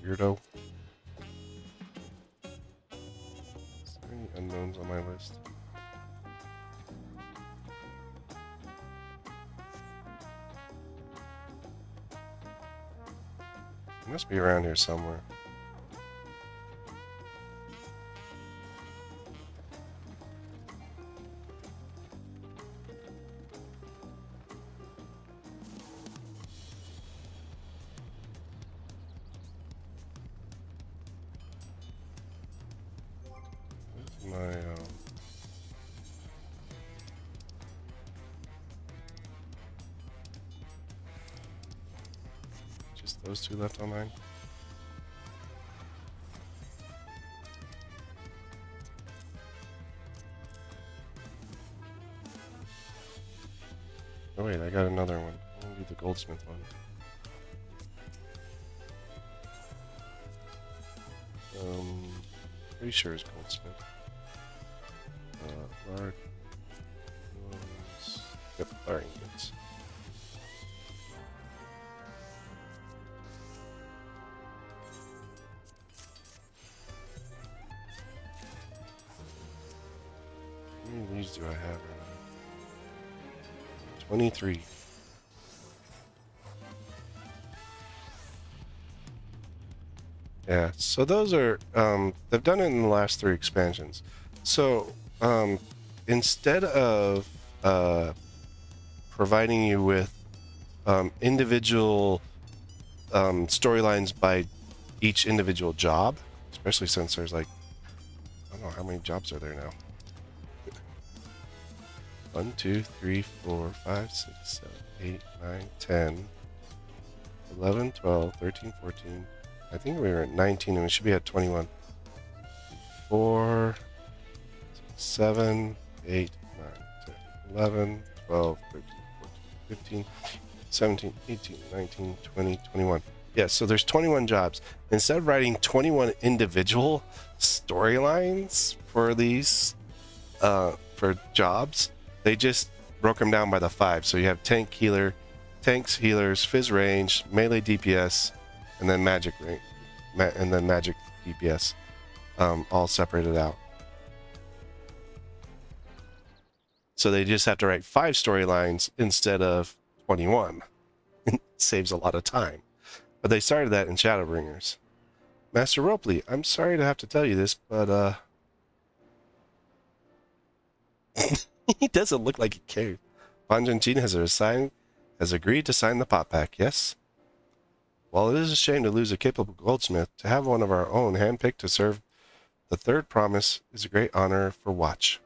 Weirdo. Is there any unknowns on my list? It must be around here somewhere. those two left on mine. Oh wait, I got another one. I'm gonna do the goldsmith one. Pretty sure it's goldsmith. Large ones. Yep, fire ingots. How many of these do I have right now? 23. Yeah, so those are, they've done it in the last 3 expansions. So, instead of providing you with individual storylines by each individual job, especially since there's like, I don't know, how many jobs are there now? 1, 2, 3, 4, 5, 6, 7, 8, 9, 10, 11, 12, 13, 14. I think we were at 19 and we should be at 21. 4, 7, 8, 9, 10, 11, 12, 13, 14, 15, 17, 18, 19, 20, 21. Yeah, so there's 21 jobs. Instead of writing 21 individual storylines for these, for jobs, they just broke them down by the 5. So you have tank healer, tanks, healers, fizz range, melee DPS, and then magic range, and then magic DPS, all separated out. So they just have to write 5 storylines instead of 21. It saves a lot of time. But they started that in Shadowbringers. Master Ropley, I'm sorry to have to tell you this, but he doesn't look like he cares. Fanjantin has agreed to sign the pot pack, yes? While it is a shame to lose a capable goldsmith, to have one of our own handpicked to serve the 3rd promise is a great honor for Watch.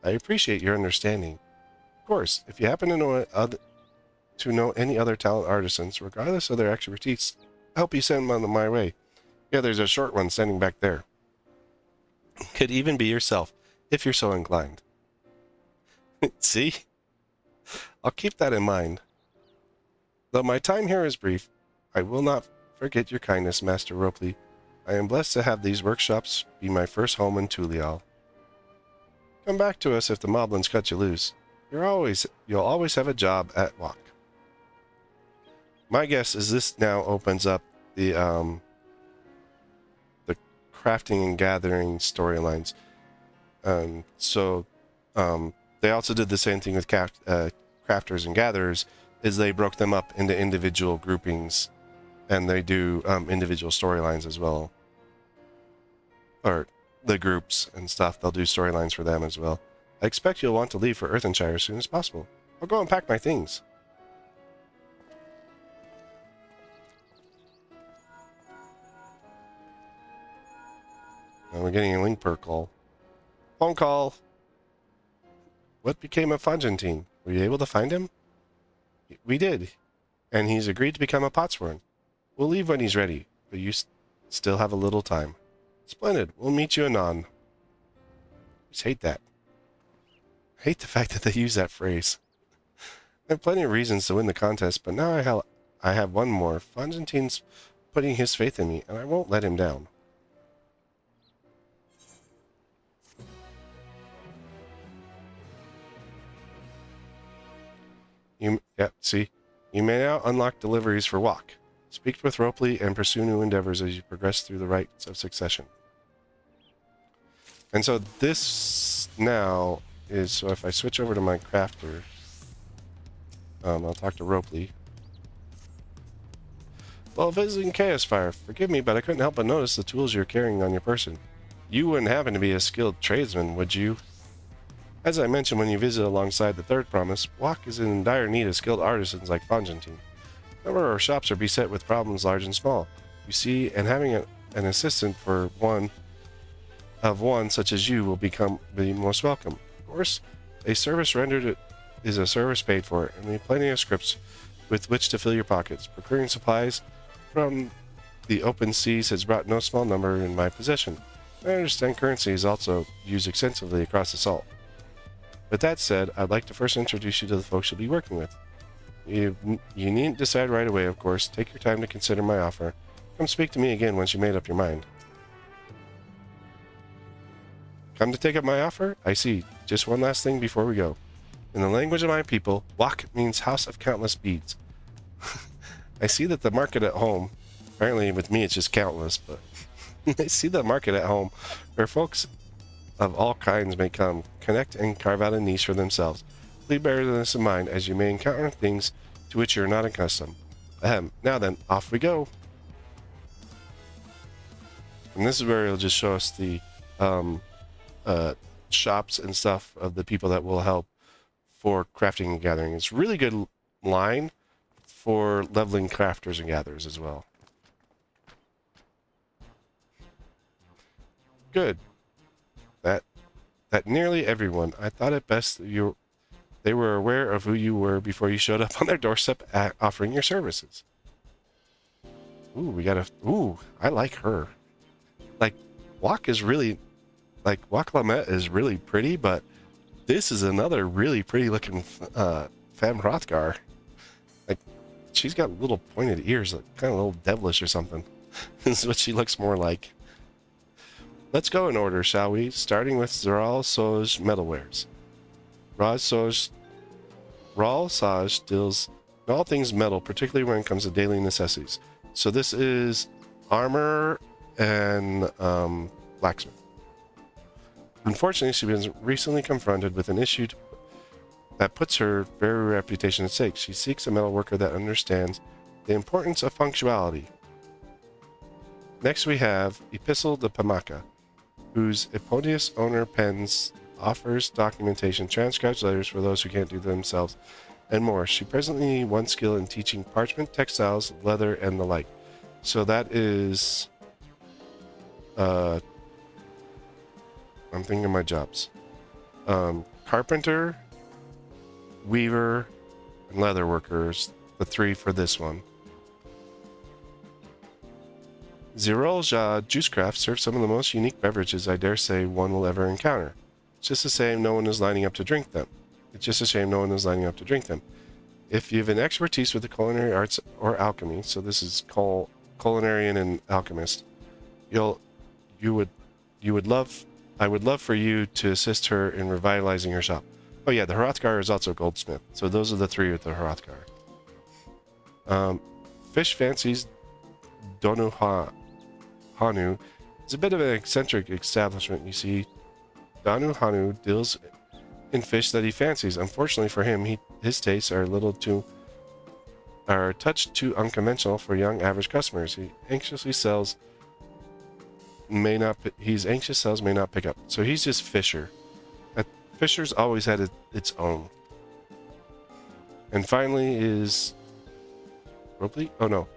I appreciate your understanding. Of course, if you happen to know any other talent artisans, regardless of their expertise, I'll help you send them my way. Yeah, there's a short one standing back there. Could even be yourself, if you're so inclined. See? I'll keep that in mind. Though my time here is brief, I will not forget your kindness, Master Ropley. I am blessed to have these workshops be my first home in Tulial. Come back to us if the moblins cut you loose. You'll always have a job at WOC. My guess is this now opens up the crafting and gathering storylines. So they also did the same thing with crafters and gatherers, is they broke them up into individual groupings, and they do individual storylines as well. Or the groups and stuff, they'll do storylines for them as well. I expect you'll want to leave for Earthenshire as soon as possible. I'll go and pack my things. And we're getting a link per call. Phone call. What became of Fanjantin? Were you able to find him? We did. And he's agreed to become a potsworn. We'll leave when he's ready, but you still have a little time. Splendid. We'll meet you anon. I just hate that. I hate the fact that they use that phrase. I have plenty of reasons to win the contest, but now I have one more. Fanjantin's putting his faith in me, and I won't let him down. See? You may now unlock deliveries for WOC. Speak with Ropley and pursue new endeavors as you progress through the rites of succession. And so this now is, so if I switch over to my crafter, I'll talk to Ropley. Well, visiting Chaos Fire, forgive me, but I couldn't help but notice the tools you're carrying on your person. You wouldn't happen to be a skilled tradesman, would you? As I mentioned when you visit alongside the 3rd promise, WOC is in dire need of skilled artisans like Fanjantin. However, our shops are beset with problems large and small. You see, and having an assistant for one such as you will be most welcome. Of course, a service rendered is a service paid for, and we have plenty of scripts with which to fill your pockets. Procuring supplies from the open seas has brought no small number in my possession. I understand currency is also used extensively across the salt. With that said, I'd like to first introduce you to the folks you'll be working with. You needn't decide right away, of course. Take your time to consider my offer. Come speak to me again once you made up your mind. Come to take up my offer? I see. Just one last thing before we go. In the language of my people, Wak means house of countless beads. I see that the market at home, apparently with me it's just countless, but I see the market at home where folks of all kinds may come, connect, and carve out a niche for themselves. Please bear this in mind as you may encounter things to which you are not accustomed. Now then, off we go. And this is where it'll just show us the shops and stuff of the people that will help for crafting and gathering. It's a really good line for leveling crafters and gatherers as well. Good. That nearly everyone. I thought it best that they were aware of who you were before you showed up on their doorstep offering your services. Ooh, ooh, I like her. Like, Wak Lamet is really pretty, but this is another really pretty looking femme Hrothgar. Like, she's got little pointed ears, like kind of a little devilish or something. This is what she looks more like. Let's go in order, shall we? Starting with Zaral Soj Metalwares. Ral Saj deals in all things metal, particularly when it comes to daily necessities. So this is armor and blacksmith. Unfortunately, she's been recently confronted with an issue that puts her very reputation at stake. She seeks a metal worker that understands the importance of punctuality. Next we have Epistle de Pamaka, whose Epodius owner pens, offers documentation, transcribes letters for those who can't do them themselves, and more. She presently one skill in teaching parchment, textiles, leather, and the like. So that is... I'm thinking of my jobs. Carpenter, weaver, and leather workers, the three for this one. Zirolja Juicecraft serves some of the most unique beverages I dare say one will ever encounter. It's just a shame no one is lining up to drink them. If you have an expertise with the culinary arts or alchemy, so this is culinarian and alchemist, I would love for you to assist her in revitalizing her shop. Oh yeah, the Hrothgar is also a goldsmith. So those are the three with the Hrothgar. Fish Fancies Donu Hanu is a bit of an eccentric establishment. You see, Donu Hanu deals in fish that he fancies. Unfortunately for him, his tastes are a touch too unconventional for young average customers. His sales may not pick up. So he's just Fisher. Fisher's always had its own. And finally is Robley? Oh no.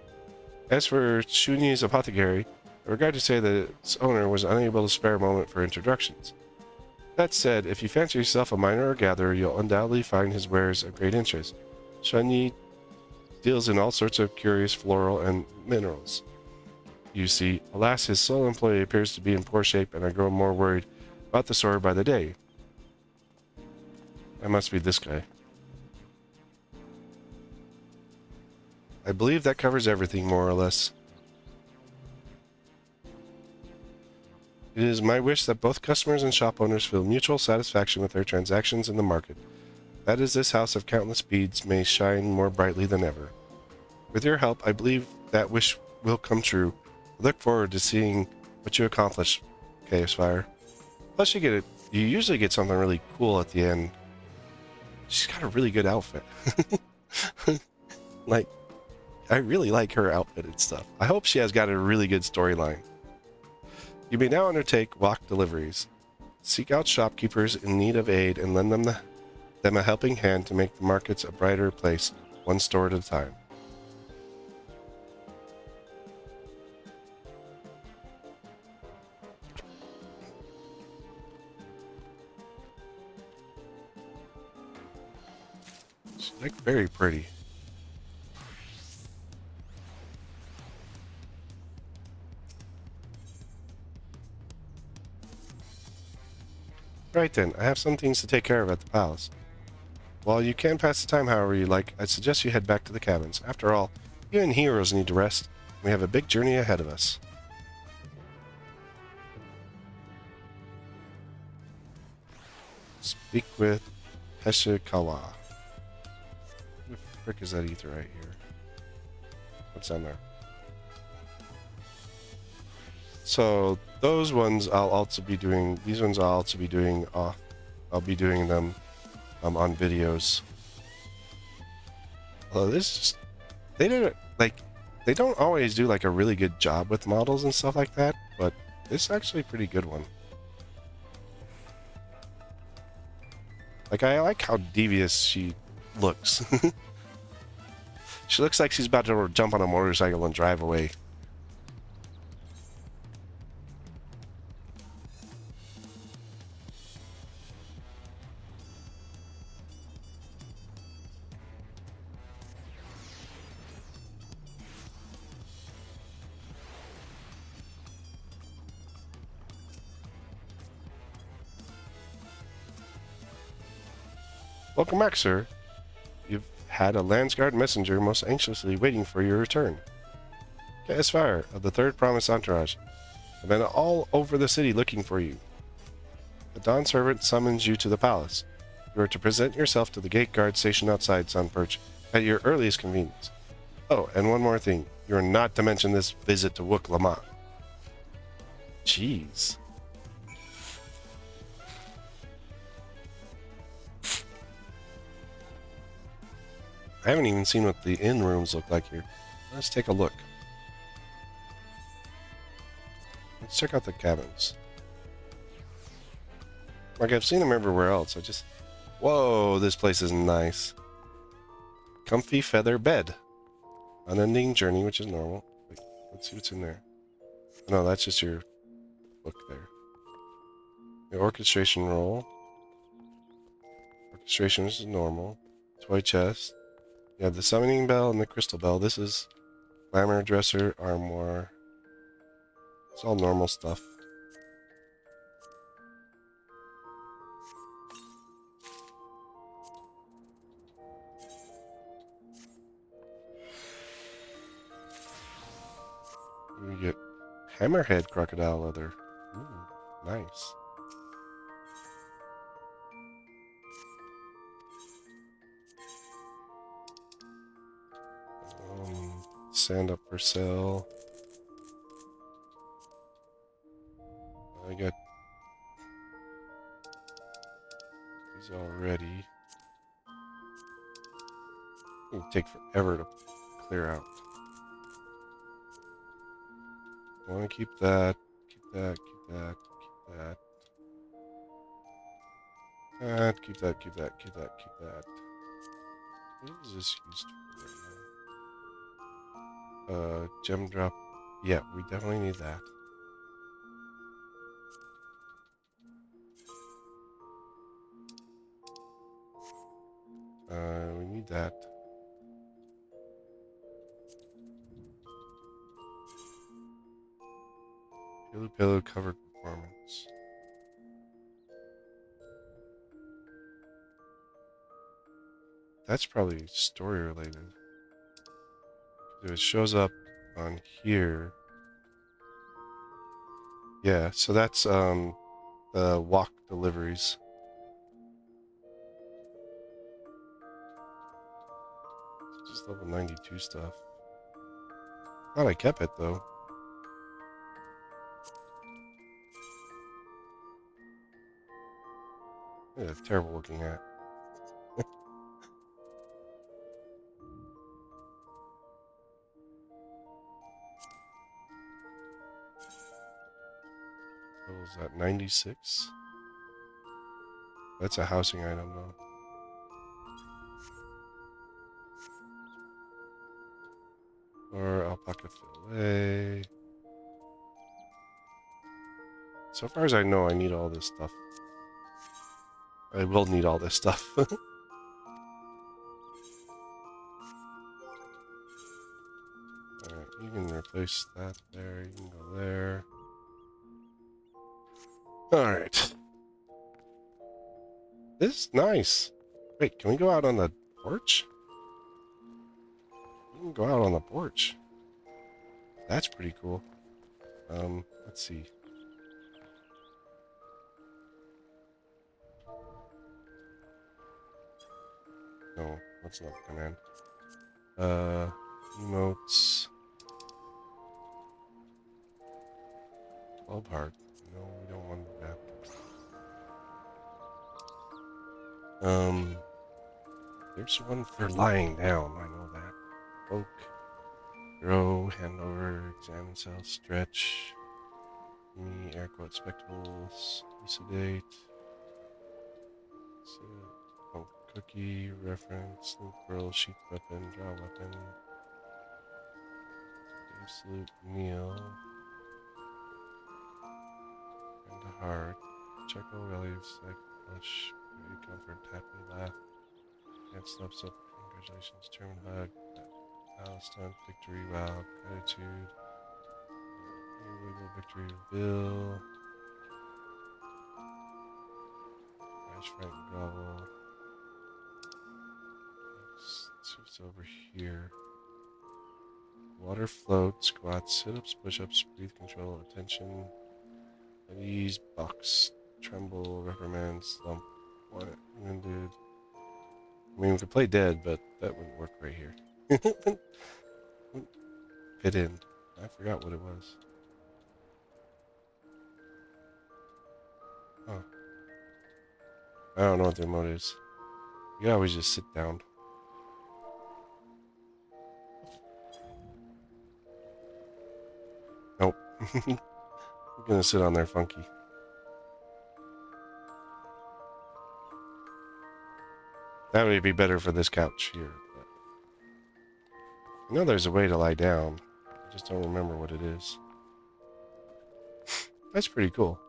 As for Shuni's apothecary, I regret to say that its owner was unable to spare a moment for introductions. That said, if you fancy yourself a miner or gatherer, you'll undoubtedly find his wares of great interest. Shuni deals in all sorts of curious floral and minerals. You see, alas, his sole employee appears to be in poor shape, and I grow more worried about the story by the day. That must be this guy. I believe that covers everything, more or less. It is my wish that both customers and shop owners feel mutual satisfaction with their transactions in the market. That is, this house of countless beads may shine more brightly than ever. With your help, I believe that wish will come true. I look forward to seeing what you accomplish, Chaos Fire. Plus, you usually get something really cool at the end. She's got a really good outfit. I really like her outfit and stuff. I hope she has got a really good storyline. You may now undertake walk deliveries. Seek out shopkeepers in need of aid and lend them a helping hand to make the markets a brighter place, one store at a time. She's very pretty. Right then, I have some things to take care of at the palace. While you can pass the time however you like, I'd suggest you head back to the cabins. After all, even heroes need to rest. We have a big journey ahead of us. Speak with Heshikawa. Who the frick is that ether right here? What's on there? So those ones I'll also be doing. These ones I'll also be doing. I'll be doing them on videos. Although this just, they did it like they don't always do like a really good job with models and stuff like that, but this is actually a pretty good one. Like I like how devious she looks. She looks like she's about to jump on a motorcycle and drive away. Welcome back, sir. You've had a Landsguard messenger most anxiously waiting for your return. Fire of the Third Promise Entourage have been all over the city looking for you. The Dawn Servant summons you to the palace. You are to present yourself to the gate guard stationed outside Sunperch at your earliest convenience. Oh, and one more thing. You are not to mention this visit to Wook Lamont. Jeez. I haven't even seen what the inn rooms look like here. Let's take a look. Let's check out the cabins. Like I've seen them everywhere else. Whoa, this place is nice. Comfy feather bed. Unending journey, which is normal. Wait, let's see what's in there. No, that's just your book there. The orchestration roll. Orchestration, which is normal. Toy chest. You have the summoning bell and the crystal bell. This is glamour, dresser, armoire. It's all normal stuff. We get hammerhead crocodile leather. Ooh, nice. Sand up for sale. I got these already. It'll take forever to clear out. I want to keep that, keep that, keep that, keep that. Keep that, keep that, keep that, keep that. What is this used for right now? Gem drop. Yeah, we definitely need that. We need that. Pillow covered performance. That's probably story related. If it shows up on here. Yeah, so that's the walk deliveries. It's just level 92 stuff. Glad I kept it though. Yeah, terrible looking hat. What was that, 96? That's a housing item though. Or alpaca fillet. So far as I know, I need all this stuff. I will need all this stuff. Alright, you can replace that there, you can go there. Alright. This is nice. Wait, can we go out on the porch? We can go out on the porch. That's pretty cool. Let's see. No, that's not the command. Emotes. 12 heart. No, we don't want that. There's one for lying down. I know that. Poke. Grow. Hand over. Examine cell. Stretch. Me. Air quote. Spectacles. Elucidate. Oh, cookie. Reference. Link pearl. Sheath weapon. Draw weapon. Absolute meal. And a heart. Charcoal relief. Psych. Flush. Very comfort. Happy laugh. And steps up. Congratulations. German hug. Milestone. Victory. Wow. Gratitude. Illegal victory. Bill. Crash. Frank. Grovel. It's over here. Water float. Squats. Sit-ups. Push-ups. Breathe control. Attention. At ease. Box. Tremble. Reprimand. Slump. Wounded. I mean, we could play dead, but that wouldn't work right here. Fit in. I forgot what it was. Oh. I don't know what the emote is. You always just sit down. Nope. I'm gonna sit on there funky. That would be better for this couch here. But I know there's a way to lie down. I just don't remember what it is. That's pretty cool.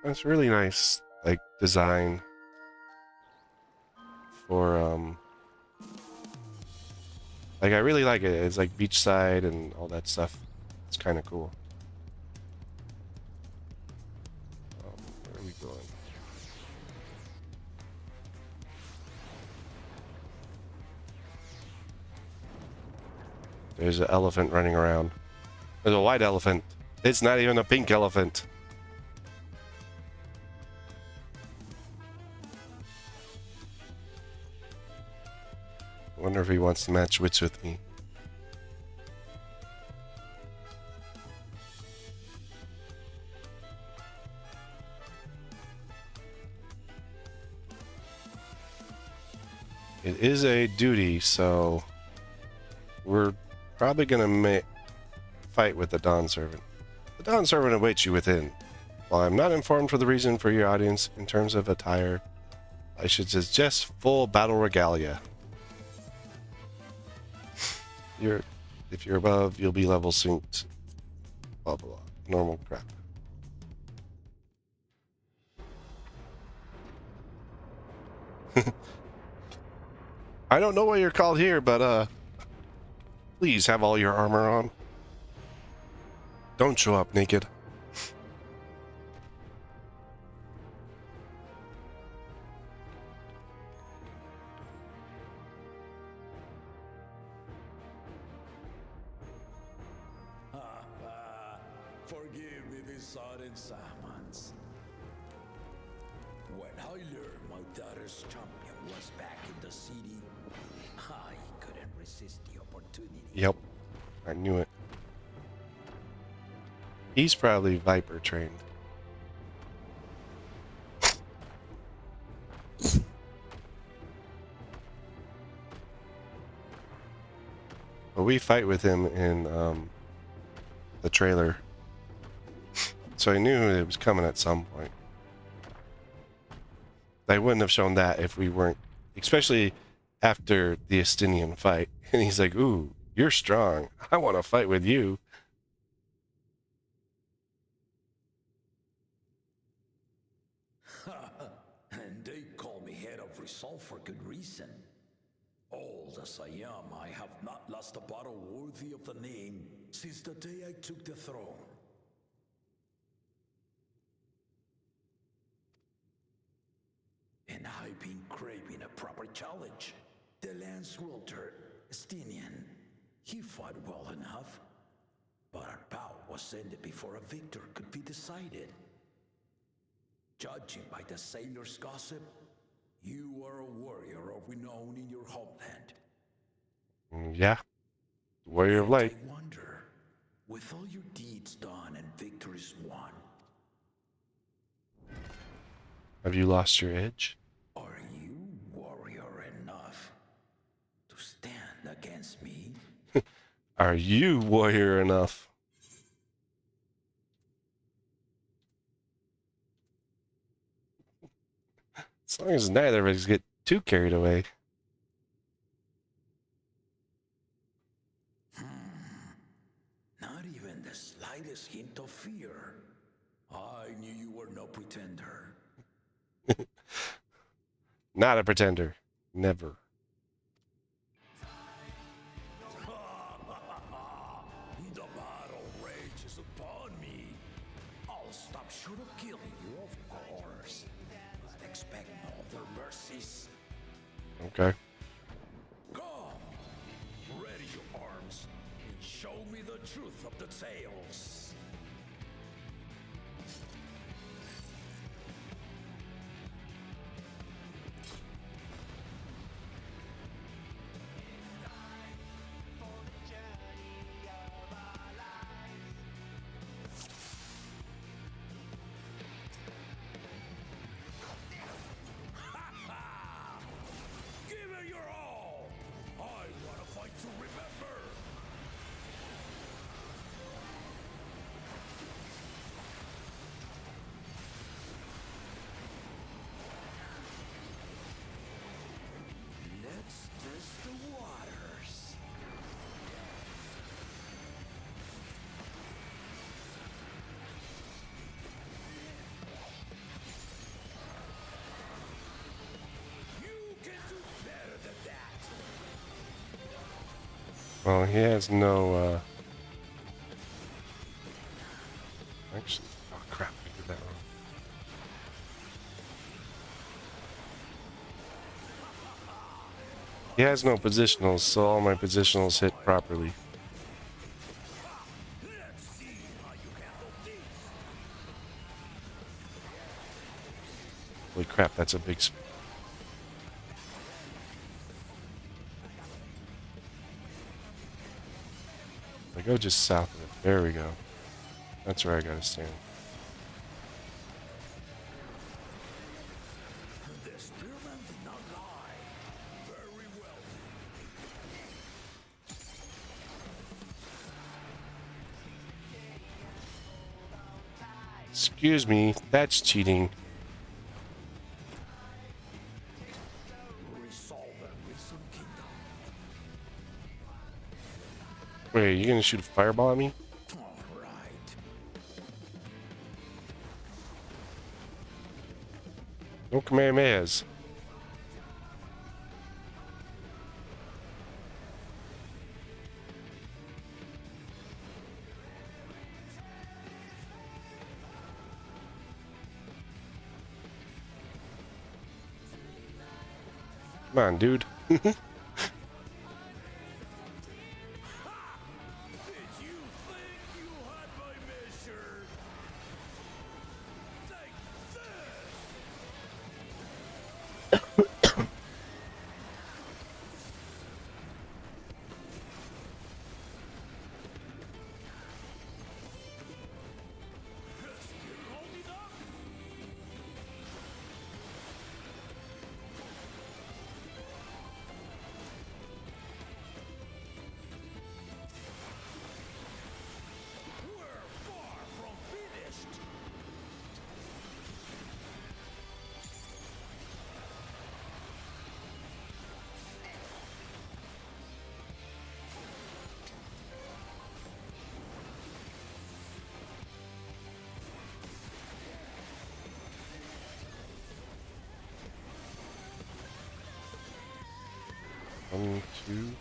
That's really nice, like, design for, like, I really like it. It's like beachside and all that stuff. It's kind of cool. Where are we going? There's an elephant running around. There's a white elephant. It's not even a pink elephant. I wonder if he wants to match wits with me. It is a duty, so we're probably gonna fight with the Dawn Servant. The Dawn Servant awaits you within. While I'm not informed for the reason for your audience in terms of attire, I should suggest full battle regalia. If you're above, you'll be level synced. Blah blah blah. Normal crap. I don't know why you're called here, but please have all your armor on. Don't show up naked. Forgive me these sudden summons. When I learned my daughter's champion was back in the city, I couldn't resist the opportunity. Yep, I knew it. He's probably Viper trained. But we fight with him in the trailer. So I knew it was coming at some point. They wouldn't have shown that if we weren't, especially after the Estinian fight. And he's like, ooh, you're strong. I want to fight with you. And they call me head of resolve for good reason. Old as I am, I have not lost a battle worthy of the name since the day I took the throne. And I've been craving a proper challenge. The Lance Wilter, Estinian, he fought well enough, but our bout was ended before a victor could be decided. Judging by the sailors' gossip, you are a warrior of renown in your homeland. Yeah. Warrior of Light. I wonder, with all your deeds done and victories won, Have you lost your edge? are you warrior enough to stand against me? Are you warrior enough? As long as neither of us get too carried away. Not even the slightest hint of fear. I knew you were no pretender. Not a pretender. Never. The battle rages upon me. I'll stop short of killing you, of course. But expect no other mercies. Okay. Come, ready your arms, and show me the truth of the tales. Give it your all! I want to fight to remember! Let's test the waters. You can do better than that. Well, he has no, Actually, oh crap, I did that wrong. He has no positionals, so all my positionals hit properly. Let's see how you handle this. Holy crap, that's a big... I go just south of it. There we go. That's where I gotta stand. The spearman did not lie. Very well. Excuse me, that's cheating. Resolve and reason kingdom. Wait, are you gonna shoot a fireball at me? All right. No Kamehamehas. Come on, dude. Did you think you had my measure? Take this! Hold it up! We're far from finished. One, two.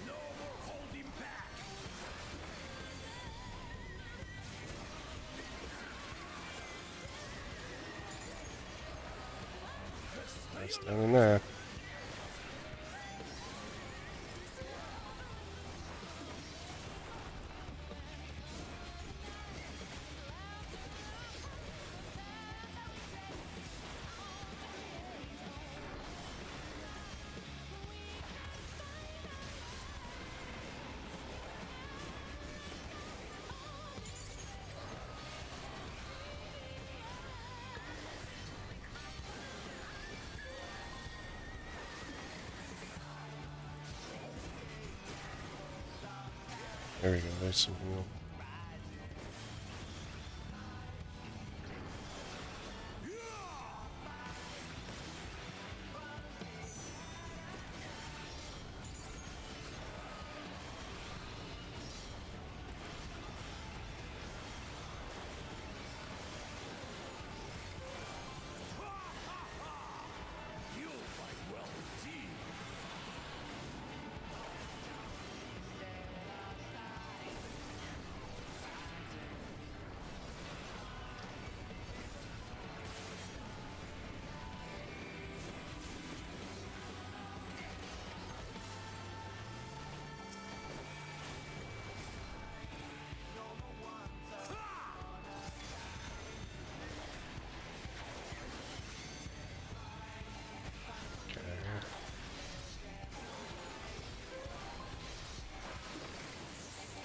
No more holding That's down in there. There we go, there's some heal.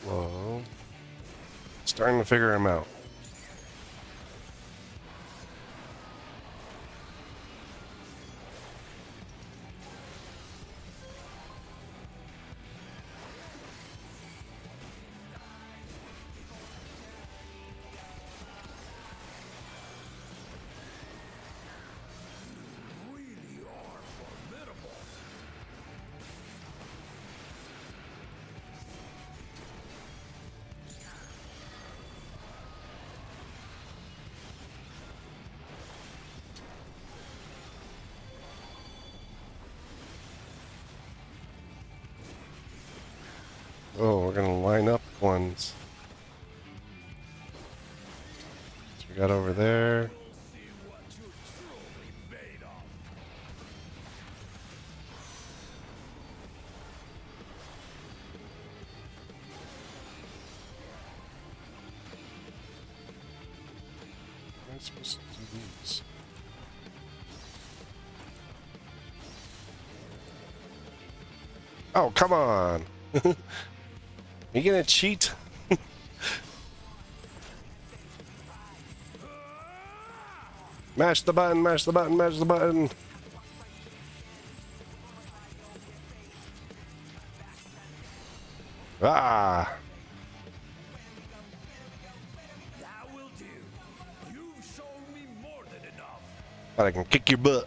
Whoa. Starting to figure him out. Oh, we're gonna line up ones. So we got over there. Am I supposed to do these? Oh, come on! You gonna cheat? Mash the button, mash the button, mash the button. Ah! That will do. You've shown me more than enough. But I can kick your butt.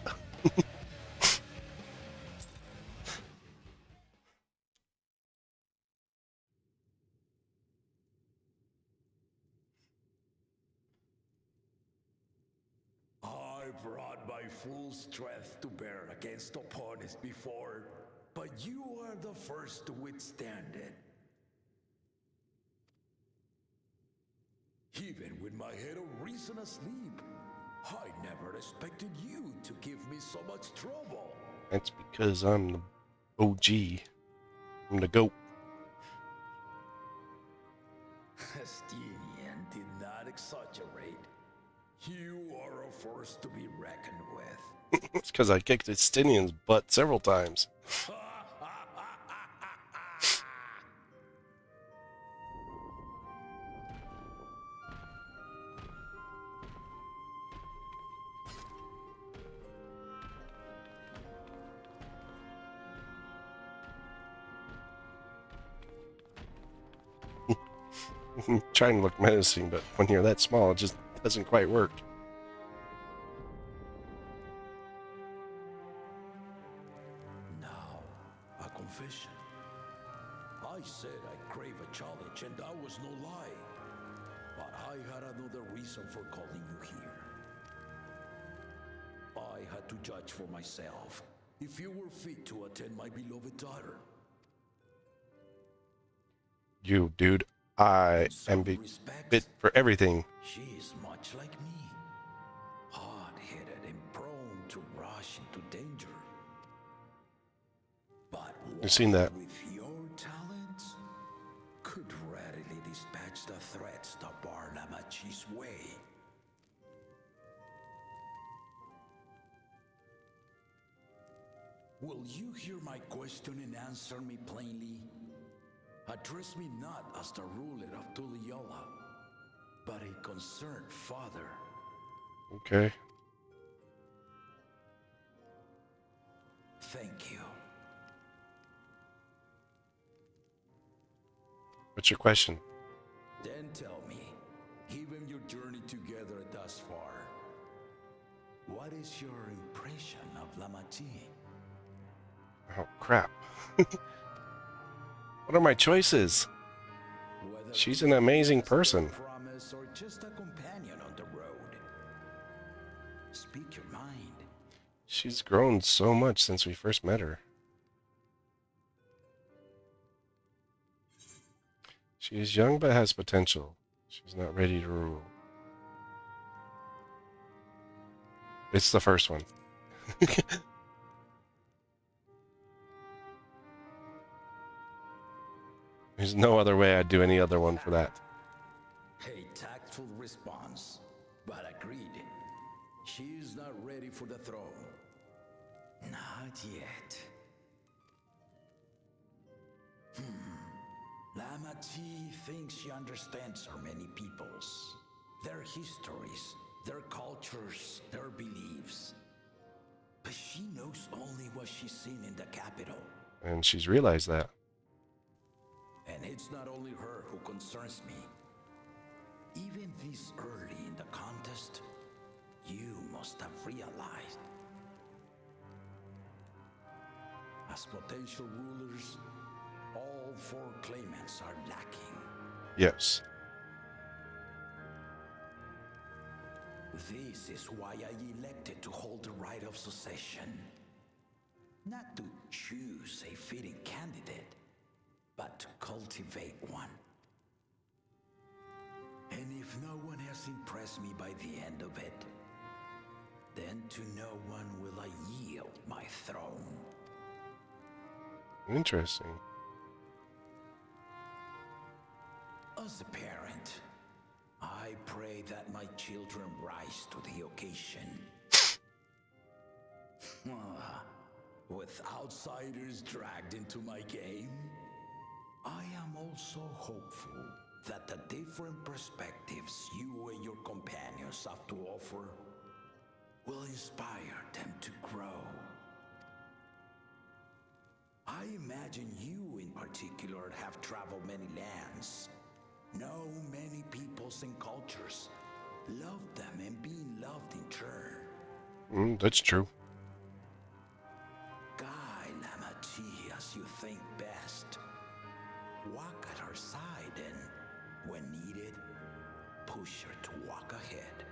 I brought my full strength to bear against opponents before, but you are the first to withstand it. Even with my head of reason asleep, I never expected you to give me so much trouble. That's because I'm the OG. I'm the GOAT. Estinian did not exaggerate. You are a force to be reckoned with. It's because I kicked Estinian's butt several times. I'm trying to look menacing, but when you're that small, it just doesn't quite work. Now, a confession. I said I crave a challenge, and that was no lie. But I had another reason for calling you here. I had to judge for myself if you were fit to attend my beloved daughter. You, dude. I am fit for everything. She is much like me. Hard-headed and prone to rush into danger. You've seen that. With your talents, could readily dispatch the threats that bar Lamachi's way. Will you hear my question and answer me plainly? Address me not as the ruler of Tuliola, but a concerned father. Okay. Thank you. What's your question? Then tell me, given your journey together thus far, what is your impression of Lamachi? Oh, crap. What are my choices? Whether She's an amazing person. promise or just a companion on the road. Speak your mind. She's grown so much since we first met her. She is young but has potential. She's not ready to rule. It's the first one. There's no other way I'd do any other one for that. A tactful response, but agreed. She is not ready for the throne. Not yet. Lamachi thinks she understands her many peoples, their histories, their cultures, their beliefs. But she knows only what she's seen in the capital. And she's realized that. And it's not only her who concerns me. Even this early in the contest, you must have realized. As potential rulers, all four claimants are lacking. Yes. This is why I elected to hold the right of succession. Not to choose a fitting candidate, but to cultivate one. And if no one has impressed me by the end of it, then to no one will I yield my throne. Interesting. As a parent, I pray that my children rise to the occasion. With outsiders dragged into my game, I am also hopeful that the different perspectives you and your companions have to offer will inspire them to grow. I imagine you in particular have traveled many lands, know many peoples and cultures, loved them and been loved in turn. That's true. Guide Lamachi as you think best. Walk at her side and, when needed, push her to walk ahead.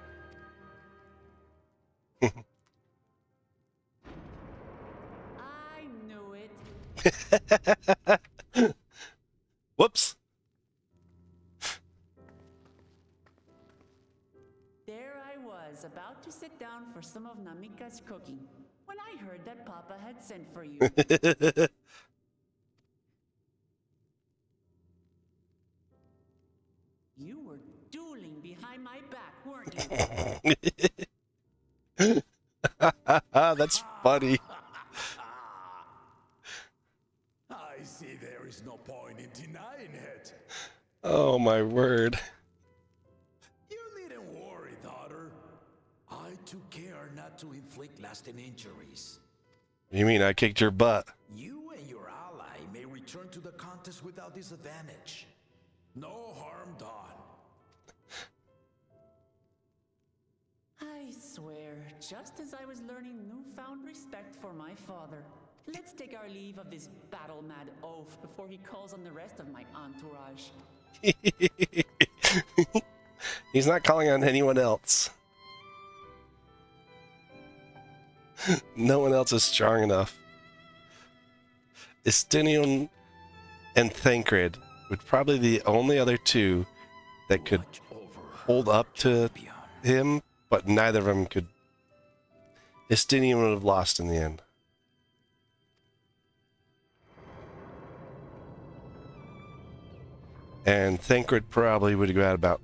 I knew it. Whoops. There I was, about to sit down for some of Namika's cooking, when I heard that Papa had sent for you. You were dueling behind my back, weren't you? That's funny. I see there is no point in denying it. Oh my word. You needn't worry, daughter. I took care not to inflict lasting injuries. You mean I kicked your butt? You and your ally may return to the contest without disadvantage. No harm done. I swear, just as I was learning newfound respect for my father. Let's take our leave of this battle-mad oaf before he calls on the rest of my entourage. He's not calling on anyone else. No one else is strong enough. Estinian and Thancred would probably be the only other two that could hold up to him, but neither of them could. Estinian would have lost in the end. And Thancred probably would have got about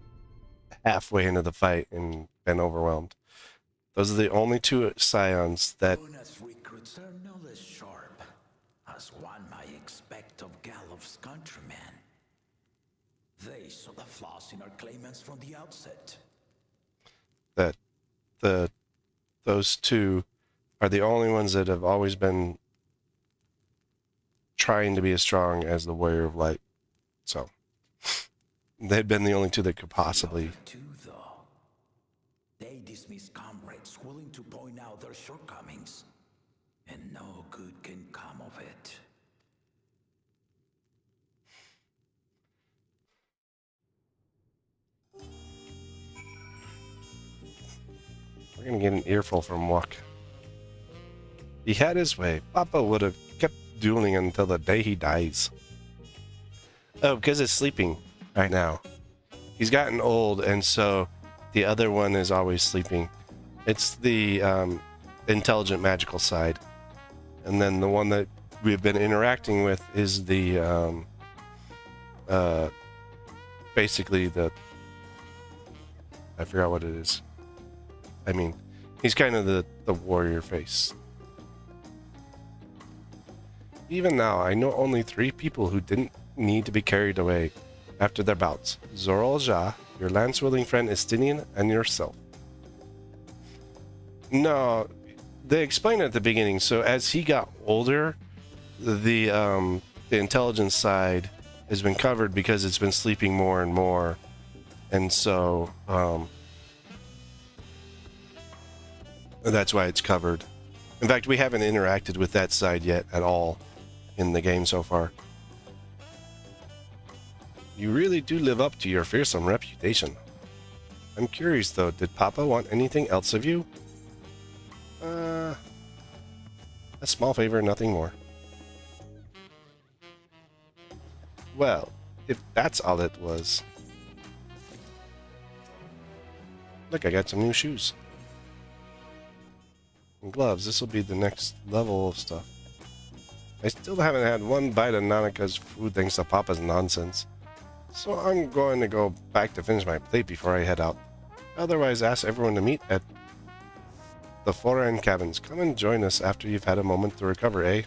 halfway into the fight and been overwhelmed. Those are the only two scions that... Luna's recruits are no less sharp, as one might expect of Galloff's countrymen. They saw the flaws in our claimants from the outset. That those two are the only ones that have always been trying to be as strong as the Warrior of Light. So they'd been the only two that could possibly... They dismiss comrades willing to point out their shortcomings, and no good can come of it. We're gonna get an earful from Wuk. He had his way. Papa would have kept dueling until the day he dies. Oh, because it's sleeping right now. He's gotten old, and so the other one is always sleeping. It's the intelligent magical side. And then the one that we've been interacting with is the basically the... I forgot what it is. I mean, he's kind of the warrior face. Even now, I know only 3 people who didn't need to be carried away after their bouts. Zoral Ja, your lance-wielding friend Estinian, and yourself. No, they explained at the beginning, so as he got older, the intelligence side has been covered because it's been sleeping more and more. And so, that's why it's covered. In fact, we haven't interacted with that side yet at all in the game so far. You really do live up to your fearsome reputation. I'm curious though, did Papa want anything else of you? A small favor, nothing more. Well, if that's all it was. Look, I got some new shoes. And gloves. This will be the next level of stuff. I still haven't had one bite of Nanaka's food thanks to Papa's nonsense. So I'm going to go back to finish my plate before I head out. Otherwise, ask everyone to meet at the Foreign Cabins. Come and join us after you've had a moment to recover, eh?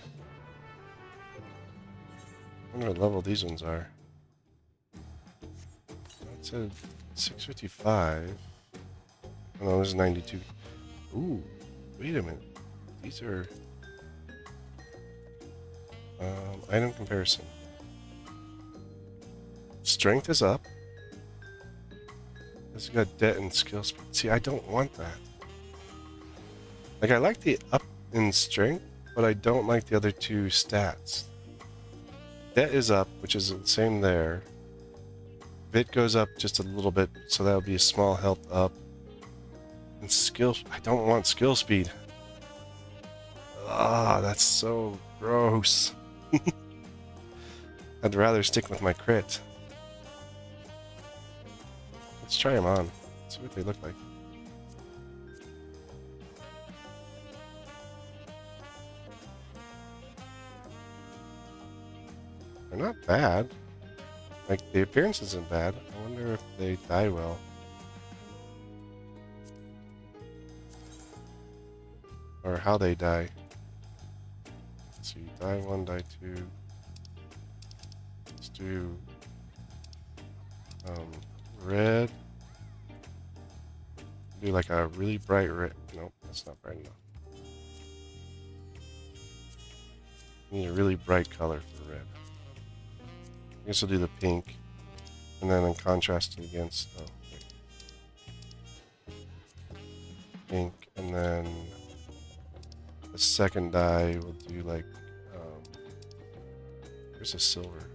I wonder what level these ones are. That's a 655. Oh no, this is 92. Ooh, wait a minute. These are... item comparison. Strength is up. This has got debt and skill speed. See, I don't want that. Like, I like the up in strength, but I don't like the other two stats. Debt is up, which is the same there. Vit goes up just a little bit, so that would be a small health up. And skill... I don't want skill speed. Ah, that's so gross. I'd rather stick with my crit. Let's try them on. See what they look like. They're not bad. Like, the appearance isn't bad. I wonder if they die well. Or how they die. Let's see, die 1, die 2. Let's do red. Do like a really bright red. Nope, that's not bright enough. Need a really bright color for red. I guess I'll do the pink, and then in contrast it against pink, and then the second dye we'll do like here's a silver.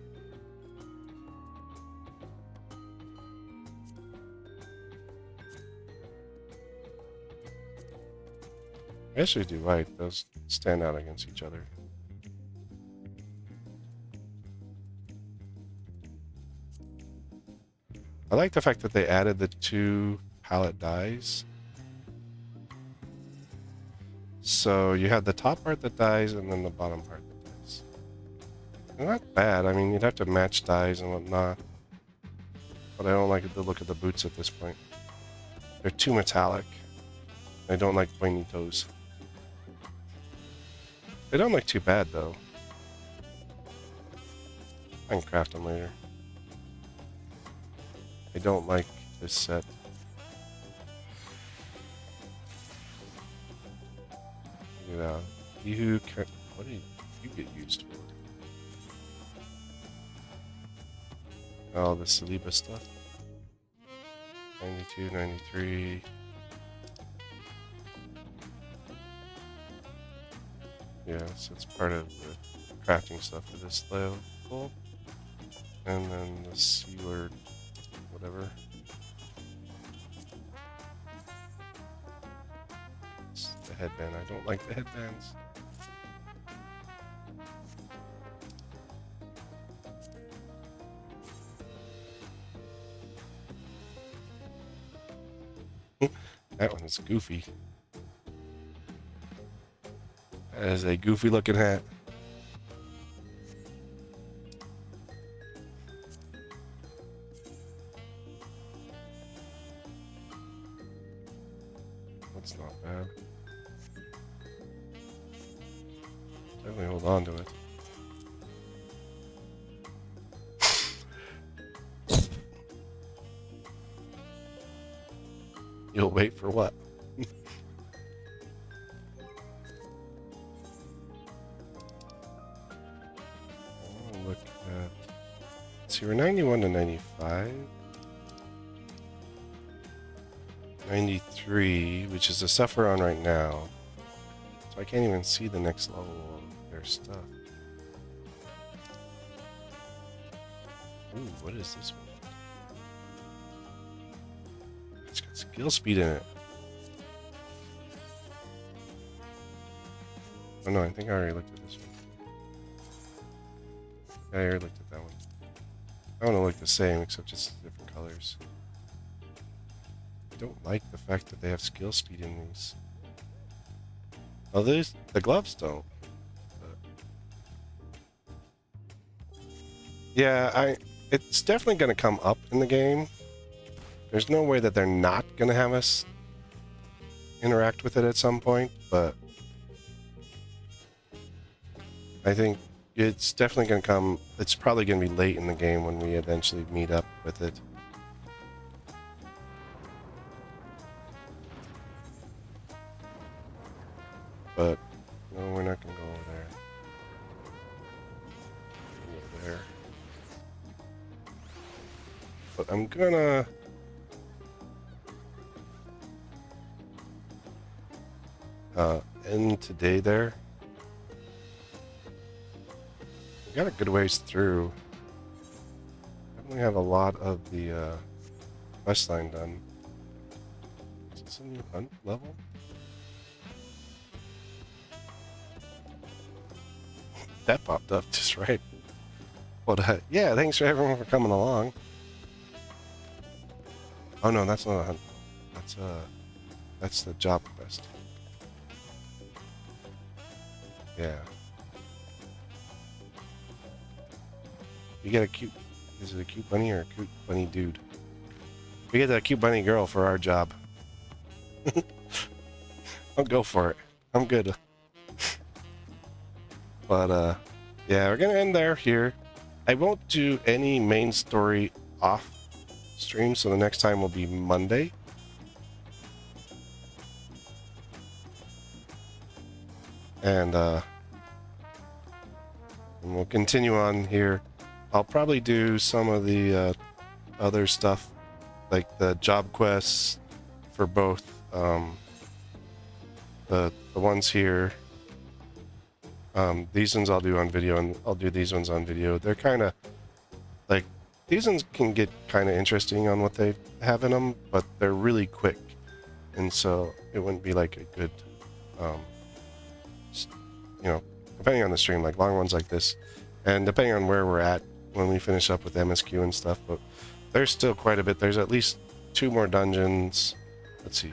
I actually do white. Those stand out against each other. I like the fact that they added the 2 palette dyes. So you have the top part that dies and then the bottom part that dies. They're not bad. I mean, you'd have to match dyes and whatnot. but I don't like the look of the boots at this point. They're too metallic. I don't like pointy toes. They don't look too bad though. I can craft them later. I don't like this set. Yeah, you can. What do you get used for? Oh, the Saliba stuff. 92, 93. Yeah, so it's part of the crafting stuff for this level. And then the C-word, whatever. It's the headband. I don't like the headbands. That one's goofy. That is a goofy looking hat. That's not bad. Definitely hold on to it. You'll wait for what? Look at. See, we're 91 to 95. 93, which is the stuff we're on right now. So I can't even see the next level of their stuff. Ooh, what is this one? It's got skill speed in it. Oh no, I think I already looked at this one. Yeah, I already looked at that one. I want to look the same, except just different colors. I don't like the fact that they have skill speed in these. Oh, the gloves don't. But yeah, it's definitely going to come up in the game. There's no way that they're not going to have us interact with it at some point, but I think it's definitely going to come. It's probably going to be late in the game when we eventually meet up with it. But no, we're not going to go over there. Over there. But I'm gonna end today there. We got a good ways through. Definitely have a lot of the quest line done. Is this a new hunt level? That popped up just right. But yeah, thanks for everyone for coming along. Oh no, that's not a hunt. That's the job quest. Yeah. You get a cute. Is it a cute bunny or a cute bunny dude? We get a cute bunny girl for our job. I'll go for it. I'm good. But yeah, we're gonna end here. I won't do any main story off stream, so the next time will be Monday. And we'll continue on here. I'll probably do some of the other stuff, like the job quests for both the ones here. These ones I'll do on video, and I'll do these ones on video. They're kind of like, these ones can get kind of interesting on what they have in them, but they're really quick, and so it wouldn't be like a good, you know, depending on the stream, like long ones like this, and depending on where we're at when we finish up with MSQ and stuff. But there's still quite a bit. There's at least 2 more dungeons. Let's see.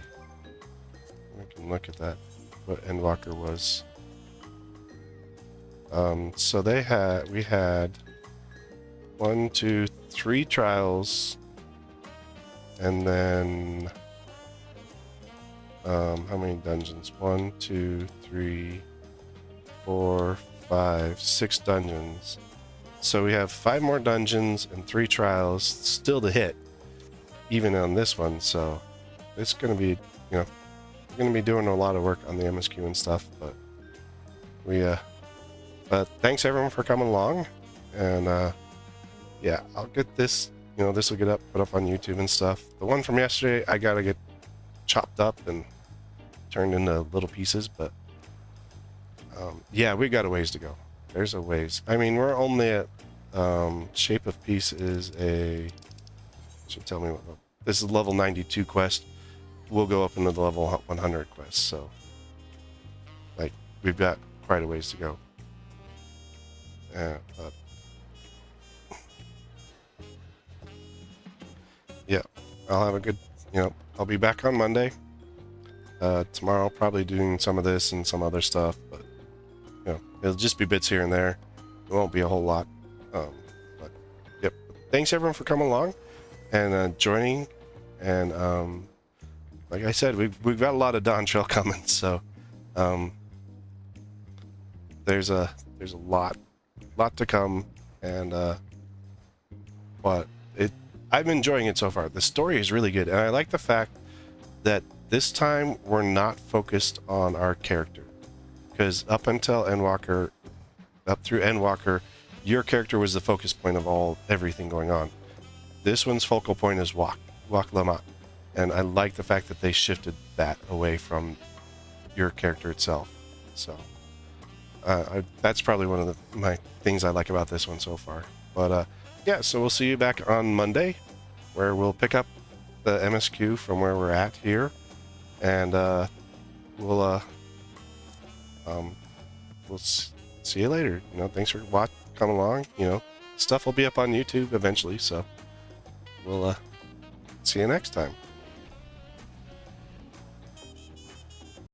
We can look at that. What Endwalker was. So we had 1, 2, 3 trials And then how many dungeons? 1, 2, 3, 4, 5, 6 dungeons. So we have 5 more dungeons and 3 trials still to hit, even on this one. So it's going to be, we're going to be doing a lot of work on the MSQ and stuff. But but thanks everyone for coming along, and yeah, I'll get this. This will get put up on YouTube and stuff. The one from yesterday, I gotta get chopped up and turned into little pieces, but yeah, we got a ways to go. There's a ways. I mean, we're only at Shape of Peace is a should tell me what this is level 92 quest. We'll go up into the level 100 quest, so like we've got quite a ways to go. But yeah, I'll have a good, I'll be back on Monday. Tomorrow I'll probably doing some of this and some other stuff, but it'll just be bits here and there. It won't be a whole lot. But yep, thanks everyone for coming along and joining. And like I said, we've got a lot of DawnTrail coming, so there's a lot to come, and but I'm enjoying it so far. The story is really good, and I like the fact that this time we're not focused on our character, because up until Endwalker, up through Endwalker, your character was the focus point of everything going on. This one's focal point is Wak Lamat, and I like the fact that they shifted that away from your character itself. So that's probably one of my things I like about this one so far. But yeah, so we'll see you back on Monday, where we'll pick up the MSQ from where we're at here, and we'll see you later. Thanks for coming along. Stuff will be up on YouTube eventually, so we'll see you next time.